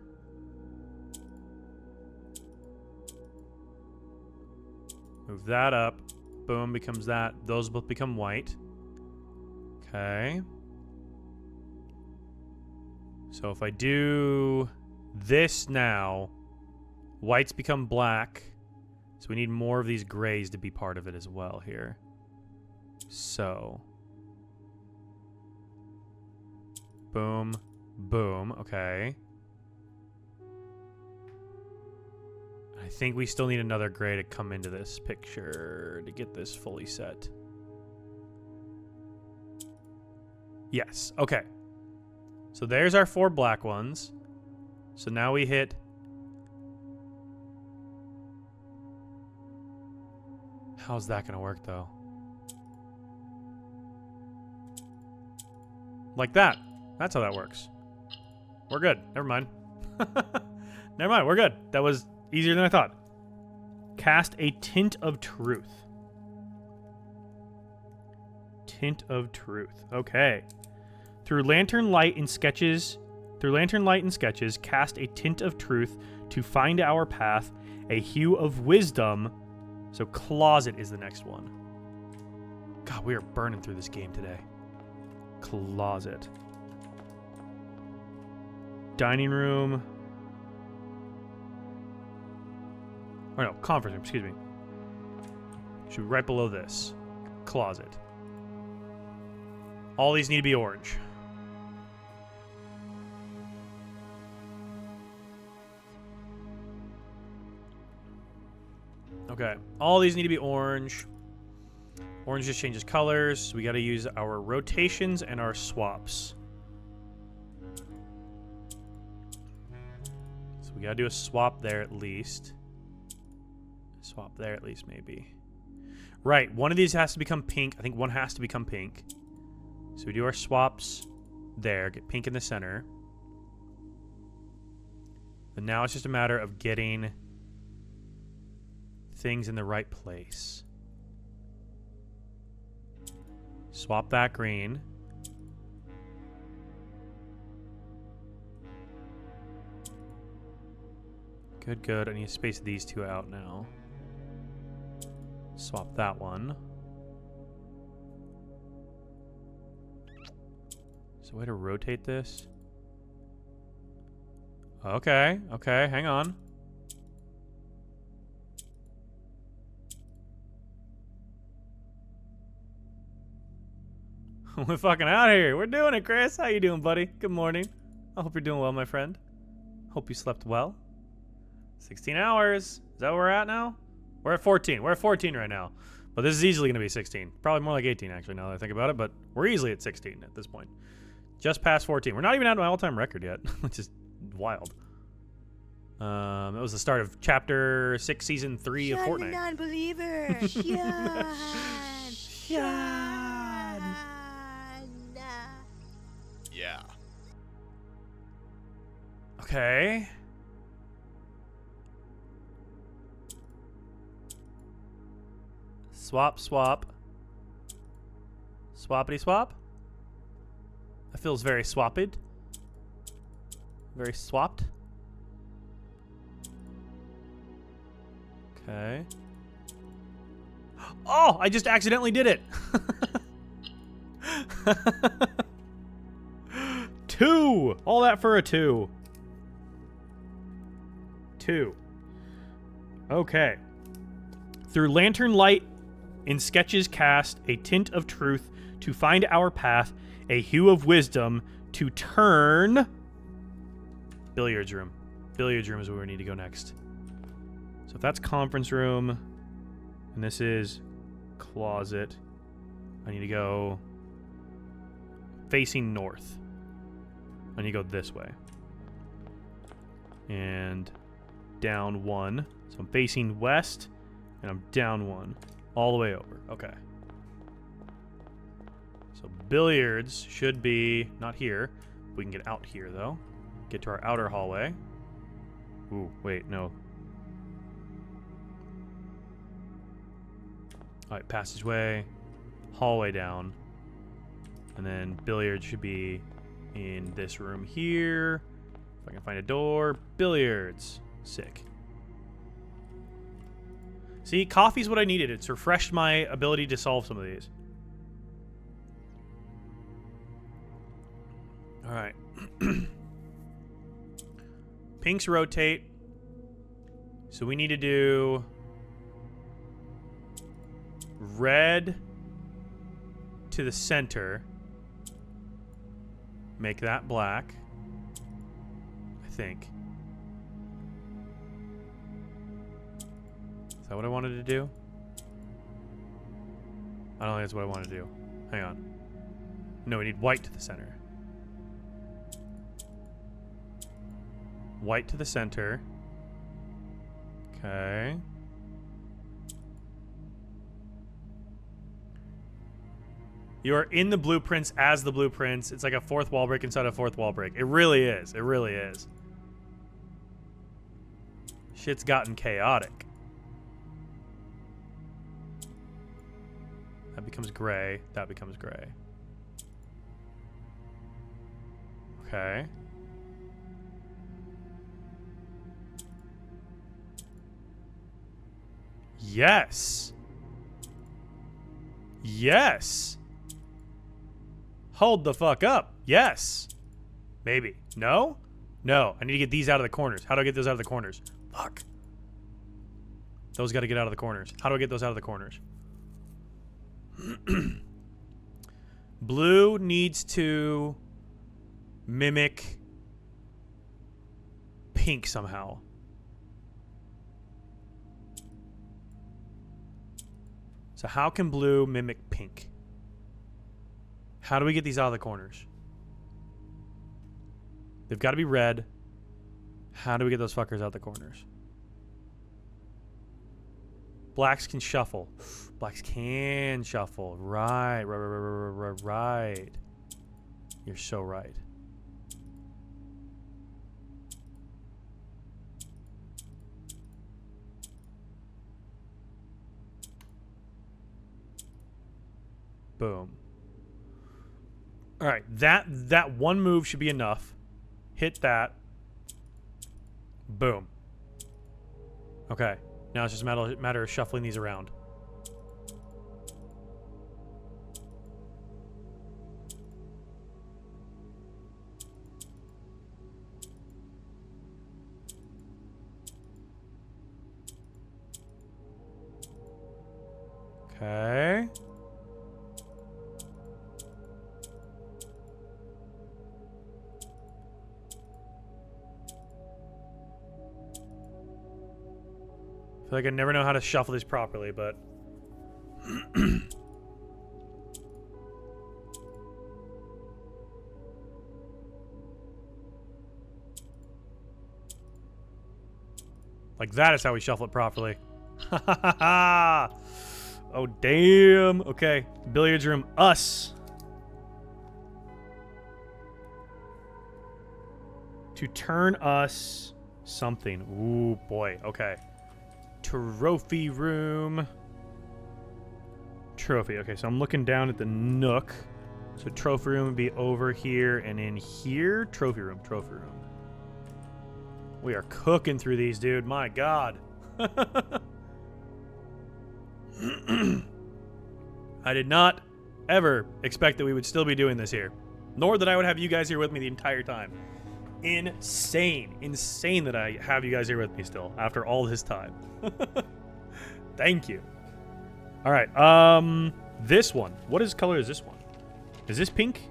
Move that up. Boom, becomes that. Those both become white. Okay. So if I do this now, whites become black. So we need more of these grays to be part of it as well here. So. Boom. Boom. Okay. I think we still need another gray to come into this picture to get this fully set. Yes. Okay. So there's our 4 black ones. So now we hit... How's that going to work, though? Like that. That's how that works. We're good. Never mind. Never mind. We're good. That was easier than I thought. Cast a tint of truth. Tint of truth. Okay. Through lantern light in sketches, cast a tint of truth to find our path, a hue of wisdom. So closet is the next one. God, we are burning through this game today. Closet. Dining room. Or no, conference room, excuse me. Should be right below this. Closet. All these need to be orange. Okay. All these need to be orange. Orange just changes colors. So we got to use our rotations and our swaps. So we got to do a swap there at least. Swap there at least, maybe. Right, one of these has to become pink. I think one has to become pink. So we do our swaps there. Get pink in the center. And now it's just a matter of getting things in the right place. Swap that green. Good, good. I need to space these two out now. Swap that one. Is there a way to rotate this? Okay, okay, hang on. We're fucking out here. We're doing it, Chris. How you doing, buddy? Good morning. I hope you're doing well, my friend. Hope you slept well. 16 hours. Is that where we're at now? We're at 14. We're at 14 right now. But this is easily going to be 16. Probably more like 18, actually, now that I think about it. But we're easily at 16 at this point. Just past 14. We're not even at my all-time record yet, which is wild. It was the start of Chapter 6, Season 3 of Fortnite. Non-believer. Sean. Yeah. Okay. Swap, swap. Swappity swap. That feels very swapped. Very swapped. Okay. Oh, I just accidentally did it. 2. All that for a 2. 2. Okay. Through lantern light in sketches cast, a tint of truth to find our path, a hue of wisdom to turn. Billiards room. Billiards room is where we need to go next. So if that's conference room, and this is closet, I need to go facing north. I need to go this way. And down 1. So I'm facing west, and I'm down 1. All the way over. Okay. So billiards should be not here. We can get out here, though. Get to our outer hallway. Ooh, wait, no. Alright, passageway. Hallway down. And then billiards should be in this room here. If I can find a door. Billiards. Sick. See, coffee's what I needed. It's refreshed my ability to solve some of these. Alright. Pinks rotate. So we need to do red to the center. Make that black. I think. Is that what I wanted to do? I don't think that's what I wanted to do. Hang on. No, we need white to the center. White to the center. Okay. You are in the blueprints as the blueprints. It's like a fourth wall break inside a fourth wall break. It really is. It really is. Shit's gotten chaotic. That becomes gray. That becomes gray. Okay. Yes. Yes. Hold the fuck up. Yes. Maybe. No? No. I need to get these out of the corners. How do I get those out of the corners? Fuck. Those got to get out of the corners. How do I get those out of the corners? Blue needs to mimic pink somehow. So how can blue mimic pink? How do we get these out of the corners? They've got to be red. How do we get those fuckers out the corners? Blacks can shuffle. Blacks can shuffle. Right. You're so right. Boom. All right, that one move should be enough. Hit that. Boom. Okay, now it's just a matter of shuffling these around. Okay. I feel like I never know how to shuffle these properly, but... like that is how we shuffle it properly. Oh, damn. Okay, billiards room, us. To turn us something. Ooh, boy, okay. Trophy room. Trophy. Okay, so I'm looking down at the nook. So trophy room would be over here and in here. Trophy room. Trophy room. We are cooking through these, dude. My God. I did not ever expect that we would still be doing this here. Nor that I would have you guys here with me the entire time. Insane. Insane that I have you guys here with me still after all this time. Thank you. All right. This one. What color is this one? Is this pink?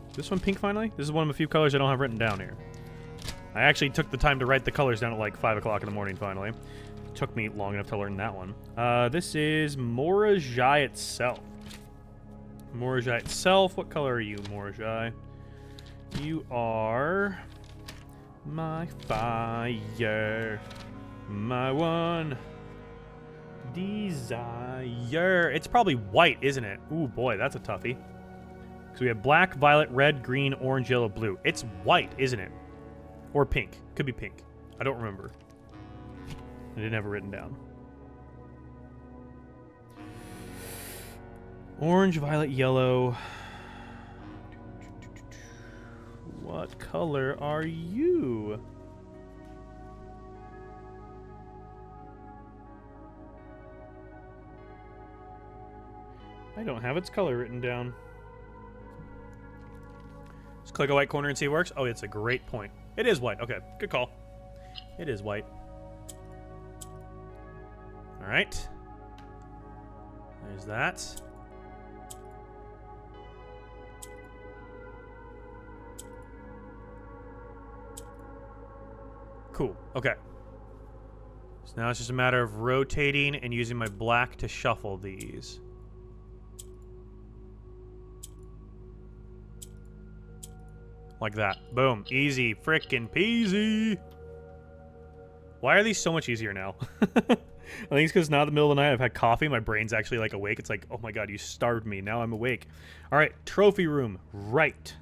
Is this one pink finally? This is one of a few colors I don't have written down here. I actually took the time to write the colors down at like 5 o'clock in the morning finally. Took me long enough to learn that one. This is Morajai itself. Morajai itself. What color are you, Morajai? You are my fire, my one desire. It's probably white, isn't it? Ooh, boy, that's a toughie. Because we have black, violet, red, green, orange, yellow, blue. It's white, isn't it? Or pink. Could be pink. I don't remember. I didn't have it written down. Orange, violet, yellow. What color are you? I don't have its color written down. Let's click a white corner and see if it works. Oh, it's a great point. It is white. Okay, good call. It is white. All right. There's that. Cool. Okay. So now it's just a matter of rotating and using my black to shuffle these. Like that. Boom. Easy. Frickin' peasy. Why are these so much easier now? I think it's because now in the middle of the night I've had coffee. My brain's actually like awake. It's like, oh my God, you starved me. Now I'm awake. All right. Trophy room. Right.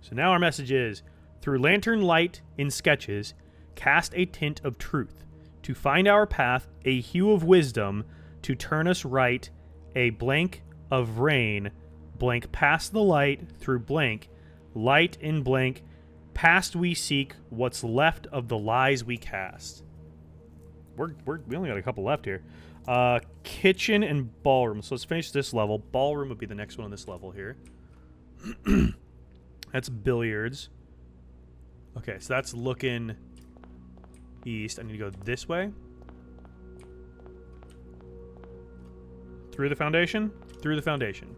So now our message is, through lantern light in sketches, cast a tint of truth. To find our path, a hue of wisdom. To turn us right, a blank of rain. Blank past the light, through blank. Light in blank. Past we seek, what's left of the lies we cast. We only got a couple left here. Kitchen and ballroom. So let's finish this level. Ballroom would be the next one on this level here. That's billiards. Okay, so that's looking east. I need to go this way. Through the foundation? Through the foundation.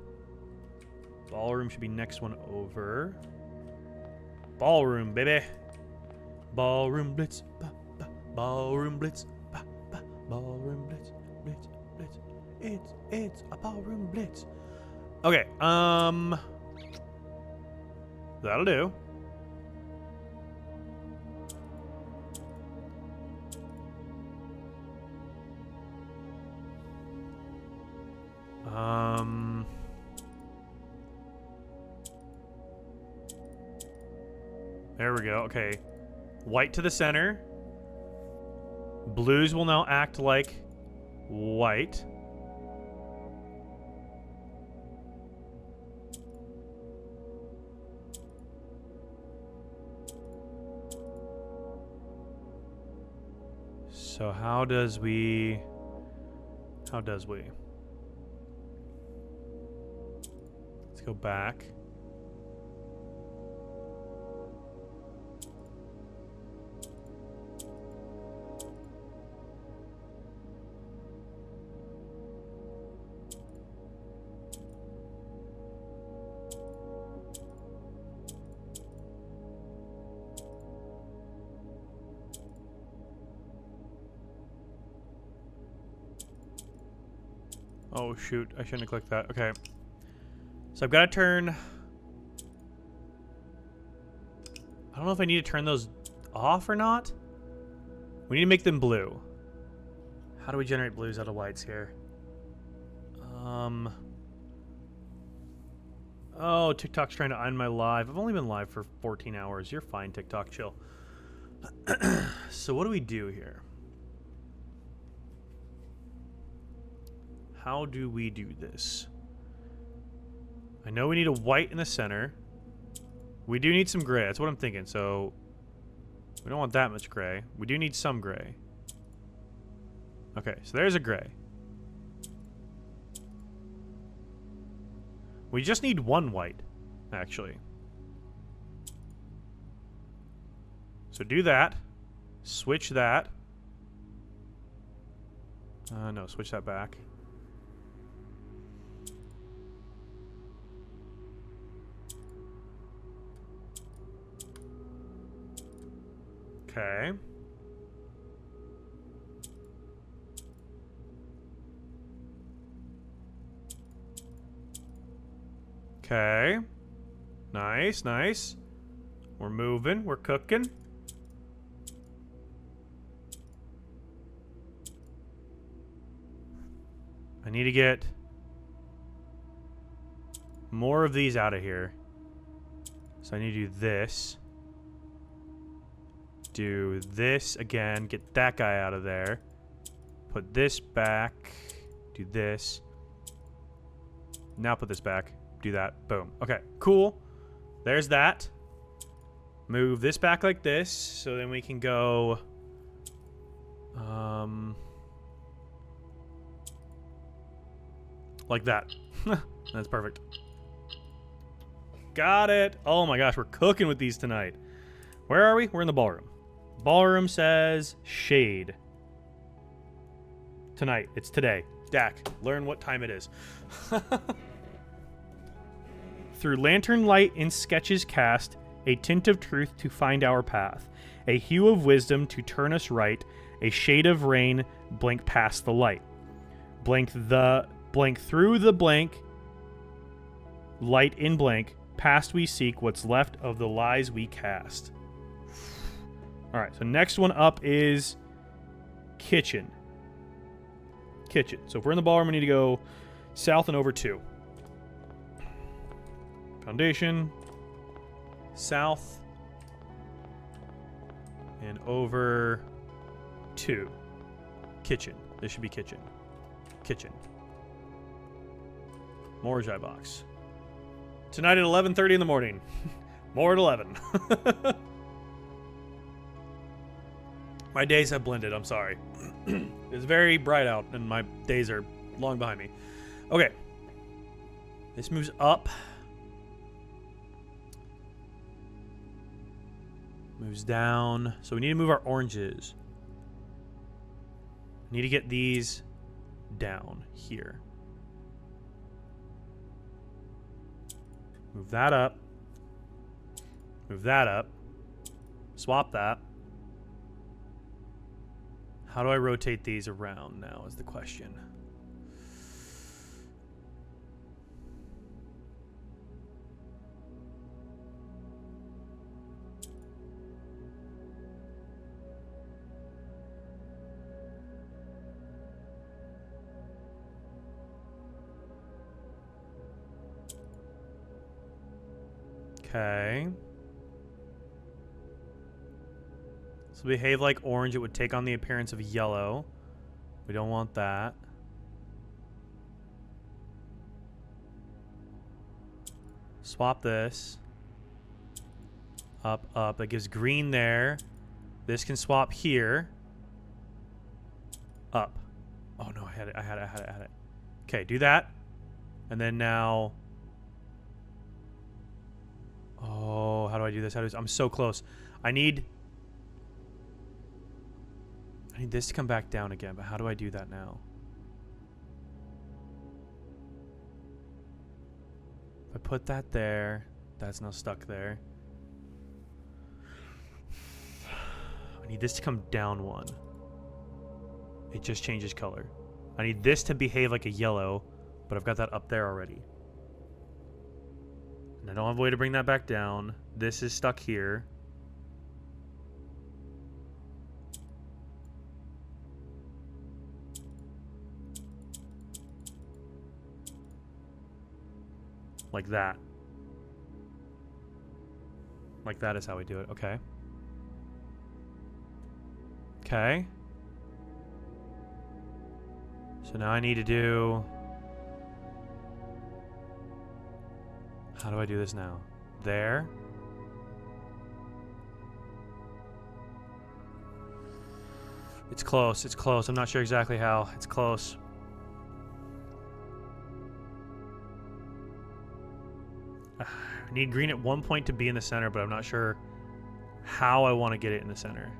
Ballroom should be next one over. Ballroom, baby. Ballroom blitz. Ba, ba. Ballroom blitz. Ba, ba. Ballroom blitz, blitz, blitz. It's a ballroom blitz. Okay, that'll do. There we go. Okay. White to the center. Blues will now act like white. So how does we... Let's go back. Oh shoot, I shouldn't have clicked that. Okay. So I've got to turn... I don't know if I need to turn those off or not. We need to make them blue. How do we generate blues out of whites here? Oh, TikTok's trying to end my live. I've only been live for 14 hours. You're fine, TikTok. Chill. So what do we do here? How do we do this? I know we need a white in the center. We do need some gray. That's what I'm thinking. So we don't want that much gray. We do need some gray. Okay, so there's a gray. We just need one white, actually. So do that. Switch that. No, switch that back. Okay. Okay. Nice, nice. We're moving. We're cooking. I need to get more of these out of here. So I need to do this. Do this again. Get that guy out of there. Put this back. Do this. Now put this back. Do that. Boom. Okay, cool. There's that. Move this back like this. So then we can go... like that. That's perfect. Got it. Oh my gosh, we're cooking with these tonight. Where are we? We're in the ballroom. Ballroom says shade. Tonight. It's today. Dak, learn what time it is. Through lantern light in sketches cast, a tint of truth to find our path, a hue of wisdom to turn us right, a shade of rain blink past the light. Blank through the blank, light in blank, past we seek what's left of the lies we cast. All right, so next one up is kitchen. Kitchen. So if we're in the ballroom, we need to go south and over 2. Foundation, south, and over 2. Kitchen. This should be kitchen. Kitchen. More Jai box. Tonight at 11:30 in the morning. More at 11. My days have blended. I'm sorry. It's very bright out, and my days are long behind me. Okay. This moves up. Moves down. So we need to move our oranges. Need to get these down here. Move that up. Move that up. Swap that. How do I rotate these around now is the question. Okay. So behave like orange, it would take on the appearance of yellow. We don't want that. Swap this. Up, up. That gives green there. This can swap here. Up. Oh no, I had it. Okay, do that. And then now... Oh, how do I do this? I'm so close. I need this to come back down again, but how do I do that now? If I put that there, that's now stuck there. I need this to come down one. It just changes color. I need this to behave like a yellow, but I've got that up there already. And I don't have a way to bring that back down. This is stuck here. Like that. Like that is how we do it. Okay. Okay. So now I need to do... How do I do this now? There. It's close. It's close. I'm not sure exactly how. It's close. I need green at one point to be in the center, but I'm not sure how I want to get it in the center.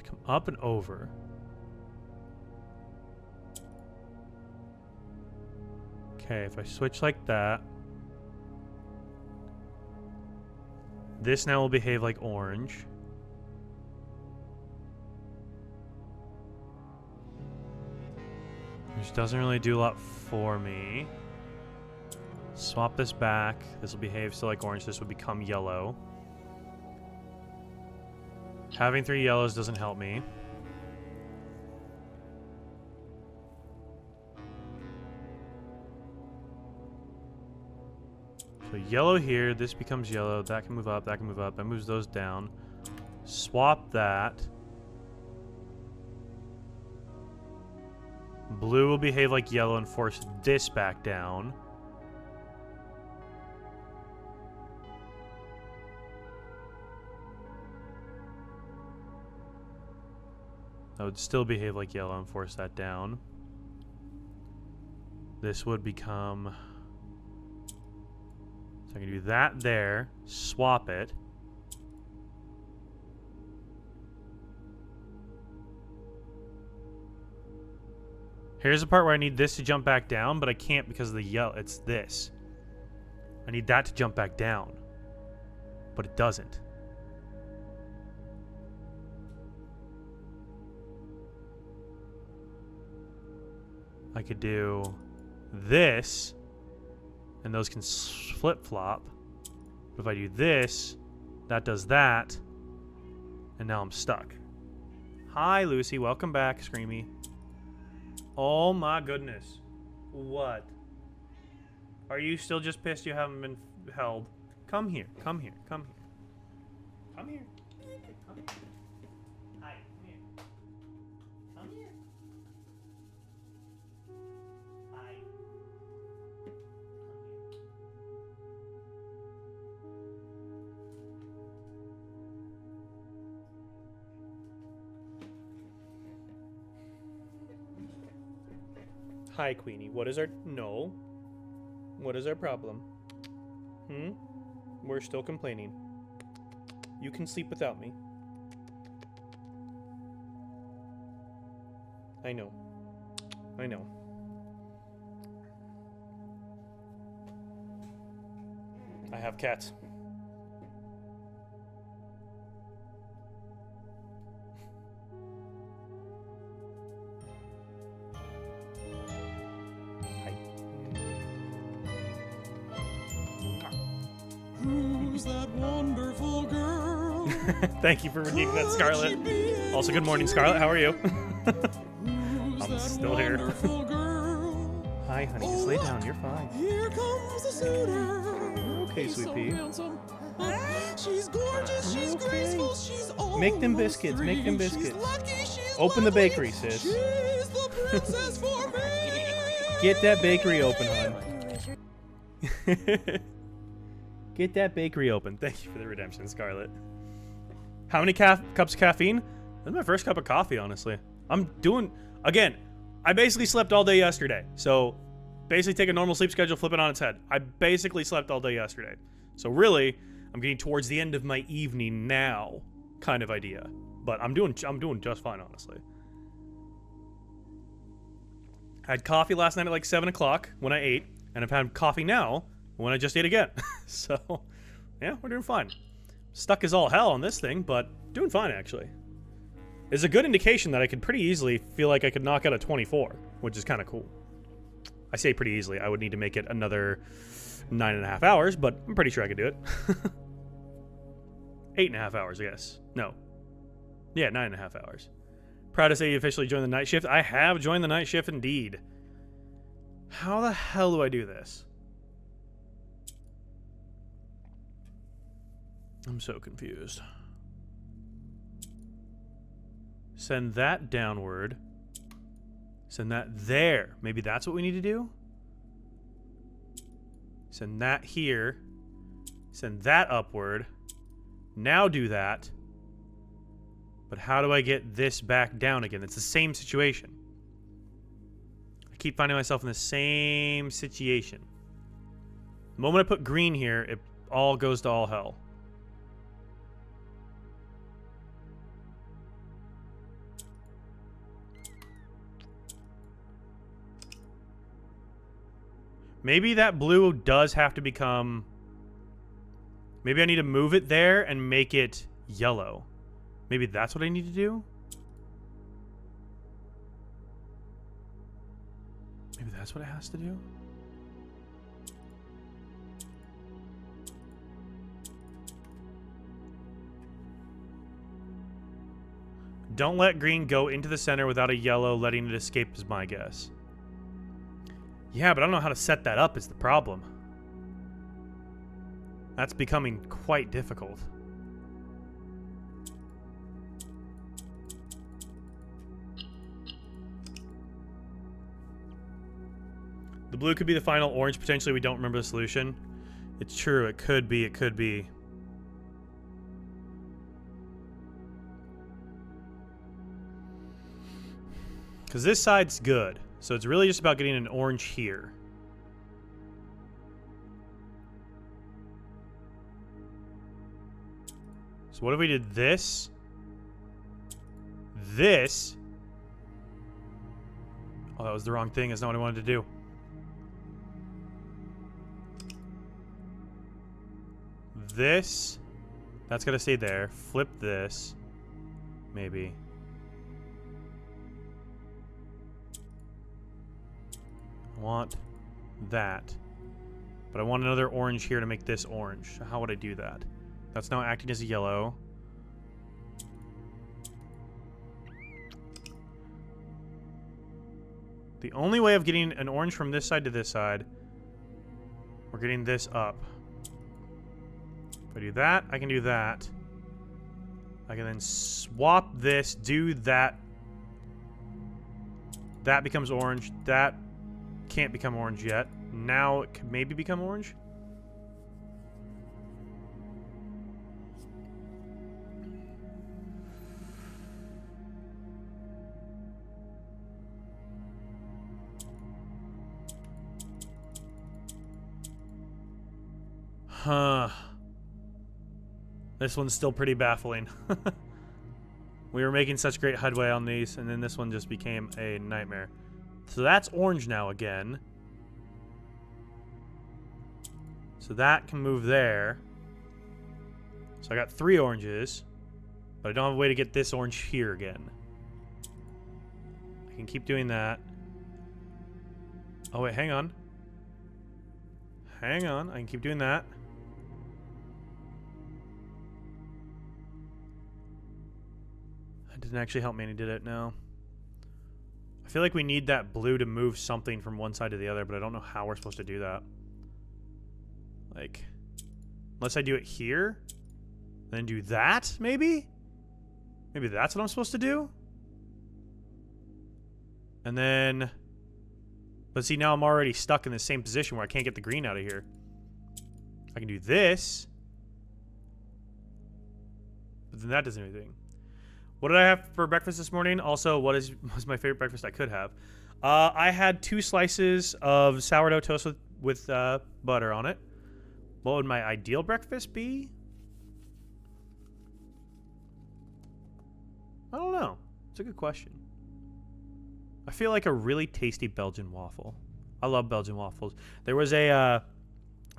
Come up and over. Okay, if I switch like that, this now will behave like orange. Which doesn't really do a lot for me. Swap this back. This will behave still like orange. This will become yellow. Having 3 yellows doesn't help me. So yellow here, this becomes yellow, that can move up, that can move up, that moves those down. Swap that. Blue will behave like yellow and force this back down. That would still behave like yellow and force that down. This would become... So I can do that there, swap it. Here's the part where I need this to jump back down, but I can't because of the yellow. It's this. I need that to jump back down, but it doesn't. I could do this, and those can flip-flop. But if I do this, that does that, and now I'm stuck. Hi, Lucy. Welcome back, Screamy. Oh, my goodness. What? Are you still just pissed you haven't been held? Come here. Come here. Come here. Come here. Come here. Hi. Come here. Come here. Hi. Hi, Queenie. What is our... No. What is our problem? We're still complaining. You can sleep without me. I know. I know. I have cats. Who's that wonderful girl? Thank you for redeeming that, Could Scarlet. she be Also, good morning, Scarlet. How are you? Who's I'm that still here. wonderful girl? Hi, honey. Just lay down. You're fine. Here comes the suitor. Okay, He's sweet so pea. handsome. She's gorgeous, she's Okay. graceful, she's Make them almost biscuits, make them three. She's biscuits. lucky, she's Open the lovely. bakery, sis. She's the princess for me. Get that bakery open, hon. Wizard. Get that bakery open. Thank you for the redemption, Scarlet. How many cups of caffeine? That's my first cup of coffee, honestly. I'm doing... Again, I basically slept all day yesterday. So, basically take a normal sleep schedule, flip it on its head. I basically slept all day yesterday. So really, I'm getting towards the end of my evening now kind of idea. But I'm doing just fine, honestly. I had coffee last night at like 7 o'clock when I ate. And I've had coffee now when I just ate again. So, yeah, we're doing fine. Stuck as all hell on this thing, but doing fine, actually. It's a good indication that I could pretty easily feel like I could knock out a 24, which is kind of cool. I say pretty easily. I would need to make it another 9.5 hours, but I'm pretty sure I could do it. 8.5 hours, I guess. No. Yeah, 9.5 hours. Proud to say you officially joined the night shift. I have joined the night shift indeed. How the hell do I do this? I'm so confused. Send that downward. Send that there. Maybe that's what we need to do? Send that here. Send that upward. Now do that. But how do I get this back down again? It's the same situation. I keep finding myself in the same situation. The moment I put green here, it all goes to all hell. Maybe that blue does have to become... Maybe I need to move it there and make it yellow. Maybe that's what I need to do? Maybe that's what it has to do? Don't let green go into the center without a yellow letting it escape is my guess. Yeah, but I don't know how to set that up is the problem. That's becoming quite difficult. The blue could be the final orange. Potentially we don't remember the solution. It's true. It could be. It could be. Because this side's good. So it's really just about getting an orange here. So what if we did this? This? Oh, that was the wrong thing. That's not what I wanted to do. This. That's got to stay there. Flip this. Maybe. I want that. But I want another orange here to make this orange. How would I do that? That's now acting as a yellow. The only way of getting an orange from this side to this side, we're getting this up. If I do that, I can do that. I can then swap this, do that. That becomes orange. That can't become orange yet. Now it could maybe become orange. Huh. This one's still pretty baffling. We were making such great headway on these, and then this one just became a nightmare. So that's orange now again. So that can move there. So I got 3 oranges. But I don't have a way to get this orange here again. I can keep doing that. Oh, wait, hang on. Hang on. I can keep doing that. That didn't actually help me, did it? No. I feel like we need that blue to move something from one side to the other, but I don't know how we're supposed to do that. Like, unless I do it here, then do that, maybe? Maybe that's what I'm supposed to do? And then... But see, now I'm already stuck in the same position where I can't get the green out of here. I can do this. But then that doesn't do anything. What did I have for breakfast this morning? Also, what was my favorite breakfast I could have? I had 2 slices of sourdough toast with butter on it. What would my ideal breakfast be? I don't know. It's a good question. I feel like a really tasty Belgian waffle. I love Belgian waffles. There was a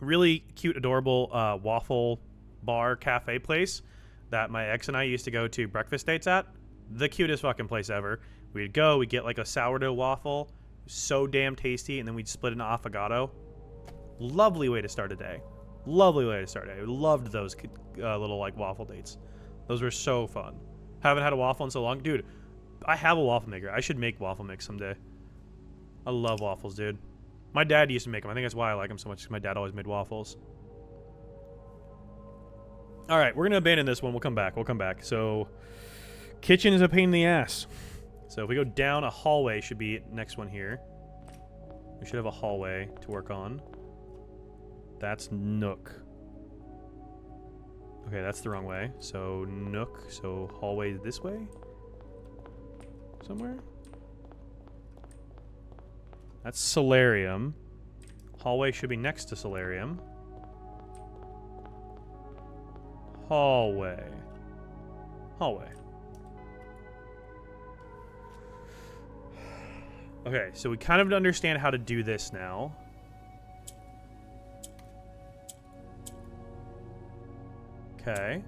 really cute, adorable waffle bar cafe place that my ex and I used to go to breakfast dates at. The cutest fucking place ever. We'd go, we'd get like a sourdough waffle. So damn tasty. And then we'd split an affogato. Lovely way to start a day. Lovely way to start a day. I loved those little like waffle dates. Those were so fun. Haven't had a waffle in so long. Dude, I have a waffle maker. I should make waffle mix someday. I love waffles, dude. My dad used to make them. I think that's why I like them so much, because my dad always made waffles. All right, we're going to abandon this one. We'll come back. We'll come back. So, kitchen is a pain in the ass. So, if we go down, a hallway should be next one here. We should have a hallway to work on. That's Nook. Okay, that's the wrong way. So, Nook. So, hallway this way? Somewhere? That's Solarium. Hallway should be next to Solarium. Hallway. Hallway. Okay, so we kind of understand how to do this now. Okay.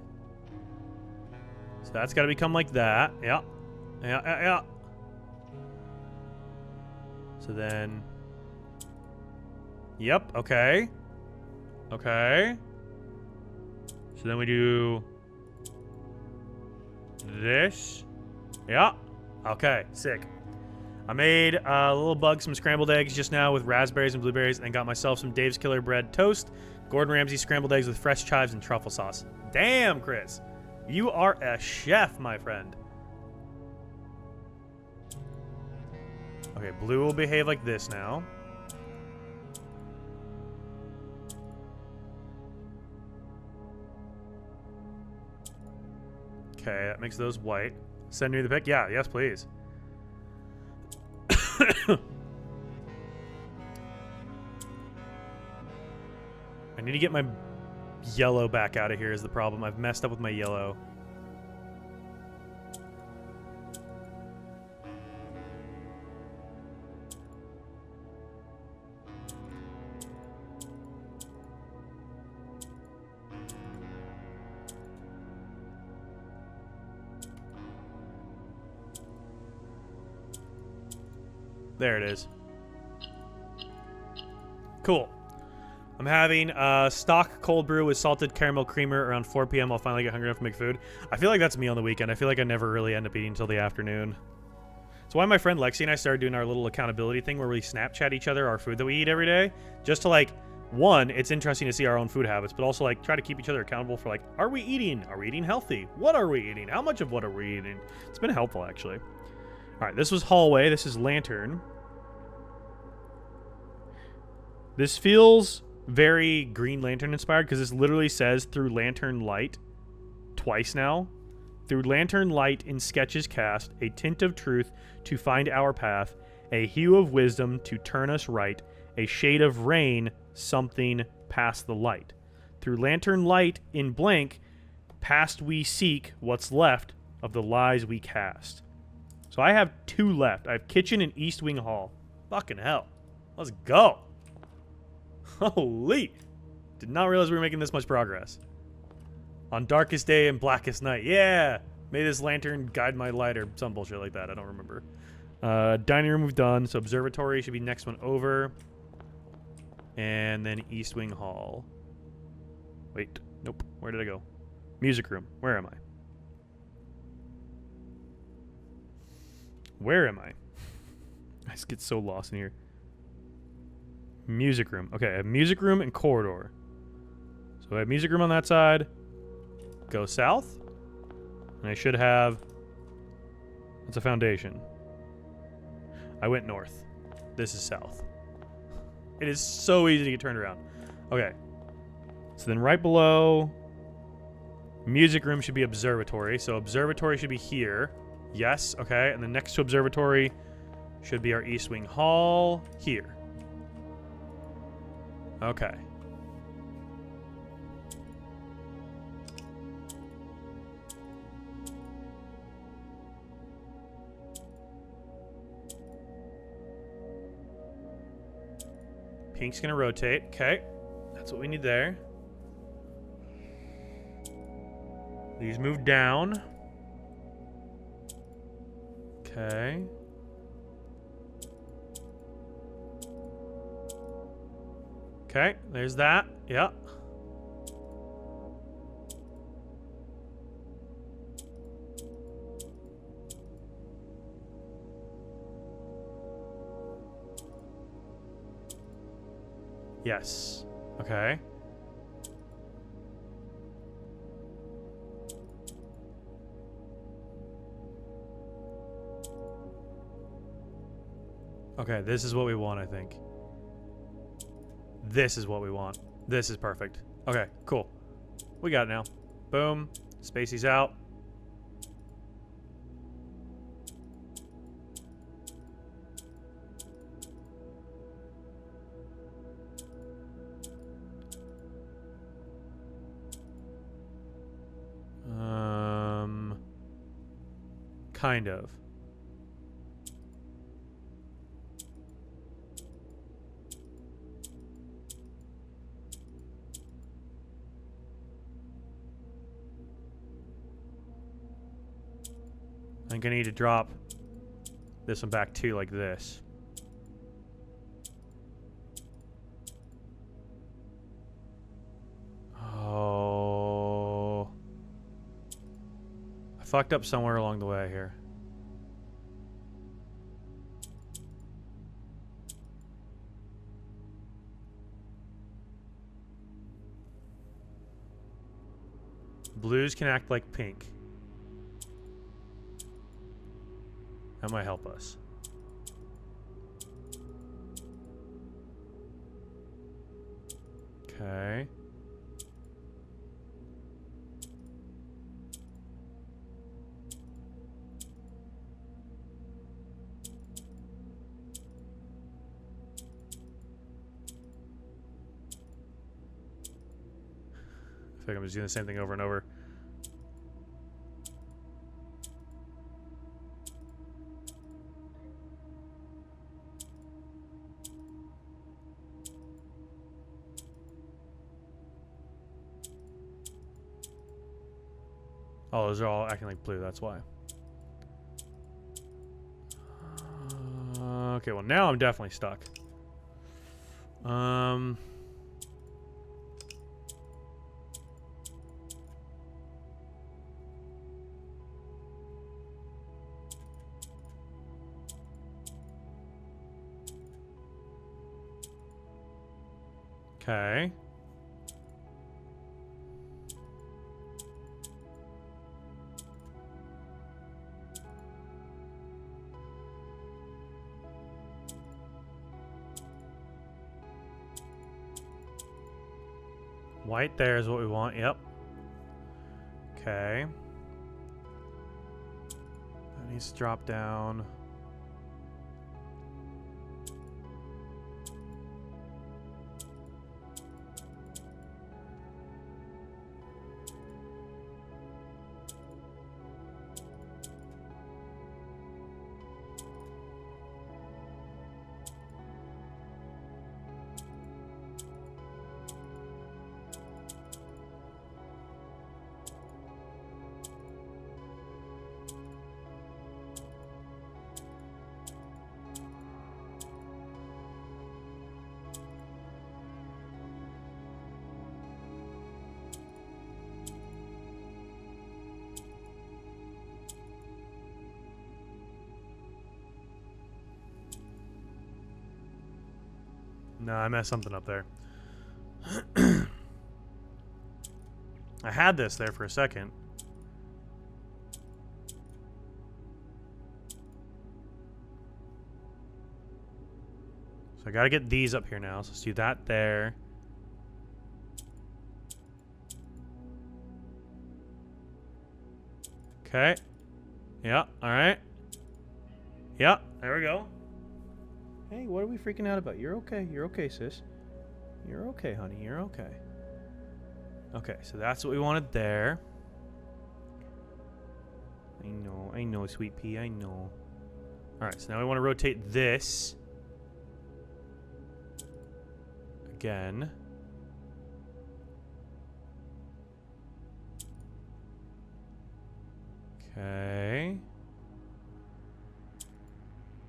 So that's got to become like that. Yeah. Yeah. So then... Yep, okay. Okay. So then we do... this. Yeah. Okay, sick. I made a little bug some scrambled eggs just now with raspberries and blueberries and got myself some Dave's Killer Bread toast, Gordon Ramsay scrambled eggs with fresh chives and truffle sauce. Damn, Chris. You are a chef, my friend. Okay, blue will behave like this now. Okay, that makes those white. Send me the pic? Yeah, yes, please. I need to get my yellow back out of here is the problem. I've messed up with my yellow. There it is. Cool. I'm having stock cold brew with salted caramel creamer around 4 p.m. I'll finally get hungry enough to make food. I feel like that's me on the weekend. I feel like I never really end up eating until the afternoon. That's why my friend Lexi and I started doing our little accountability thing where we Snapchat each other our food that we eat every day. Just to like, one, it's interesting to see our own food habits, but also like try to keep each other accountable for like, are we eating? Are we eating healthy? What are we eating? How much of what are we eating? It's been helpful, actually. All right, this was hallway. This is lantern. This feels very Green Lantern inspired because this literally says through lantern light twice now. Through lantern light in sketches cast, a tint of truth to find our path, a hue of wisdom to turn us right, a shade of rain, something past the light. Through lantern light in blank, past we seek what's left of the lies we cast. So I have 2 left. I have kitchen and east wing hall. Fucking hell. Let's go. Holy. Did not realize we were making this much progress. On darkest day and blackest night. Yeah. May this lantern guide my light or some bullshit like that. I don't remember. Dining room we've done. So observatory should be next one over. And then East Wing Hall. Wait. Nope. Where did I go? Music room. Where am I? Where am I? I just get so lost in here. Music room. Okay, I have music room and corridor. So I have music room on that side. Go south. And I should have... That's a foundation. I went north. This is south. It is so easy to get turned around. Okay. So then right below... Music room should be observatory. So observatory should be here. Yes, okay. And then next to observatory should be our East Wing Hall here. Okay. Pink's gonna rotate. Okay. That's what we need there. These move down. Okay. Okay, there's that. Yeah. Yes. Okay. Okay, this is what we want, I think. This is what we want. This is perfect. Okay, cool. We got it now. Boom. Spacey's out. Kind of. I'm gonna need to drop this one back too, like this. Oh. I fucked up somewhere along the way here. Blues can act like pink. That might help us. Okay. I feel like I'm just doing the same thing over and over. Oh, those are all acting like blue, that's why. Okay, well now I'm definitely stuck. Okay. White there is what we want, yep. Okay. That needs to drop down. No, I messed something up there. I had this there for a second. So I gotta get these up here now. So let's do that there. Okay. Yeah, alright. Yeah, there we go. Hey, what are we freaking out about? You're okay. You're okay, sis. You're okay, honey. You're okay. Okay, so that's what we wanted there. I know, sweet pea, I know. Alright, so now we want to rotate this. Again. Okay.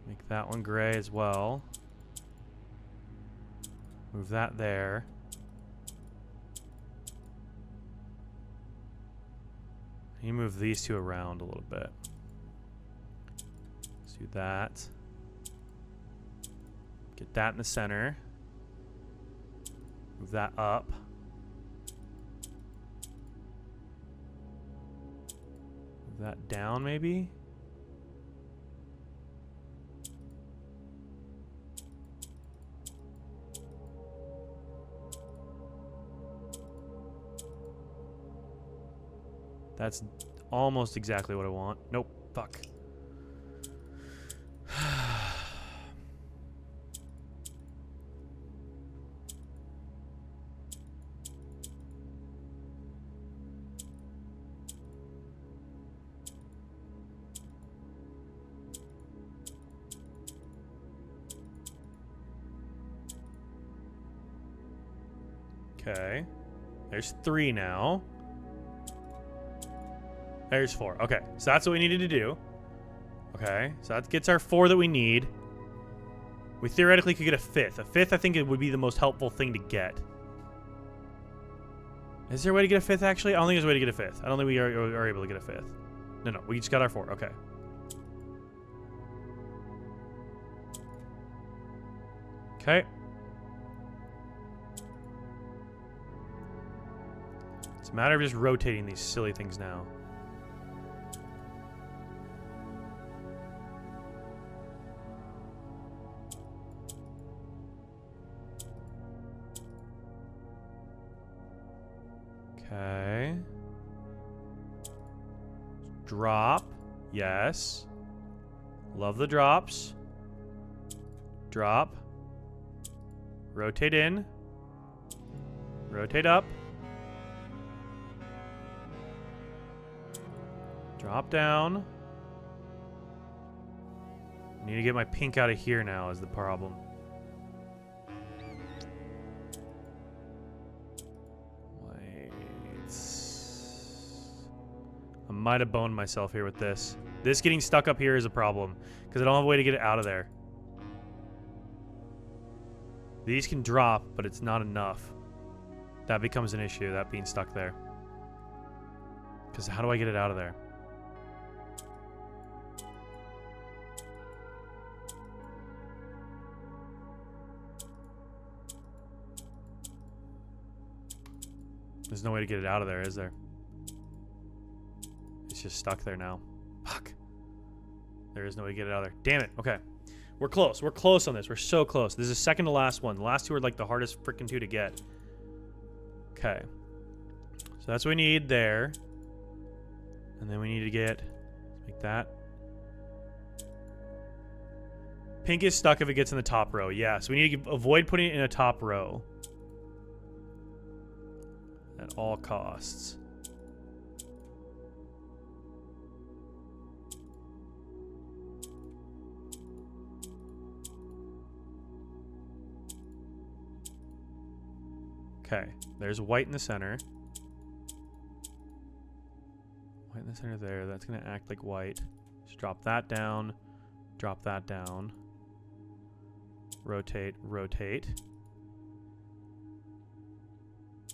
Make that one gray as well. Move that there. You move these two around a little bit. Let's do that. Get that in the center. Move that up. Move that down, maybe? That's almost exactly what I want. Nope. Fuck. Okay. There's 3 now. There's 4. Okay, so that's what we needed to do. Okay, so that gets our 4 that we need. We theoretically could get a 5th. A 5th, I think it would be the most helpful thing to get. Is there a way to get a 5th, actually? I don't think there's a way to get a 5th. I don't think we are able to get a 5th. No, we just got our 4. Okay. Okay. It's a matter of just rotating these silly things now. Okay. Drop. Yes. Love the drops. Drop. Rotate in. Rotate up. Drop down. Need to get my pink out of here now is the problem. I might have boned myself here with this. This getting stuck up here is a problem because I don't have a way to get it out of there. These can drop, but it's not enough. That becomes an issue, that being stuck there. Because how do I get it out of there? There's no way to get it out of there, is there? It's just stuck there now. Fuck. There is no way to get it out of there. Damn it. Okay. We're close. We're close on this. We're so close. This is the second to last one. The last 2 are like the hardest freaking 2 to get. Okay. So that's what we need there. And then we need to get... like that. Pink is stuck if it gets in the top row. Yeah, so we need to avoid putting it in a top row. At all costs. Okay, there's white in the center. White in the center there. That's going to act like white. Just drop that down. Drop that down. Rotate, rotate.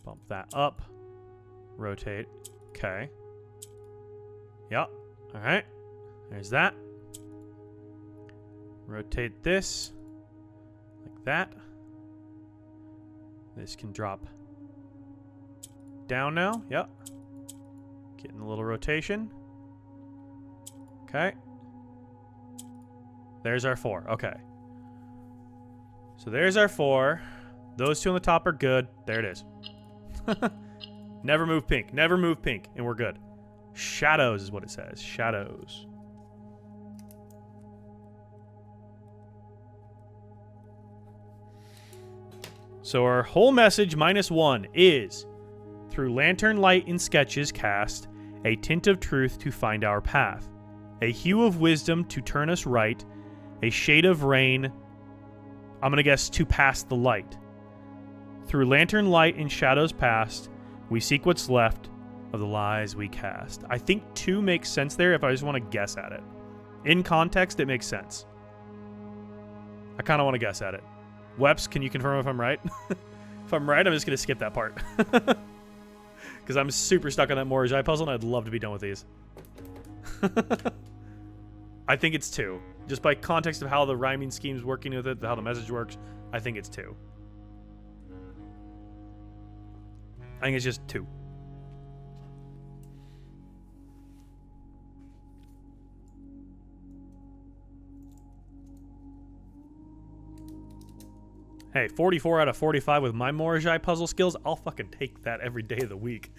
Bump that up. Rotate. Okay. Yep. Alright. There's that. Rotate this. Like that. This can drop down now. Yep. Getting a little rotation. Okay. There's our 4. Okay. So there's our 4. Those 2 on the top are good. There it is. Never move pink. Never move pink. And we're good. Shadows is what it says. Shadows. So our whole message -1 is, through lantern light in sketches cast, a tint of truth to find our path, a hue of wisdom to turn us right, a shade of rain, I'm going to guess, to pass the light. Through lantern light in shadows past, we seek what's left of the lies we cast. I think 2 makes sense there if I just want to guess at it. In context, it makes sense. I kind of want to guess at it. Weps, can you confirm if I'm right? If I'm right, I'm just going to skip that part. Because I'm super stuck on that Morajai puzzle, and I'd love to be done with these. I think it's 2. Just by context of how the rhyming scheme's working with it, how the message works, I think it's 2. I think it's just 2. Hey, 44 out of 45 with my Morajai puzzle skills, I'll fucking take that every day of the week.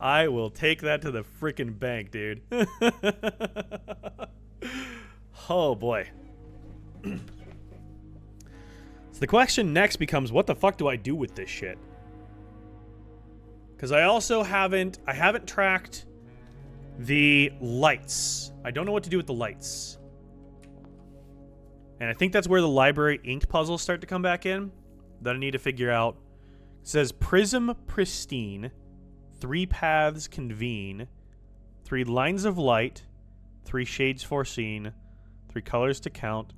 I will take that to the freaking bank, dude. Oh, boy. So the question next becomes, what the fuck do I do with this shit? Because I also haven't tracked the lights. I don't know what to do with the lights. And I think that's where the library inked puzzles start to come back in. That I need to figure out. It says prism pristine, 3 paths convene, 3 lines of light, 3 shades foreseen, 3 colors to count,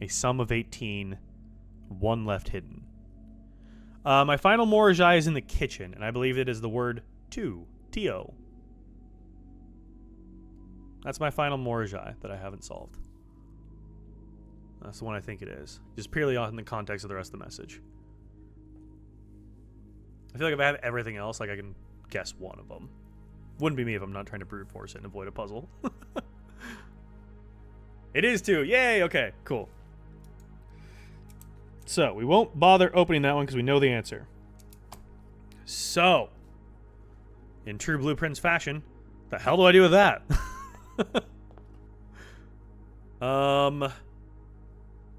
a sum of 18, 1 left hidden. My final Morajai is in the kitchen, and I believe it is the word to, T-O. That's my final Morajai that I haven't solved. That's the one I think it is. Just purely on the context of the rest of the message. I feel like if I have everything else, like I can guess one of them. Wouldn't be me if I'm not trying to brute force it and avoid a puzzle. It is too. Yay! Okay, cool. So, we won't bother opening that one because we know the answer. So, in true Blueprints fashion, the hell do I do with that?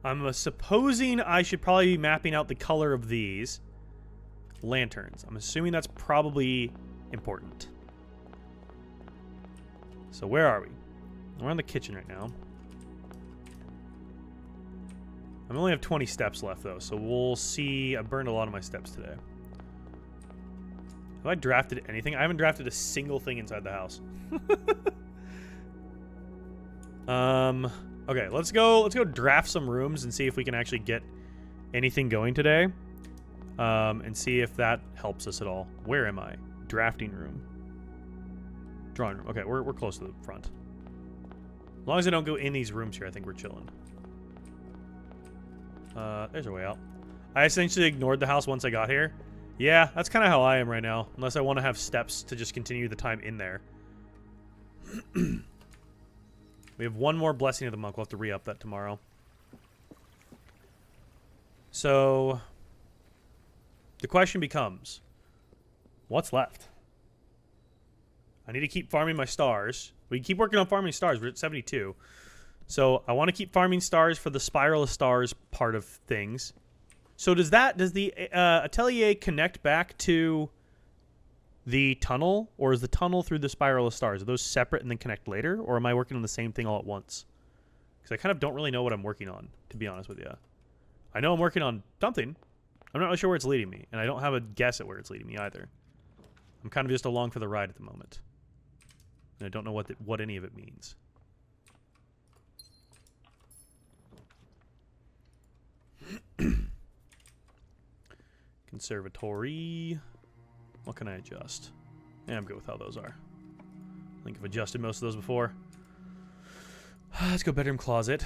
I'm supposing I should probably be mapping out the color of these lanterns. I'm assuming that's probably important. So where are we? We're in the kitchen right now. I only have 20 steps left, though, so we'll see. I burned a lot of my steps today. Have I drafted anything? I haven't drafted a single thing inside the house. Okay, let's go draft some rooms and see if we can actually get anything going today. And see if that helps us at all. Where am I? Drafting room. Drawing room. Okay, we're close to the front. As long as I don't go in these rooms here, I think we're chilling. There's our way out. I essentially ignored the house once I got here. Yeah, that's kind of how I am right now. Unless I want to have steps to just continue the time in there. We have one more Blessing of the Monk. We'll have to re-up that tomorrow. So, the question becomes, what's left? I need to keep farming my stars. We can keep working on farming stars. We're at 72. So, I want to keep farming stars for the Spiral of Stars part of things. So, does the Atelier connect back to the tunnel, or is the tunnel through the Spiral of Stars? Are those separate and then connect later, or am I working on the same thing all at once? Because I kind of don't really know what I'm working on, to be honest with you. I know I'm working on something. I'm not really sure where it's leading me, and I don't have a guess at where it's leading me either. I'm kind of just along for the ride at the moment. And I don't know what any of it means. Conservatory. What can I adjust? Yeah, I'm good with how those are. I think I've adjusted most of those before. Let's go bedroom closet.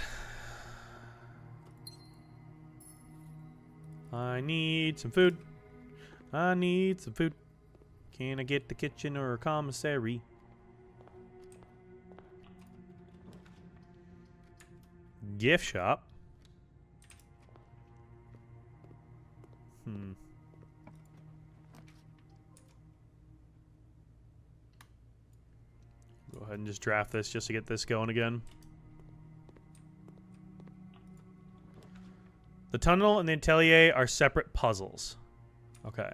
I need some food. I need some food. Can I get the kitchen or a commissary? Gift shop. Go ahead and just draft this just to get this going again. The tunnel and the atelier are separate puzzles. Okay.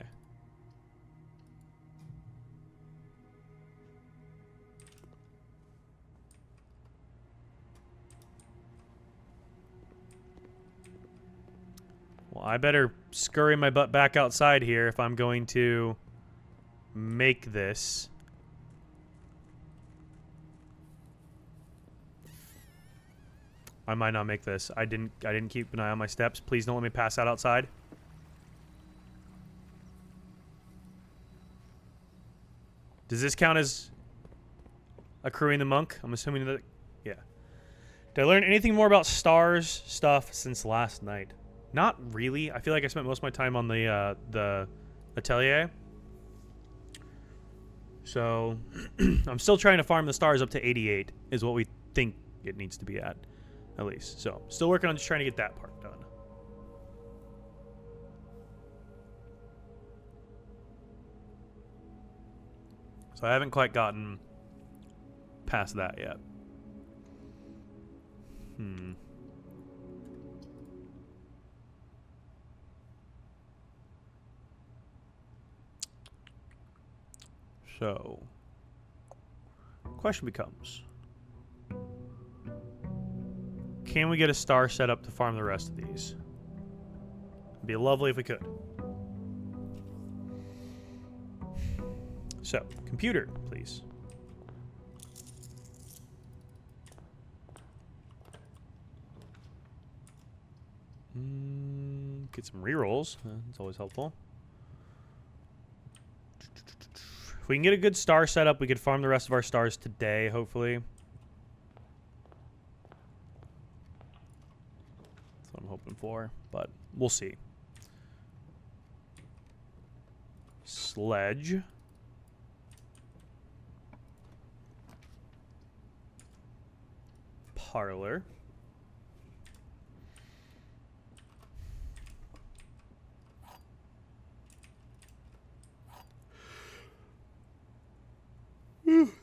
Well, I better scurry my butt back outside here if I'm going to make this. I might not make this. I didn't keep an eye on my steps. Please don't let me pass out outside. Does this count as accruing the monk? I'm assuming that, yeah. Did I learn anything more about stars stuff since last night? Not really. I feel like I spent most of my time on the atelier. So I'm still trying to farm the stars up to 88 is what we think it needs to be at least. So still working on just trying to get that part done. So I haven't quite gotten past that yet. So, question becomes, can we get a star set up to farm the rest of these? It'd be lovely if we could. So, computer, please. Get some rerolls. That's always helpful. If we can get a good star setup, we could farm the rest of our stars today, hopefully. That's what I'm hoping for, but we'll see. Sledge. Parlor.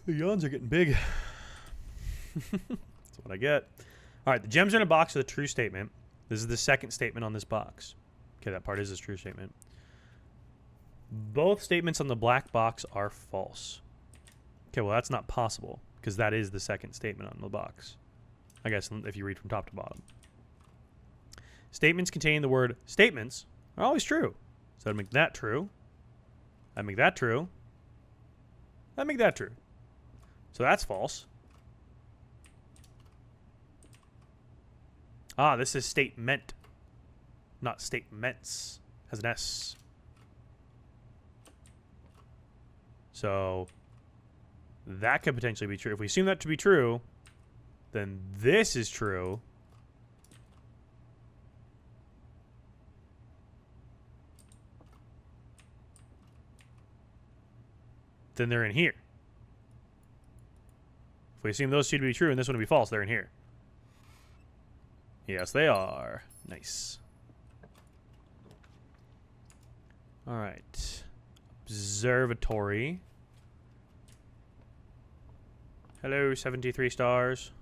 The yawns are getting big. That's what I get. All right, the gems are in a box with a true statement. This is the second statement on this box. Okay, that part is a true statement. Both statements on the black box are false. Okay, well, that's not possible because that is the second statement on the box. I guess if you read from top to bottom. Statements containing the word statements are always true. So I'd make that true. I'd make that true. I'd make that true. So that's false. Ah, this is statement, not statements. Has an S. So that could potentially be true. If we assume that to be true, then this is true. Then they're in here. If we assume those two to be true and this one to be false, they're in here. Yes, they are. Nice. All right. Observatory. Hello, 73 stars.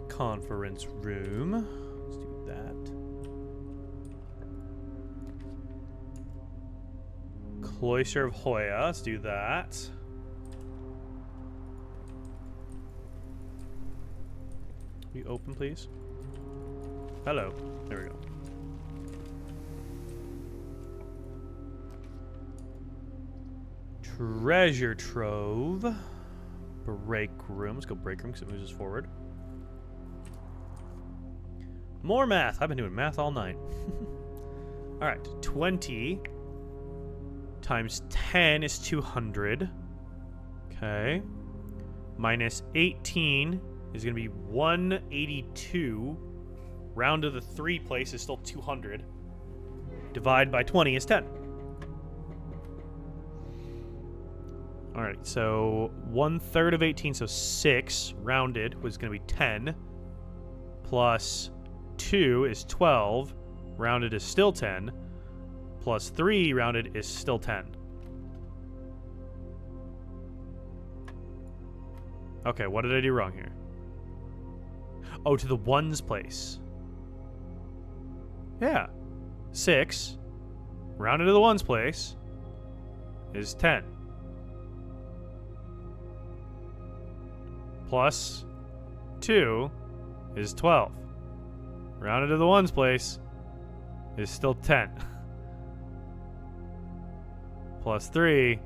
Conference room. Let's do that. Cloister of Hoya. Let's do that. Will you open, please? Hello. There we go. Treasure trove. Break room. Let's go break room because it moves us forward. More math. I've been doing math all night. All right. 20 times 10 is 200. Okay. Minus 18 is going to be 182. Round to the 3 place is still 200. Divide by 20 is 10. Alright, so 1/3 of 18, so 6, rounded, was going to be 10. Plus 2 is 12. Rounded is still 10. Plus 3, rounded, is still 10. Okay, what did I do wrong here? Oh, to the ones place. Yeah. 6, rounded to the ones place, is 10. Plus 2 is 12. Rounded to the ones place is still 10. Plus 3,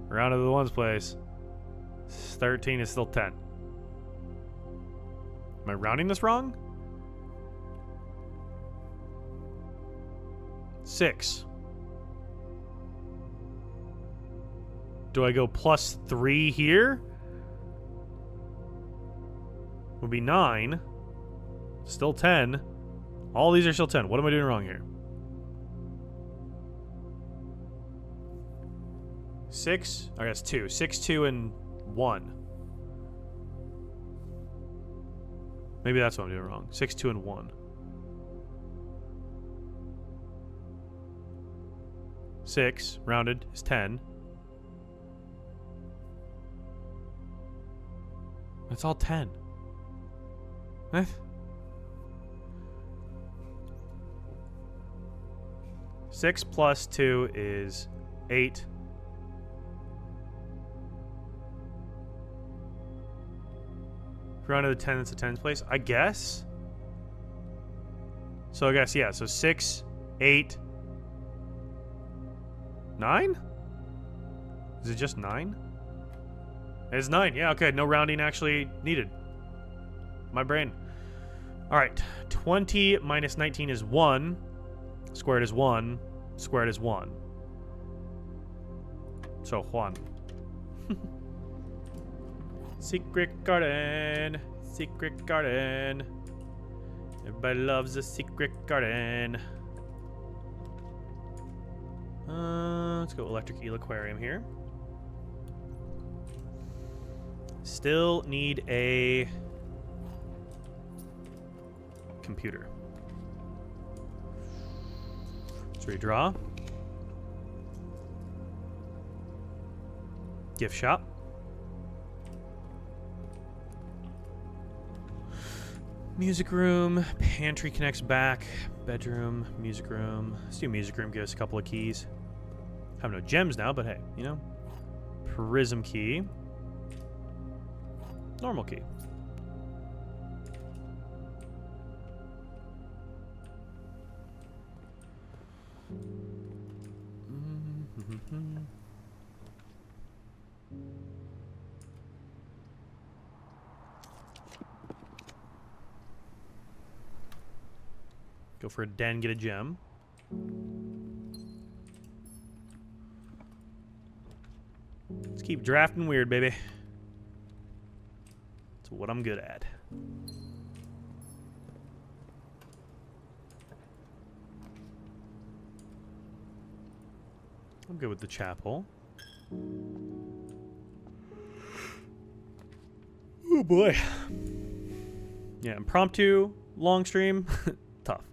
rounded to the ones place, 13 is still 10. Am I rounding this wrong? 6. Do I go plus 3 here? Would be 9. Still 10. All these are still 10. What am I doing wrong here? 6? I guess 2. 6, 2, and 1. Maybe that's what I'm doing wrong. 6, 2, and 1. 6, rounded, is 10. It's all 10. Eh? Six plus 2 is 8. Round to the 10, it's a 10's place, I guess. So I guess, yeah, so 6, 8, 9? Is it just 9? It's 9, yeah, okay, no rounding actually needed. My brain. Alright, 20 minus 19 is 1. Squared is 1. Squared is 1. So, Juan. Secret garden. Secret garden. Everybody loves a secret garden. Let's go electric eel aquarium here. Still need a computer. Let's redraw. Gift shop. Music room. Pantry connects back. Bedroom. Music room. Let's do music room. Give us a couple of keys. Have no gems now, but hey, you know. Prism key. Normal key. Go for a den, get a gem. Let's keep drafting weird, baby. That's what I'm good at. I'm good with the chapel. Oh boy. Yeah, impromptu, long stream, tough.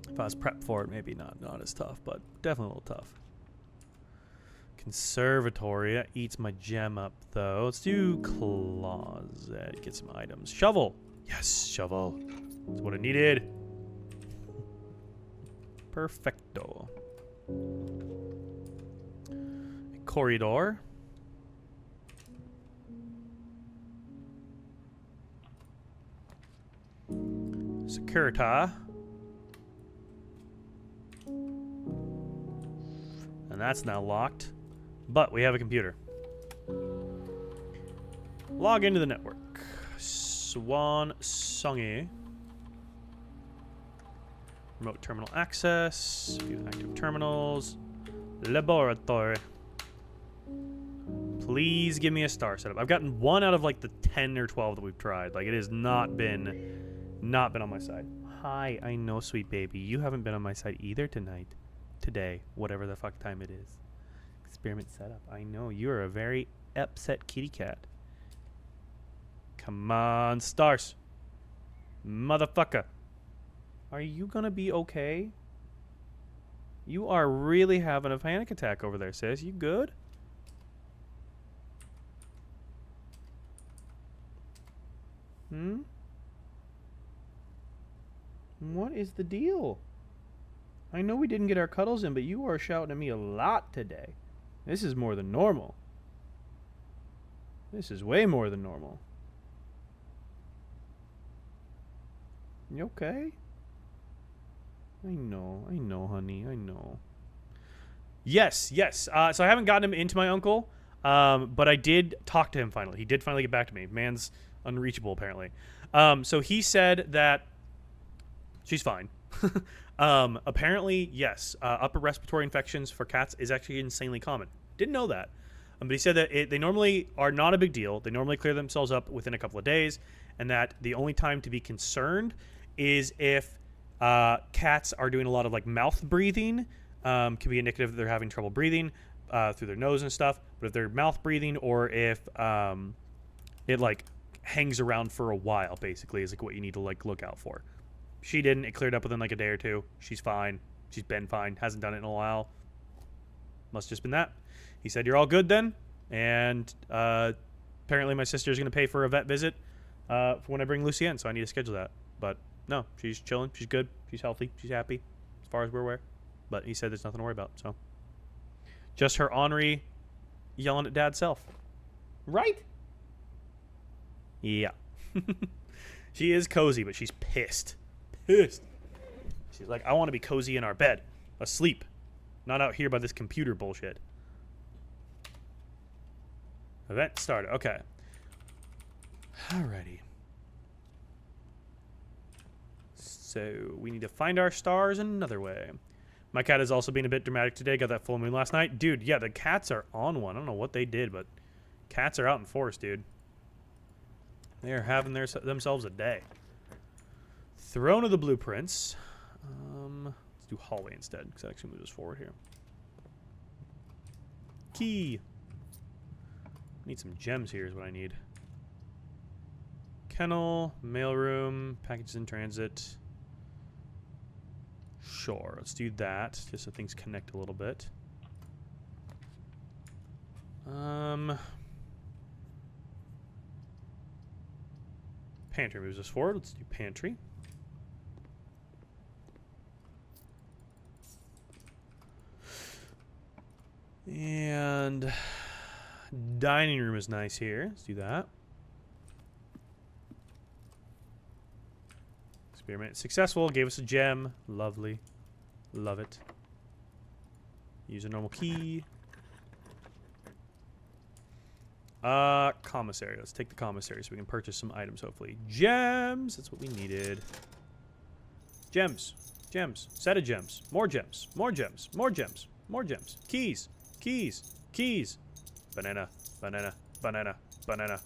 If I was prepped for it, maybe not as tough, but definitely a little tough. Conservatory, that eats my gem up though. Let's do closet, get some items. Shovel, yes, shovel. That's what I needed. Perfecto. A corridor. Securita. And that's now locked. But we have a computer. Log into the network. Swan Songy. Remote terminal access. View active terminals. Laboratory. Please give me a star setup. I've gotten 1 out of like the 10 or 12 that we've tried. Like it has not been on my side. Hi, I know, sweet baby. You haven't been on my side either tonight. Today, whatever the fuck time it is. Experiment setup. I know, you're a very upset kitty cat. Come on, stars. Motherfucker. Are you gonna be okay? You are really having a panic attack over there, sis. You good? Hmm? What is the deal? I know we didn't get our cuddles in, but you are shouting at me a lot today. This is more than normal. This is way more than normal. You okay? I know, honey, I know. Yes. So I haven't gotten him into my uncle, but I did talk to him finally. He did finally get back to me. Man's unreachable, apparently. So he said that she's fine. Apparently, yes, upper respiratory infections for cats is actually insanely common. Didn't know that. But he said that they normally are not a big deal. They normally clear themselves up within a couple of days, and that the only time to be concerned is if cats are doing a lot of like mouth breathing. Can be indicative that they're having trouble breathing through their nose and stuff. But if they're mouth breathing, or if it like hangs around for a while, basically, is like what you need to like look out for. She didn't. It cleared up within like a day or two. She's fine. She's been fine. Hasn't done it in a while. Must just been that. He said, you're all good then. And apparently my sister's going to pay for a vet visit for when I bring Lucy in. So I need to schedule that. But no, she's chilling. She's good. She's healthy. She's happy as far as we're aware. But he said there's nothing to worry about. So just her ornery yelling at dad's self. Right? Yeah. She is cozy, but she's pissed. Pissed. She's like, I want to be cozy in our bed. Asleep. Not out here by this computer bullshit. Event started. Okay. Alrighty. So we need to find our stars another way. My cat is also being a bit dramatic today. Got that full moon last night. Dude, yeah, the cats are on one. I don't know what they did, but cats are out in force, dude. They are having themselves a day. Throne of the Blueprints. Let's do hallway instead, because that actually moves us forward here. Key. Need some gems here is what I need. Kennel, mailroom, packages in transit. Sure, let's do that, just so things connect a little bit. Pantry moves us forward. Let's do pantry. And dining room is nice here. Let's do that. Experiment successful. Gave us a gem. Lovely. Love it. Use a normal key. Commissary. Let's take the commissary so we can purchase some items, hopefully. Gems! That's what we needed. Gems. Gems. Set of gems. More gems. More gems. More gems. More gems. Keys. Keys. Keys. Banana. Banana. Banana. Banana.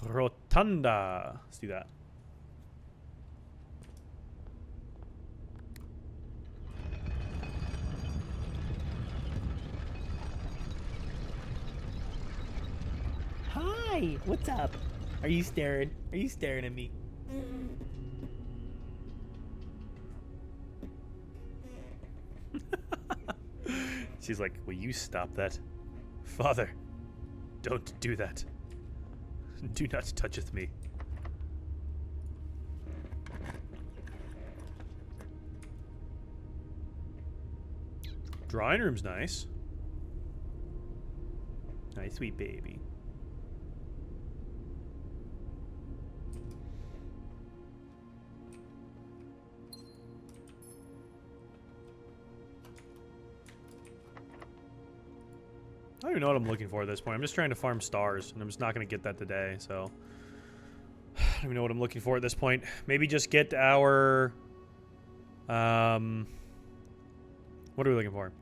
Rotunda. Let's do that. Hi, what's up? Are you staring? Are you staring at me? She's like, will you stop that? Father, don't do that. Do not toucheth me. Drawing room's nice. Nice, sweet baby. don't even know what I'm looking for at this point. I'm just trying to farm stars, and I'm just not going to get that today, so... I don't even know what I'm looking for at this point. Maybe just get our... What are we looking for?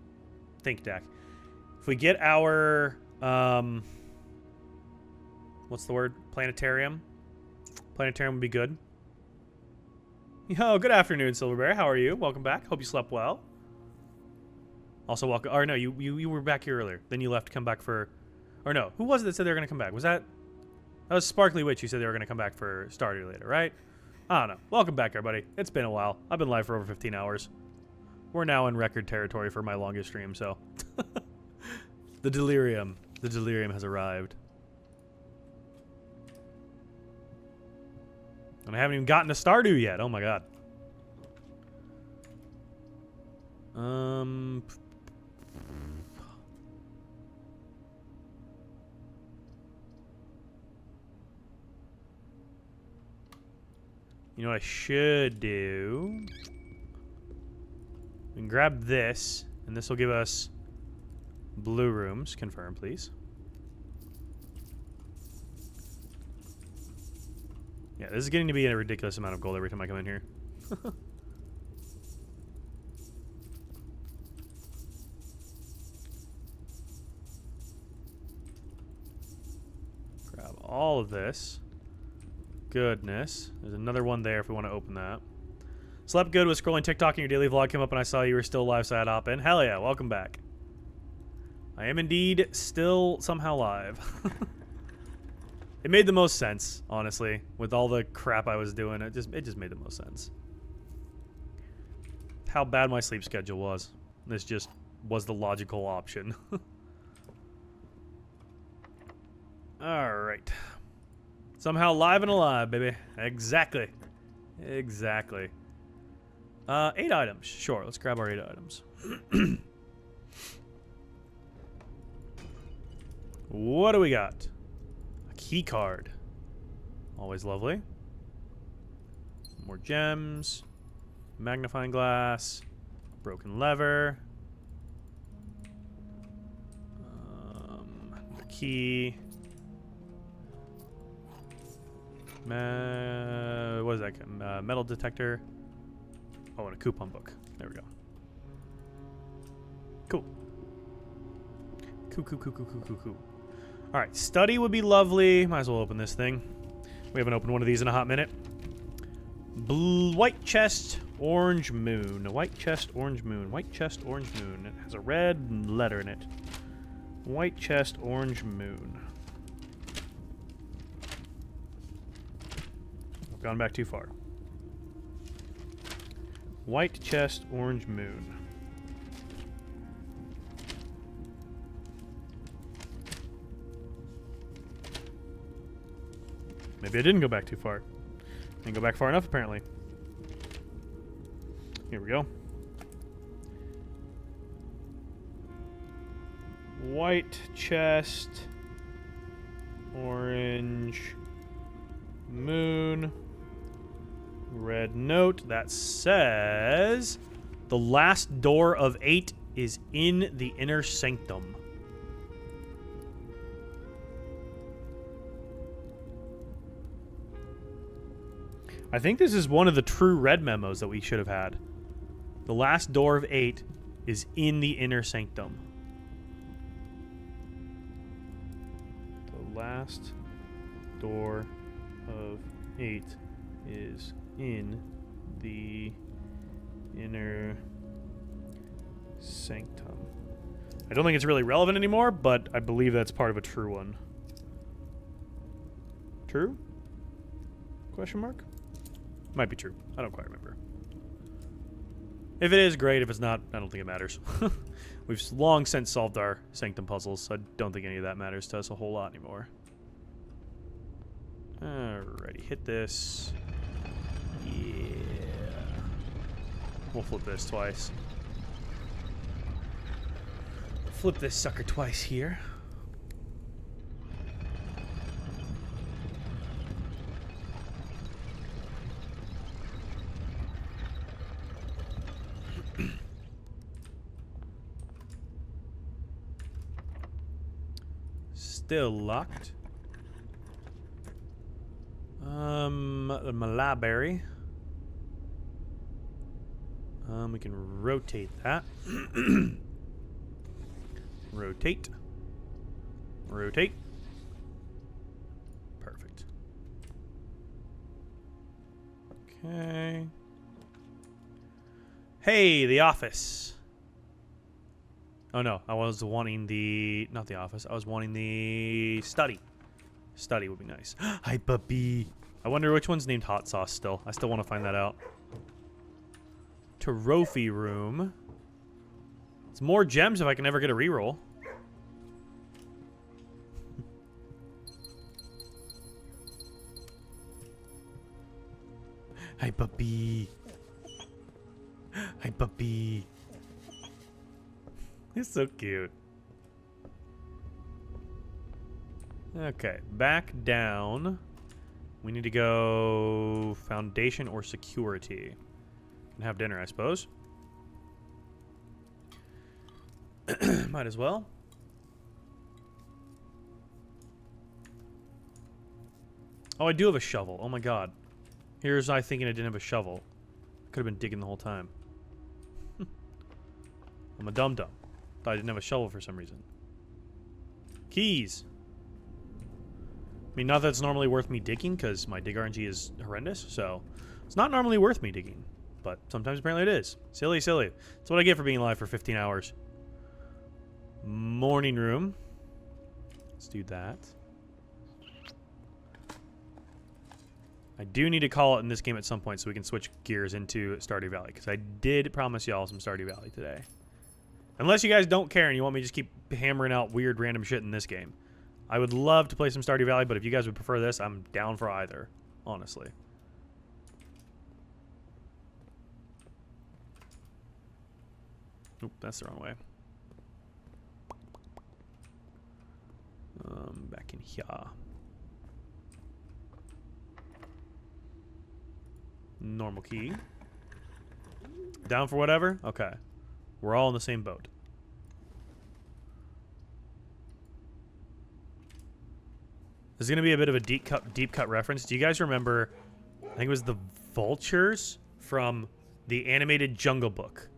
Think, Dak. If we get our... what's the word? Planetarium? Planetarium would be good. Yo, good afternoon, Silverberry. How are you? Welcome back. Hope you slept well. Also, welcome... Or no, you were back here earlier. Then you left to come back for... Or no, who was it that said they were going to come back? Was that... That was Sparkly Witch who said they were going to come back for Stardew later, right? I don't know. Welcome back, everybody. It's been a while. I've been live for over 15 hours. We're now in record territory for my longest stream, so... The delirium has arrived. And I haven't even gotten to Stardew yet. Oh my god. You know what I should do? We can grab this, and this will give us blue rooms. Confirm, please. Yeah, this is getting to be a ridiculous amount of gold every time I come in here. Grab all of this. Goodness. There's another one there if we want to open that. Slept good, was scrolling TikTok and your daily vlog came up and I saw you were still live, so I had to hop in. Hell yeah, welcome back. I am indeed still somehow live. It made the most sense, honestly, with all the crap I was doing. It just made the most sense. How bad my sleep schedule was. This just was the logical option. Alright. Somehow live and alive, baby. Exactly. Exactly. 8 items. Sure, let's grab our 8 items. What do we got? A key card. Always lovely. More gems. Magnifying glass. Broken lever. Key. What is that? Metal detector. Oh, and a coupon book. There we go. Cool. Cool. Alright, study would be lovely. Might as well open this thing. We haven't opened one of these in a hot minute. White chest, orange moon. White chest, orange moon. White chest, orange moon. It has a red letter in it. White chest, orange moon. I've gone back too far. White chest, orange moon. Maybe I didn't go back too far. Didn't go back far enough, apparently. Here we go. White chest, orange moon, red note that says the last door of 8 is in the inner sanctum. I think this is one of the true red memos that we should have had. The last door of 8 is in the inner sanctum. The last door of 8 is in the inner sanctum. I don't think it's really relevant anymore, but I believe that's part of a true one. True? Question mark? Might be true. I don't quite remember. If it is, great. If it's not, I don't think it matters. We've long since solved our sanctum puzzles, so I don't think any of that matters to us a whole lot anymore. Alrighty, hit this. Yeah. We'll flip this twice. Flip this sucker twice here. still locked. My library. We can rotate that. Rotate. Rotate. Perfect. Okay. Hey, the office. Oh no, I was wanting the... Not the office. I was wanting the study. Study would be nice. Hi, puppy. I wonder which one's named Hot Sauce still. I still want to find that out. Trophy room. It's more gems if I can ever get a reroll. Hi, puppy. Hi, puppy. He's so cute. Okay, back down. We need to go foundation or security. And have dinner, I suppose. Might as well. Oh, I do have a shovel. Oh my god. Here's I thinking I didn't have a shovel. Could have been digging the whole time. I'm a dum-dum. Thought I didn't have a shovel for some reason. Keys. I mean, not that it's normally worth me digging, because my dig RNG is horrendous, so it's not normally worth me digging. But sometimes apparently it is. Silly, silly. That's what I get for being alive for 15 hours. Morning room. Let's do that. I do need to call it in this game at some point so we can switch gears into Stardew Valley, because I did promise y'all some Stardew Valley today. Unless you guys don't care and you want me to just keep hammering out weird random shit in this game. I would love to play some Stardew Valley, but if you guys would prefer this, I'm down for either, honestly. Oop, that's the wrong way. Back in here. Normal key. Down for whatever? Okay. We're all in the same boat. This is going to be a bit of a deep cut reference. Do you guys remember, I think it was the vultures from the animated Jungle Book,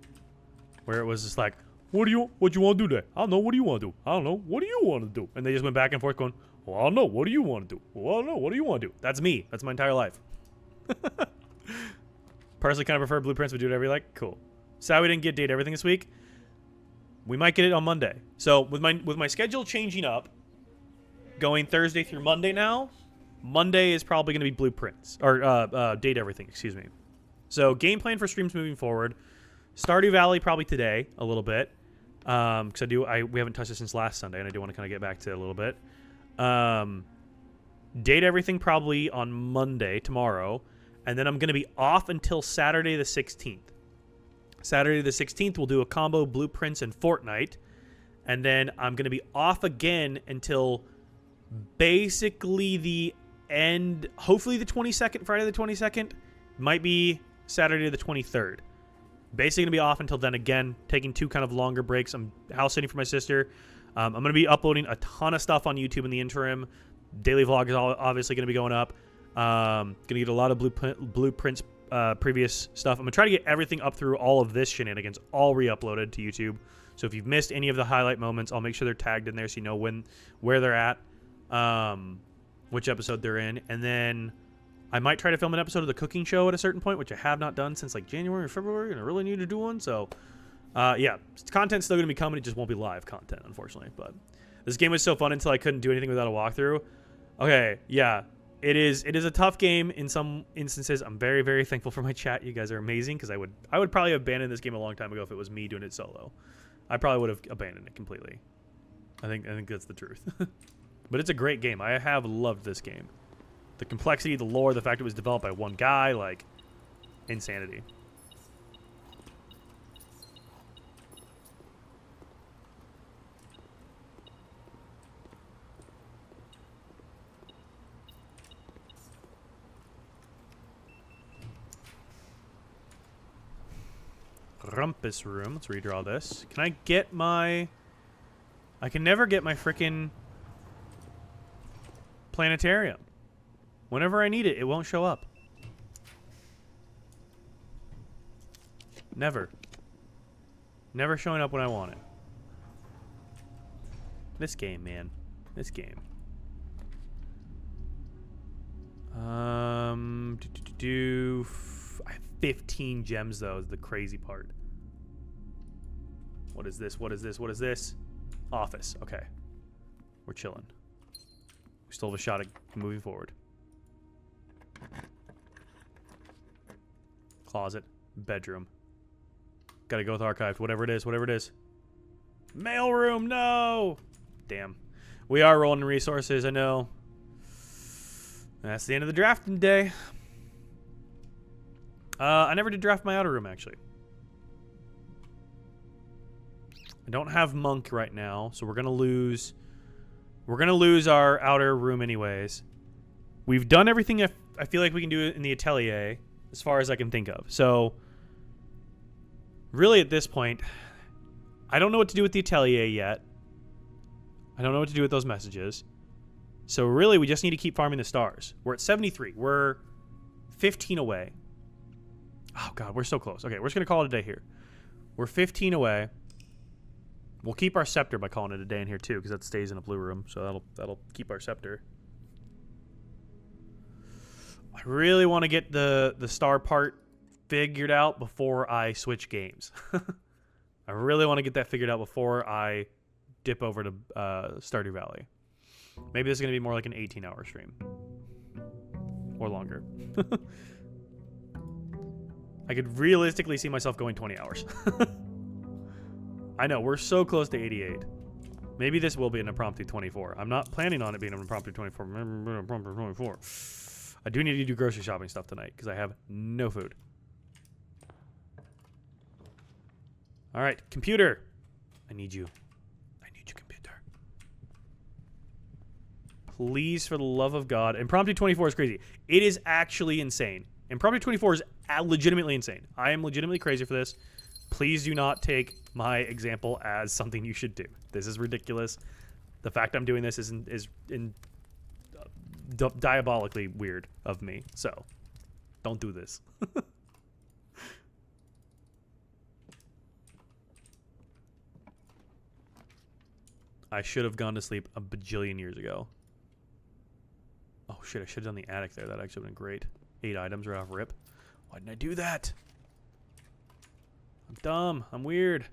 where it was just like, what you want to do there? I don't know. What do you want to do? I don't know. What do you want to do? And they just went back and forth going, well, I don't know. What do you want to do? Well, I don't know. What do you want to do? That's me. That's my entire life. Personally, kind of prefer blueprints, but do whatever you like. Cool. Sad we didn't get Date Everything this week. We might get it on Monday. So with my schedule changing up, going Thursday through Monday now, Monday is probably going to be blueprints or Date Everything. Excuse me. So game plan for streams moving forward. Stardew Valley probably today a little bit, because we haven't touched it since last Sunday, and I do want to kind of get back to it a little bit. Date Everything probably on Monday, tomorrow, and then I'm going to be off until Saturday the 16th. Saturday the 16th, we'll do a combo Blueprints and Fortnite, and then I'm going to be off again until basically the end, hopefully the 22nd, Friday the 22nd, might be Saturday the 23rd. Basically going to be off until then again, taking two kind of longer breaks. I'm house sitting for my sister. I'm going to be uploading a ton of stuff on YouTube in the interim. Daily vlog is obviously going to be going up. Going to get a lot of blueprints, previous stuff. I'm going to try to get everything up through all of this shenanigans, all re-uploaded to YouTube. So if you've missed any of the highlight moments, I'll make sure they're tagged in there so you know where they're at, which episode they're in. And then I might try to film an episode of the cooking show at a certain point, which I have not done since like January or February, and I really need to do one. So, yeah, content's still going to be coming. It just won't be live content, unfortunately. But this game was so fun until I couldn't do anything without a walkthrough. Okay, yeah, it is a tough game in some instances. I'm very, very thankful for my chat. You guys are amazing, because I would probably have abandoned this game a long time ago if it was me doing it solo. I probably would have abandoned it completely. I think that's the truth. But it's a great game. I have loved this game. The complexity, the lore, the fact it was developed by one guy, like, insanity. Rumpus room. Let's redraw this. Can I get my... I can never get my frickin' planetarium. Whenever I need it, it won't show up. Never. Never showing up when I want it. This game, man. This game. I have 15 gems, though, is the crazy part. What is this? What is this? What is this? Office. Okay. We're chilling. We still have a shot at moving forward. Closet. Bedroom. Gotta go with archived. Whatever it is. Whatever it is. Mailroom. No! Damn. We are rolling in resources, I know. That's the end of the drafting day. I never did draft my outer room, actually. I don't have Monk right now, so we're gonna lose our outer room anyways. We've done everything I feel like we can do in the atelier, as far as I can think of. So, really at this point, I don't know what to do with the atelier yet. I don't know what to do with those messages. So really, we just need to keep farming the stars. We're at 73. We're 15 away. Oh, God, we're so close. Okay, we're just going to call it a day here. We're 15 away. We'll keep our scepter by calling it a day in here, too, because that stays in a blue room. So that'll keep our scepter. I really want to get the star part figured out before I switch games. I really want to get that figured out before I dip over to Stardew Valley. Maybe this is going to be more like an 18-hour stream. Or longer. I could realistically see myself going 20 hours. I know, we're so close to 88. Maybe this will be an impromptu 24. I'm not planning on it being an impromptu 24. Impromptu 24. I do need to do grocery shopping stuff tonight because I have no food. All right, computer. I need you. Computer. Please, for the love of God. Impromptu 24 is crazy. It is actually insane. Impromptu 24 is legitimately insane. I am legitimately crazy for this. Please do not take my example as something you should do. This is ridiculous. The fact I'm doing this is diabolically weird of me. So, don't do this. I should have gone to sleep a bajillion years ago. Oh shit, I should have done the attic there. That actually would have been great. 8 items right off rip. Why didn't I do that? I'm dumb. I'm weird.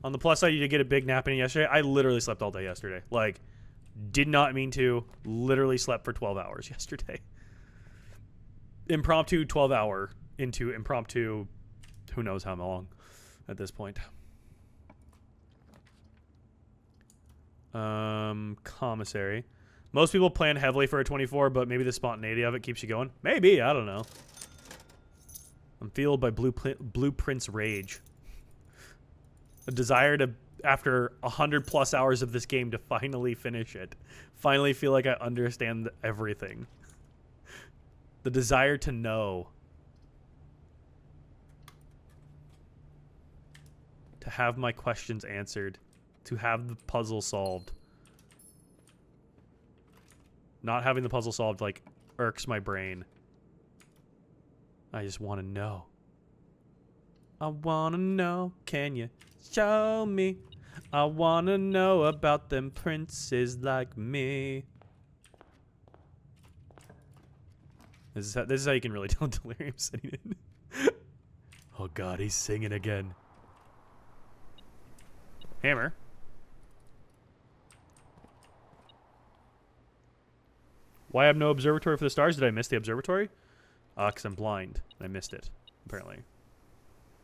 On the plus side, you did get a big nap in yesterday. I literally slept all day yesterday. Like, did not mean to. Literally slept for 12 hours yesterday. Impromptu 12 hour into impromptu who knows how long at this point. Commissary. Most people plan heavily for a 24, but maybe the spontaneity of it keeps you going. Maybe, I don't know. I'm fueled by Blueprint's rage. A desire to, after 100+ hours of this game, to finally finish it. Finally feel like I understand everything. The desire to know. To have my questions answered. To have the puzzle solved. Not having the puzzle solved, like, irks my brain. I just want to know. I want to know, can you show me? I want to know about them princes like me. This is how you can really tell Delirium's sitting in. Oh god, he's singing again. Hammer. Why I have no observatory for the stars? Did I miss the observatory? Because I'm blind. I missed it, apparently.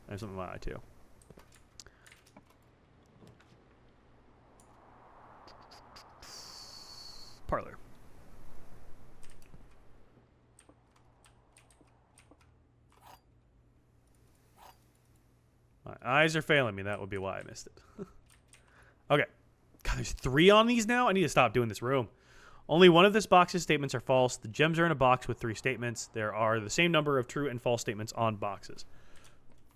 I have something in my eye, too. Parlor. My eyes are failing me. That would be why I missed it. Okay. God, there's 3 on these now? I need to stop doing this room. Only one of this box's statements are false. The gems are in a box with 3 statements. There are the same number of true and false statements on boxes.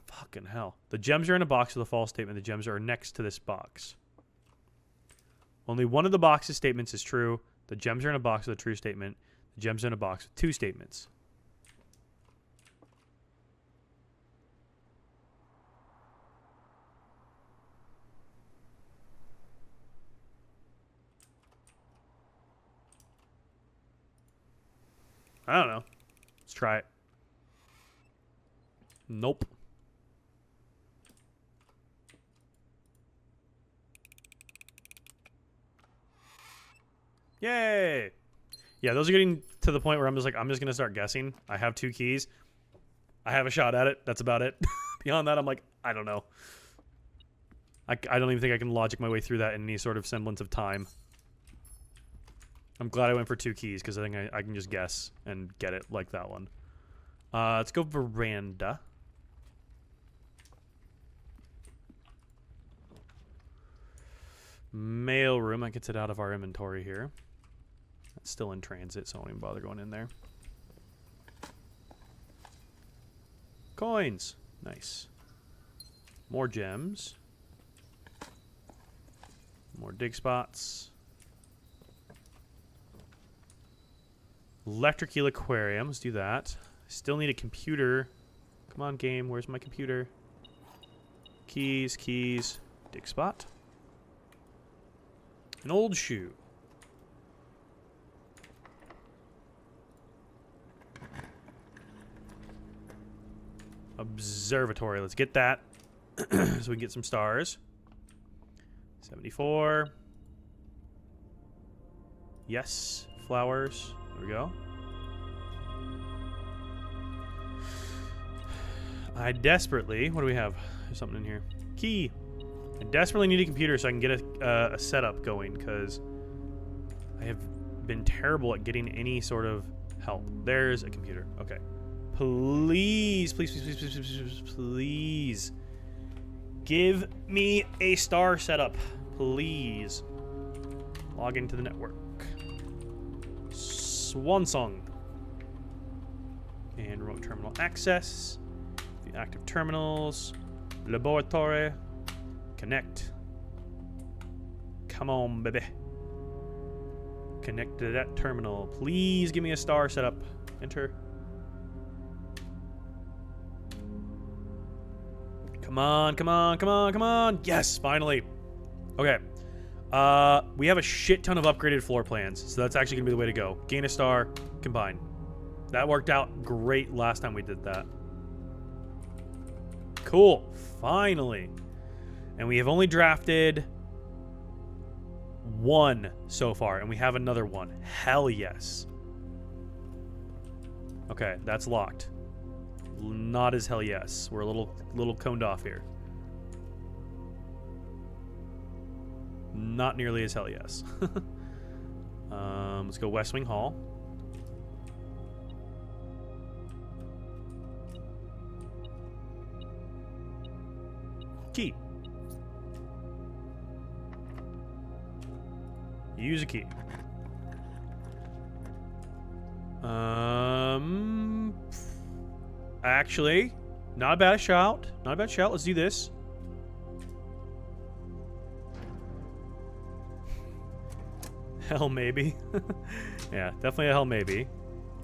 Fucking hell. The gems are in a box with a false statement. The gems are next to this box. Only one of the box's statements is true. The gems are in a box with a true statement. The gems are in a box with 2 statements. I don't know. Let's try it. Nope. Yay! Yeah, those are getting to the point where I'm just like, I'm just going to start guessing. I have 2 keys. I have a shot at it. That's about it. Beyond that, I'm like, I don't know. I don't even think I can logic my way through that in any sort of semblance of time. I'm glad I went for 2 keys because I think I can just guess and get it like that one. Let's go veranda. Mail room. That gets it out of our inventory here. It's still in transit, so I won't even bother going in there. Coins. Nice. More gems. More dig spots. Electric eel aquarium. Let's do that. Still need a computer. Come on, game. Where's my computer? Keys, keys. Dig spot. An old shoe. Observatory. Let's get that. So we can get some stars. 74. Yes. Flowers. There we go. I desperately... What do we have? There's something in here. Key. I desperately need a computer so I can get a setup going, because I have been terrible at getting any sort of help. There's a computer. Okay. Please, please, please, please, please, please, please, please. Give me a star setup. Please. Log into the network. Swansong. And remote terminal access. The active terminals. Laboratory. Connect. Come on, baby. Connect to that terminal. Please give me a star setup. Enter. Come on, come on, come on, come on. Yes, finally. Okay. We have a shit ton of upgraded floor plans, so that's actually gonna be the way to go. Gain a star, combine. That worked out great last time we did that. Cool. Finally. And we have only drafted 1 so far, and we have another 1. Hell yes. Okay, that's locked. Not as hell yes. We're a little coned off here. Not nearly as hell yes. Let's go West Wing Hall. Key. Use a key. Actually, not a bad shout. Not a bad shout. Let's do this. Hell maybe. Yeah, definitely a hell maybe.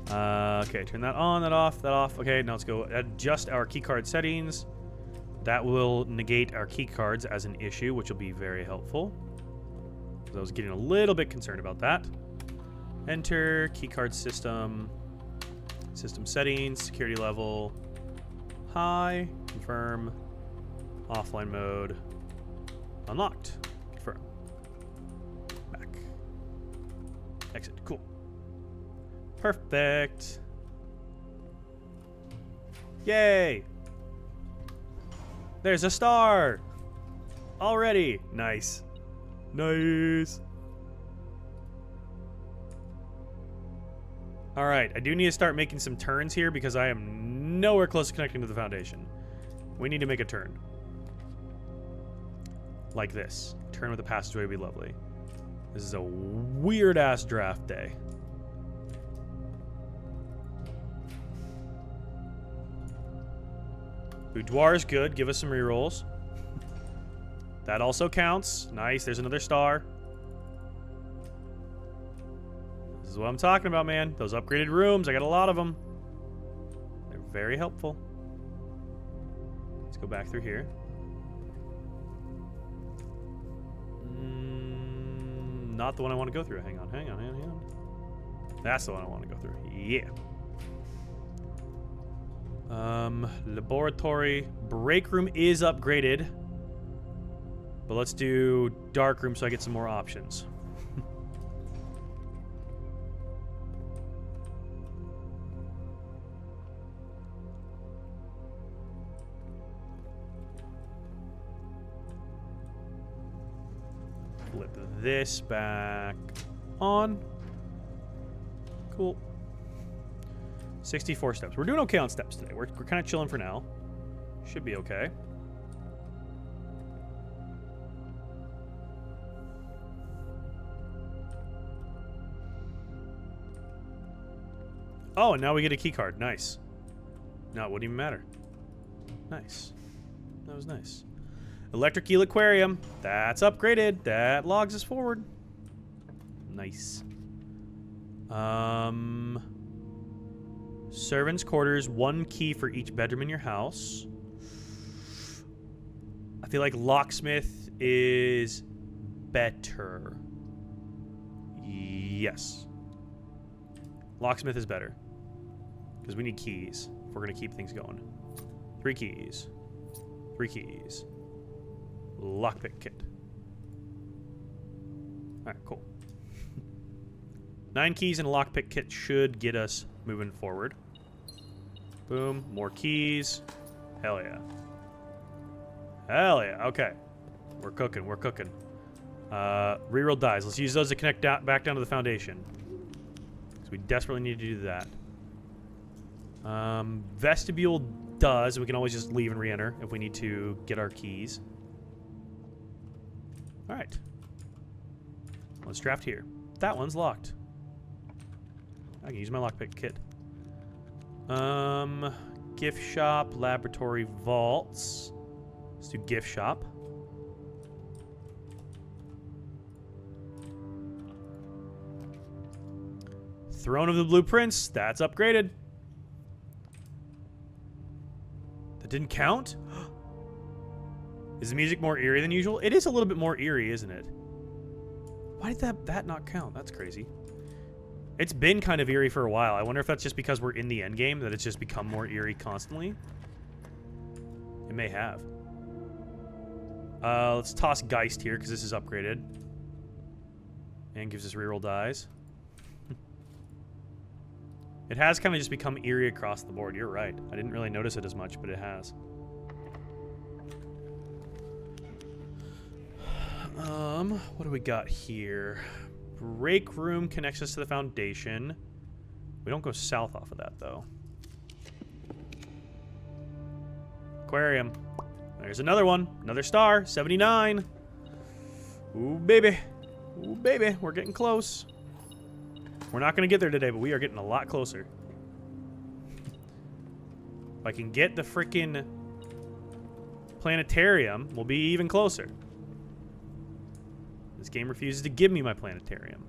Okay, turn that on, that off, that off. Okay, now let's go adjust our keycard settings. That will negate our keycards as an issue, which will be very helpful. I was getting a little bit concerned about that. Enter, keycard system, system settings, security level, high, confirm, offline mode, unlocked, confirm, back, exit, cool. Perfect. Yay! There's a star! Already! Nice. Nice. Alright, I do need to start making some turns here because I am nowhere close to connecting to the foundation. We need to make a turn. Like this. Turn with the passageway would be lovely. This is a weird-ass draft day. Boudoir is good. Give us some rerolls. That also counts. Nice. There's another star. is what I'm talking about, man. Those upgraded rooms, I got a lot of them. They're very helpful. Let's go back through here. Not the one I want to go through. Hang on. That's the one I want to go through. Yeah. Laboratory. Break room is upgraded. But let's do dark room so I get some more options. Flip this back on. Cool. 64 steps. We're doing okay on steps today. We're kind of chilling for now. Should be okay. Oh, and now we get a key card. Nice. No, it wouldn't even matter. Nice. That was nice. Electric Eel Aquarium. That's upgraded. That logs us forward. Nice. Servants' quarters. 1 key for each bedroom in your house. I feel like locksmith is better. Yes. Locksmith is better. Because we need keys if we're going to keep things going. 3 keys. 3 keys. Lockpick kit. Alright, cool. 9 keys and a lockpick kit should get us moving forward. Boom. More keys. Hell yeah. Hell yeah. Okay. We're cooking. We're cooking. Reroll dies. Let's use those to connect back down to the foundation. Because we desperately need to do that. Vestibule does. We can always just leave and re-enter if we need to get our keys. Alright. Let's draft here. That one's locked. I can use my lockpick kit. Gift shop, laboratory, vaults. Let's do gift shop. Throne of the Blueprints. That's upgraded. That didn't count? Is the music more eerie than usual? It is a little bit more eerie, isn't it? Why did that not count? That's crazy. It's been kind of eerie for a while. I wonder if that's just because we're in the end game, that it's just become more eerie constantly. It may have. Let's toss Geist here, because this is upgraded. And gives us reroll dies. It has kind of just become eerie across the board. You're right. I didn't really notice it as much, but it has. What do we got here? Break room connects us to the foundation. We don't go south off of that, though. Aquarium. There's another one. Another star. 79. Ooh, baby. Ooh, baby. We're getting close. We're not going to get there today, but we are getting a lot closer. If I can get the freaking planetarium, we'll be even closer. This game refuses to give me my planetarium.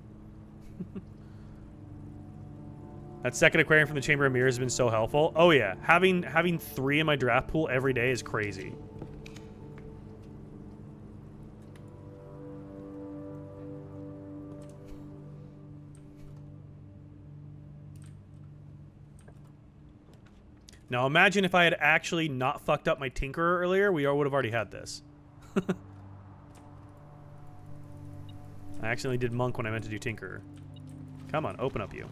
That second aquarium from the Chamber of Mirrors has been so helpful. Oh yeah, having 3 in my draft pool every day is crazy. Now imagine if I had actually not fucked up my Tinkerer earlier, we would have already had this. I accidentally did Monk when I meant to do Tinkerer. Come on, open up you.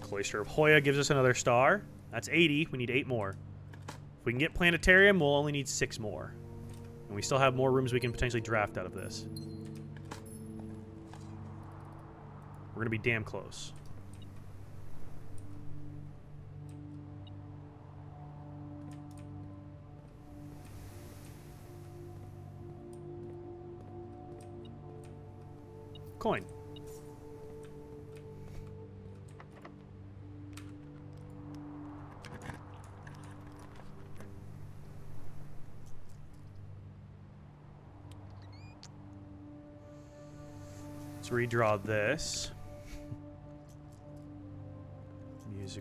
Cloister of Hoya gives us another star. That's 80. We need 8 more. If we can get Planetarium, we'll only need 6 more. And we still have more rooms we can potentially draft out of this. We're going to be damn close. Coin. Let's redraw this.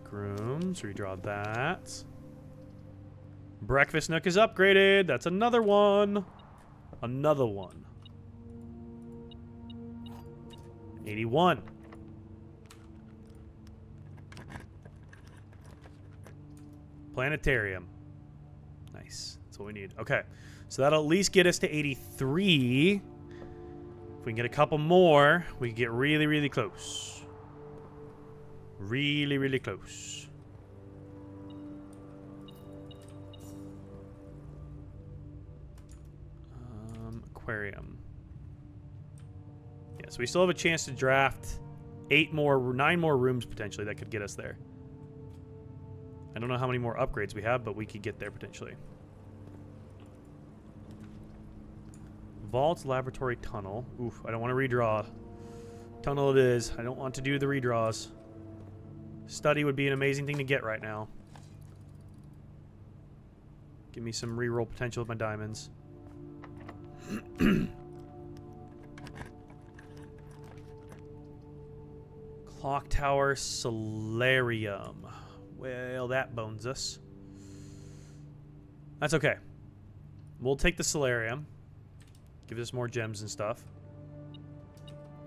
break rooms. Redraw that. Breakfast nook is upgraded. That's another one. Another one. 81. Planetarium. Nice. That's what we need. Okay. So that'll at least get us to 83. If we can get a couple more, we can get really, really close. Really, really close. Aquarium. Yeah, so we still have a chance to draft 9 more rooms potentially that could get us there. I don't know how many more upgrades we have, but we could get there potentially. Vault, laboratory, tunnel. Oof, I don't want to redraw. Tunnel it is. I don't want to do the redraws. Study would be an amazing thing to get right now. Give me some reroll potential with my diamonds. Clock tower, solarium. Well, that bones us. That's okay. We'll take the solarium. Give us more gems and stuff.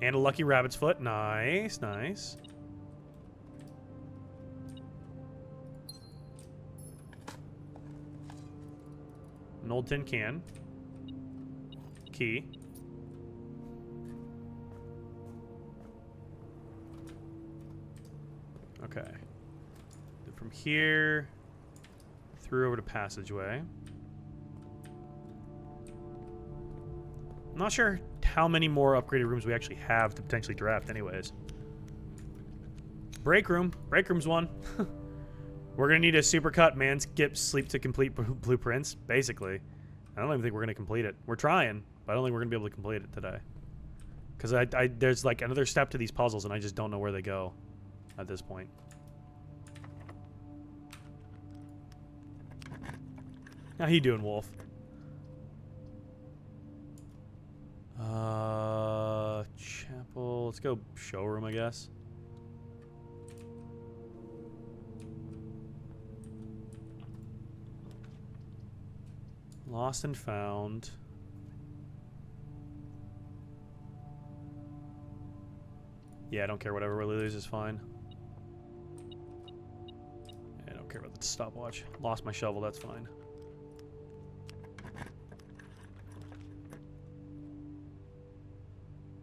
And a lucky rabbit's foot. Nice, nice. An old tin can. Key. Okay. Then from here, through over to passageway. I'm not sure how many more upgraded rooms we actually have to potentially draft anyways. Break room. Break room's one. We're going to need a supercut man skip sleep to complete blueprints, basically. I don't even think we're going to complete it. We're trying, but I don't think we're going to be able to complete it today. Because there's like another step to these puzzles, and I just don't know where they go at this point. How you doing, Wolf? Chapel. Let's go showroom, I guess. Lost and found. Yeah, I don't care. Whatever we lose is fine. I don't care about the stopwatch. Lost my shovel. That's fine.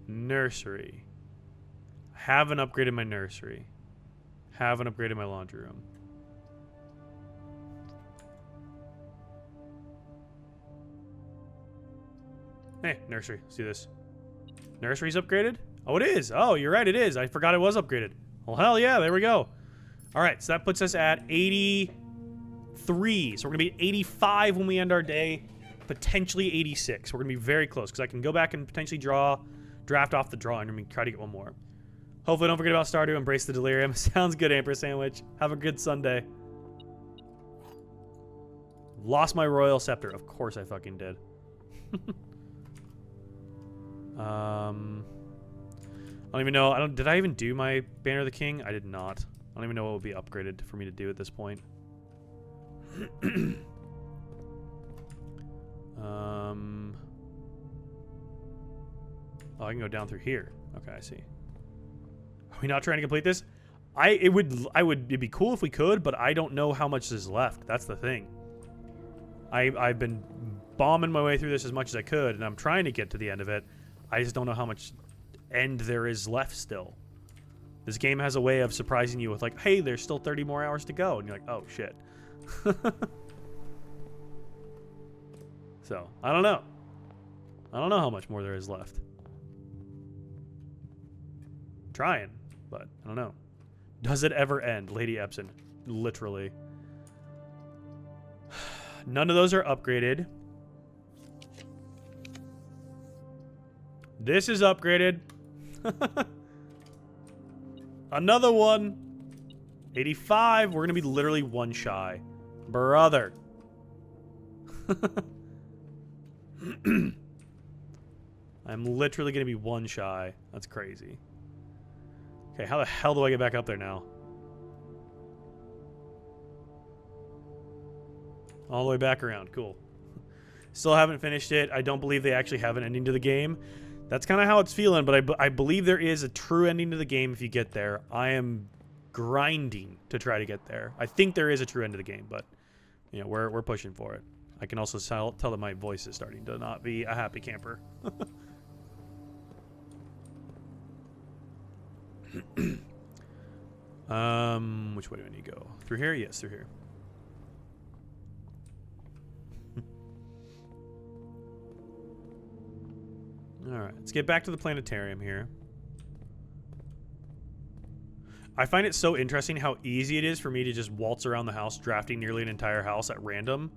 Nursery. Haven't upgraded my nursery. Haven't upgraded my laundry room. Hey, nursery. Let's do this. Nursery's upgraded? Oh, it is. Oh, you're right. It is. I forgot it was upgraded. Well, hell yeah. There we go. All right. So that puts us at 83. So we're going to be 85 when we end our day. Potentially 86. We're going to be very close because I can go back and potentially draft off the drawing room and try to get one more. Hopefully don't forget about Stardew. Embrace the delirium. Sounds good, Amper Sandwich. Have a good Sunday. Lost my royal scepter. Of course I fucking did. I don't even know. Did I even do my Banner of the King? I did not. I don't even know what would be upgraded for me to do at this point. Oh, I can go down through here. Okay, I see. Are we not trying to complete this? It'd be cool if we could, but I don't know how much is left. That's the thing. I've been bombing my way through this as much as I could, and I'm trying to get to the end of it. I just don't know how much end there is left still. This game has a way of surprising you with like, hey, there's still 30 more hours to go. And you're like, oh, shit. So, I don't know. I don't know how much more there is left. I'm trying, but I don't know. Does it ever end? Lady Epson. Literally. None of those are upgraded. This is upgraded. Another one. 85. We're going to be literally one shy. Brother. I'm literally going to be one shy. That's crazy. Okay, how the hell do I get back up there now? All the way back around. Cool. Still haven't finished it. I don't believe they actually have an ending to the game. That's kind of how it's feeling, but I believe there is a true ending to the game if you get there. I am grinding to try to get there. I think there is a true end to the game, but you know, we're pushing for it. I can also tell that my voice is starting to not be a happy camper. Which way do I need to go? Through here? Yes, through here. Alright, let's get back to the planetarium here. I find it so interesting how easy it is for me to just waltz around the house, drafting nearly an entire house at random,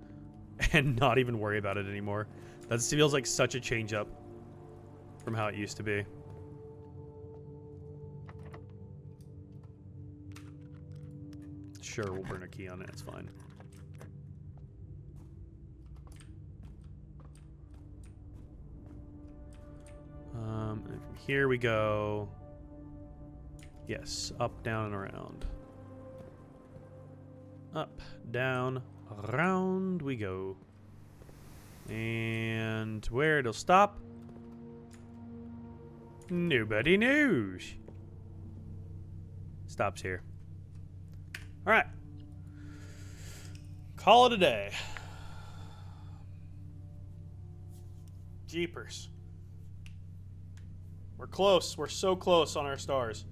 and not even worry about it anymore. That feels like such a change up from how it used to be. Sure, we'll burn a key on it, it's fine. And from here we go. Yes, up, down, and around. Up, down, around we go. And where it'll stop, nobody knows. Stops here. Alright. Call it a day. Jeepers. We're close. We're so close on our stars.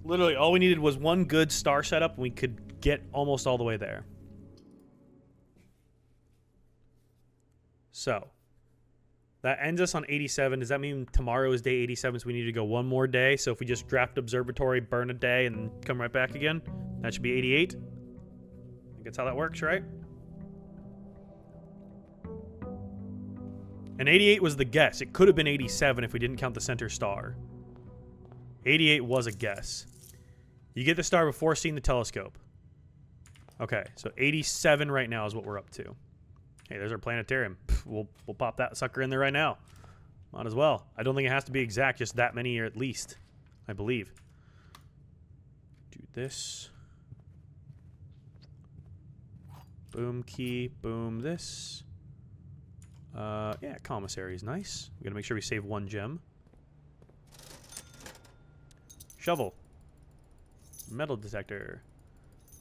Literally, all we needed was one good star setup, and we could get almost all the way there. So, that ends us on 87. Does that mean tomorrow is day 87, so we need to go one more day? So if we just draft observatory, burn a day, and come right back again, that should be 88. I think that's how that works, right? And 88 was the guess. It could have been 87 if we didn't count the center star. 88 was a guess. You get the star before seeing the telescope. Okay, so 87 right now is what we're up to. Hey, there's our planetarium. We'll pop that sucker in there right now. Might as well. I don't think it has to be exact, just that many at least, I believe. Do this. Boom key, boom this. Yeah, commissary is nice. We gotta make sure we save one gem. Shovel. Metal detector.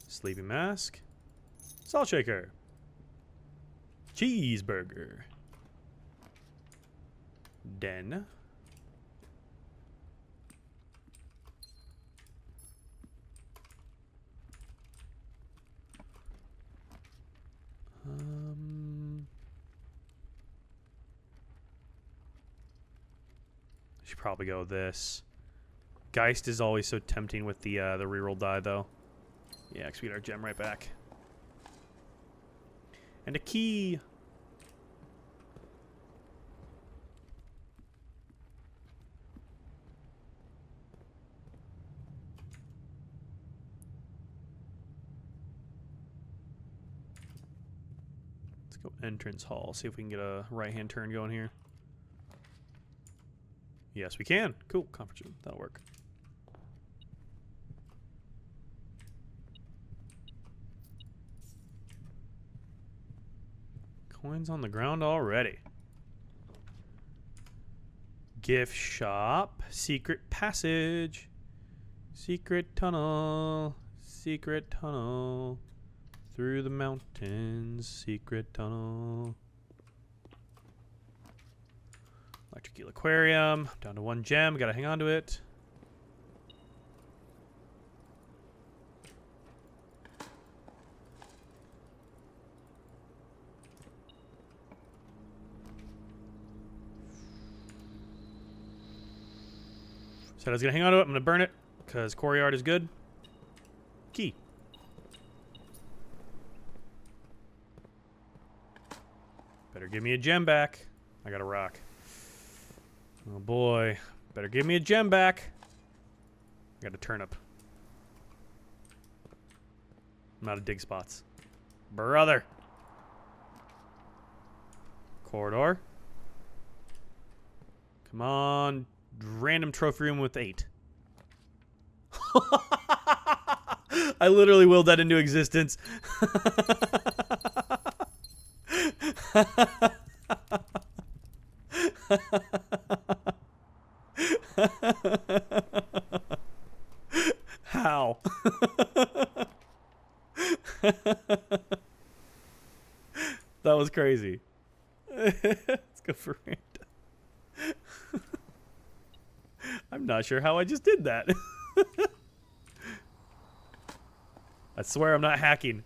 Sleeping mask. Salt shaker. Cheeseburger. Den. Should probably go with this. Geist is always so tempting with the reroll die, though. Yeah, because we get our gem right back. And a key. Let's go entrance hall. See if we can get a right-hand turn going here. Yes, we can. Cool. Conference room. That'll work. Coins on the ground already. Gift shop. Secret passage. Secret tunnel. Secret tunnel. Through the mountains. Secret tunnel. Electric eel aquarium. Down to one gem. Gotta hang on to it. Said I was gonna hang on to it. I'm gonna burn it because quarry art is good. Key. Better give me a gem back. I got a rock. Oh boy. Better give me a gem back. I got a turnip. I'm out of dig spots. Brother. Corridor. Come on. Random trophy room with 8. I literally willed that into existence. How? That was crazy. Let's go for random. I'm not sure how I just did that. I swear I'm not hacking.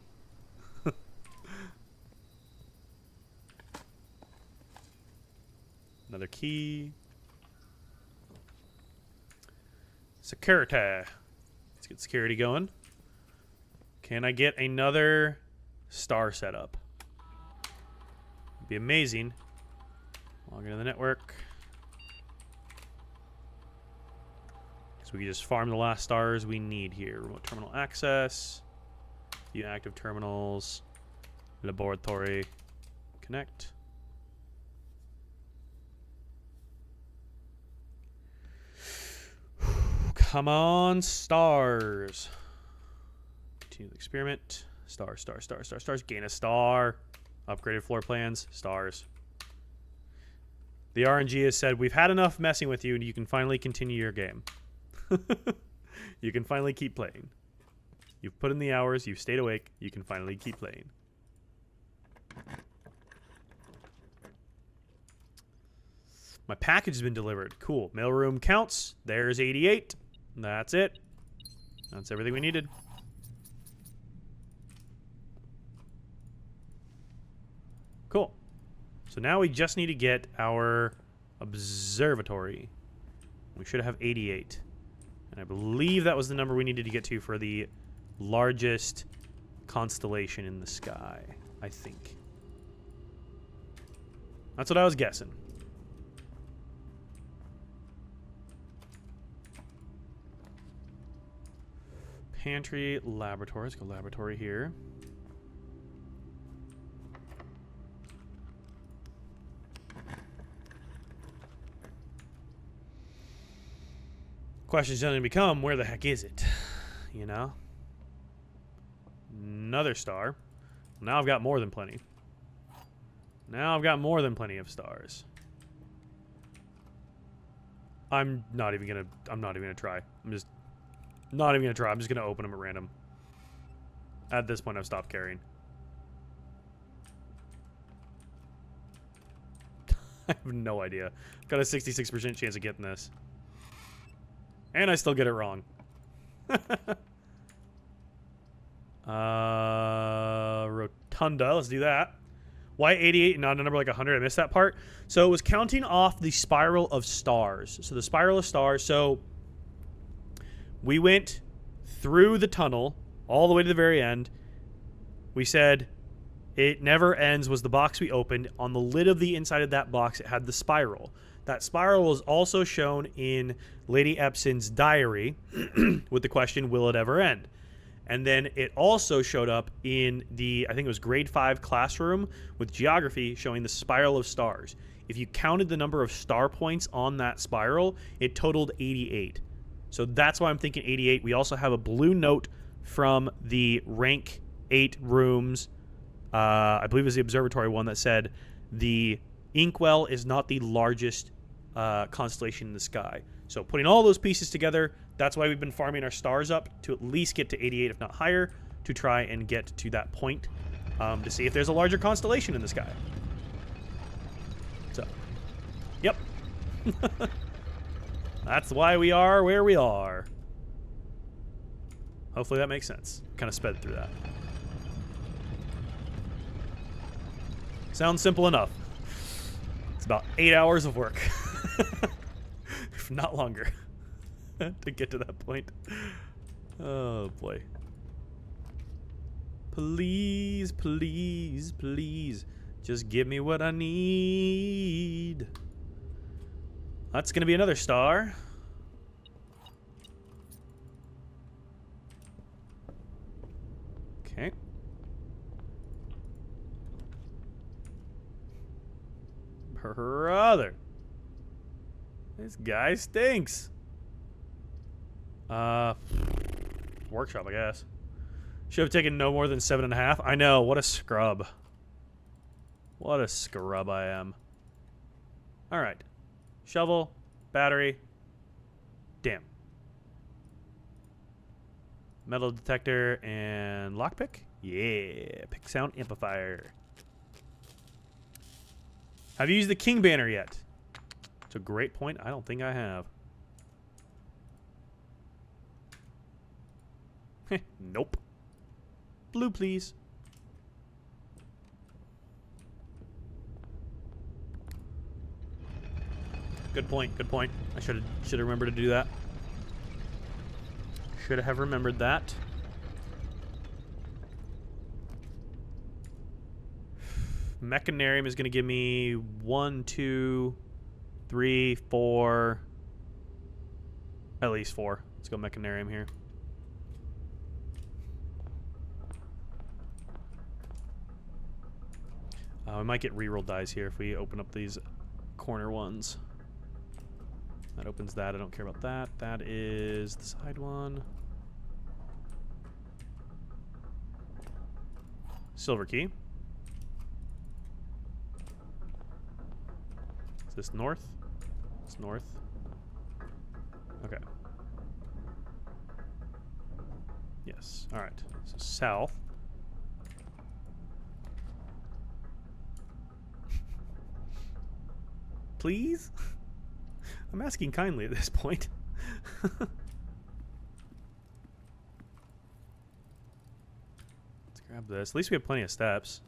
Another key. Security. Let's get security going. Can I get another star setup? It'd be amazing. Log into the network. So we can just farm the last stars we need here. Remote terminal access. View active terminals. Laboratory. Connect. Come on, stars. Continue the experiment. Stars, stars, stars, stars, stars. Gain a star. Upgraded floor plans. Stars. The RNG has said, we've had enough messing with you and you can finally continue your game. You can finally keep playing. You've put in the hours. You've stayed awake. You can finally keep playing. My package has been delivered. Cool. Mailroom counts. There's 88. That's it. That's everything we needed. Cool. So now we just need to get our observatory. We should have 88. And I believe that was the number we needed to get to for the largest constellation in the sky. I think. That's what I was guessing. Pantry, laboratory. Let's go laboratory here. Questions going to become, where the heck is it? You know? Another star. Now I've got more than plenty. Now I've got more than plenty of stars. I'm not even gonna try. I'm just not even gonna try. I'm just gonna open them at random. At this point, I've stopped caring. I have no idea. Got a 66% chance of getting this. And I still get it wrong. Rotunda. Let's do that. Why 88 and not a number like 100? I missed that part. So it was counting off the spiral of stars. So the spiral of stars. So we went through the tunnel all the way to the very end. We said it never ends was the box we opened. On the lid of the inside of that box, it had the spiral. That spiral was also shown in Lady Epson's diary with the question, will it ever end? And then it also showed up in the, I think it was grade 5 classroom with geography showing the spiral of stars. If you counted the number of star points on that spiral, it totaled 88. So that's why I'm thinking 88. We also have a blue note from the rank 8 rooms. I believe it was the observatory one that said the Inkwell is not the largest constellation in the sky. So putting all those pieces together, that's why we've been farming our stars up to at least get to 88, if not higher, to try and get to that point to see if there's a larger constellation in the sky. So, yep. That's why we are where we are. Hopefully that makes sense. Kind of sped through that. Sounds simple enough. It's about 8 hours of work. If not longer. To get to that point. Oh boy. Please, please, please. Just give me what I need. That's gonna be another star. Okay. Brother. This guy stinks. Workshop, I guess. Should have taken no more than 7.5. I know, what a scrub. What a scrub I am. Alright. Shovel. Battery. Damn. Metal detector and lockpick? Yeah. Pick sound amplifier. Have you used the king banner yet? It's a great point. I don't think I have. Nope. Blue, please. Good point. Good point. I should have remembered to do that. Should have remembered that. Mechanarium is going to give me 1, 2, 3, 4. At least 4. Let's go Mechanarium here. We might get reroll dice here if we open up these corner ones. That opens that. I don't care about that. That is the side one. Silver key. Is this north? It's north. Okay. Yes. All right. So south. Please? I'm asking kindly at this point. Let's grab this. At least we have plenty of steps.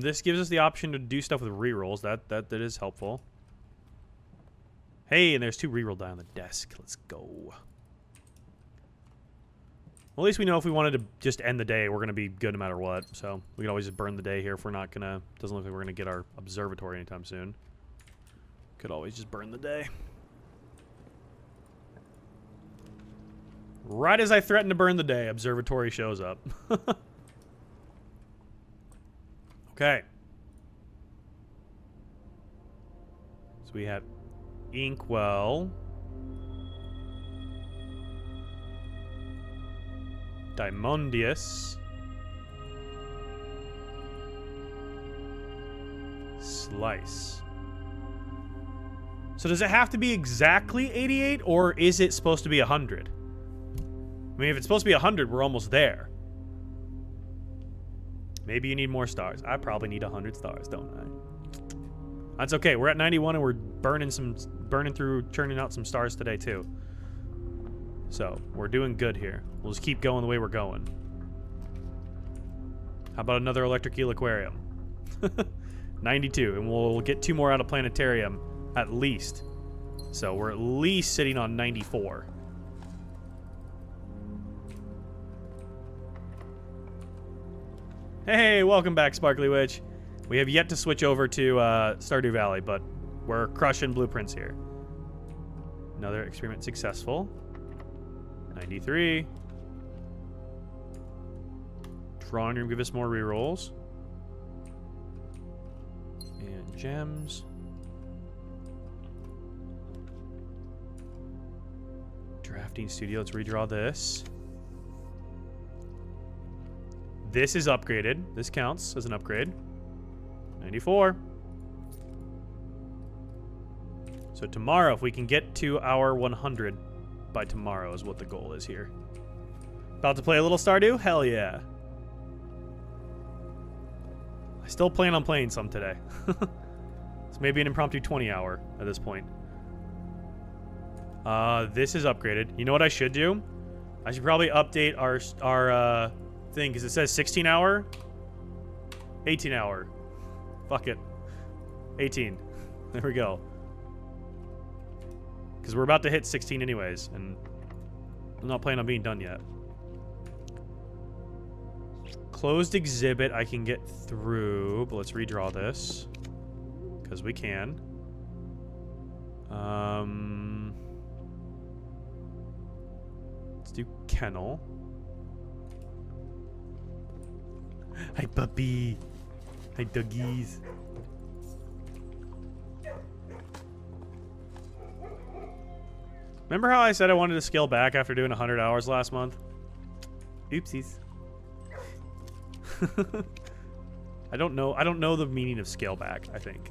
This gives us the option to do stuff with rerolls. That is helpful. Hey, and there's 2 reroll die on the desk. Let's go. Well, at least we know if we wanted to just end the day, we're going to be good no matter what. So we can always just burn the day here if we're not going to... Doesn't look like we're going to get our observatory anytime soon. Could always just burn the day. Right as I threaten to burn the day, observatory shows up. Okay. So we have Inkwell. Dimondius. Slice. So does it have to be exactly 88, or is it supposed to be 100? I mean, if it's supposed to be 100, we're almost there. Maybe you need more stars. I probably need 100 stars, don't I? That's okay. We're at 91 and we're burning through, churning out some stars today too. So we're doing good here. We'll just keep going the way we're going. How about another electric eel aquarium? 92, and we'll get 2 more out of planetarium at least. So we're at least sitting on 94. Hey, welcome back, Sparkly Witch. We have yet to switch over to Stardew Valley, but we're crushing blueprints here. Another experiment successful. 93. Drawing room, give us more rerolls. And gems. Drafting studio, let's redraw this. This is upgraded. This counts as an upgrade. 94. So tomorrow, if we can get to our 100 by tomorrow is what the goal is here. About to play a little Stardew? Hell yeah. I still plan on playing some today. It's maybe an impromptu 20 hour at this point. This is upgraded. You know what I should do? I should probably update our thing, because it says 16 hour, 18 hour. Fuck it. 18. There we go. Because we're about to hit 16 anyways, and I'm not planning on being done yet. Closed exhibit I can get through, but let's redraw this. Because we can. Let's do kennel. Hi, puppy. Hi, doggies. Remember how I said I wanted to scale back after doing 100 hours last month? Oopsies. I don't know the meaning of scale back, I think.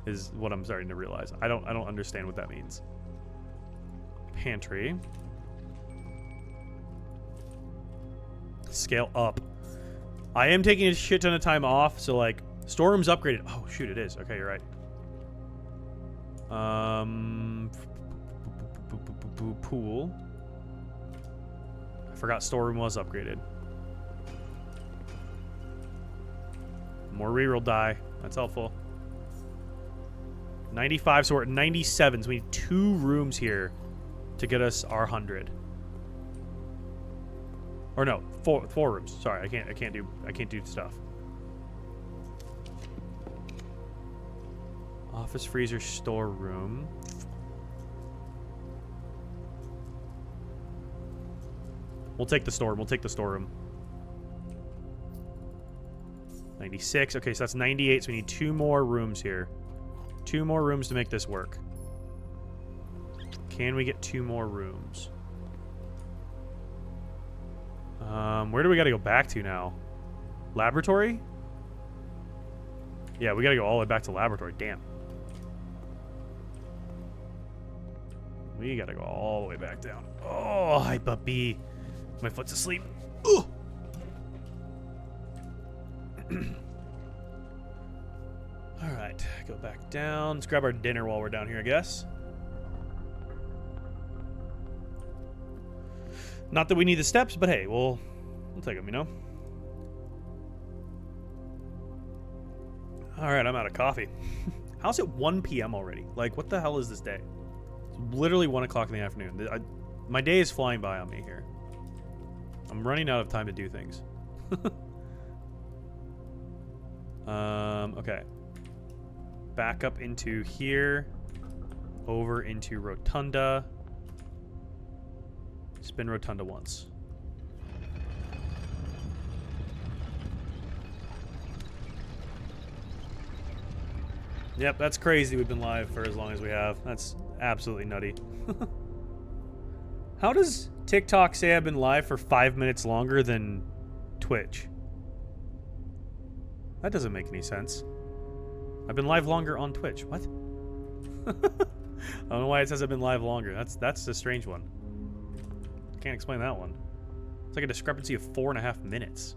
Is what I'm starting to realize. I don't understand what that means. Pantry. Scale up. I am taking a shit ton of time off, so like storeroom's upgraded. Oh shoot, it is. Okay, you're right. Pool. I forgot storeroom was upgraded. More reroll die. That's helpful. 95, so we're at 97. So we need 2 rooms here to get us our 100. Or no, 4 rooms. Sorry, I can't do stuff. Office, freezer, storeroom. We'll take the storeroom. 96. Okay, so that's 98. So we need 2 more rooms here. 2 more rooms to make this work. Can we get 2 more rooms? Where do we got to go back to now? Laboratory? Yeah, we got to go all the way back to laboratory. Damn. We got to go all the way back down. Oh, hi, puppy. My foot's asleep. Ugh. All right, go back down. Let's grab our dinner while we're down here, I guess. Not that we need the steps, but hey, we'll take them, you know? All right, I'm out of coffee. How's it 1 p.m. already? Like, what the hell is this day? It's literally 1 o'clock in the afternoon. My day is flying by on me here. I'm running out of time to do things. Okay. Back up into here. Over into Rotunda. Spin Rotunda once. Yep, that's crazy we've been live for as long as we have. That's absolutely nutty. How does TikTok say I've been live for 5 minutes longer than Twitch? That doesn't make any sense. I've been live longer on Twitch. What? I don't know why it says I've been live longer. That's a strange one. Can't explain that one. It's like a discrepancy of 4.5 minutes.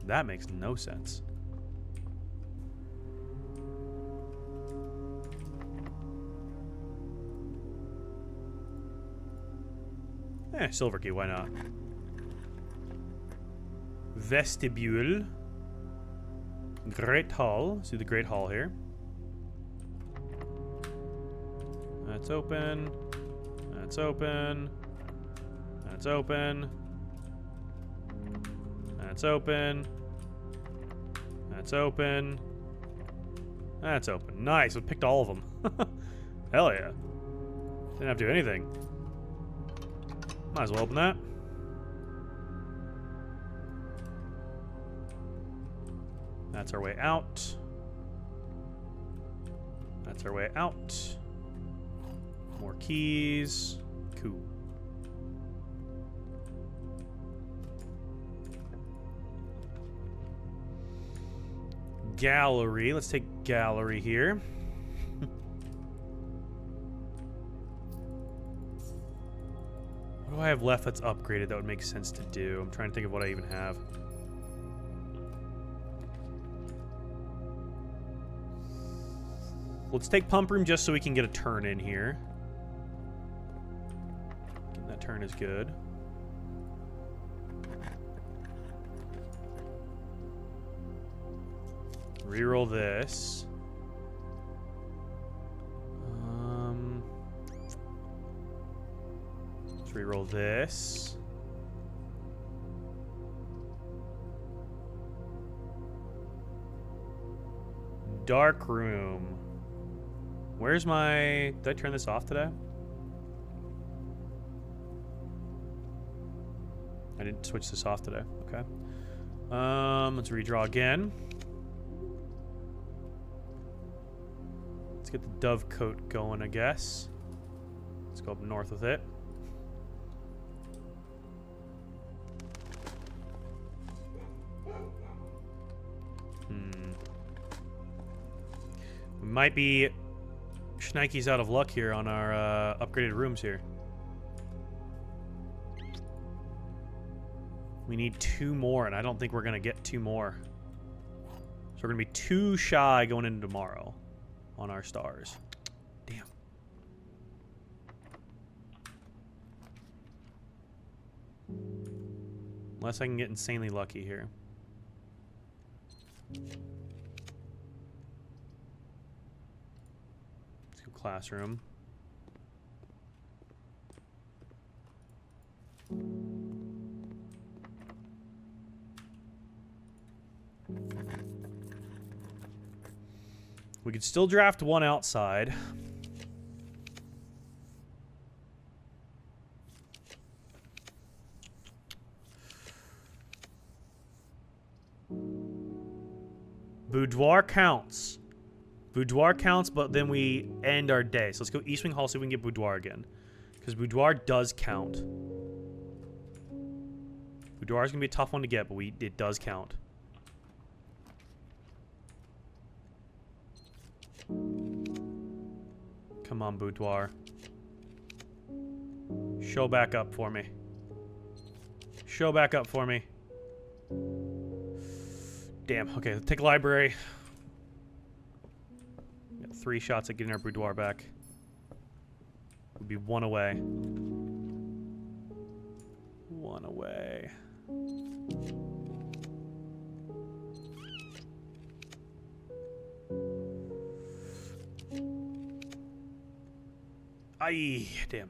That makes no sense. Silver key, why not? Vestibule. Great Hall. Let's do the Great Hall here. That's open. That's open. That's open. That's open. That's open. That's open. Nice. We picked all of them. Hell yeah. Didn't have to do anything. Might as well open that. That's our way out. That's our way out. More keys. Cool. Gallery. Let's take gallery here. What do I have left that's upgraded that would make sense to do? I'm trying to think of what I even have. Let's take pump room just so we can get a turn in here. Getting that turn is good. Reroll this. Let's reroll this. Dark room. Where's my... Did I turn this off today? I didn't switch this off today. Okay. Let's redraw again. Let's get the dove coat going, I guess. Let's go up north with it. We might be shnikes out of luck here on our upgraded rooms here. We need 2 more, and I don't think we're going to get 2 more. So we're going to be 2 shy going into tomorrow on our stars. Damn. Unless I can get insanely lucky here. Let's go classroom. We could still draft 1 outside. Boudoir counts. Boudoir counts, but then we end our day. So let's go East Wing Hall, see if we can get Boudoir again. Because Boudoir does count. Boudoir is going to be a tough one to get, but it does count. Come on, Boudoir. Show back up for me. Show back up for me. Damn. Okay, let's take library. Got 3 shots at getting our Boudoir back. We'll be 1 away. 1 away. Aye, damn.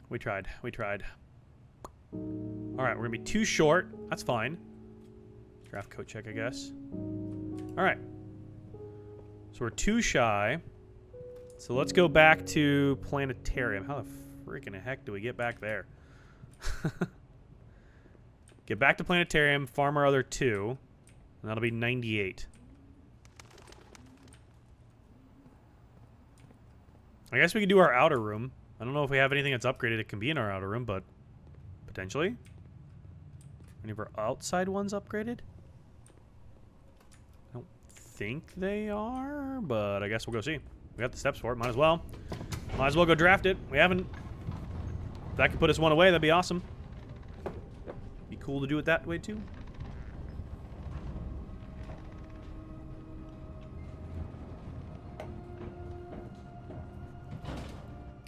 We tried. We tried. Alright, we're gonna be 2 short. That's fine. Draft code check, I guess. Alright. So we're 2 shy. So let's go back to Planetarium. How the freaking heck do we get back there? Get back to Planetarium, farm our other 2. And that'll be 98. I guess we could do our outer room. I don't know if we have anything that's upgraded that can be in our outer room, but potentially. Any of our outside ones upgraded? I don't think they are, but I guess we'll go see. We got the steps for it. Might as well. Might as well go draft it. We haven't. If that could put us 1 away, that'd be awesome. Be cool to do it that way too.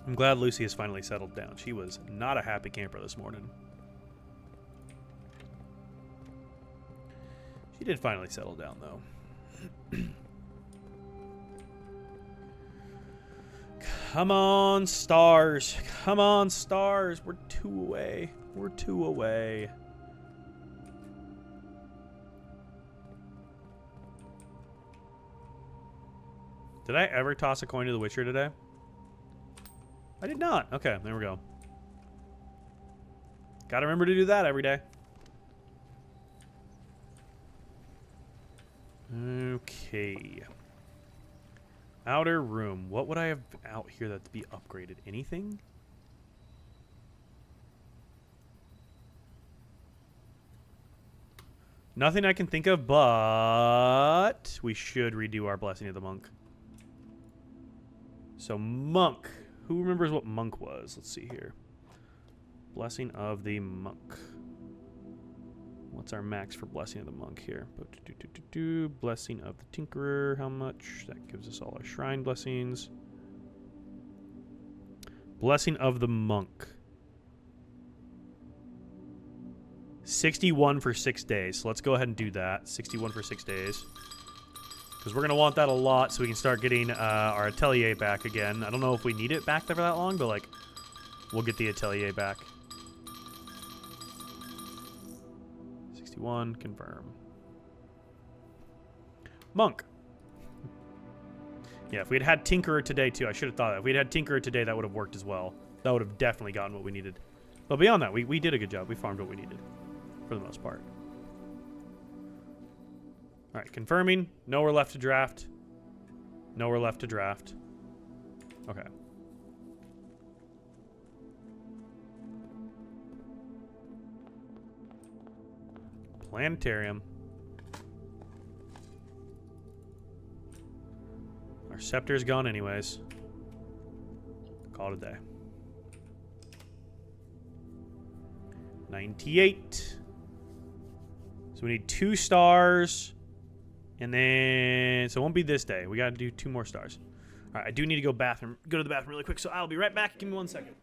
I'm glad Lucy has finally settled down. She was not a happy camper this morning. She did finally settle down, though. Come on, stars. Come on, stars. We're 2 away. We're 2 away. Did I ever toss a coin to the Witcher today? I did not. Okay, there we go. Gotta remember to do that every day. Okay. Outer room. What would I have out here that'd be upgraded? Anything? Nothing I can think of, but we should redo our Blessing of the Monk. So, Monk. Who remembers what Monk was? Let's see here. Blessing of the Monk. What's our max for Blessing of the Monk here? Blessing of the Tinkerer. How much? That gives us all our shrine blessings. Blessing of the Monk. 61 for 6 days. So let's go ahead and do that. 61 for 6 days. Because we're going to want that a lot so we can start getting our Atelier back again. I don't know if we need it back there for that long, but, like, we'll get the Atelier back. 61, confirm. Monk. Yeah, if we had Tinkerer today, too, I should have thought that. If we had Tinkerer today, that would have worked as well. That would have definitely gotten what we needed. But beyond that, we did a good job. We farmed what we needed, for the most part. All right, confirming. Nowhere left to draft. Nowhere left to draft. Okay. Planetarium. Our scepter's gone anyways. Call it a day. 98. So we need 2 stars. And then... So it won't be this day. We gotta do 2 more stars. Alright, I do need to go to the bathroom really quick, so I'll be right back. Give me 1 second.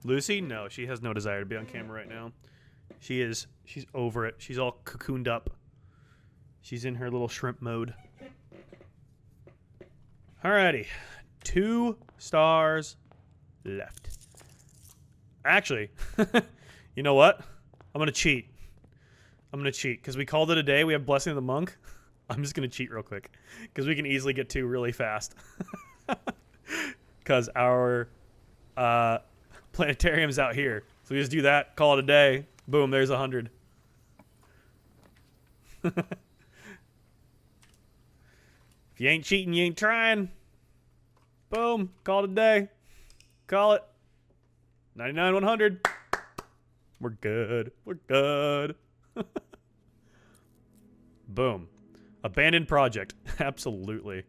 Lucy? No, she has no desire to be on camera right now. She's over it. She's all cocooned up. She's in her little shrimp mode. Alrighty. 2 stars left. Actually, you know what? I'm going to cheat. Because we called it a day. We have Blessing of the Monk. I'm just going to cheat real quick. Because we can easily get 2 really fast. Because our... planetarium's out here. So we just do that, call it a day. Boom, there's 100. If you ain't cheating, you ain't trying. Boom, call it a day. Call it. 99, 100. We're good. We're good. Boom. Abandoned project. Absolutely.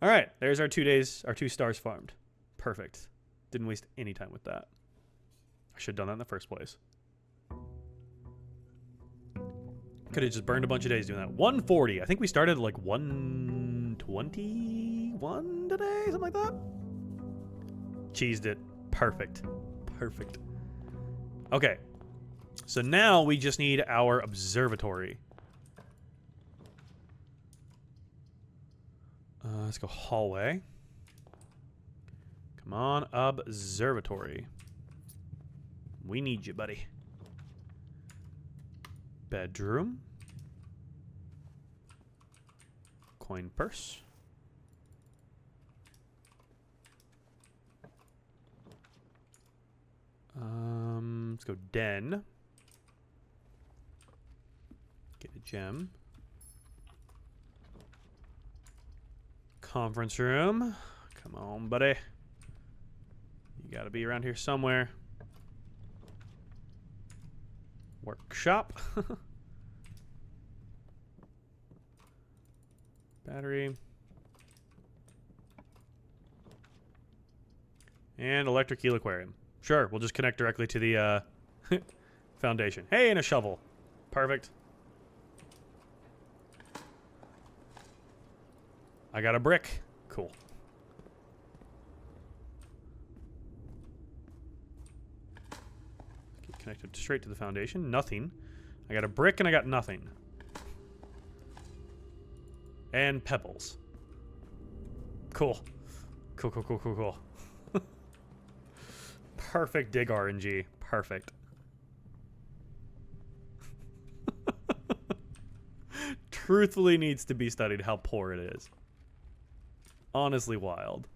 All right, there's our 2 days, our 2 stars farmed. Perfect. Didn't waste any time with that. I should have done that in the first place. Could have just burned a bunch of days doing that. 140. I think we started at like 121 today, something like that. Cheesed it. Perfect. Perfect. Okay. So now we just need our observatory. Let's go hallway. Come on, observatory. We need you, buddy. Bedroom. Coin purse. Let's go den. Get a gem. Conference room. Come on, buddy. You gotta be around here somewhere. Workshop. Battery. And electric eel aquarium. Sure, we'll just connect directly to the foundation. Hey, and a shovel. Perfect. I got a brick. Cool. Get connected straight to the foundation. Nothing. I got a brick and I got nothing. And pebbles. Cool. Cool, cool, cool, cool, cool. Perfect dig RNG. Perfect. Truthfully needs to be studied how poor it is. Honestly wild.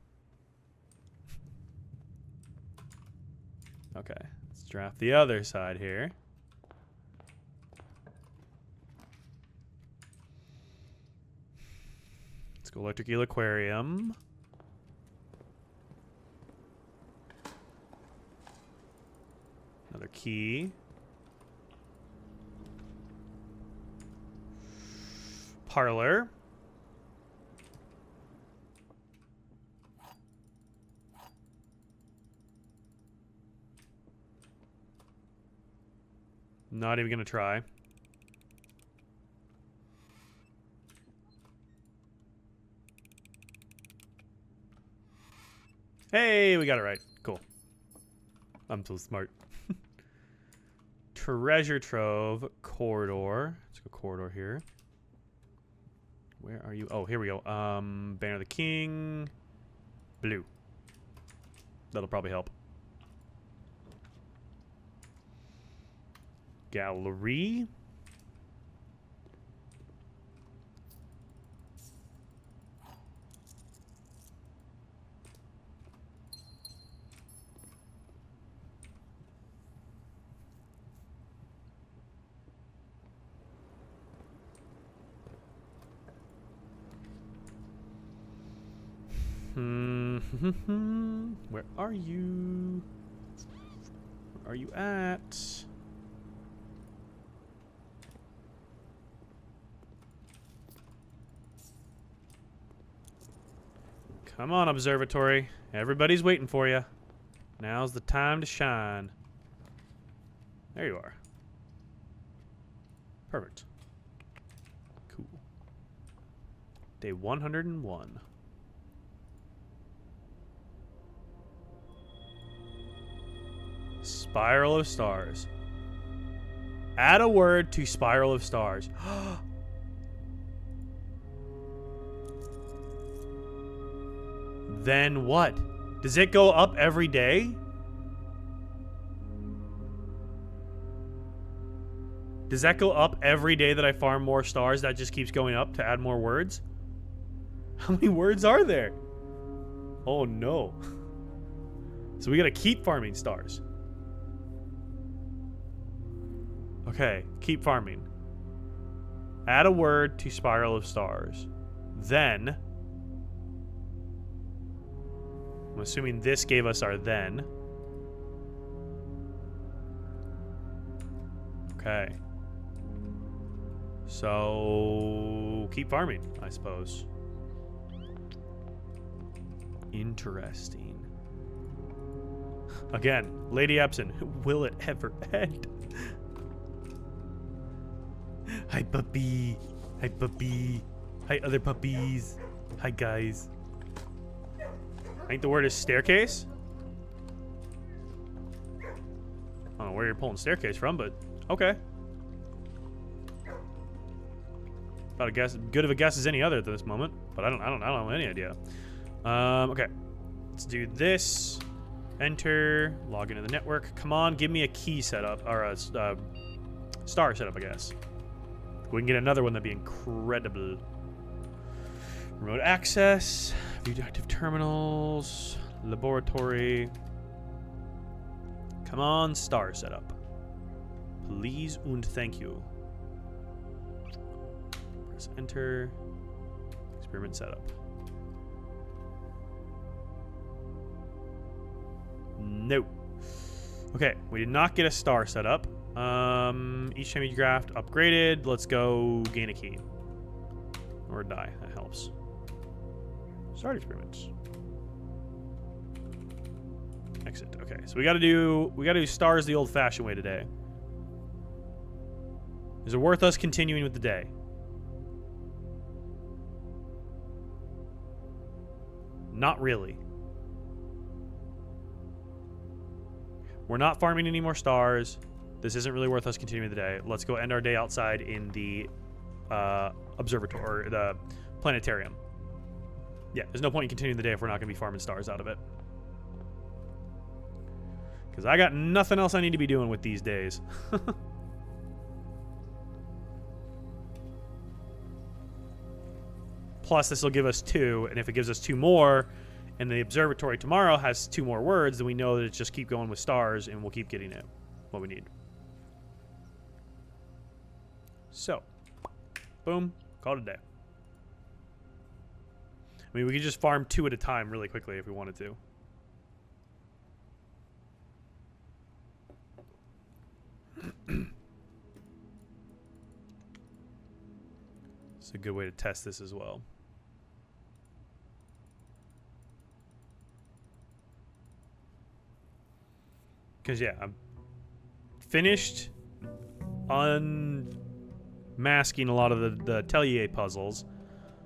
Okay, let's draft the other side here. Let's go electric eel aquarium. key. Parlor. Not even gonna try. Hey, we got it right. Cool. I'm so smart. Treasure trove, corridor. Let's go corridor here. Where are you? Oh, here we go. Banner of the King. Blue. That'll probably help. Gallery. Where are you? Where are you at? Come on, observatory. Everybody's waiting for you. Now's the time to shine. There you are. Perfect. Cool. Day 101. Spiral of Stars. Add a word to Spiral of Stars. Then what? Does it go up every day? Does that go up every day that I farm more stars? That just keeps going up to add more words? How many words are there? Oh no. So we gotta keep farming stars. Okay, keep farming. Add a word to Spiral of Stars. Then, I'm assuming this gave us our then. Okay. So, keep farming, I suppose. Interesting. Again, Lady Epson, will it ever end? Hi, puppy. Hi, puppy. Hi, other puppies. Hi, guys. I think the word is staircase. I don't know where you're pulling staircase from, but okay. About a guess, good of a guess as any other at this moment, but I don't have any idea. Okay, let's do this. Enter. Log into the network. Come on, give me a key setup or a star setup, I guess. If we can get another one, that'd be incredible. Remote access. View active terminals. Laboratory. Come on, star setup. Please and thank you. Press enter. Experiment setup. No. Okay, we did not get a star setup. Each time you draft upgraded, let's go gain a key. Or die, that helps. Start experiments. Exit. Okay, so we gotta do stars the old-fashioned way today. Is it worth us continuing with the day? Not really. We're not farming any more stars. This isn't really worth us continuing the day. Let's go end our day outside in the observatory, or the planetarium. Yeah, there's no point in continuing the day if we're not going to be farming stars out of it. Because I got nothing else I need to be doing with these days. Plus, this will give us 2, and if it gives us 2 more, and the observatory tomorrow has 2 more words, then we know that it's just keep going with stars, and we'll keep getting it what we need. So, boom, call it a day. I mean, we could just farm 2 at a time really quickly if we wanted to. a good way to test this as well. Because, yeah, I'm finished unmasking a lot of the Atelier puzzles.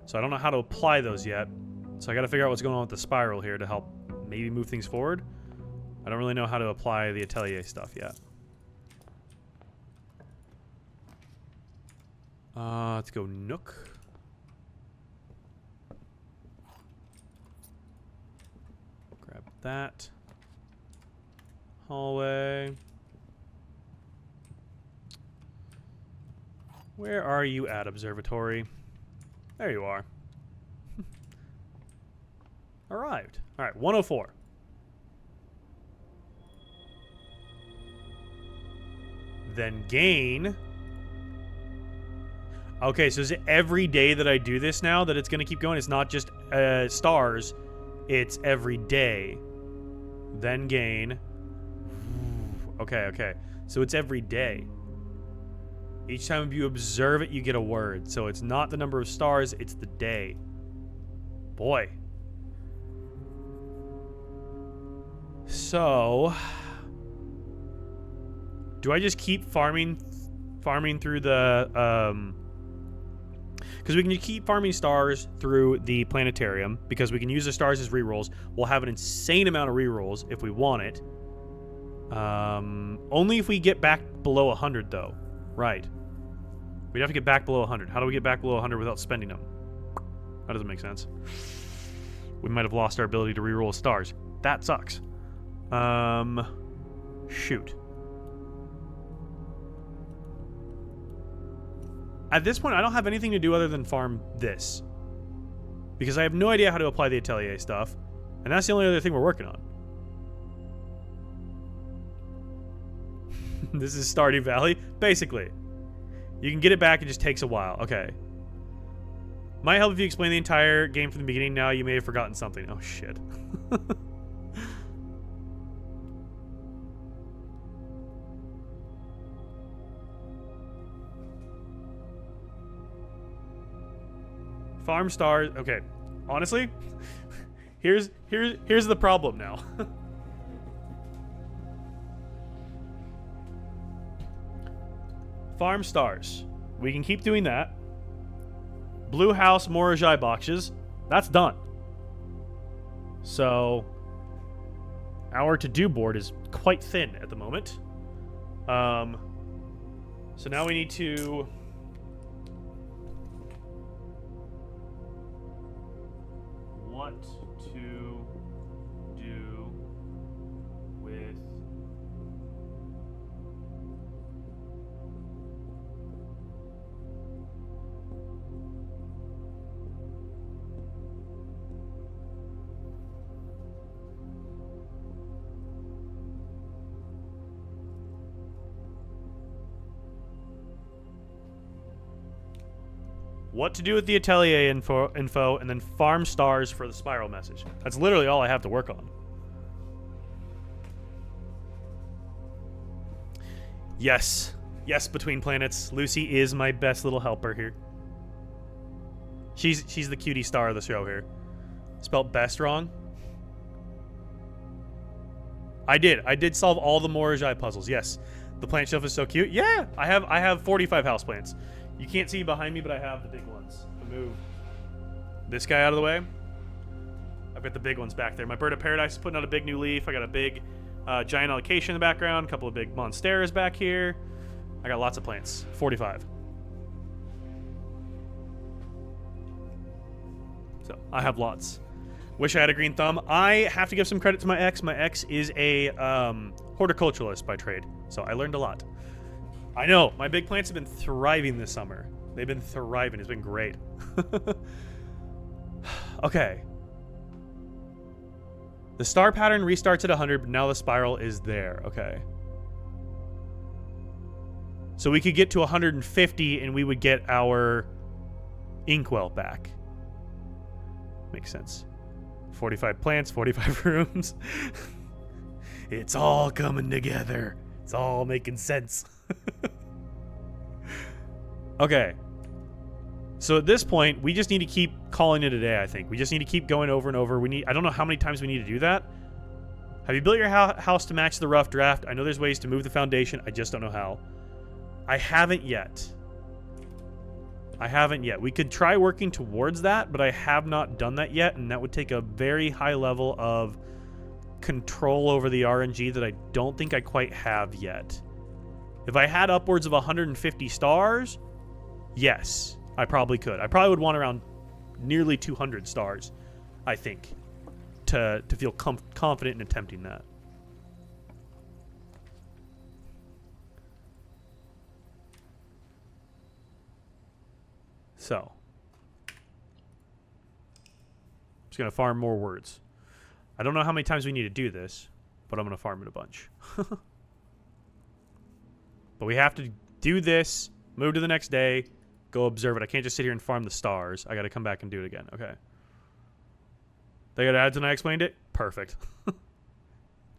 So I don't know how to apply those yet. So I got to figure out what's going on with the spiral here to help maybe move things forward. I don't really know how to apply the Atelier stuff yet. Let's go Nook. Grab that. Hallway. Where are you at, Observatory? There you are. Arrived. All right, 104. Then gain. Okay, so is it every day that I do this now that it's going to keep going? It's not just stars. It's every day. Then gain. Okay, okay. So it's every day. Each time you observe it, you get a word. So it's not the number of stars, it's the day. Boy. So... do I just keep farming through the... because we can keep farming stars through the planetarium, because we can use the stars as rerolls. We'll have an insane amount of rerolls if we want it. Only if we get back below 100, though. Right. We'd have to get back below 100. How do we get back below 100 without spending them? That doesn't make sense. We might have lost our ability to reroll stars. That sucks. Shoot. At this point, I don't have anything to do other than farm this. Because I have no idea how to apply the Atelier stuff. And that's the only other thing we're working on. This is Stardew Valley. Basically. You can get it back, it just takes a while. Okay. Might help if you explain the entire game from the beginning. Now you may have forgotten something. Oh, shit. Farm stars. Okay. Honestly, here's the problem now. Farm stars. We can keep doing that. Blue House Morajai boxes. That's done. So our to-do board is quite thin at the moment. So now we need to what to do with what to do with the Atelier info, and then farm stars for the spiral message. That's literally all I have to work on. Yes. Yes, Between Planets. Lucy is my best little helper here. She's the cutie star of the show here. Spelt best wrong. I did solve all the Morajai puzzles. Yes. The plant shelf is so cute. Yeah, I have 45 houseplants. You can't see behind me, but I have the big ones. To move this guy out of the way. I've got the big ones back there. My Bird of Paradise is putting out a big new leaf. I got a big giant allocation in the background. A couple of big monsteras back here. I got lots of plants. 45. So I have lots. Wish I had a green thumb. I have to give some credit to my ex. My ex is a horticulturalist by trade. So I learned a lot. I know, my big plants have been thriving this summer. They've been thriving. It's been great. Okay. The star pattern restarts at 100, but now the spiral is there. Okay. So we could get to 150 and we would get our inkwell back. Makes sense. 45 plants, 45 rooms. It's all coming together. It's all making sense. Okay. So at this point, we just need to keep calling it a day, I think. We just need to keep going over and over. I don't know how many times we need to do that. Have you built your house to match the rough draft? I know there's ways to move the foundation. I just don't know how. I haven't yet. We could try working towards that, but I have not done that yet, and that would take a very high level of control over the RNG that I don't think I quite have yet. If I had upwards of 150 stars, yes, I probably could. I probably would want around nearly 200 stars, I think, to feel confident in attempting that. So, just going to farm more words. I don't know how many times we need to do this, but I'm going to farm it a bunch. But we have to do this, move to the next day, go observe it. I can't just sit here and farm the stars. I got to come back and do it again. Okay. They got ads and I explained it? Perfect.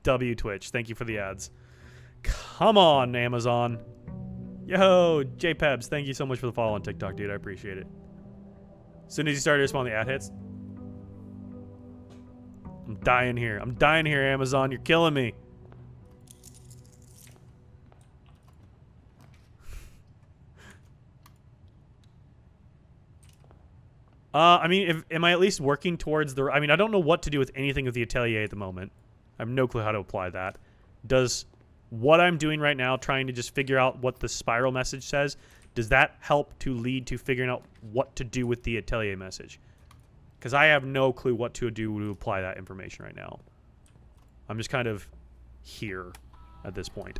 W Twitch. Thank you for the ads. Come on, Amazon. Yo, JPebs. Thank you so much for the follow on TikTok, dude. I appreciate it. As soon as you start to respond, the ad hits. I'm dying here. Amazon. You're killing me. I mean, am I at least working towards the... I mean, I don't know what to do with anything with the Atelier at the moment. I have no clue how to apply that. Does what I'm doing right now, trying to just figure out what the spiral message says, does that help to lead to figuring out what to do with the Atelier message? Because I have no clue what to do to apply that information right now. I'm just kind of here at this point.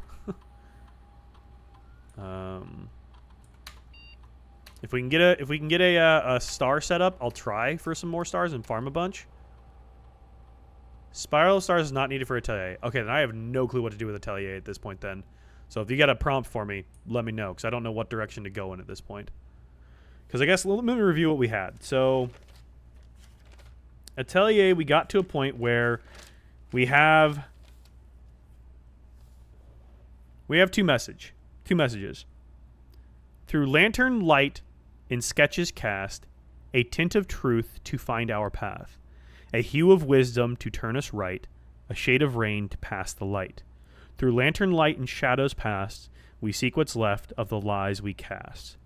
If we can get a star set up, I'll try for some more stars and farm a bunch. Spiral stars is not needed for Atelier. Okay, then I have no clue what to do with Atelier at this point then. So if you got a prompt for me, let me know, because I don't know what direction to go in at this point. Because I guess, let me review what we had. So, Atelier, we got to a point where we have two messages. Through lantern light in sketches cast, a tint of truth to find our path, a hue of wisdom to turn us right, a shade of rain to pass the light. Through lantern light and shadows past, we seek what's left of the lies we cast.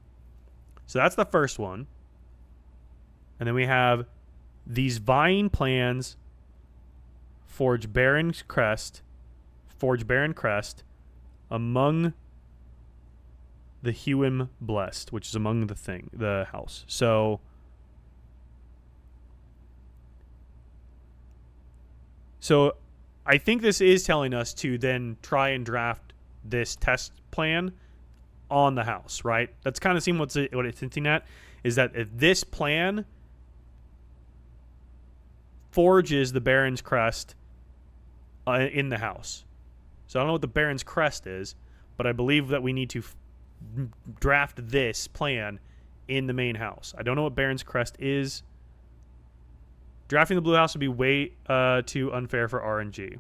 So that's the first one. And then we have these vying plans, forge barren crest, among the Hewim blessed, which is among the house. So I think this is telling us to then try and draft this test plan on the house, right? That's kind of seeing what it's hinting at, is that if this plan forges the Baron's Crest in the house. So I don't know what the Baron's Crest is, but I believe that we need to draft this plan in the main house. I don't know what Baron's Crest is. Drafting the blue house would be way too unfair for RNG.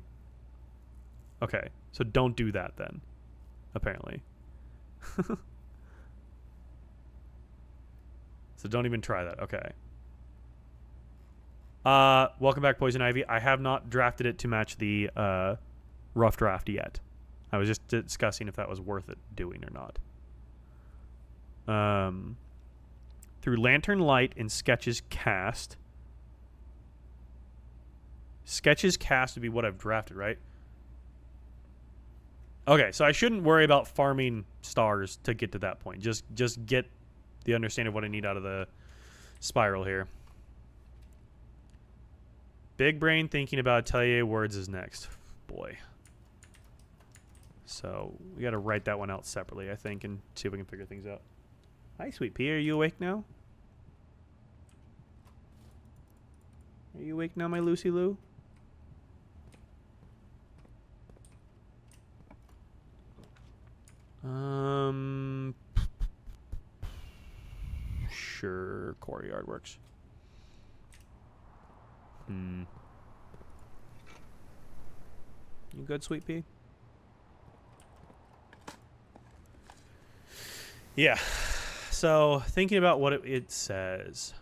Okay, so don't do that then, apparently. So don't even try that. Okay. Welcome back, Poison Ivy. I have not drafted it to match the rough draft yet. I was just discussing if that was worth it doing or not. Through lantern light and sketches cast. Sketches cast would be what I've drafted, right? Okay, so I shouldn't worry about farming stars to get to that point. Just get the understanding of what I need out of the spiral here. Big brain thinking about Atelier words is next. Boy. So we got to write that one out separately, I think, and see if we can figure things out. Hi, Sweet Pea. Are you awake now? Are you awake now, my Lucy Lou? Sure, courtyard works. You good, Sweet Pea? Yeah. So, thinking about what it says.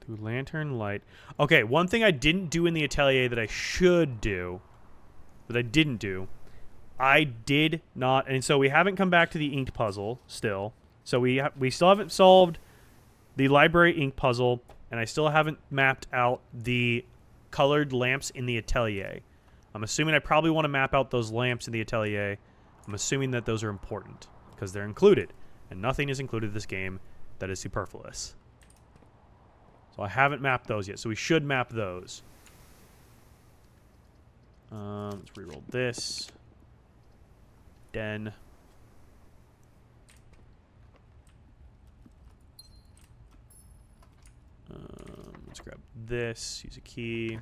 Through lantern light. Okay, one thing I didn't do in the atelier that I should do, that I didn't do, I did not, and so we haven't come back to the inked puzzle still. So we still haven't solved the library ink puzzle, and I still haven't mapped out the colored lamps in the atelier. I'm assuming I probably want to map out those lamps in the atelier. I'm assuming that those are important because they're included, and nothing is included in this game that is superfluous. So I haven't mapped those yet, so we should map those. Let's reroll this. Den. Let's grab this, use a key.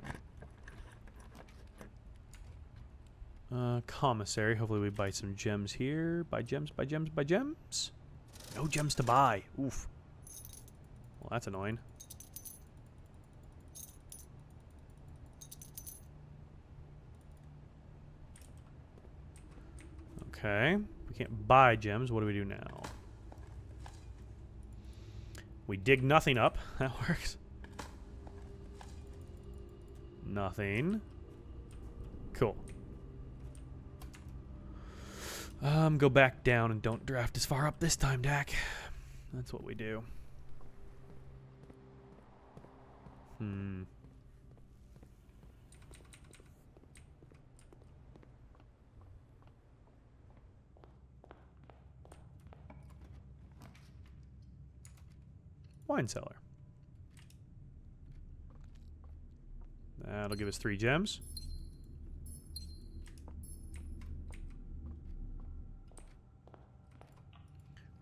Commissary. Hopefully we buy some gems here. Buy gems, buy gems, buy gems. No gems to buy. Oof. Well, that's annoying. Okay. We can't buy gems. What do we do now? We dig nothing up. That works. Nothing. Cool. Go back down and don't draft as far up this time, Dak. That's what we do. Wine cellar. That'll give us 3 gems.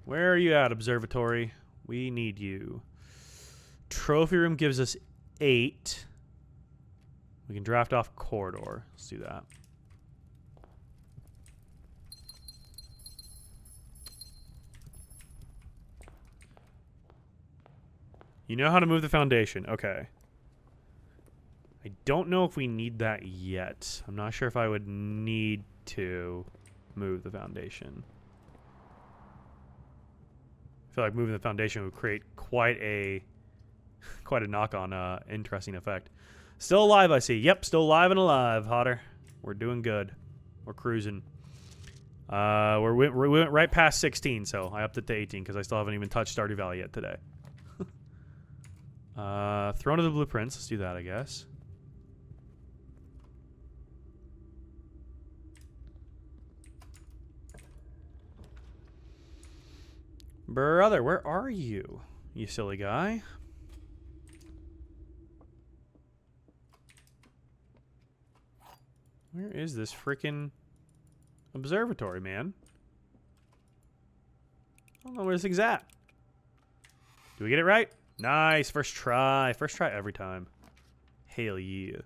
Where are you at, observatory? We need you. Trophy room gives us 8. We can draft off corridor. Let's do that. You know how to move the foundation. Okay. I don't know if we need that yet. I'm not sure if I would need to move the foundation. I feel like moving the foundation would create quite a knock-on interesting effect. Still alive, I see. Yep, still alive and alive, Hodder. We're doing good. We're cruising. We went right past 16, so I upped it to 18 because I still haven't even touched Stardew Valley yet today. Throne of the Blueprints. Let's do that, I guess. Brother, where are you? You silly guy. Where is this freaking observatory, man? I don't know where this thing's at. Do we get it right? Nice. First try. First try every time. Hell yeah.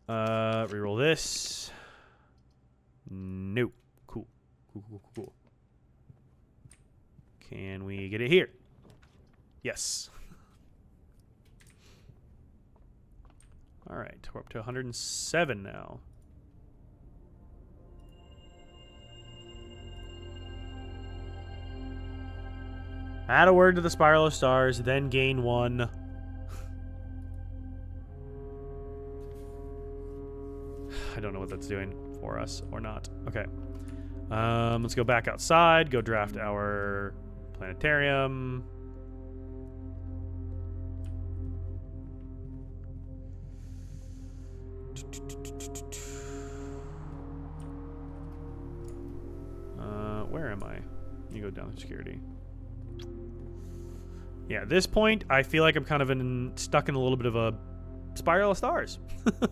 Reroll this. Nope. Cool. Cool. Can we get it here? Yes. All right. We're up to 107 now. Add a word to the Spiral of Stars, then gain 1. I don't know what that's doing for us or not. Okay. Let's go back outside, go draft our planetarium. Where am I? You go down to security. Yeah, at this point, I feel like I'm kind of stuck in a little bit of a Spiral of Stars,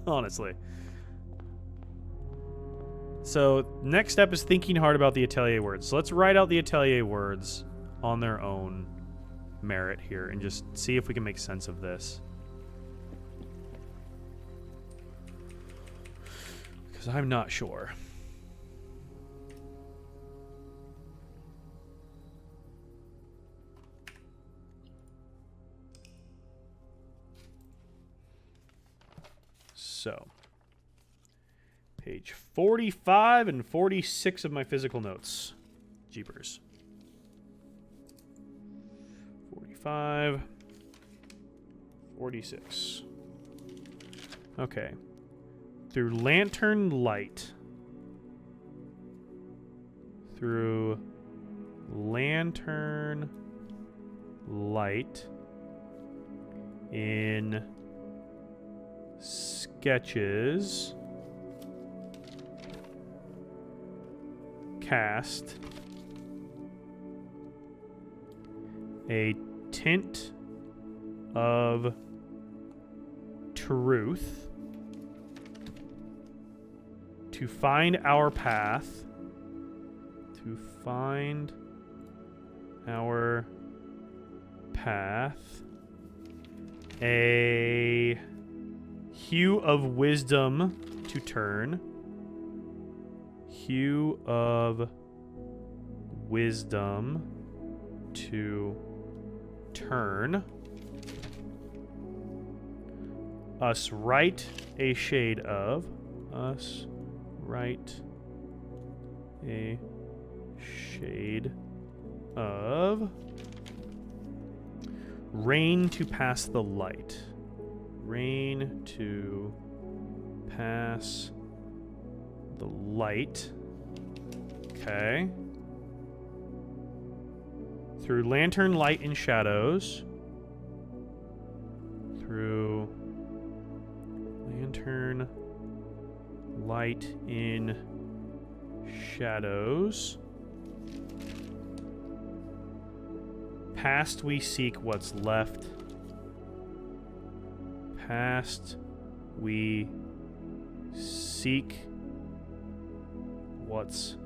honestly. So, next step is thinking hard about the Atelier words. So let's write out the Atelier words on their own merit here and just see if we can make sense of this. Because I'm not sure. So, Page 45 and 46 of my physical notes. Jeepers. 45. 46. Okay. Through lantern light. Through lantern light in sketches cast a tint of truth to find our path, to find our path, a hue of wisdom to turn, hue of wisdom to turn, us right a shade of, us right a shade of, rain to pass the light, rain to pass the light. Okay. Through lantern light and shadows. Through lantern light in shadows. Past we seek what's left. Past we seek what's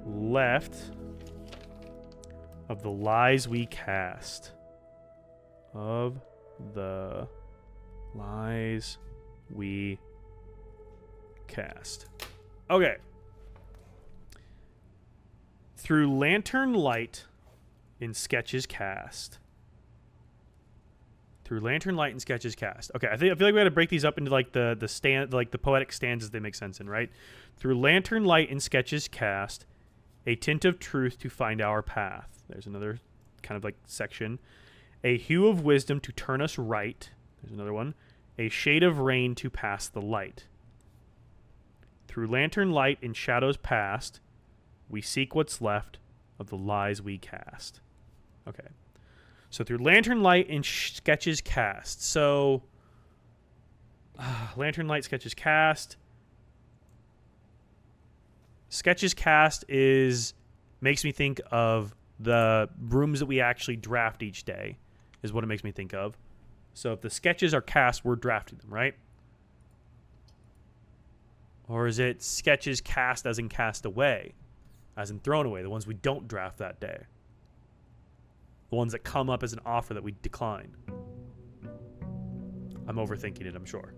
left of the lies we cast. Of the lies we cast. Okay. Through lantern light in sketches cast. Through lantern light and sketches cast. Okay, I feel like we got to break these up into like the poetic stanzas they make sense in, right? Through lantern light and sketches cast, a tint of truth to find our path. There's another kind of like section. A hue of wisdom to turn us right. There's another one. A shade of rain to pass the light. Through lantern light and shadows past, we seek what's left of the lies we cast. Okay. So through lantern light and sketches cast. So lantern light, sketches cast. Sketches cast makes me think of the rooms that we actually draft each day, is what it makes me think of. So if the sketches are cast, we're drafting them, right? Or is it sketches cast as in cast away, as in thrown away, the ones we don't draft that day? The ones that come up as an offer that we decline. I'm overthinking it, I'm sure.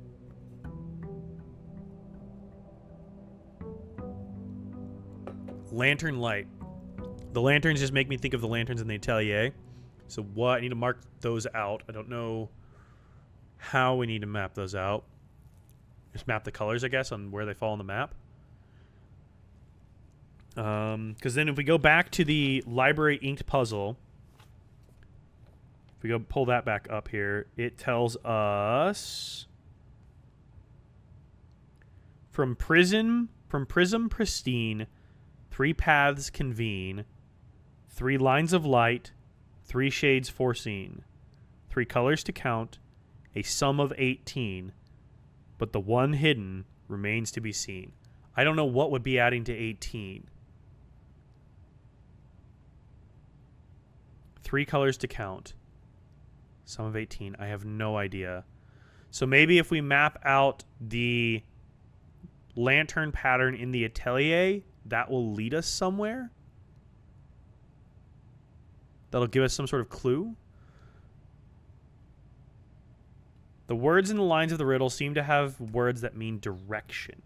Lantern light. The lanterns just make me think of the lanterns in the atelier. So what? I need to mark those out. I don't know how we need to map those out. Just map the colors, I guess, on where they fall on the map. Because then if we go back to the library inked puzzle, if we go pull that back up here, it tells us from prism pristine, 3 paths convene, 3 lines of light, 3 shades foreseen, 3 colors to count, a sum of 18, but the one hidden remains to be seen. I don't know what would be adding to 18. 3 colors to count. Sum of 18. I have no idea. So maybe if we map out the lantern pattern in the atelier, that will lead us somewhere. That'll give us some sort of clue. The words in the lines of the riddle seem to have words that mean direction.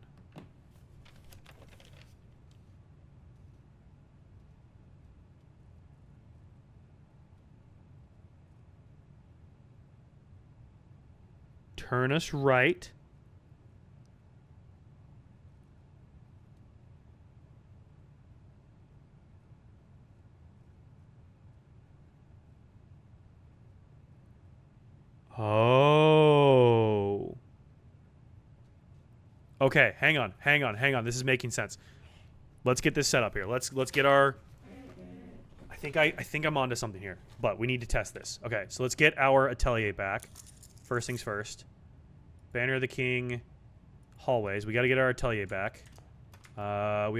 Turn us right. Oh. Okay, hang on. This is making sense. Let's get this set up here. Let's get our. I think I'm onto something here, but we need to test this. Okay, so let's get our atelier back. First things first. Banner of the King. Hallways. We got to get our atelier back. We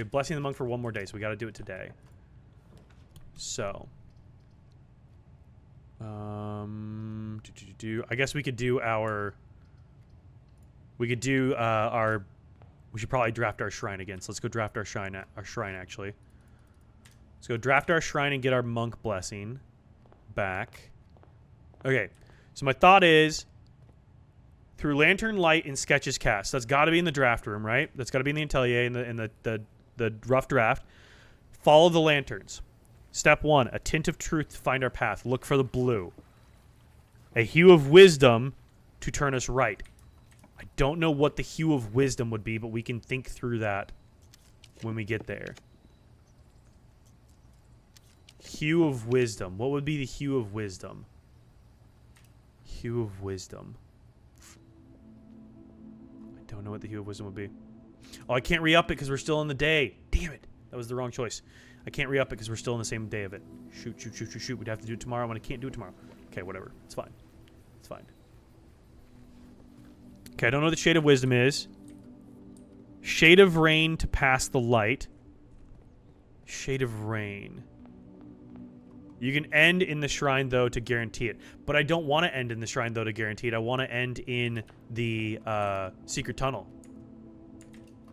have Blessing the Monk for one more day, so we got to do it today. So. I guess we could do our. We could do our. We should probably draft our shrine again. So let's go draft our shrine. Actually. Let's go draft our shrine and get our monk blessing back. Okay. So my thought is, through lantern light and sketches cast. That's got to be in the draft room, right? That's got to be in the atelier in the rough draft. Follow the lanterns. Step 1, a tint of truth to find our path. Look for the blue. A hue of wisdom to turn us right. I don't know what the hue of wisdom would be, but we can think through that when we get there. Hue of wisdom. What would be the hue of wisdom? Hue of wisdom. I don't know what the hue of wisdom would be. Oh, I can't re-up it because we're still in the day. Damn it. That was the wrong choice. I can't re-up it because we're still in the same day of it. Shoot. We'd have to do it tomorrow when I can't do it tomorrow. Okay, whatever. It's fine. It's fine. Okay, I don't know what the Shade of Wisdom is. Shade of Rain to pass the light. Shade of Rain. You can end in the shrine, though, to guarantee it. But I don't want to end in the shrine, though, to guarantee it. I want to end in the secret tunnel.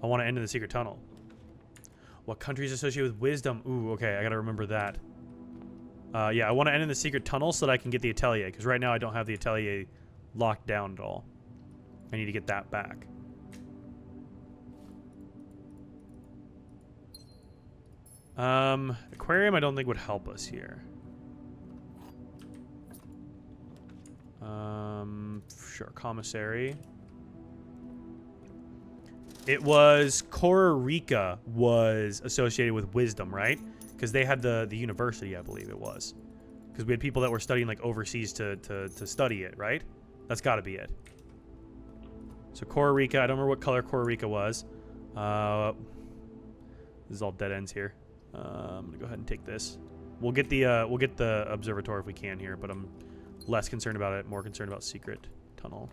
I want to end in the secret tunnel. What country is associated with wisdom? Ooh, okay, I gotta remember that. Yeah, I want to end in the secret tunnel so that I can get the atelier. Because right now I don't have the atelier locked down at all. I need to get that back. Aquarium I don't think would help us here. Sure, commissary. It was Kororika was associated with wisdom, right? Because they had the university, I believe it was. Because we had people that were studying like overseas to study it, right? That's got to be it. So Kororika, I don't remember what color Kororika was. This is all dead ends here. I'm gonna go ahead and take this. We'll get the observatory if we can here, but I'm less concerned about it, more concerned about secret tunnel.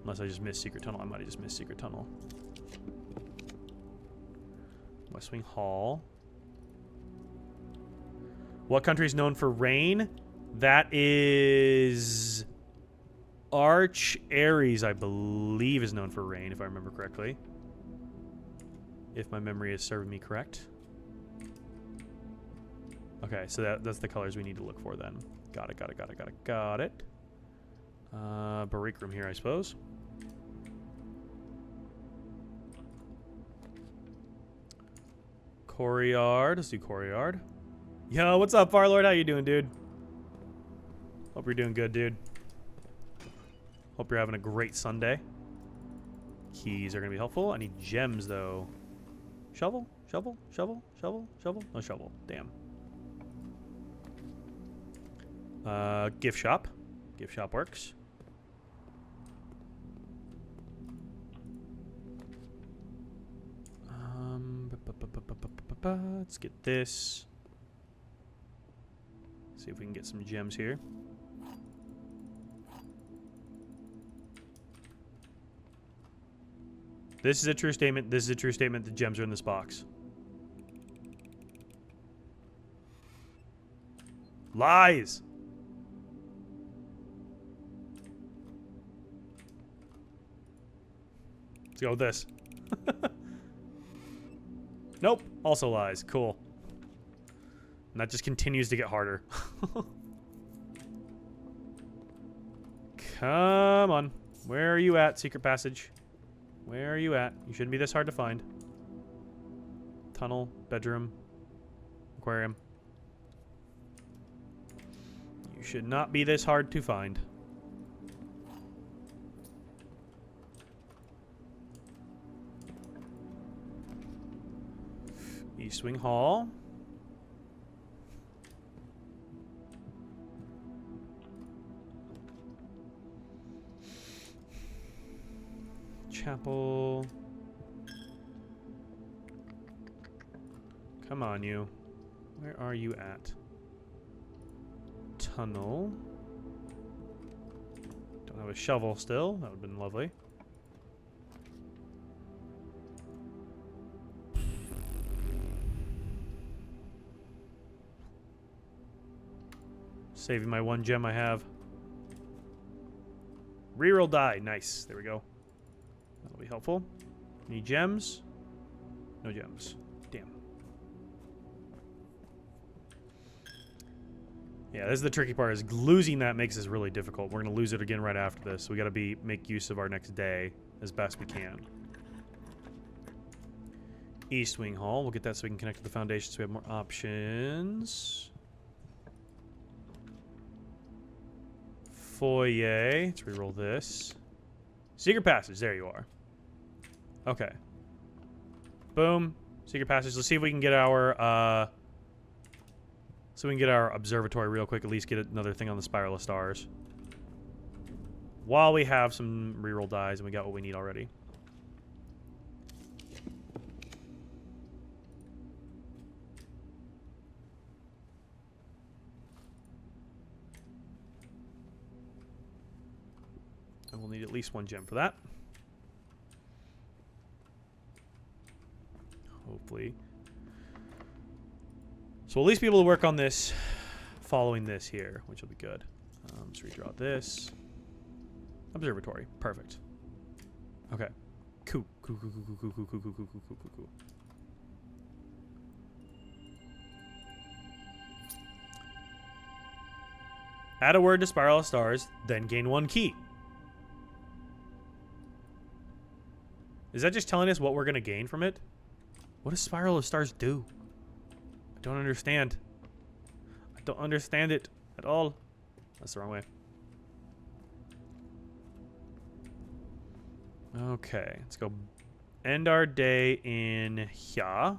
Unless I just missed secret tunnel. I might have just missed secret tunnel. West Wing Hall. What country is known for rain? That is Arch Ares, I believe, is known for rain, if I remember correctly. If my memory is serving me correct. Okay, so that's the colors we need to look for then. Got it. Barik room here, I suppose. Coryard. Let's do Coryard. Yo, what's up, Farlord? How you doing, dude? Hope you're doing good, dude. Hope you're having a great Sunday. Keys are going to be helpful. I need gems, though. Shovel? No shovel. Damn. Gift shop. Gift shop works. Let's get this. See if we can get some gems here. This is a true statement. This is a true statement. The gems are in this box. Lies! Let's go with this. Nope. Also lies. Cool. And that just continues to get harder. Come on. Where are you at, secret passage? Where are you at? You shouldn't be this hard to find. Tunnel, bedroom, aquarium. You should not be this hard to find. East Wing Hall. chapel. Come on, you. Where are you at? Tunnel. Don't have a shovel still. That would have been lovely. Saving my 1 gem I have. Reroll die. Nice. There we go. That'll be helpful. Any gems? No gems. Damn. Yeah, this is the tricky part. Is losing that makes this really difficult. We're gonna lose it again right after this. So we gotta make use of our next day as best we can. East Wing Hall. We'll get that so we can connect to the foundation so we have more options. Foyer. Let's reroll this. Secret passage. There you are. Okay. Boom. Secret passage. Let's see if we can get our observatory real quick. At least get another thing on the Spiral of Stars. While we have some reroll dies and we got what we need already. And we'll need at least 1 gem for that. Hopefully. So we'll at least be able to work on this following this here, which will be good. Let's redraw this. Observatory. Perfect. Okay. Cool. Cool. Add a word to Spiral of Stars, then gain 1 key. Is that just telling us what we're going to gain from it? What does Spiral of Stars do? I don't understand. I don't understand it at all. That's the wrong way. Okay, let's go end our day in here.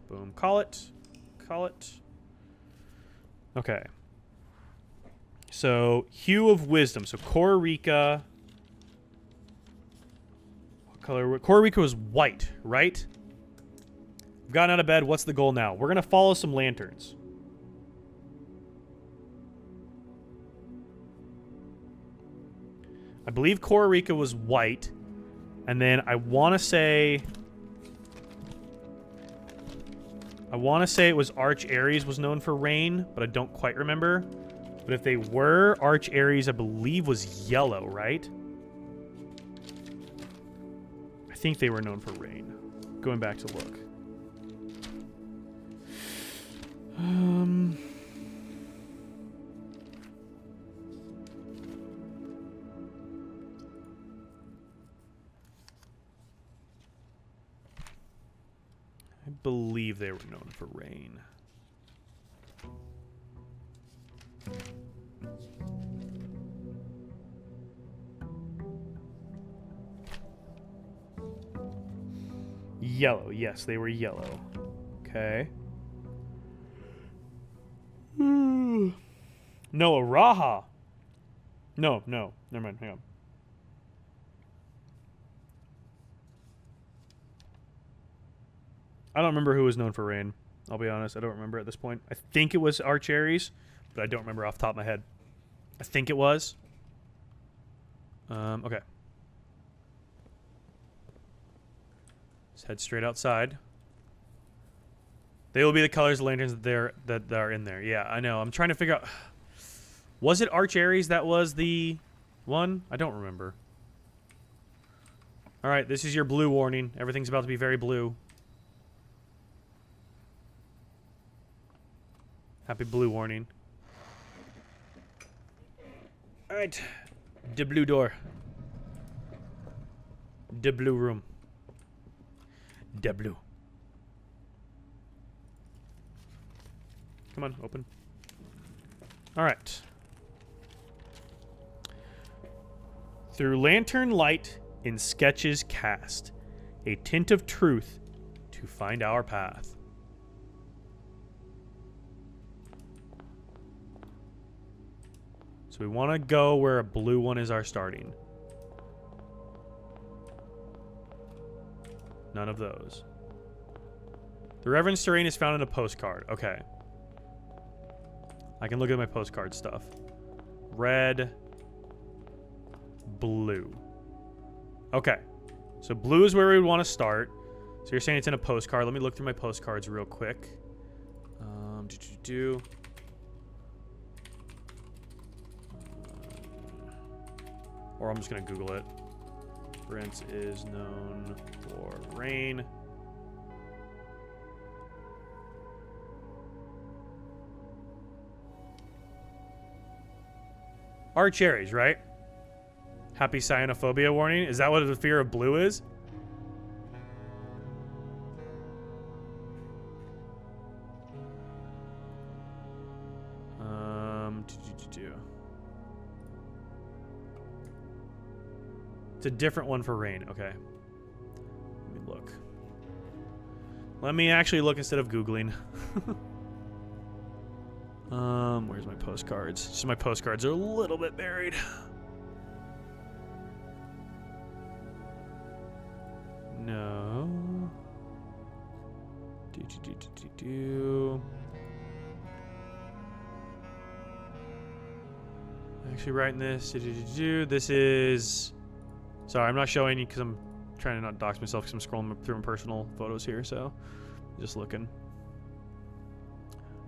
Boom, call it. Call it. Okay. So, Hue of Wisdom. So, Kororika. What color? Kororika was white, right? We've gotten out of bed. What's the goal now? We're going to follow some lanterns. I believe Kororika was white. And then I want to say it was Arch Ares was known for rain, but I don't quite remember. But if they were, Arch Ares, I believe, was yellow, right? I think they were known for rain. Going back to look. I believe they were known for rain. Yellow. Yes, they were yellow. Okay. No, Araha. No. Never mind. Hang on. I don't remember who was known for rain. I'll be honest. I don't remember at this point. I think it was Arch Ares, but I don't remember off the top of my head. I think it was. Okay. Let's head straight outside. They will be the colors of lanterns that are in there. Yeah, I know. I'm trying to figure out. Was it Arch Ares that was the one? I don't remember. All right, this is your blue warning. Everything's about to be very blue. Happy blue warning. All right, the blue door. The blue room. The blue. Come on, open. All right. Through lantern light in sketches cast, a tint of truth to find our path. So we want to go where a blue one is our starting. None of those. The reference to rain is found in a postcard. Okay. I can look at my postcard stuff. Red. Blue. Okay. So blue is where we would want to start. So you're saying it's in a postcard. Let me look through my postcards real quick. Or I'm just going to Google it. Prince is known for rain. Are cherries, right? Happy cyanophobia warning. Is that what the fear of blue is? It's a different one for rain. Okay. Let me look. Let me actually look instead of Googling. Where's my postcards? Just my postcards are a little bit buried. No. Actually writing this. This is... Sorry, I'm not showing you because I'm trying to not dox myself because I'm scrolling through my personal photos here, so just looking.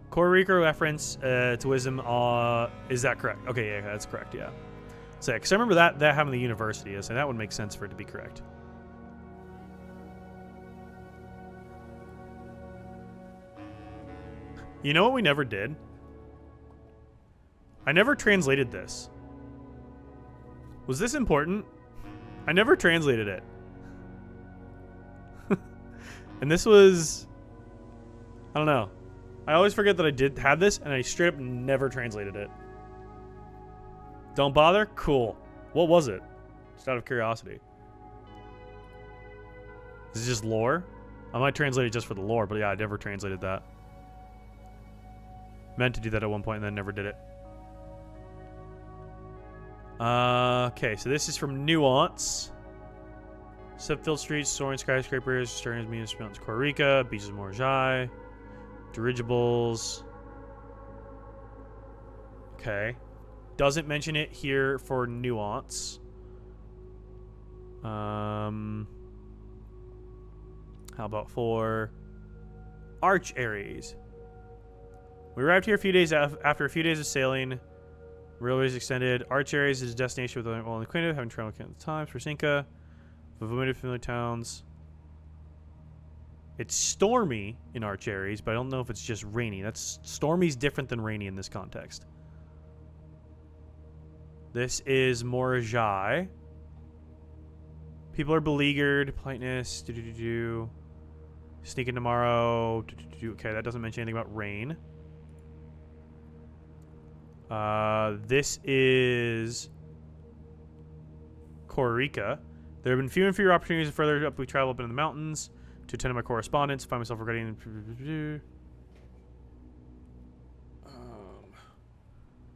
Korrika reference to wisdom. Is that correct? Okay, yeah, that's correct. Yeah. So, because I remember that happened at the university, so that would make sense for it to be correct. You know what we never did? I never translated this. Was this important? I never translated it. And this was... I don't know. I always forget that I did have this, and I straight up never translated it. Don't bother? Cool. What was it? Just out of curiosity. Is it just lore? I might translate it just for the lore, but yeah, I never translated that. Meant to do that at one point and then never did it. Okay, so this is from Nuance. Subfield streets, soaring skyscrapers, Stearns, Minas Mountains, Korrika, beaches of Morjai, dirigibles. Okay. Doesn't mention it here for Nuance. How about for Arch Aries? We arrived here a few days after a few days of sailing. Railways extended. Arch Aries is a destination with only acquainted, having traveled at the times. Forsinka. Avoided familiar towns. It's stormy in Arch Aries, but I don't know if it's just rainy. That's stormy's different than rainy in this context. This is Morjai. People are beleaguered. Politeness. Sneaking tomorrow. Okay, that doesn't mention anything about rain. This is Korrika. There have been fewer and fewer opportunities the further up we travel up into the mountains to attend to my correspondence. Find myself regretting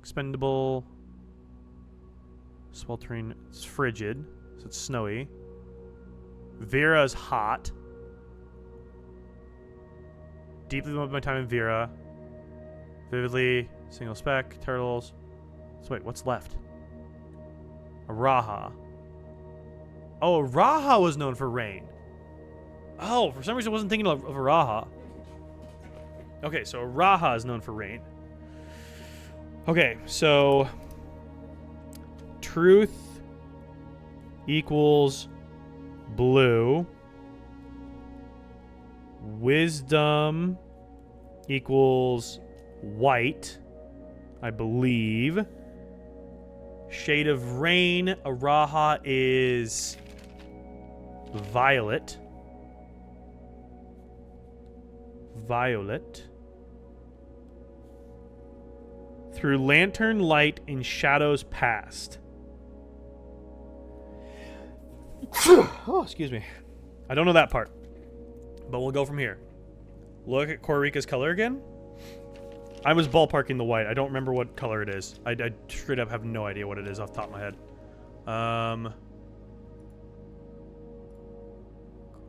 expendable, sweltering. It's frigid, so it's snowy. Vera is hot. Deeply loved my time in Vera. Vividly, single spec, turtles. So wait, what's left? Araha. Oh, Araha was known for rain. Oh, for some reason I wasn't thinking of Araha. Okay, so Araha is known for rain. Okay, so truth equals blue. Wisdom equals white, I believe. Shade of rain, Araha is violet. Violet. Through lantern light in shadows past. Oh, excuse me. I don't know that part. But we'll go from here. Look at Korrika's color again. I was ballparking the white. I don't remember what color it is. I straight up have no idea what it is off the top of my head.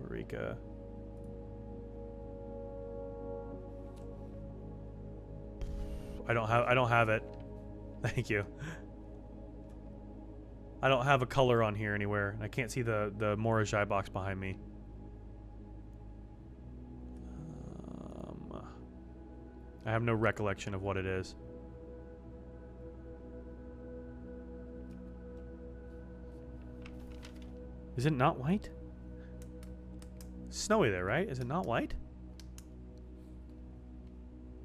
Rica. I don't have it. Thank you. I don't have a color on here anywhere. I can't see the Morajai box behind me. I have no recollection of what it is. Is it not white? Snowy there, right? Is it not white?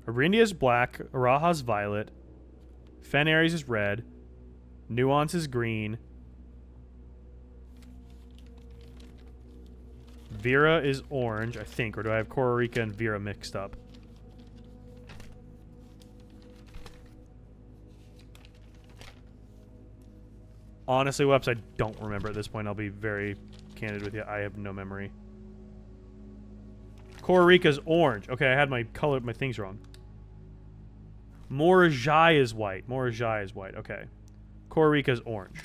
Arindia is black. Araha's violet. Fen Aries is red. Nuance is green. Vera is orange, I think. Or do I have Kororika and Vera mixed up? Honestly, Webs, I don't remember at this point. I'll be very candid with you. I have no memory. Kororika's orange. Okay, I had my things wrong. Morajai is white. Morajai is white. Okay. Kororika's orange.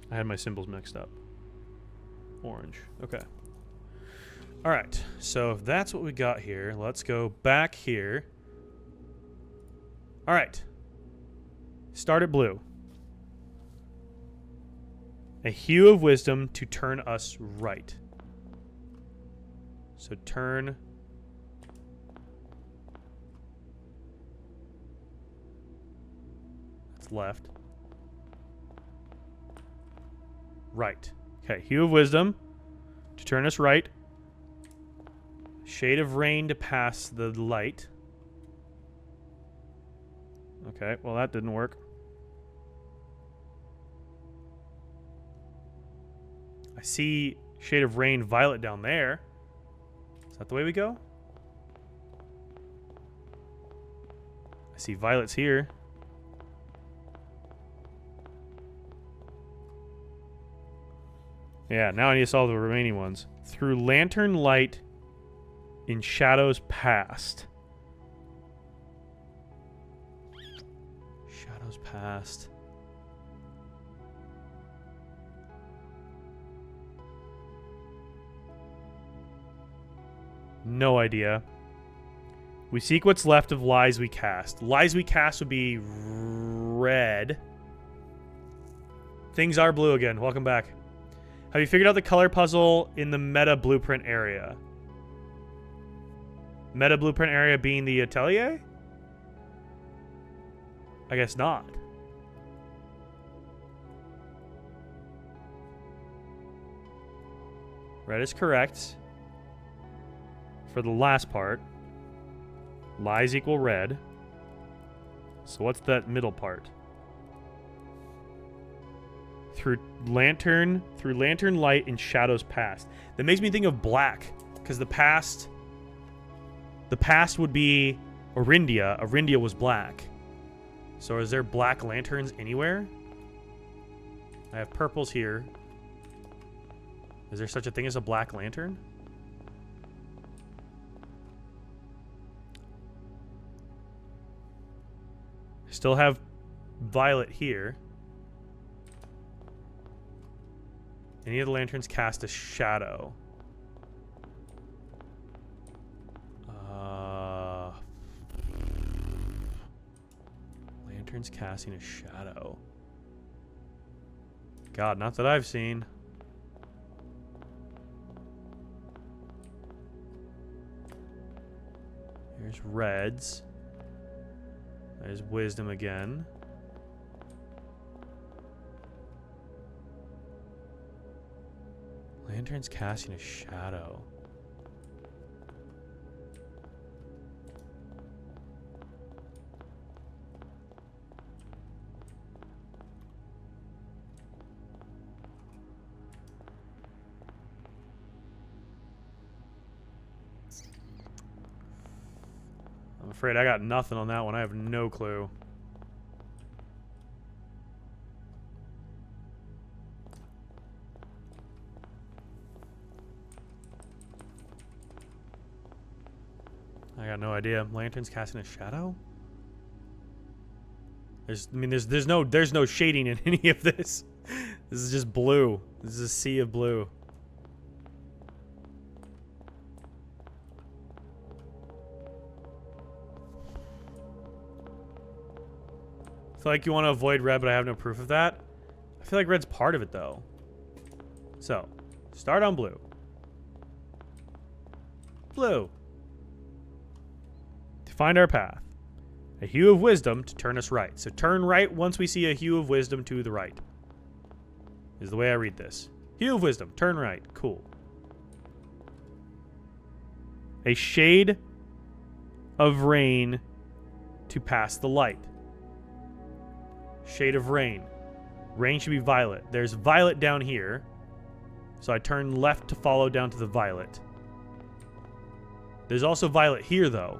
I had my symbols mixed up. Orange. Okay. All right. So if that's what we got here, let's go back here. All right. Start at blue. A hue of wisdom to turn us right. So turn. That's left. Right. Okay, hue of wisdom to turn us right. Shade of rain to pass the light. Okay, well that didn't work. I see shade of rain violet down there. Is that the way we go? I see violets here. Yeah, now I need to solve the remaining ones. Through lantern light in shadows past. Shadows past. No idea. We seek what's left of lies we cast. Lies we cast would be red. Things are blue again. Welcome back. Have you figured out the color puzzle in the meta blueprint area? Meta blueprint area being the atelier? I guess not. Red is correct. For the last part. Lies equal red. So what's that middle part? Through lantern light in shadows past. That makes me think of black, because the past would be Arindia. Arindia was black. So is there black lanterns anywhere? I have purples here. Is there such a thing as a black lantern? Still have violet here. Any of the lanterns cast a shadow. Lanterns casting a shadow. God, not that I've seen. Here's reds. There's wisdom again. Lantern's casting a shadow. I'm afraid I got nothing on that one. I have no clue. I got no idea. Lantern's casting a shadow? There's no shading in any of this. This is just blue. This is a sea of blue. I feel like you want to avoid red, but I have no proof of that. I feel like red's part of it, though. So, start on blue. Blue. To find our path. A hue of wisdom to turn us right. So turn right once we see a hue of wisdom to the right. Is the way I read this. Hue of wisdom, turn right. Cool. A shade of rain to pass the light. Shade of rain. Rain should be violet. There's violet down here. So I turn left to follow down to the violet. There's also violet here, though.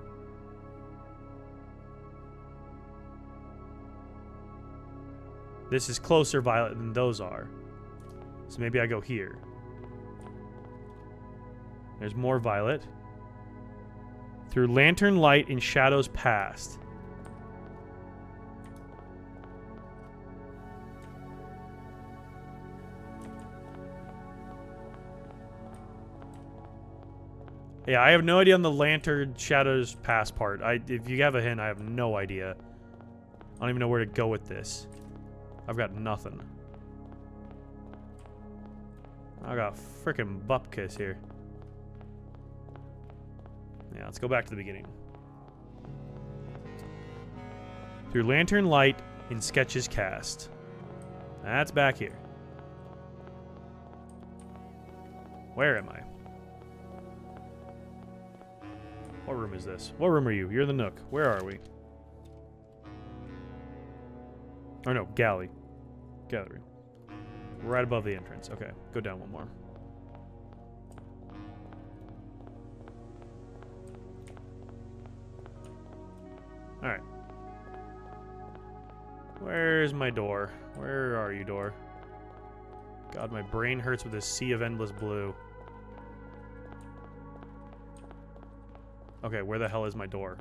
This is closer violet than those are. So maybe I go here. There's more violet. Through lantern light in shadows past. Yeah, I have no idea on the lantern shadows past part. If you have a hint, I have no idea. I don't even know where to go with this. I've got nothing. I got frickin' bupkis here. Yeah, let's go back to the beginning. Through lantern light in sketches cast. That's back here. Where am I? What room is this? What room are you? You're the Nook. Where are we? Or no, galley. Gallery. Right above the entrance. Okay, go down one more. Alright. Where's my door? Where are you, door? God, my brain hurts with this sea of endless blue. Okay, where the hell is my door?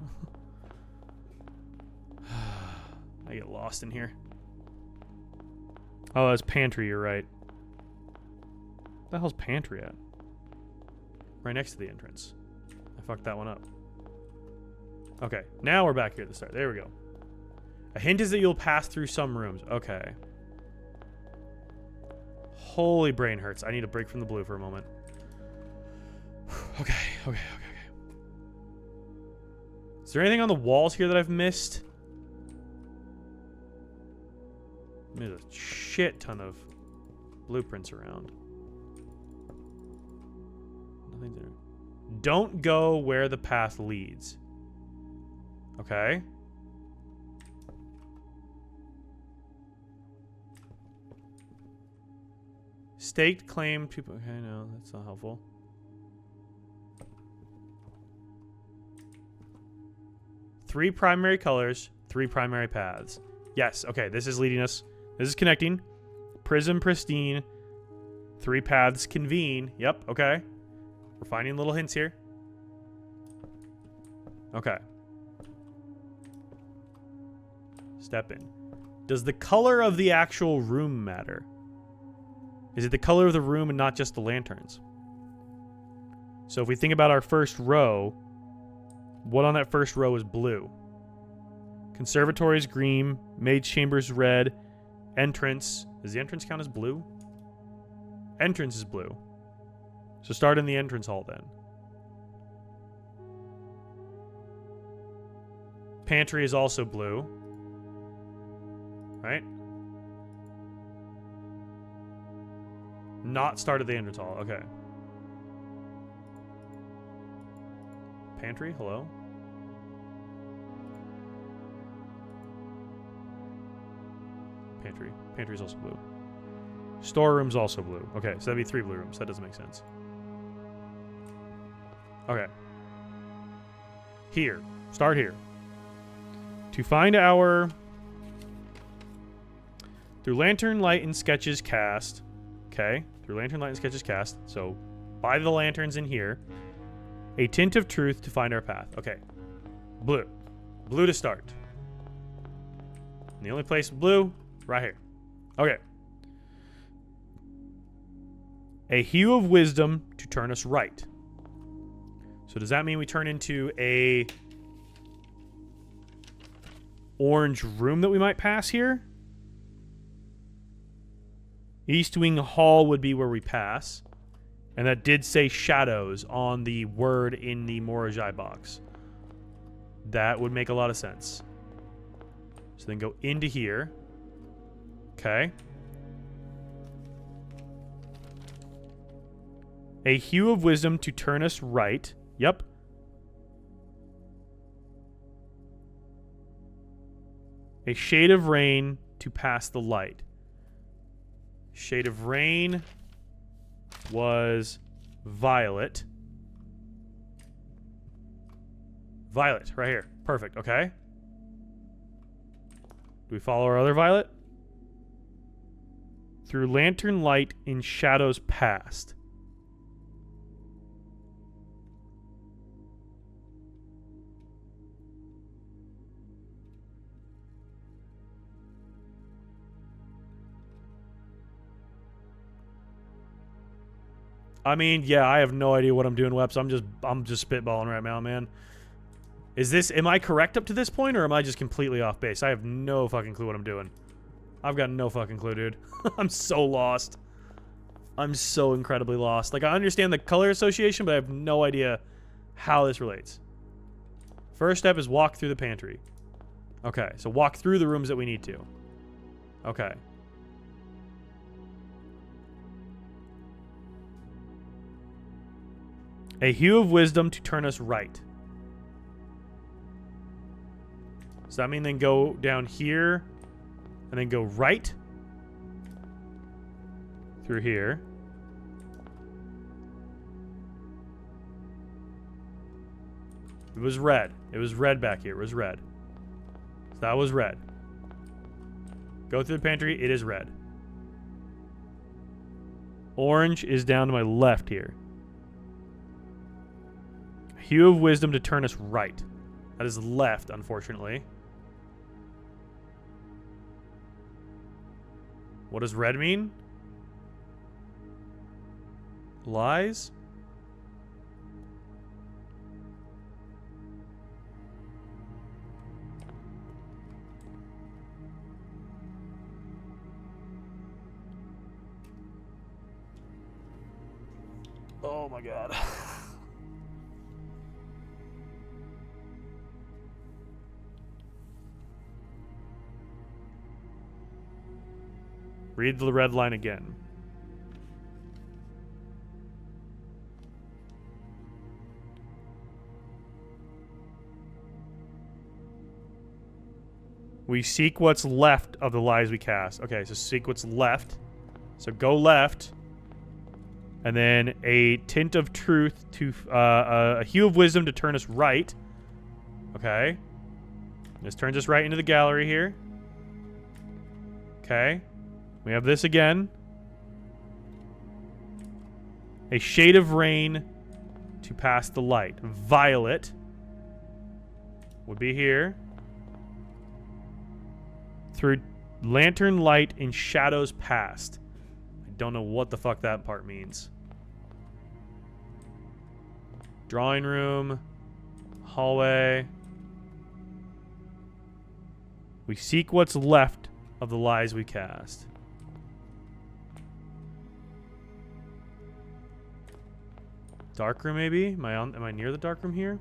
I get lost in here. Oh, that's pantry, you're right. Where the hell's pantry at? Right next to the entrance. I fucked that one up. Okay, now we're back here at the start. There we go. A hint is that you'll pass through some rooms. Okay. Holy brain hurts. I need a break from the blue for a moment. Okay. Is there anything on the walls here that I've missed? There's a shit ton of blueprints around. Nothing there. Don't go where the path leads. Okay. Staked claim to... Okay, no, that's not helpful. Three primary colors, three primary paths. Yes, okay, this is leading us... This is connecting. Prism pristine. Three paths convene. Yep, okay. We're finding little hints here. Okay. Step in. Does the color of the actual room matter? Is it the color of the room and not just the lanterns? So if we think about our first row, what on that first row is blue? Conservatory is green. Maid's chamber is red. Entrance. Does the entrance count as blue? Entrance is blue. So start in the entrance hall then. Pantry is also blue. Right? Not start at the entrance hall. Okay. Pantry, hello? Pantry. Pantry's also blue. Storeroom's also blue. Okay, so that'd be 3 blue rooms. That doesn't make sense. Okay. Here. Start here. To find our... Through lantern light and sketches cast. Okay. Through lantern light and sketches cast. So, by the lanterns in here. A tint of truth to find our path. Okay. Blue. Blue to start. And the only place with blue, right here. Okay. A hue of wisdom to turn us right. So does that mean we turn into a orange room that we might pass here? East Wing Hall would be where we pass. And that did say shadows on the word in the Morajai box. That would make a lot of sense. So then go into here. Okay. A hue of wisdom to turn us right. Yep. A shade of rain to pass the light. Shade of rain was violet. Violet, right here. Perfect, okay. Do we follow our other violet? Through lantern light in shadows past. I mean, yeah, I have no idea what I'm doing, Weps. I'm just spitballing right now, man. Am I correct up to this point, or am I just completely off base? I have no fucking clue what I'm doing. I've got no fucking clue, dude. I'm so lost. I'm so incredibly lost. Like, I understand the color association, but I have no idea how this relates. First step is walk through the pantry. Okay, so walk through the rooms that we need to. Okay. A hue of wisdom to turn us right. Does that mean then go down here and then go right through here? It was red. It was red back here. It was red. So that was red. Go through the pantry. It is red. Orange is down to my left here. Hue of wisdom to turn us right. That is left, unfortunately. What does red mean? Lies? Oh my god. Read the red line again. We seek what's left of the lies we cast. Okay, so seek what's left. So go left. And then a tint of truth to... a hue of wisdom to turn us right. Okay. This turns us right into the gallery here. Okay. We have this again. A shade of rain to pass the light. Violet would be here. Through lantern light in shadows past. I don't know what the fuck that part means. Drawing room. Hallway. We seek what's left of the lies we cast. Dark room, maybe? Am I near the dark room here?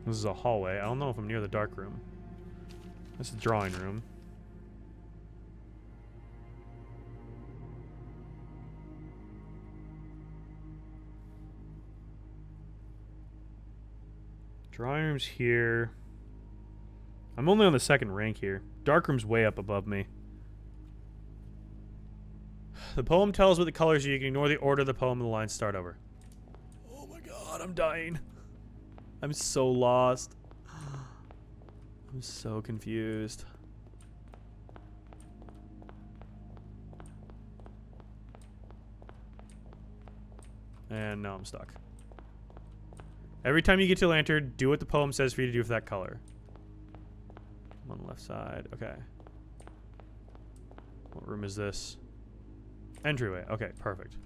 This is a hallway. I don't know if I'm near the dark room. That's the drawing room. Drawing room's here. I'm only on the second rank here. Dark room's way up above me. The poem tells what the colors are. You can ignore the order of the poem and the lines start over. Oh my god, I'm dying. I'm so lost. I'm so confused. And now I'm stuck. Every time you get to a lantern, do what the poem says for you to do with that color. I'm on the left side. Okay. What room is this? Entryway. Okay, perfect.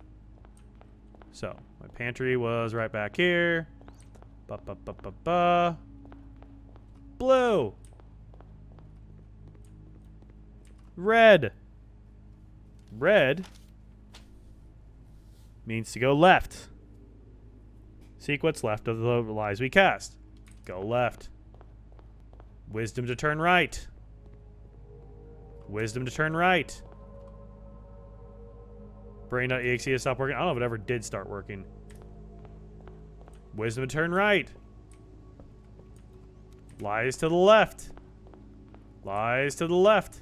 So, my pantry was right back here. Ba-ba-ba-ba-ba. Blue. Red. Red means to go left. Seek what's left of the lies we cast. Go left. Wisdom to turn right. Wisdom to turn right. Brain.exe has stopped working. I don't know if it ever did start working. Wisdom to turn right. Lies to the left. Lies to the left.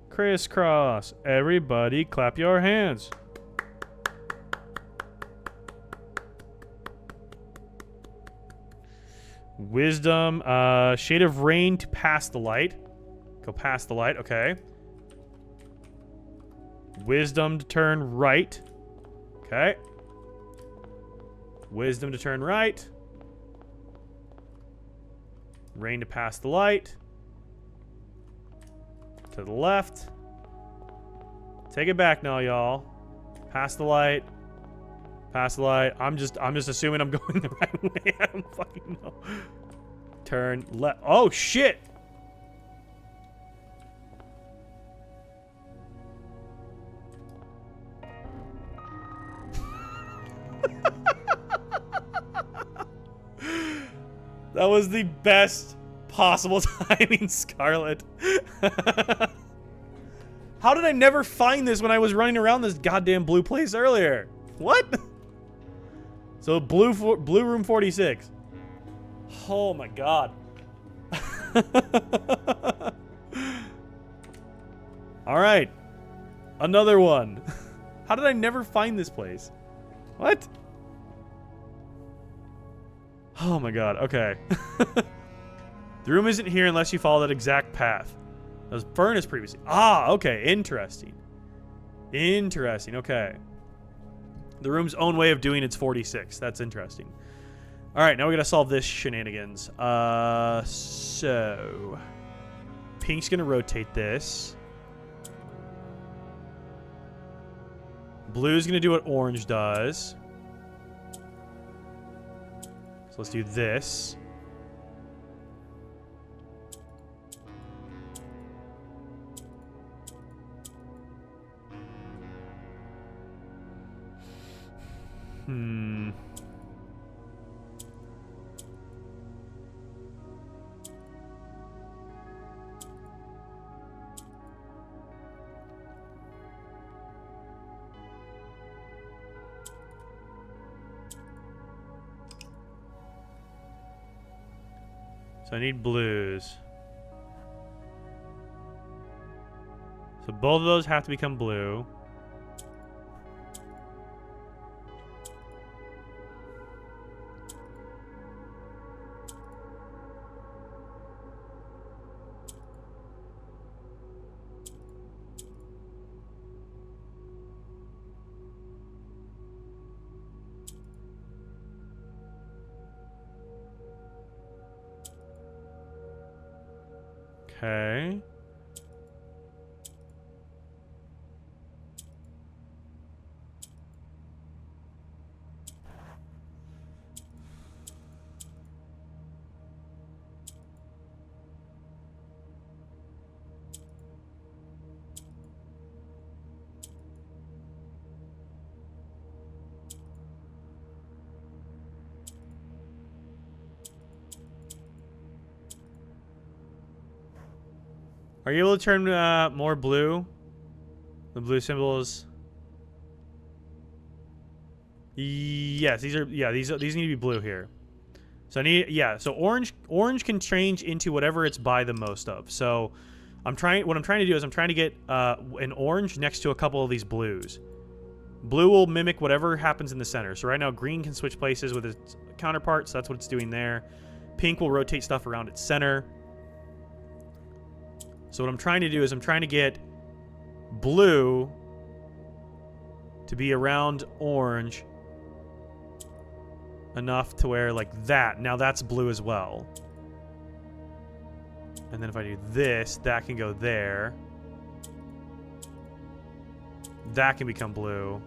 Crisscross. Everybody clap your hands. Wisdom. Shade of rain to pass the light. Go past the light. Okay. Wisdom to turn right. Okay. Wisdom to turn right. Rain to pass the light. To the left. Take it back now, y'all. Pass the light. Pass the light. I'm just assuming I'm going the right way. I don't fucking know. Turn left. Oh shit. That was the best possible timing, Scarlet. How did I never find this when I was running around this goddamn blue place earlier? What? So blue room 46. Oh my god. All right. Another one. How did I never find this place? What? Oh my god, okay. The room isn't here unless you follow that exact path. That was furnace previously. Ah, okay, interesting. Interesting, okay. The room's own way of doing its 46. That's interesting. Alright, now we gotta solve this shenanigans. So... Pink's gonna rotate this. Blue's gonna do what orange does. So let's do this. So I need blues. So both of those have to become blue. Okay. Are you able to turn more blue? The blue symbols. Yes, these are. Yeah, these need to be blue here. So I need. Yeah, so orange can change into whatever it's by the most of. So what I'm trying to do is I'm trying to get an orange next to a couple of these blues. Blue will mimic whatever happens in the center. So right now green can switch places with its counterpart. So that's what it's doing there. Pink will rotate stuff around its center. So what I'm trying to do is I'm trying to get blue to be around orange enough to where like that. Now that's blue as well. And then if I do this, that can go there. That can become blue.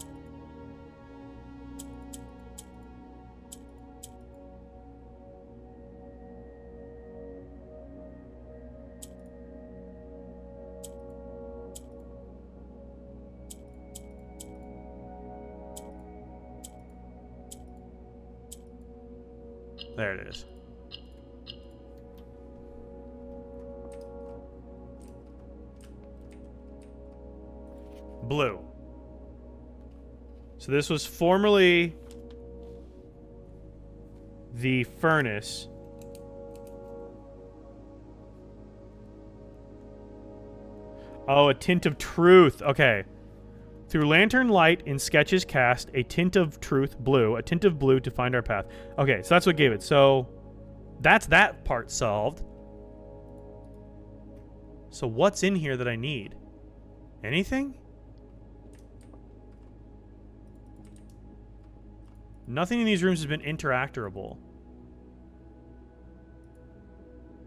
There it is. Blue. So this was formerly the furnace. Oh, a tint of truth. Okay. Through lantern light in sketches cast, a tint of truth, blue, a tint of blue to find our path. Okay, so that's what gave it. So that's that part solved. So what's in here that I need? Anything? Nothing in these rooms has been interactable.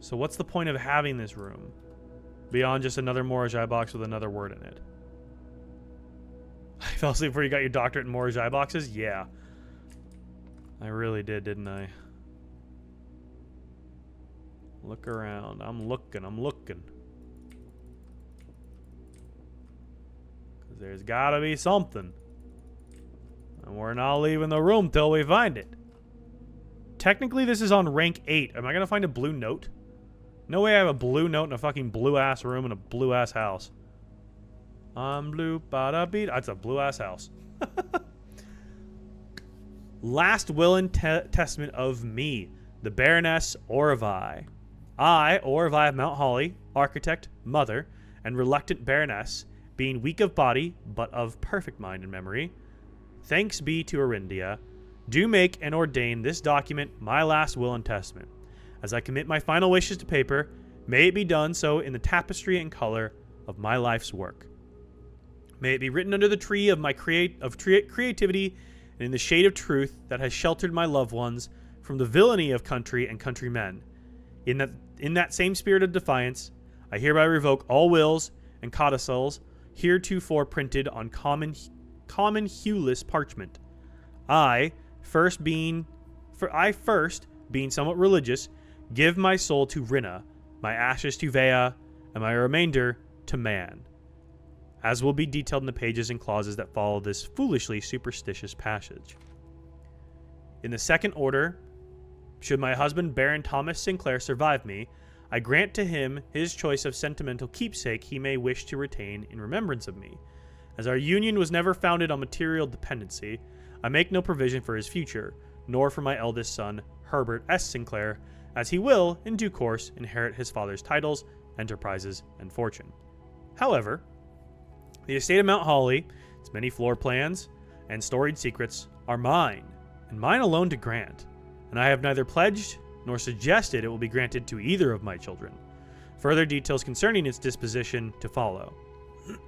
So what's the point of having this room? Beyond just another Morajai box with another word in it. I fell asleep before you got your doctorate in Morajai boxes? Yeah. I really did, didn't I? Look around. I'm looking. Because there's gotta be something. And we're not leaving the room till we find it. Technically, this is on rank 8. Am I going to find a blue note? No way I have a blue note in a fucking blue-ass room in a blue-ass house. I'm blue, bada-beat. That's a blue-ass house. Last will and testament of me, the Baroness Orvai. I, Orvai of Mount Holly, architect, mother, and reluctant Baroness, being weak of body, but of perfect mind and memory, thanks be to Arindia, do make and ordain this document my last will and testament. As I commit my final wishes to paper, may it be done so in the tapestry and color of my life's work. May it be written under the tree of my creativity and in the shade of truth that has sheltered my loved ones from the villainy of country and countrymen. In that same spirit of defiance, I hereby revoke all wills and codicils heretofore printed on common hueless parchment. I first being somewhat religious, give my soul to Rinna, my ashes to Vea, and my remainder to man, as will be detailed in the pages and clauses that follow this foolishly superstitious passage. In the second order, should my husband Baron Thomas Sinclair survive me, I grant to him his choice of sentimental keepsake he may wish to retain in remembrance of me. As our union was never founded on material dependency, I make no provision for his future, nor for my eldest son, Herbert S. Sinclair, as he will, in due course, inherit his father's titles, enterprises, and fortune. However, the estate of Mount Holly, its many floor plans, and storied secrets are mine, and mine alone to grant, and I have neither pledged nor suggested it will be granted to either of my children. Further details concerning its disposition to follow.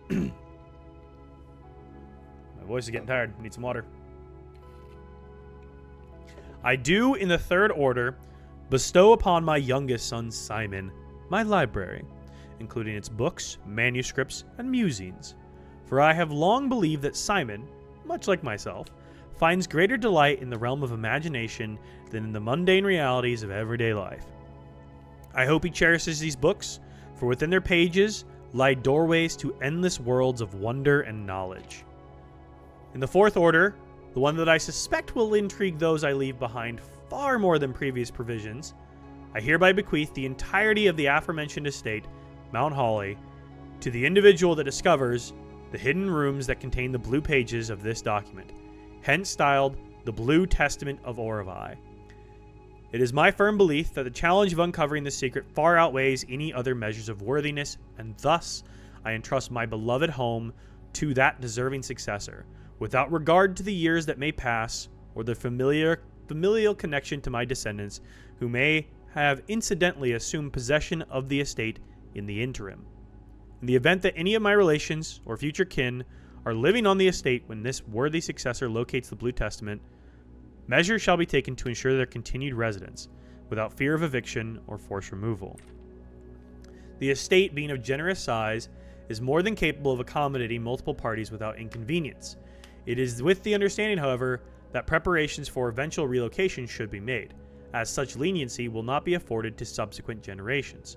My voice is getting tired. I need some water. I do, in the third order, bestow upon my youngest son, Simon, my library, including its books, manuscripts, and musings. For I have long believed that Simon, much like myself, finds greater delight in the realm of imagination than in the mundane realities of everyday life. I hope he cherishes these books, for within their pages lie doorways to endless worlds of wonder and knowledge. In the fourth order, the one that I suspect will intrigue those I leave behind far more than previous provisions, I hereby bequeath the entirety of the aforementioned estate, Mount Holly, to the individual that discovers the hidden rooms that contain the blue pages of this document, hence styled the Blue Testament of Orvai. It is my firm belief that the challenge of uncovering this secret far outweighs any other measures of worthiness, and thus I entrust my beloved home to that deserving successor, without regard to the years that may pass, or the familial connection to my descendants, who may have incidentally assumed possession of the estate in the interim. In the event that any of my relations or future kin are living on the estate when this worthy successor locates the Blue Testament, measures shall be taken to ensure their continued residence, without fear of eviction or forced removal. The estate, being of generous size, is more than capable of accommodating multiple parties without inconvenience. It is with the understanding, however, that preparations for eventual relocation should be made, as such leniency will not be afforded to subsequent generations.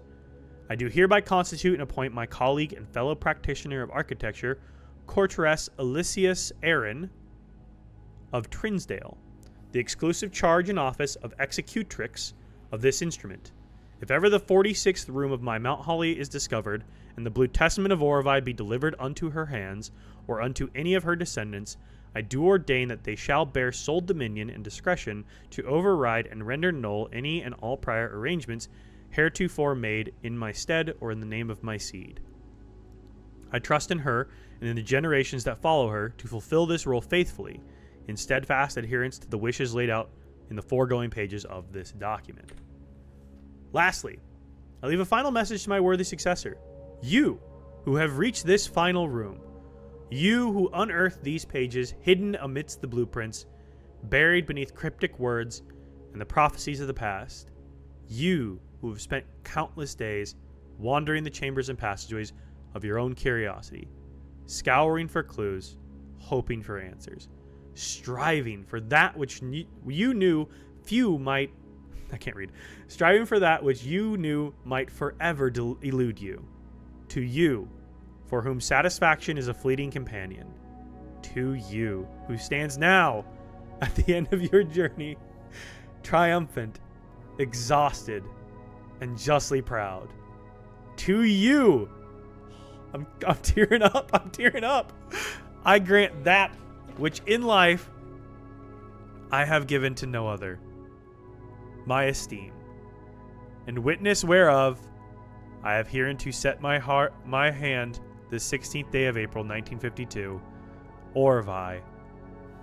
I do hereby constitute and appoint my colleague and fellow practitioner of architecture, Courteress Elysius Aaron of Trinsdale, the exclusive charge and office of executrix of this instrument. If ever the 46th room of my Mount Holly is discovered, and the Blue Testament of Orvai be delivered unto her hands, or unto any of her descendants, I do ordain that they shall bear sole dominion and discretion to override and render null any and all prior arrangements heretofore made in my stead or in the name of my seed. I trust in her and in the generations that follow her to fulfill this role faithfully, in steadfast adherence to the wishes laid out in the foregoing pages of this document. Lastly, I leave a final message to my worthy successor. You, who have reached this final room, you who unearthed these pages hidden amidst the blueprints, buried beneath cryptic words and the prophecies of the past, you who have spent countless days wandering the chambers and passageways of your own curiosity, scouring for clues, hoping for answers, striving for that which you knew few might... I can't read. Striving for that which you knew might forever elude you. To you, for whom satisfaction is a fleeting companion. To you, who stands now at the end of your journey, triumphant, exhausted, and justly proud. To you, I'm tearing up. I'm tearing up. I grant that which in life I have given to no other, my esteem, and witness whereof I have hereunto set my hand this 16th day of April 1952, Orvai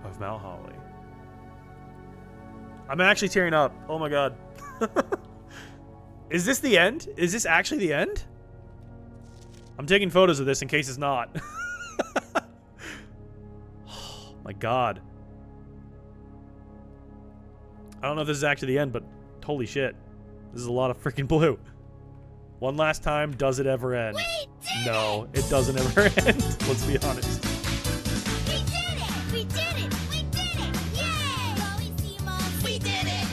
of Mount Holly. I'm actually tearing up. Oh my god. Is this the end? Is this actually the end? I'm taking photos of this in case it's not. Oh my god. I don't know if this is actually the end, but holy shit. This is a lot of freaking blue. One last time, does it ever end? No, it doesn't ever end. Let's be honest. We did it! We did it! We did it! Yay! Bellissimo! We did it!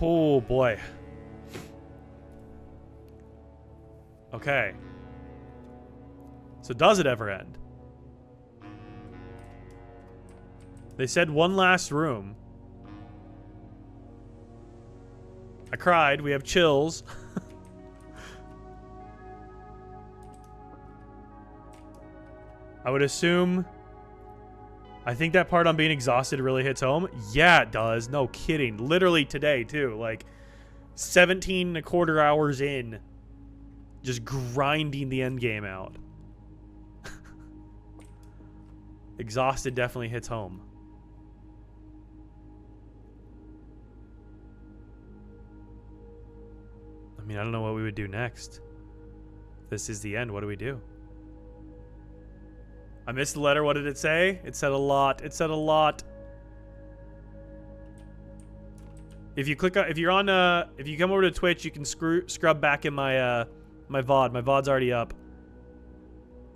Oh boy. Okay. So does it ever end? They said one last room. I cried. We have chills. I would assume... I think that part on being exhausted really hits home. Yeah, it does. No kidding. Literally today, too. Like, 17 and a quarter hours in. Just grinding the end game out. Exhausted definitely hits home. I mean, I don't know what we would do next. This is the end. What do we do? I missed the letter. What did it say? It said a lot. It said a lot. If you click on, if you're on, if you come over to Twitch, you can scrub back in my, my VOD. My VOD's already up.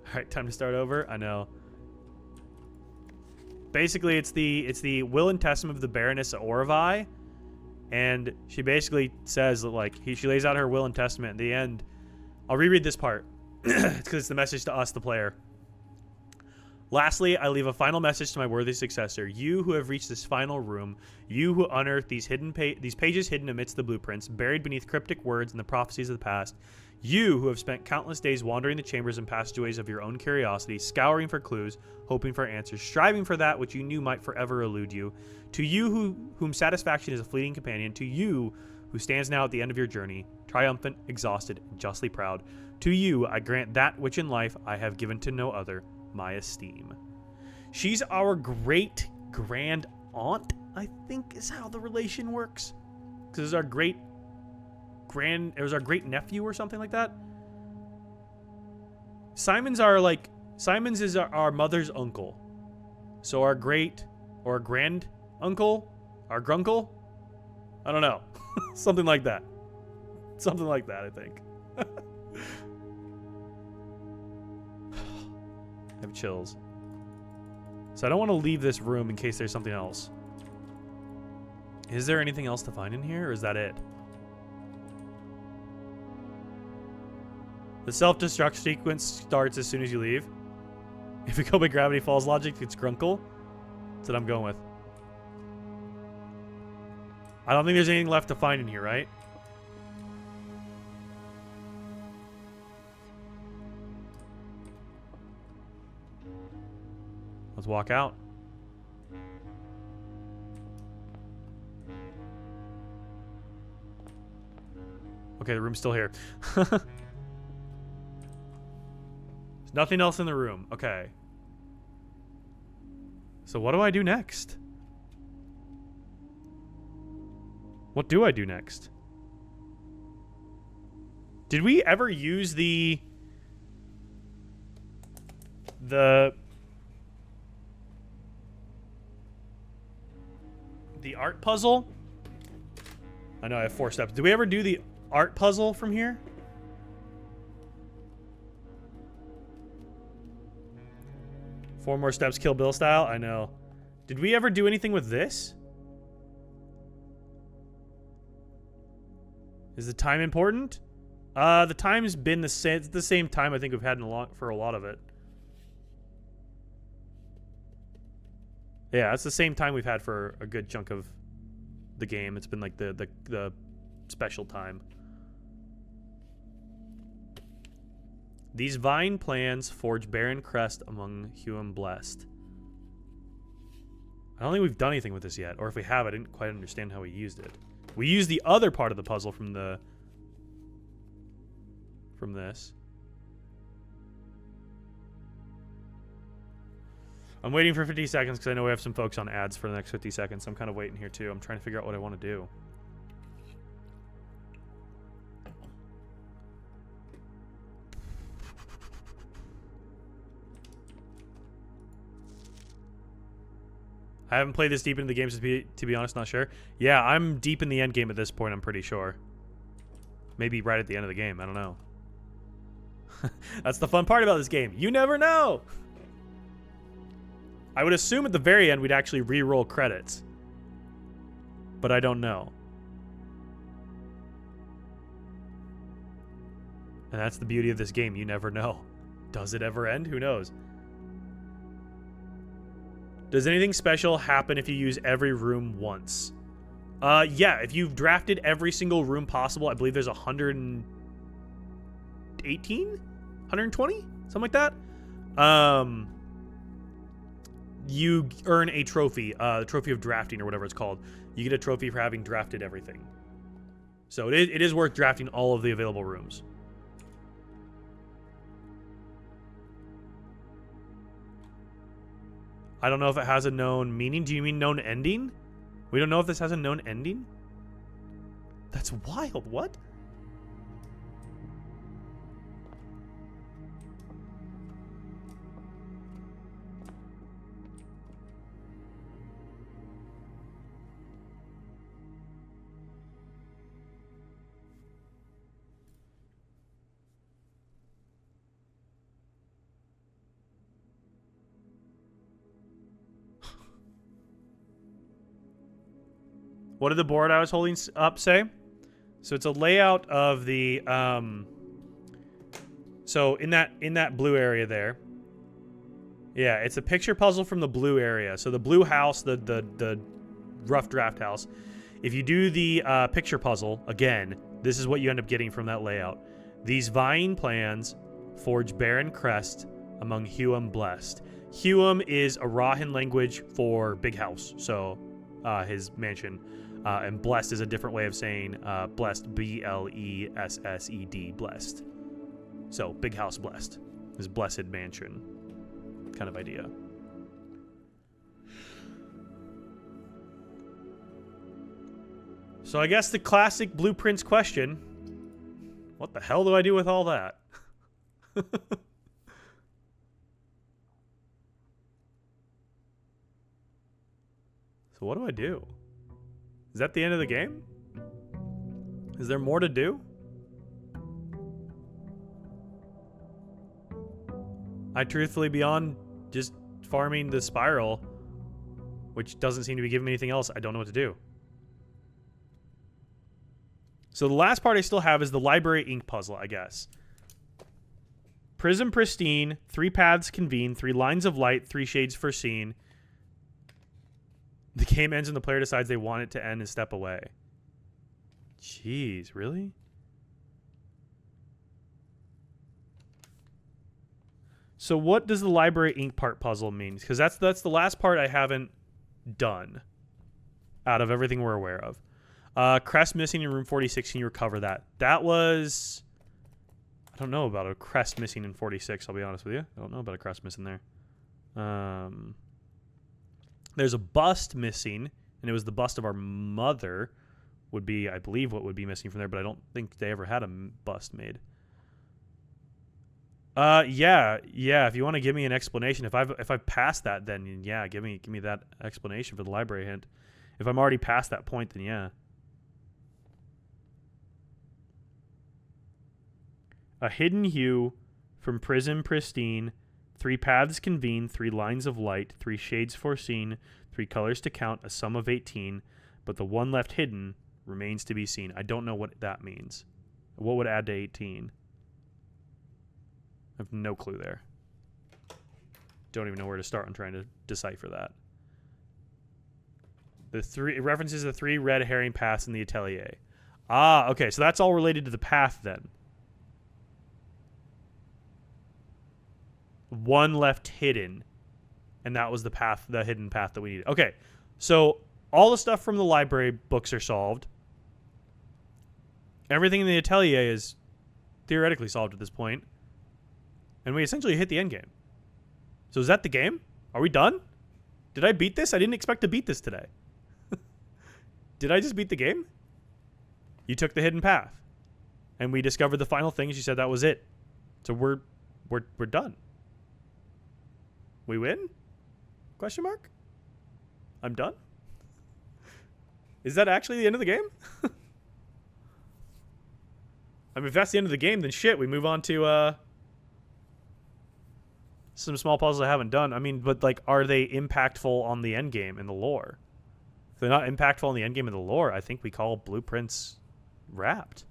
All right, time to start over. I know. Basically, it's the will and testament of the Baroness of Orvai, and she basically says that, like, she lays out her will and testament. At the end, I'll reread this part. It's because it's the message to us, the player. Lastly, I leave a final message to my worthy successor. You who have reached this final room, you who unearthed these these pages hidden amidst the blueprints, buried beneath cryptic words and the prophecies of the past, you who have spent countless days wandering the chambers and passageways of your own curiosity, scouring for clues, hoping for answers, striving for that which you knew might forever elude you, to you whom satisfaction is a fleeting companion, to you who stands now at the end of your journey, triumphant, exhausted, and justly proud, to you I grant that which in life I have given to no other, my esteem. She's our great grand aunt, I think is how the relation works. Because it was our great nephew or something like that. Simon's is our mother's uncle. So our great or grand uncle, our grunkle, I don't know. Something like that. Something like that, I think. I have chills. So I don't want to leave this room in case there's something else. Is there anything else to find in here, or is that it? The self-destruct sequence starts as soon as you leave. If we go by Gravity Falls logic, it's Grunkle. That's what I'm going with. I don't think there's anything left to find in here, right? Let's walk out. Okay, the room's still here. There's nothing else in the room. Okay. So what do I do next? What do I do next? Did we ever use the art puzzle? I know I have 4 steps. Did we ever do the art puzzle from here? Four more steps, Kill Bill style. I know. Did we ever do anything with this? Is the time important? The time's been the same. It's the same time I think we've had for a lot of it. Yeah, it's the same time we've had for a good chunk of the game. It's been like the special time. These vine plans forge barren crest among Huam blessed. I don't think we've done anything with this yet, or if we have, I didn't quite understand how we used it. We used the other part of the puzzle from this. I'm waiting for 50 seconds because I know we have some folks on ads for the next 50 seconds. So I'm kind of waiting here too. I'm trying to figure out what I want to do. I haven't played this deep into the game, to be honest, not sure. Yeah, I'm deep in the end game at this point, I'm pretty sure. Maybe right at the end of the game, I don't know. That's the fun part about this game. You never know! I would assume at the very end we'd actually re-roll credits. But I don't know. And that's the beauty of this game, you never know. Does it ever end? Who knows? Does anything special happen if you use every room once? Yeah, if you've drafted every single room possible, I believe there's 118? 120? Something like that. You earn a trophy, the trophy of drafting or whatever it's called. You get a trophy for having drafted everything. So it is worth drafting all of the available rooms. I don't know if it has a known meaning. Do you mean known ending? We don't know if this has a known ending? That's wild. What? What did the board I was holding up say? So it's a layout of the so in that blue area there. Yeah, it's a picture puzzle from the blue area. So the blue house, the rough draft house. If you do the picture puzzle again, this is what you end up getting from that layout. These vine plans forge barren crest among Huam blessed. Huam is Arahan language for big house, so his mansion. And blessed is a different way of saying blessed, B-L-E-S-S-E-D, blessed. So, big house blessed. His blessed mansion kind of idea. So I guess the classic Blueprints question, what the hell do I do with all that? So what do I do? Is that the end of the game? Is there more to do? I truthfully, beyond just farming the spiral, which doesn't seem to be giving me anything else, I don't know what to do. So the last part I still have is the library ink puzzle, I guess. Prism pristine, 3 paths convene, 3 lines of light, 3 shades foreseen. The game ends when the player decides they want it to end and step away. Jeez, really? So what does the library ink part puzzle mean? Because that's the last part I haven't done out of everything we're aware of. Crest missing in room 46. Can you recover that? That was... I don't know about a crest missing in 46, I'll be honest with you. I don't know about a crest missing there. There's a bust missing, and it was the bust of our mother would be, I believe, what would be missing from there, but I don't think they ever had a bust made. Yeah, if you want to give me an explanation, if I've passed that, then yeah, give me that explanation for the library hint. If I'm already past that point, then yeah. A hidden hue from prism pristine, 3 paths convene, 3 lines of light, 3 shades foreseen, 3 colors to count, a sum of 18, but the one left hidden remains to be seen. I don't know what that means. What would add to 18? I have no clue there. Don't even know where to start on trying to decipher that. It references the 3 red herring paths in the atelier. Ah, okay, so that's all related to the path then. One left hidden, and that was the path, the hidden path that we needed. Okay, so all the stuff from the library books are solved. Everything in the atelier is theoretically solved at this point. And we essentially hit the end game. So is that the game? Are we done? Did I beat this? I didn't expect to beat this today. Did I just beat the game? You took the hidden path. And we discovered the final thing. She said that was it. So we're done. We win? Question mark? I'm done? Is that actually the end of the game? I mean, if that's the end of the game, then shit, we move on to some small puzzles I haven't done. I mean, but like, are they impactful on the end game in the lore? If they're not impactful on the end game in the lore, I think we call blueprints wrapped.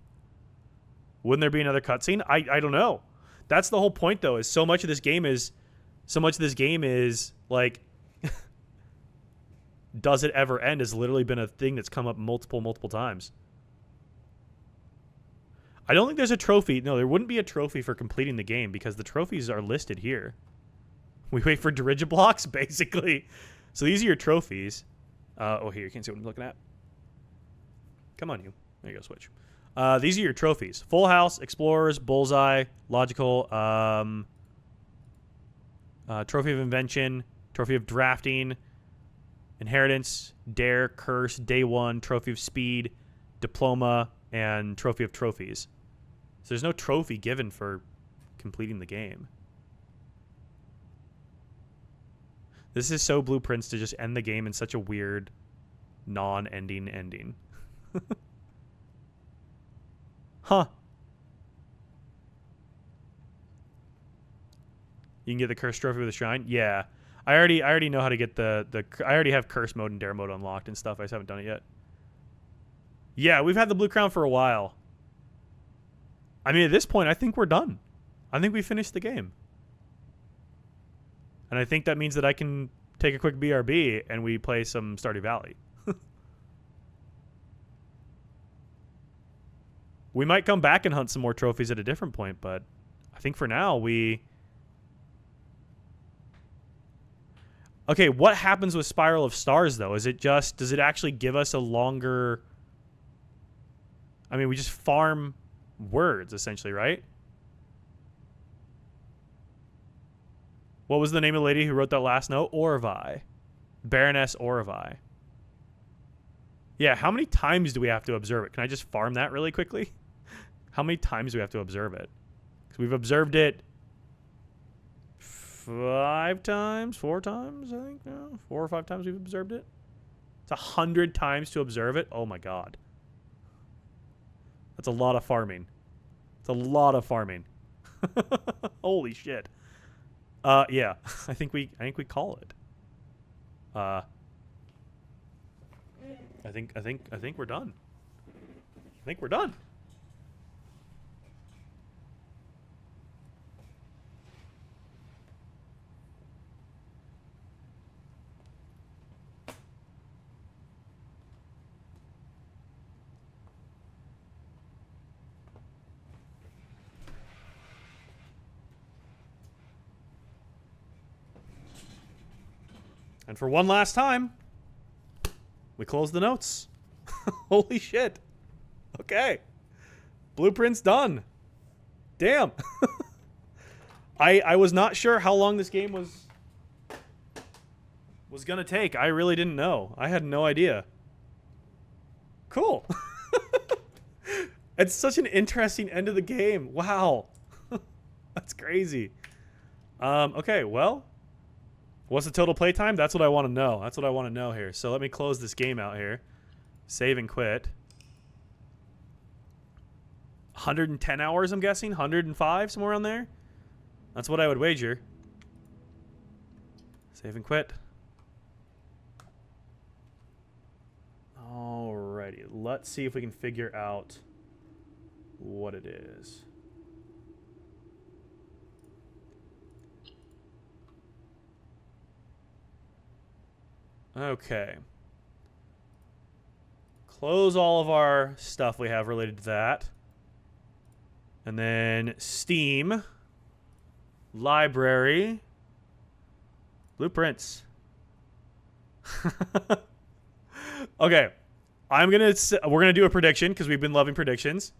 Wouldn't there be another cutscene? I don't know. That's the whole point, though. Is so much of this game is like, does it ever end? Has literally been a thing that's come up multiple times. I don't think there's a trophy. No, there wouldn't be a trophy for completing the game because the trophies are listed here. We wait for Dirigiblocks, basically. So these are your trophies. Oh, here, you can't see what I'm looking at. Come on, you. There you go, switch. These are your trophies. Full House, Explorers, Bullseye, Logical, Trophy of Invention, Trophy of Drafting, Inheritance, Dare, Curse, Day 1, Trophy of Speed, Diploma, and Trophy of Trophies. So there's no trophy given for completing the game. This is so Blueprints to just end the game in such a weird, non-ending ending. Huh. You can get the Curse Trophy with a Shrine? Yeah. I already know how to get I already have Curse mode and Dare mode unlocked and stuff. I just haven't done it yet. Yeah, we've had the Blue Crown for a while. I mean, at this point, I think we're done. I think we finished the game. And I think that means that I can take a quick BRB and we play some Stardew Valley. We might come back and hunt some more trophies at a different point, but I think for now Okay, what happens with Spiral of Stars, though? Does it actually give us a longer... I mean, we just farm words, essentially, right? What was the name of the lady who wrote that last note? Orvi. Baroness Orvi. Yeah, how many times do we have to observe it? Can I just farm that really quickly? How many times do we have to observe it? Because we've observed it 5 times? 4 times, I think? No, 4 or 5 times we've observed it. It's 100 times to observe it? Oh my god. That's a lot of farming. It's a lot of farming. Holy shit. Yeah. I think we call it. I think we're done. I think we're done. And for one last time, we close the notes. Holy shit. Okay. Blueprint's done. Damn. I was not sure how long this game was gonna take. I really didn't know. I had no idea. Cool. It's such an interesting end of the game. Wow. That's crazy. Okay, well, what's the total playtime? That's what I want to know. That's what I want to know here. So let me close this game out here. Save and quit. 110 hours, I'm guessing? 105, somewhere around there? That's what I would wager. Save and quit. Alrighty. Let's see if we can figure out what it is. Okay. Close all of our stuff we have related to that. And then Steam. Library. Blueprints. Okay. We're going to do a prediction because we've been loving predictions.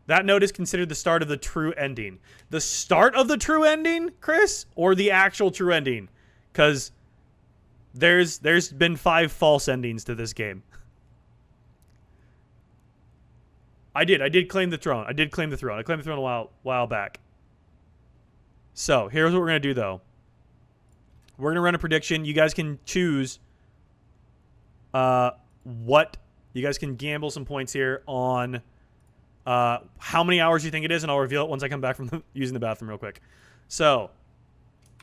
That note is considered the start of the true ending. The start of the true ending, Chris? Or the actual true ending? Because there's been 5 false endings to this game. I did claim the throne. I claimed the throne a while back. So, here's what we're going to do, though. We're going to run a prediction. You guys can choose what... You guys can gamble some points here on how many hours you think it is, and I'll reveal it once I come back from using the bathroom real quick. So,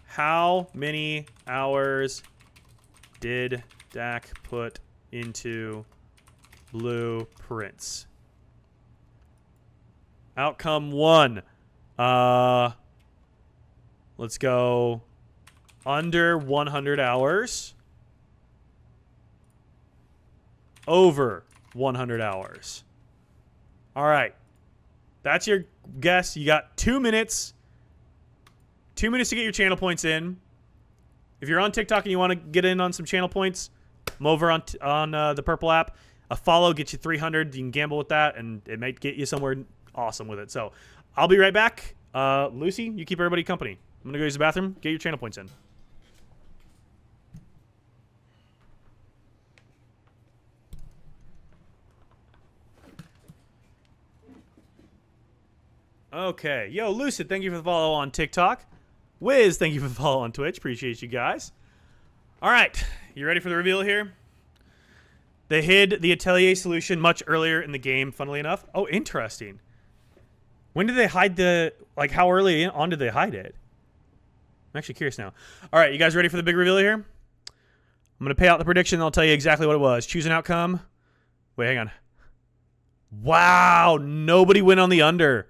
how many hours did Dak put into Blueprints? Outcome 1. Let's go under 100 hours. Over 100 hours. All right. That's your guess. You got 2 minutes. 2 minutes to get your channel points in. If you're on TikTok and you want to get in on some channel points, I'm over on the Purple app. A follow gets you 300. You can gamble with that, and it might get you somewhere awesome with it. So I'll be right back. Lucy, you keep everybody company. I'm going to go use the bathroom. Get your channel points in. Okay. Yo, Lucid, thank you for the follow on TikTok. Wiz, thank you for the follow on Twitch. Appreciate you guys. All right. You ready for the reveal here? They hid the Atelier solution much earlier in the game, funnily enough. Oh, interesting. When did they hide the... Like, how early on did they hide it? I'm actually curious now. All right, you guys ready for the big reveal here? I'm going to pay out the prediction, and I'll tell you exactly what it was. Choose an outcome. Wait, hang on. Wow, nobody went on the under.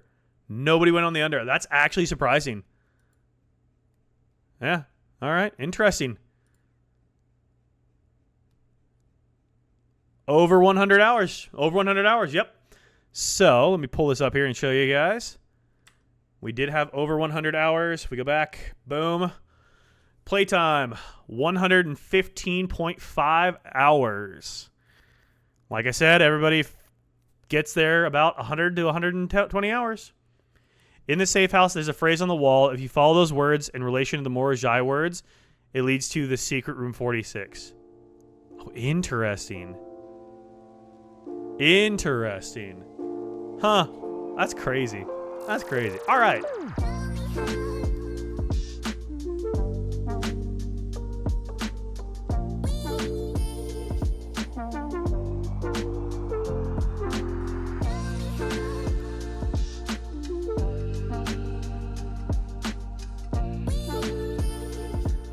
Nobody went on the under. That's actually surprising. Yeah. All right. Interesting. Over 100 hours. Over 100 hours. Yep. So let me pull this up here and show you guys. We did have over 100 hours. If we go back. Boom. Playtime. 115.5 hours. Like I said, everybody gets there about 100 to 120 hours. In the safe house, there's a phrase on the wall. If you follow those words in relation to the Morajai words, it leads to the secret room 46. Oh, interesting. Interesting. Huh. That's crazy. That's crazy. All right.